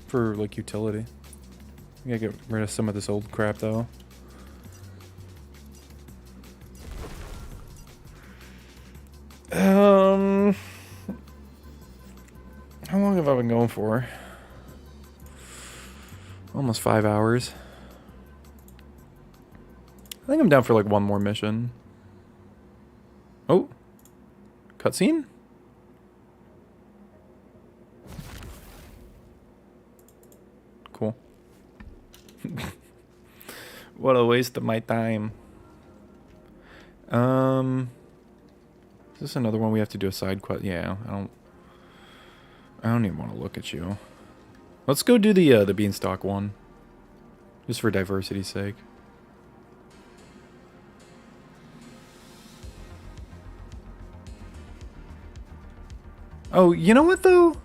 [SPEAKER 1] For, like, utility. I gotta get rid of some of this old crap, though. How long have I been going for? Almost 5 hours. I think I'm down for like one more mission. Oh. Cutscene? Cool. What a waste of my time. Is this another one we have to do a side quest? Yeah, I don't even want to look at you. Let's go do the Beanstalk one. Just for diversity's sake. Oh, you know what though?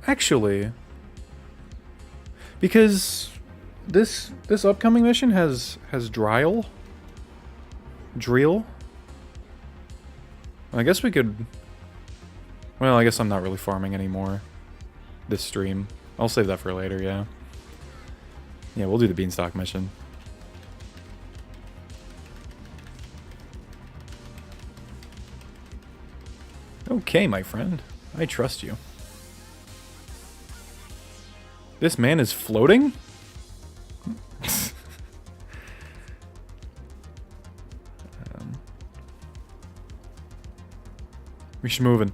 [SPEAKER 1] Actually, because this upcoming mission has Drill. I guess we could. Well, I guess I'm not really farming anymore. This stream. I'll save that for later. Yeah. Yeah, we'll do the Beanstalk mission. Okay, my friend. I trust you. This man is floating? We should move in.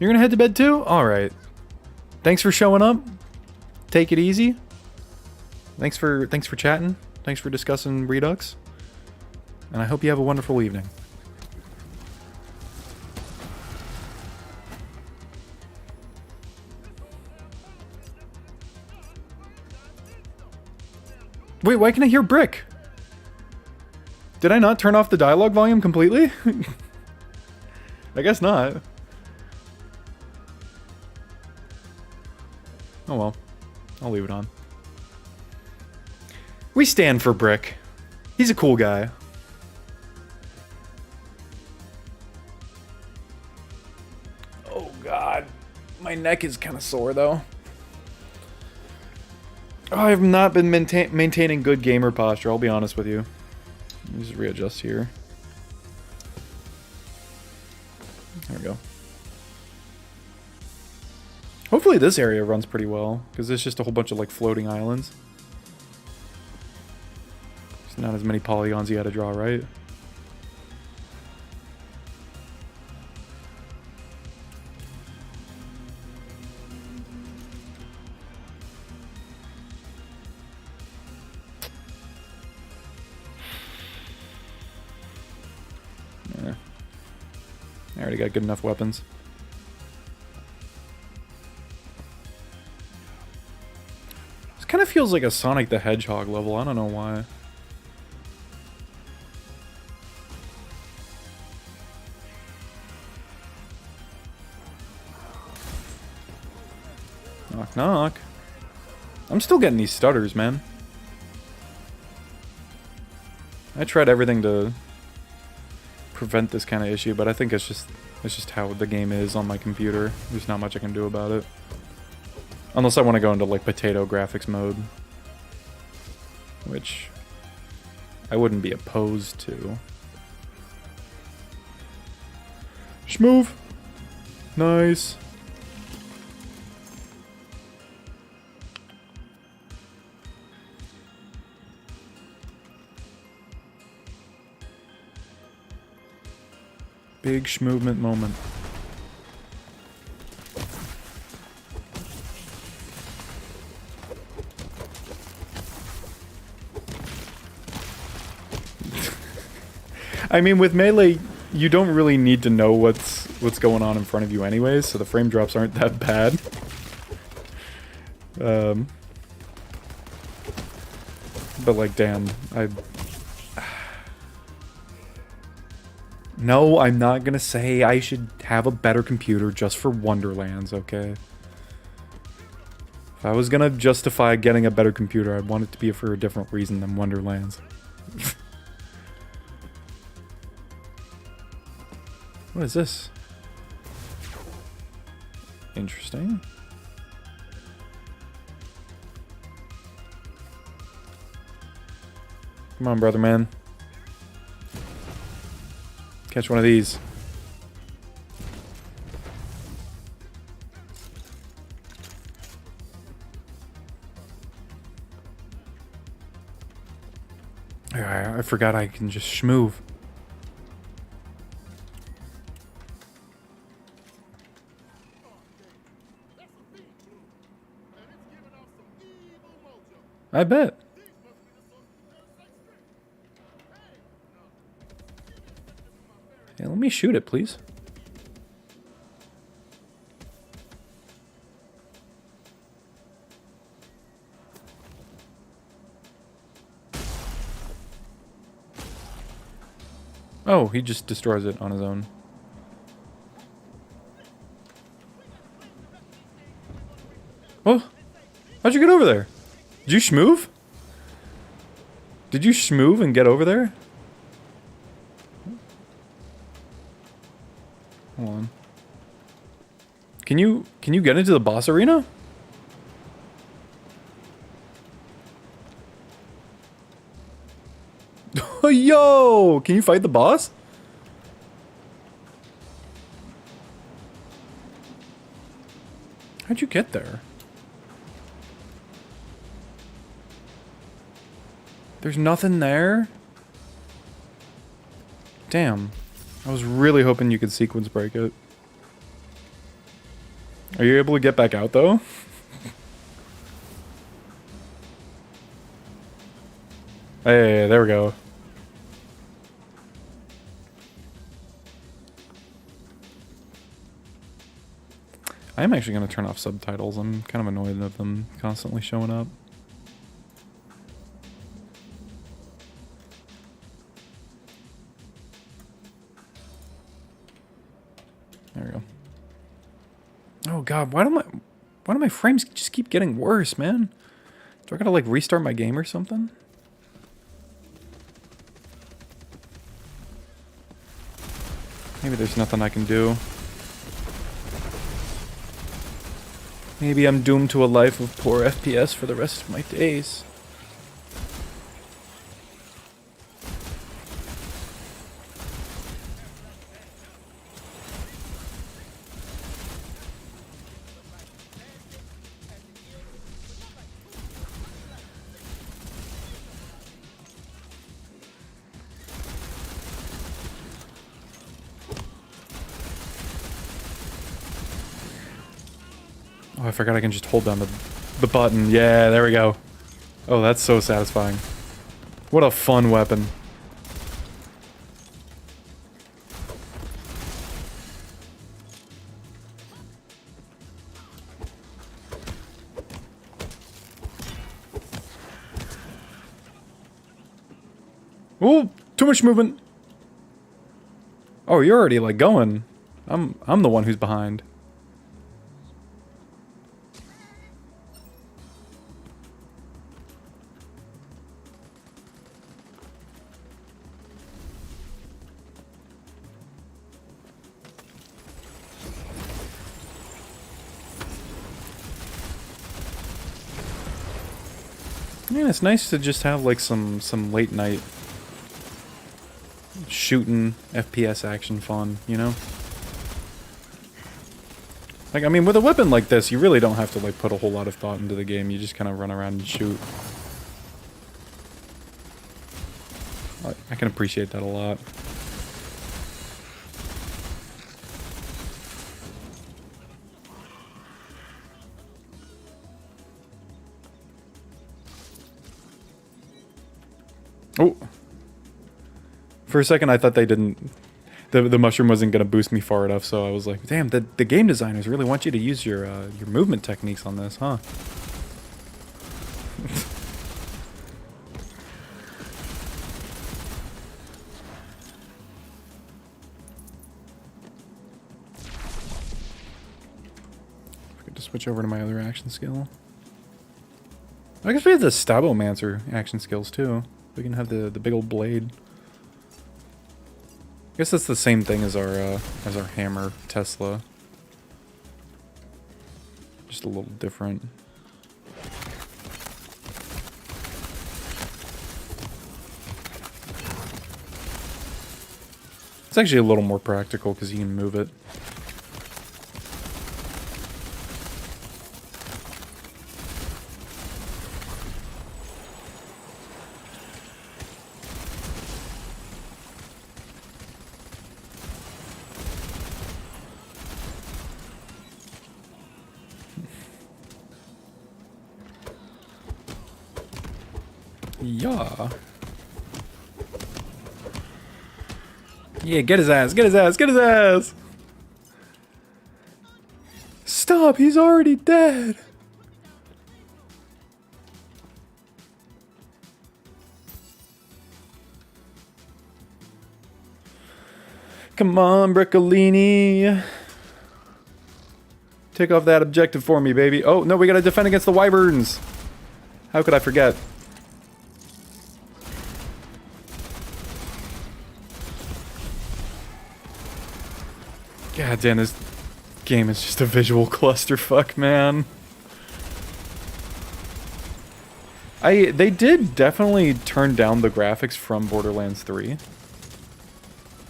[SPEAKER 1] You're gonna head to bed too? Alright. Thanks for showing up. Take it easy. Thanks for chatting. Thanks for discussing Redux. And I hope you have a wonderful evening. Wait, why can I hear Brick? Did I not turn off the dialogue volume completely? I guess not. Oh well. I'll leave it on. We stand for Brick. He's a cool guy. Oh god. My neck is kind of sore though. Oh, I've not been maintaining good gamer posture, I'll be honest with you. Let me just readjust here. There we go. Hopefully this area runs pretty well, because there's just a whole bunch of like floating islands. There's not as many polygons you gotta draw, right? Yeah. I already got good enough weapons. Kind of feels like a Sonic the Hedgehog level. I don't know why. Knock, knock. I'm still getting these stutters, man. I tried everything to prevent this kind of issue, but I think it's just how the game is on my computer. There's not much I can do about it. Unless I want to go into, like, potato graphics mode. Which I wouldn't be opposed to. Shmove! Nice. Big shmovement moment. I mean, with Melee, you don't really need to know what's going on in front of you anyways, so the frame drops aren't that bad. But like, damn, No, I'm not gonna say I should have a better computer just for Wonderlands, okay? If I was gonna justify getting a better computer, I'd want it to be for a different reason than Wonderlands. What is this? Interesting. Come on, brother man. Catch one of these. I forgot I can just shmove. I bet. Hey, let me shoot it, please. Oh, he just destroys it on his own. Oh, how'd you get over there? Did you shmove? Did you shmove and get over there? Hold on. Can you get into the boss arena? Yo! Can you fight the boss? How'd you get there? There's nothing there? Damn. I was really hoping you could sequence break it. Are you able to get back out, though? Hey, there we go. I am actually going to turn off subtitles. I'm kind of annoyed of them constantly showing up. There we go. Oh god, why do my frames just keep getting worse, man? Do I gotta like restart my game or something? Maybe there's nothing I can do. Maybe I'm doomed to a life of poor FPS for the rest of my days. Oh, I forgot I can just hold down the button. Yeah, there we go. Oh, that's so satisfying. What a fun weapon. Oh, too much movement. Oh, you're already like going. I'm the one who's behind. Yeah, it's nice to just have like some late night shooting FPS action fun, you know? Like, I mean, with a weapon like this, you really don't have to like put a whole lot of thought into the game. You just kind of run around and shoot. I can appreciate that a lot. Oh. For a second, I thought they didn't... The mushroom wasn't going to boost me far enough, so I was like, damn, the game designers really want you to use your movement techniques on this, huh? I could just switch over to my other action skill. I guess we have the Stabomancer action skills, too. We can have the big old blade. I guess that's the same thing as our hammer Tesla. Just a little different. It's actually a little more practical because you can move it. Yeah. Yeah, get his ass, get his ass, get his ass! Stop, he's already dead! Come on, Briccolini. Take off that objective for me, baby. Oh, no, we gotta defend against the wyverns. How could I forget? God damn, this game is just a visual clusterfuck, man. They did definitely turn down the graphics from Borderlands 3.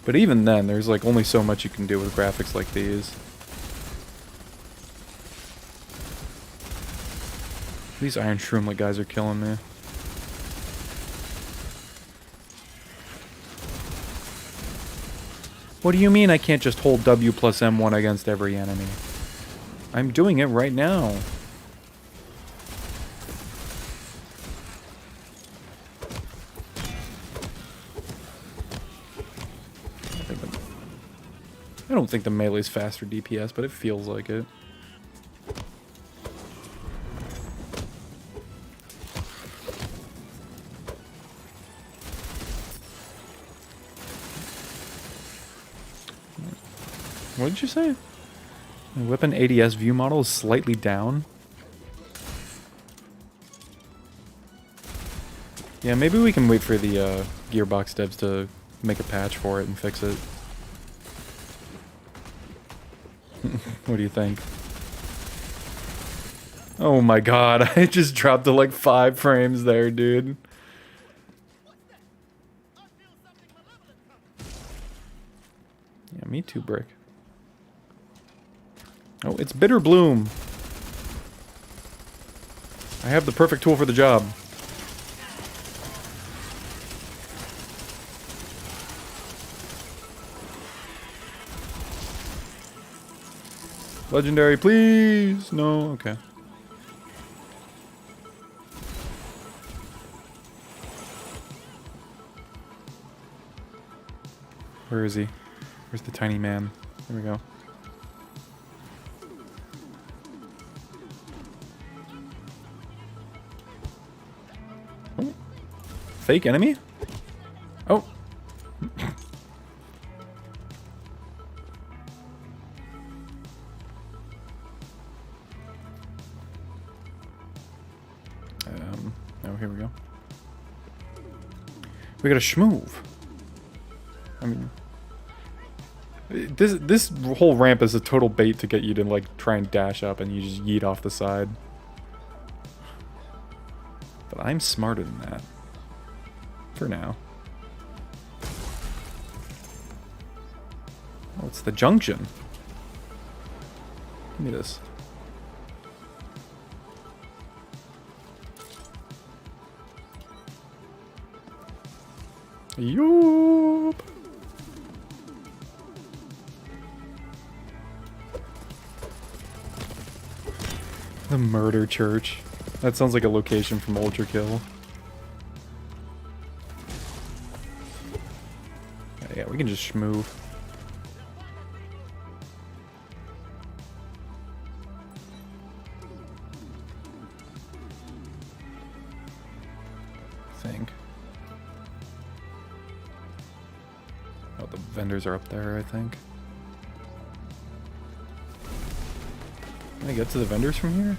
[SPEAKER 1] But even then, there's like only so much you can do with graphics like these. These Iron Shroomlet guys are killing me. What do you mean I can't just hold W plus M1 against every enemy? I'm doing it right now. I don't think the melee's faster DPS, but it feels like it. What did you say? The weapon ADS view model is slightly down. Yeah, maybe we can wait for the Gearbox devs to make a patch for it and fix it. What do you think? Oh my god, I just dropped to like 5 frames there, dude. Yeah, me too, Brick. Oh, it's Bitter Bloom. I have the perfect tool for the job. Legendary, please! No, okay. Where is he? Where's the tiny man? There we go. Oh. Fake enemy? Oh. Oh, here we go. We got a schmoove. I mean, this whole ramp is a total bait to get you to like try and dash up, and you just yeet off the side. But I'm smarter than that. For now. Oh, it's the junction. Give me this. Yoop. The Murder Church. That sounds like a location from Ultra Kill. Yeah, we can just schmoove. Vendors are up there, I think. Can I get to the vendors from here?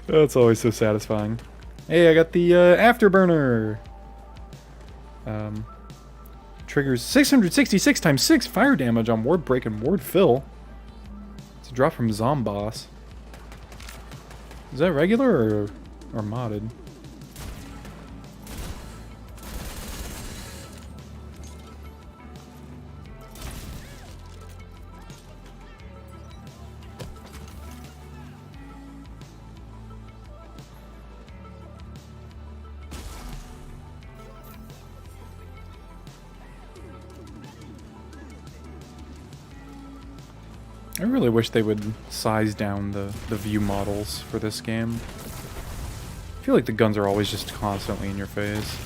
[SPEAKER 1] That's always so satisfying. Hey, I got the afterburner. Triggers 666 times 6 fire damage on ward break and ward fill. It's a drop from Zomboss. Is that regular or modded? I really wish they would size down the view models for this game. I feel like the guns are always just constantly in your face.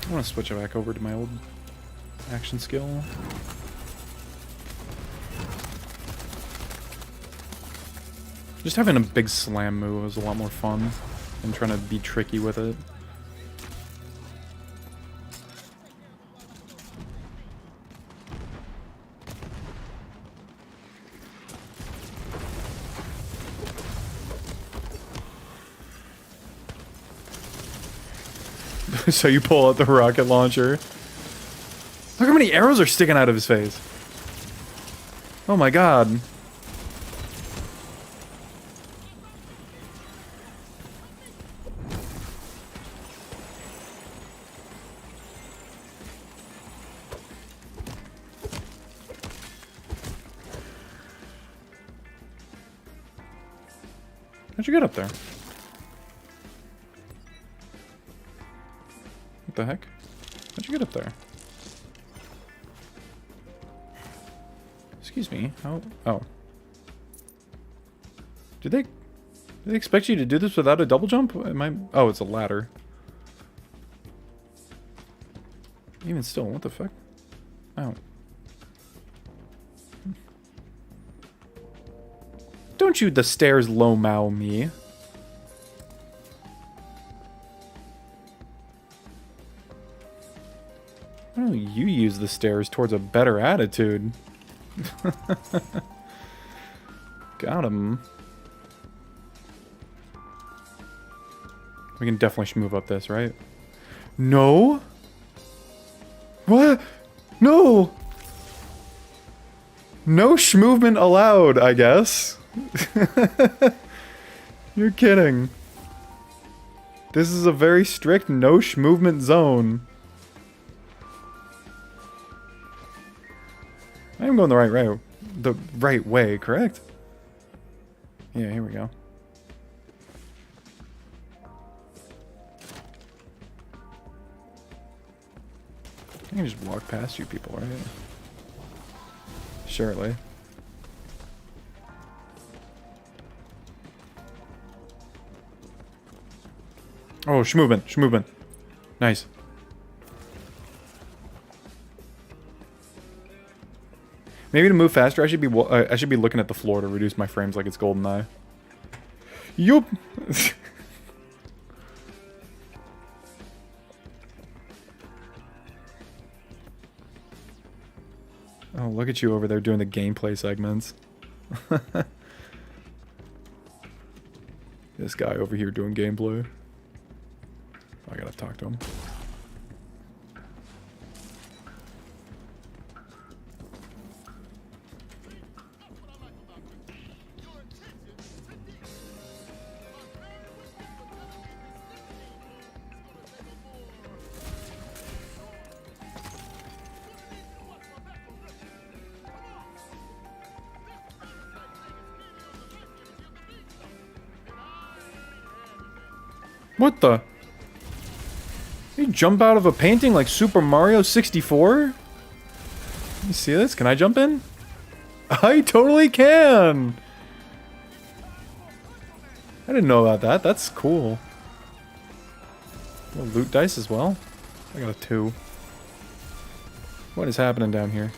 [SPEAKER 1] I want to switch it back over to my old action skill. Just having a big slam move is a lot more fun than trying to be tricky with it. So you pull out the rocket launcher. Look how many arrows are sticking out of his face. Oh my god. How'd you get up there? What the heck? How'd you get up there? Excuse me. How? Oh. Did they expect you to do this without a double jump? Am I? Oh, it's a ladder. Even still, what the fuck? Oh. Don't you the stairs low-mow me. Why don't you use the stairs towards a better attitude? Got him. We can definitely move up this, right? No? What? No! No movement allowed, I guess. You're kidding. This is a very strict no movement zone. I am going the right way, correct? Yeah, here we go. I can just walk past you people, right? Surely. Oh, movement. Nice. Maybe to move faster, I should be looking at the floor to reduce my frames like it's GoldenEye. Yup. Oh, look at you over there doing the gameplay segments. This guy over here doing gameplay. I gotta talk to him. What the? You jump out of a painting like Super Mario 64? You see this? Can I jump in? I totally can! I didn't know about that. That's cool. Little loot dice as well. I got a 2. What is happening down here?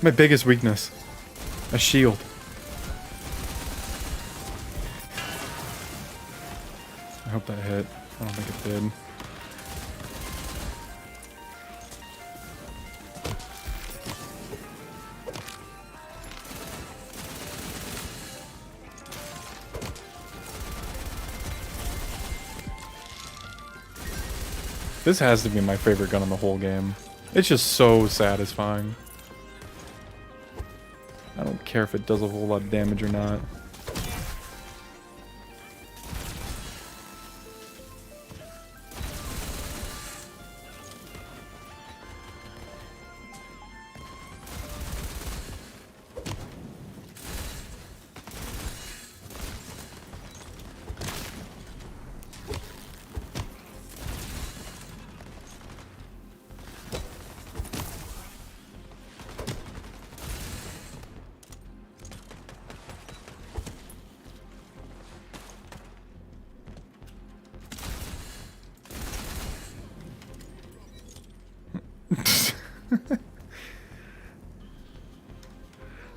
[SPEAKER 1] My biggest weakness. A shield. I hope that hit. I don't think it did. This has to be my favorite gun in the whole game. It's just so satisfying. I don't care if it does a whole lot of damage or not.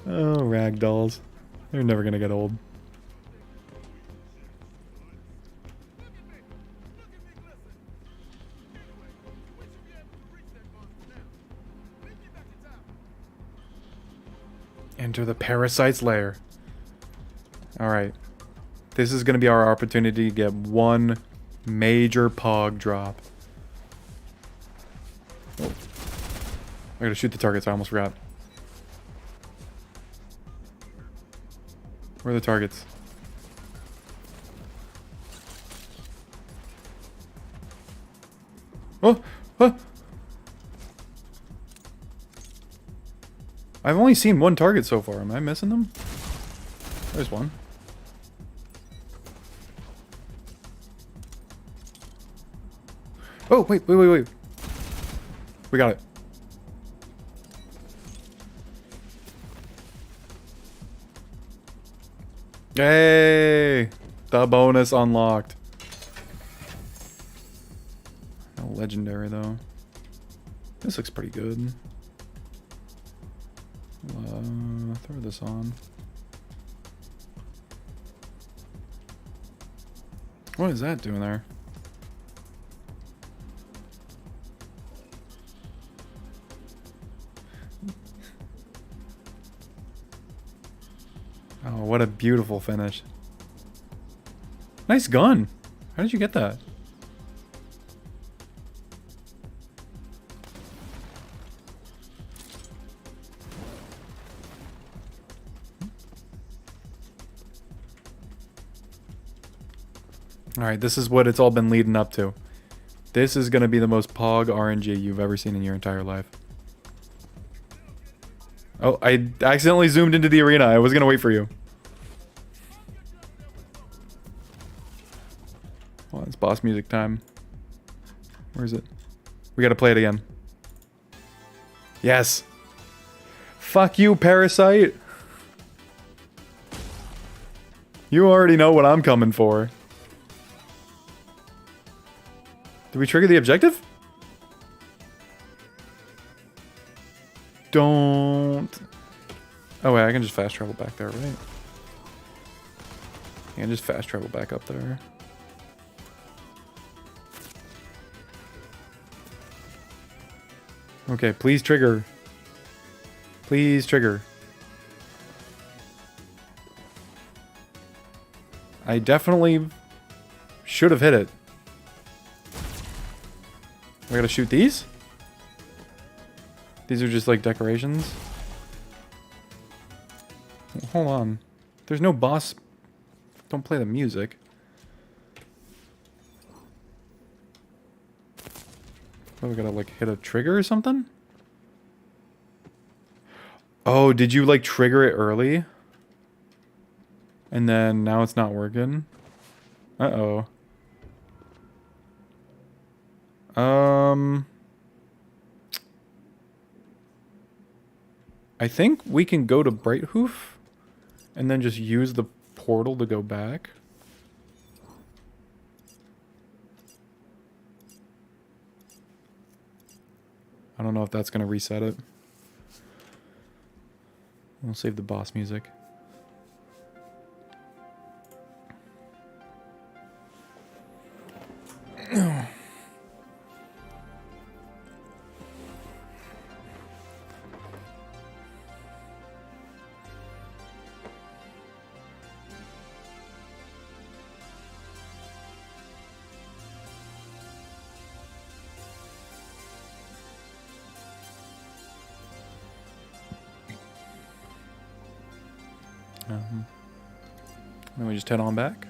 [SPEAKER 1] Oh, ragdolls. They're never gonna get old. Enter the parasite's lair. Alright. This is gonna be our opportunity to get one major pog drop. Oh. I gotta shoot the targets, I almost forgot. Where are the targets? Oh! Oh! I've only seen one target so far. Am I missing them? There's one. Oh, wait. We got it. Hey! The bonus unlocked. No legendary, though. This looks pretty good. Throw this on. What is that doing there? Oh, what a beautiful finish. Nice gun. How did you get that? Alright, this is what it's all been leading up to. This is going to be the most pog RNG you've ever seen in your entire life. Oh, I accidentally zoomed into the arena. I was going to wait for you. Well, it's boss music time. Where is it? We got to play it again. Yes. Fuck you, Parasite. You already know what I'm coming for. Did we trigger the objective? Don't. Oh wait, I can just fast travel back there, right? I can just fast travel back up there. Okay, please trigger. Please trigger. I definitely should have hit it. I gotta shoot these? These are just like decorations. Hold on. There's no boss. Don't play the music. Oh, we gotta like hit a trigger or something? Oh, did you like trigger it early? And then now it's not working? Uh-oh. I think we can go to Brighthoof and then just use the portal to go back. I don't know if that's going to reset it. We'll save the boss music. Then we just head on back.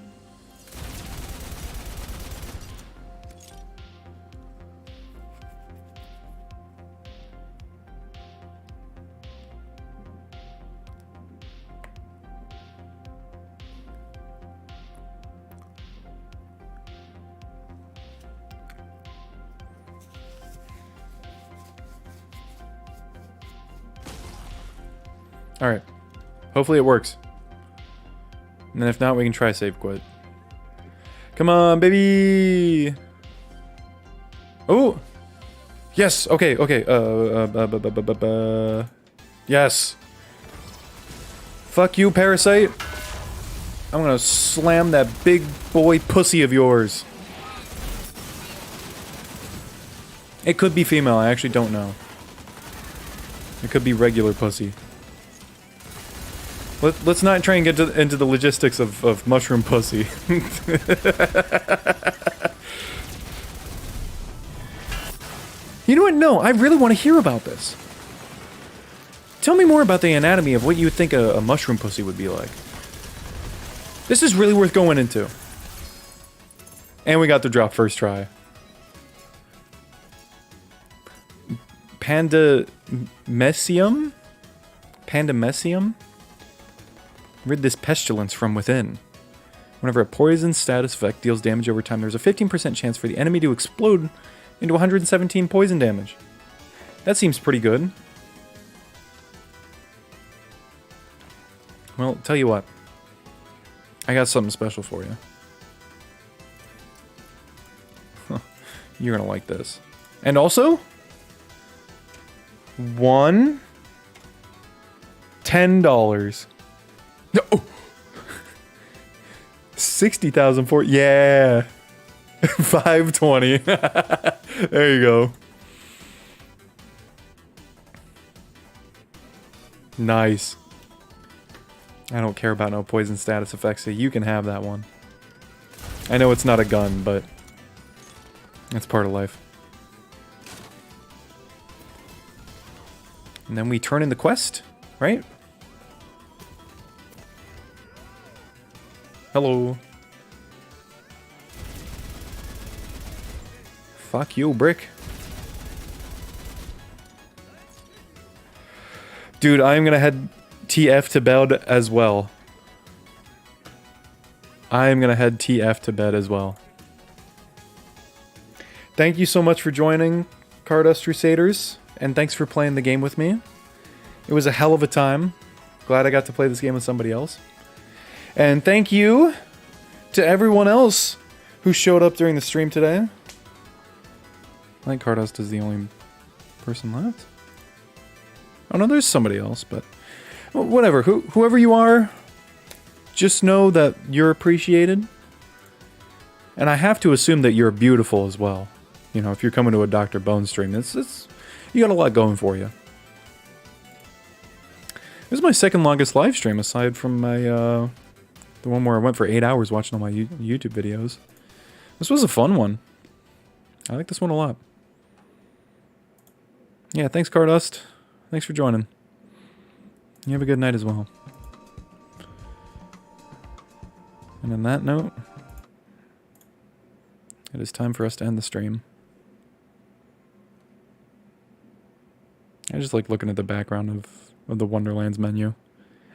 [SPEAKER 1] All right. Hopefully it works. And then if not, we can try save quit. Come on, baby! Oh! Yes! Okay, okay. Yes! Fuck you, Parasite! I'm gonna slam that big boy pussy of yours. It could be female, I actually don't know. It could be regular pussy. Let's not try and get into the logistics of mushroom pussy. You know what? No, I really want to hear about this. Tell me more about the anatomy of what you would think a mushroom pussy would be like. This is really worth going into. And we got the drop first try. Pandamessium? Pandamessium? Rid this pestilence from within. Whenever a poison status effect deals damage over time, there's a 15% chance for the enemy to explode into 117 poison damage. That seems pretty good. Well, tell you what. I got something special for you. You're gonna like this. And also, $10. No. 60,000 for, yeah. 520. There you go. Nice. I don't care about no poison status effects, so you can have that one. I know it's not a gun, but that's part of life. And then we turn in the quest, right? Hello. Fuck you, brick. Dude, I'm gonna head TF to bed as well. I'm gonna head TF to bed as well. Thank you so much for joining, Cardust Crusaders, and thanks for playing the game with me. It was a hell of a time. Glad I got to play this game with somebody else. And thank you to everyone else who showed up during the stream today. I think Cardust is the only person left. Oh no, there's somebody else, but whatever. Whoever you are, just know that you're appreciated. And I have to assume that you're beautiful as well. You know, if you're coming to a Dr. Bone stream, it's you got a lot going for you. This is my second longest live stream, aside from my the one where I went for 8 hours watching all my YouTube videos. This was a fun one. I like this one a lot. Yeah, thanks, Cardust. Thanks for joining. You have a good night as well. And on that note, it is time for us to end the stream. I just like looking at the background of the Wonderlands menu.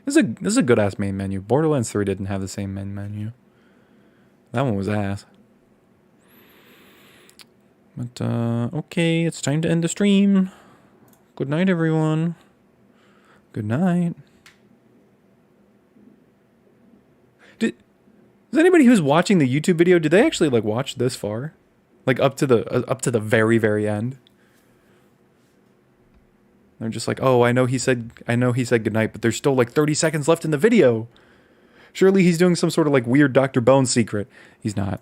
[SPEAKER 1] This is a good ass main menu. Borderlands 3 didn't have the same main menu. That one was ass. But okay, it's time to end the stream. Good night, everyone. Good night. Does anybody who's watching the YouTube video, did they actually like watch this far? Like up to the very, very end? They're just like, "Oh, I know he said goodnight, but there's still like 30 seconds left in the video. Surely he's doing some sort of like weird Dr. Bone secret." He's not.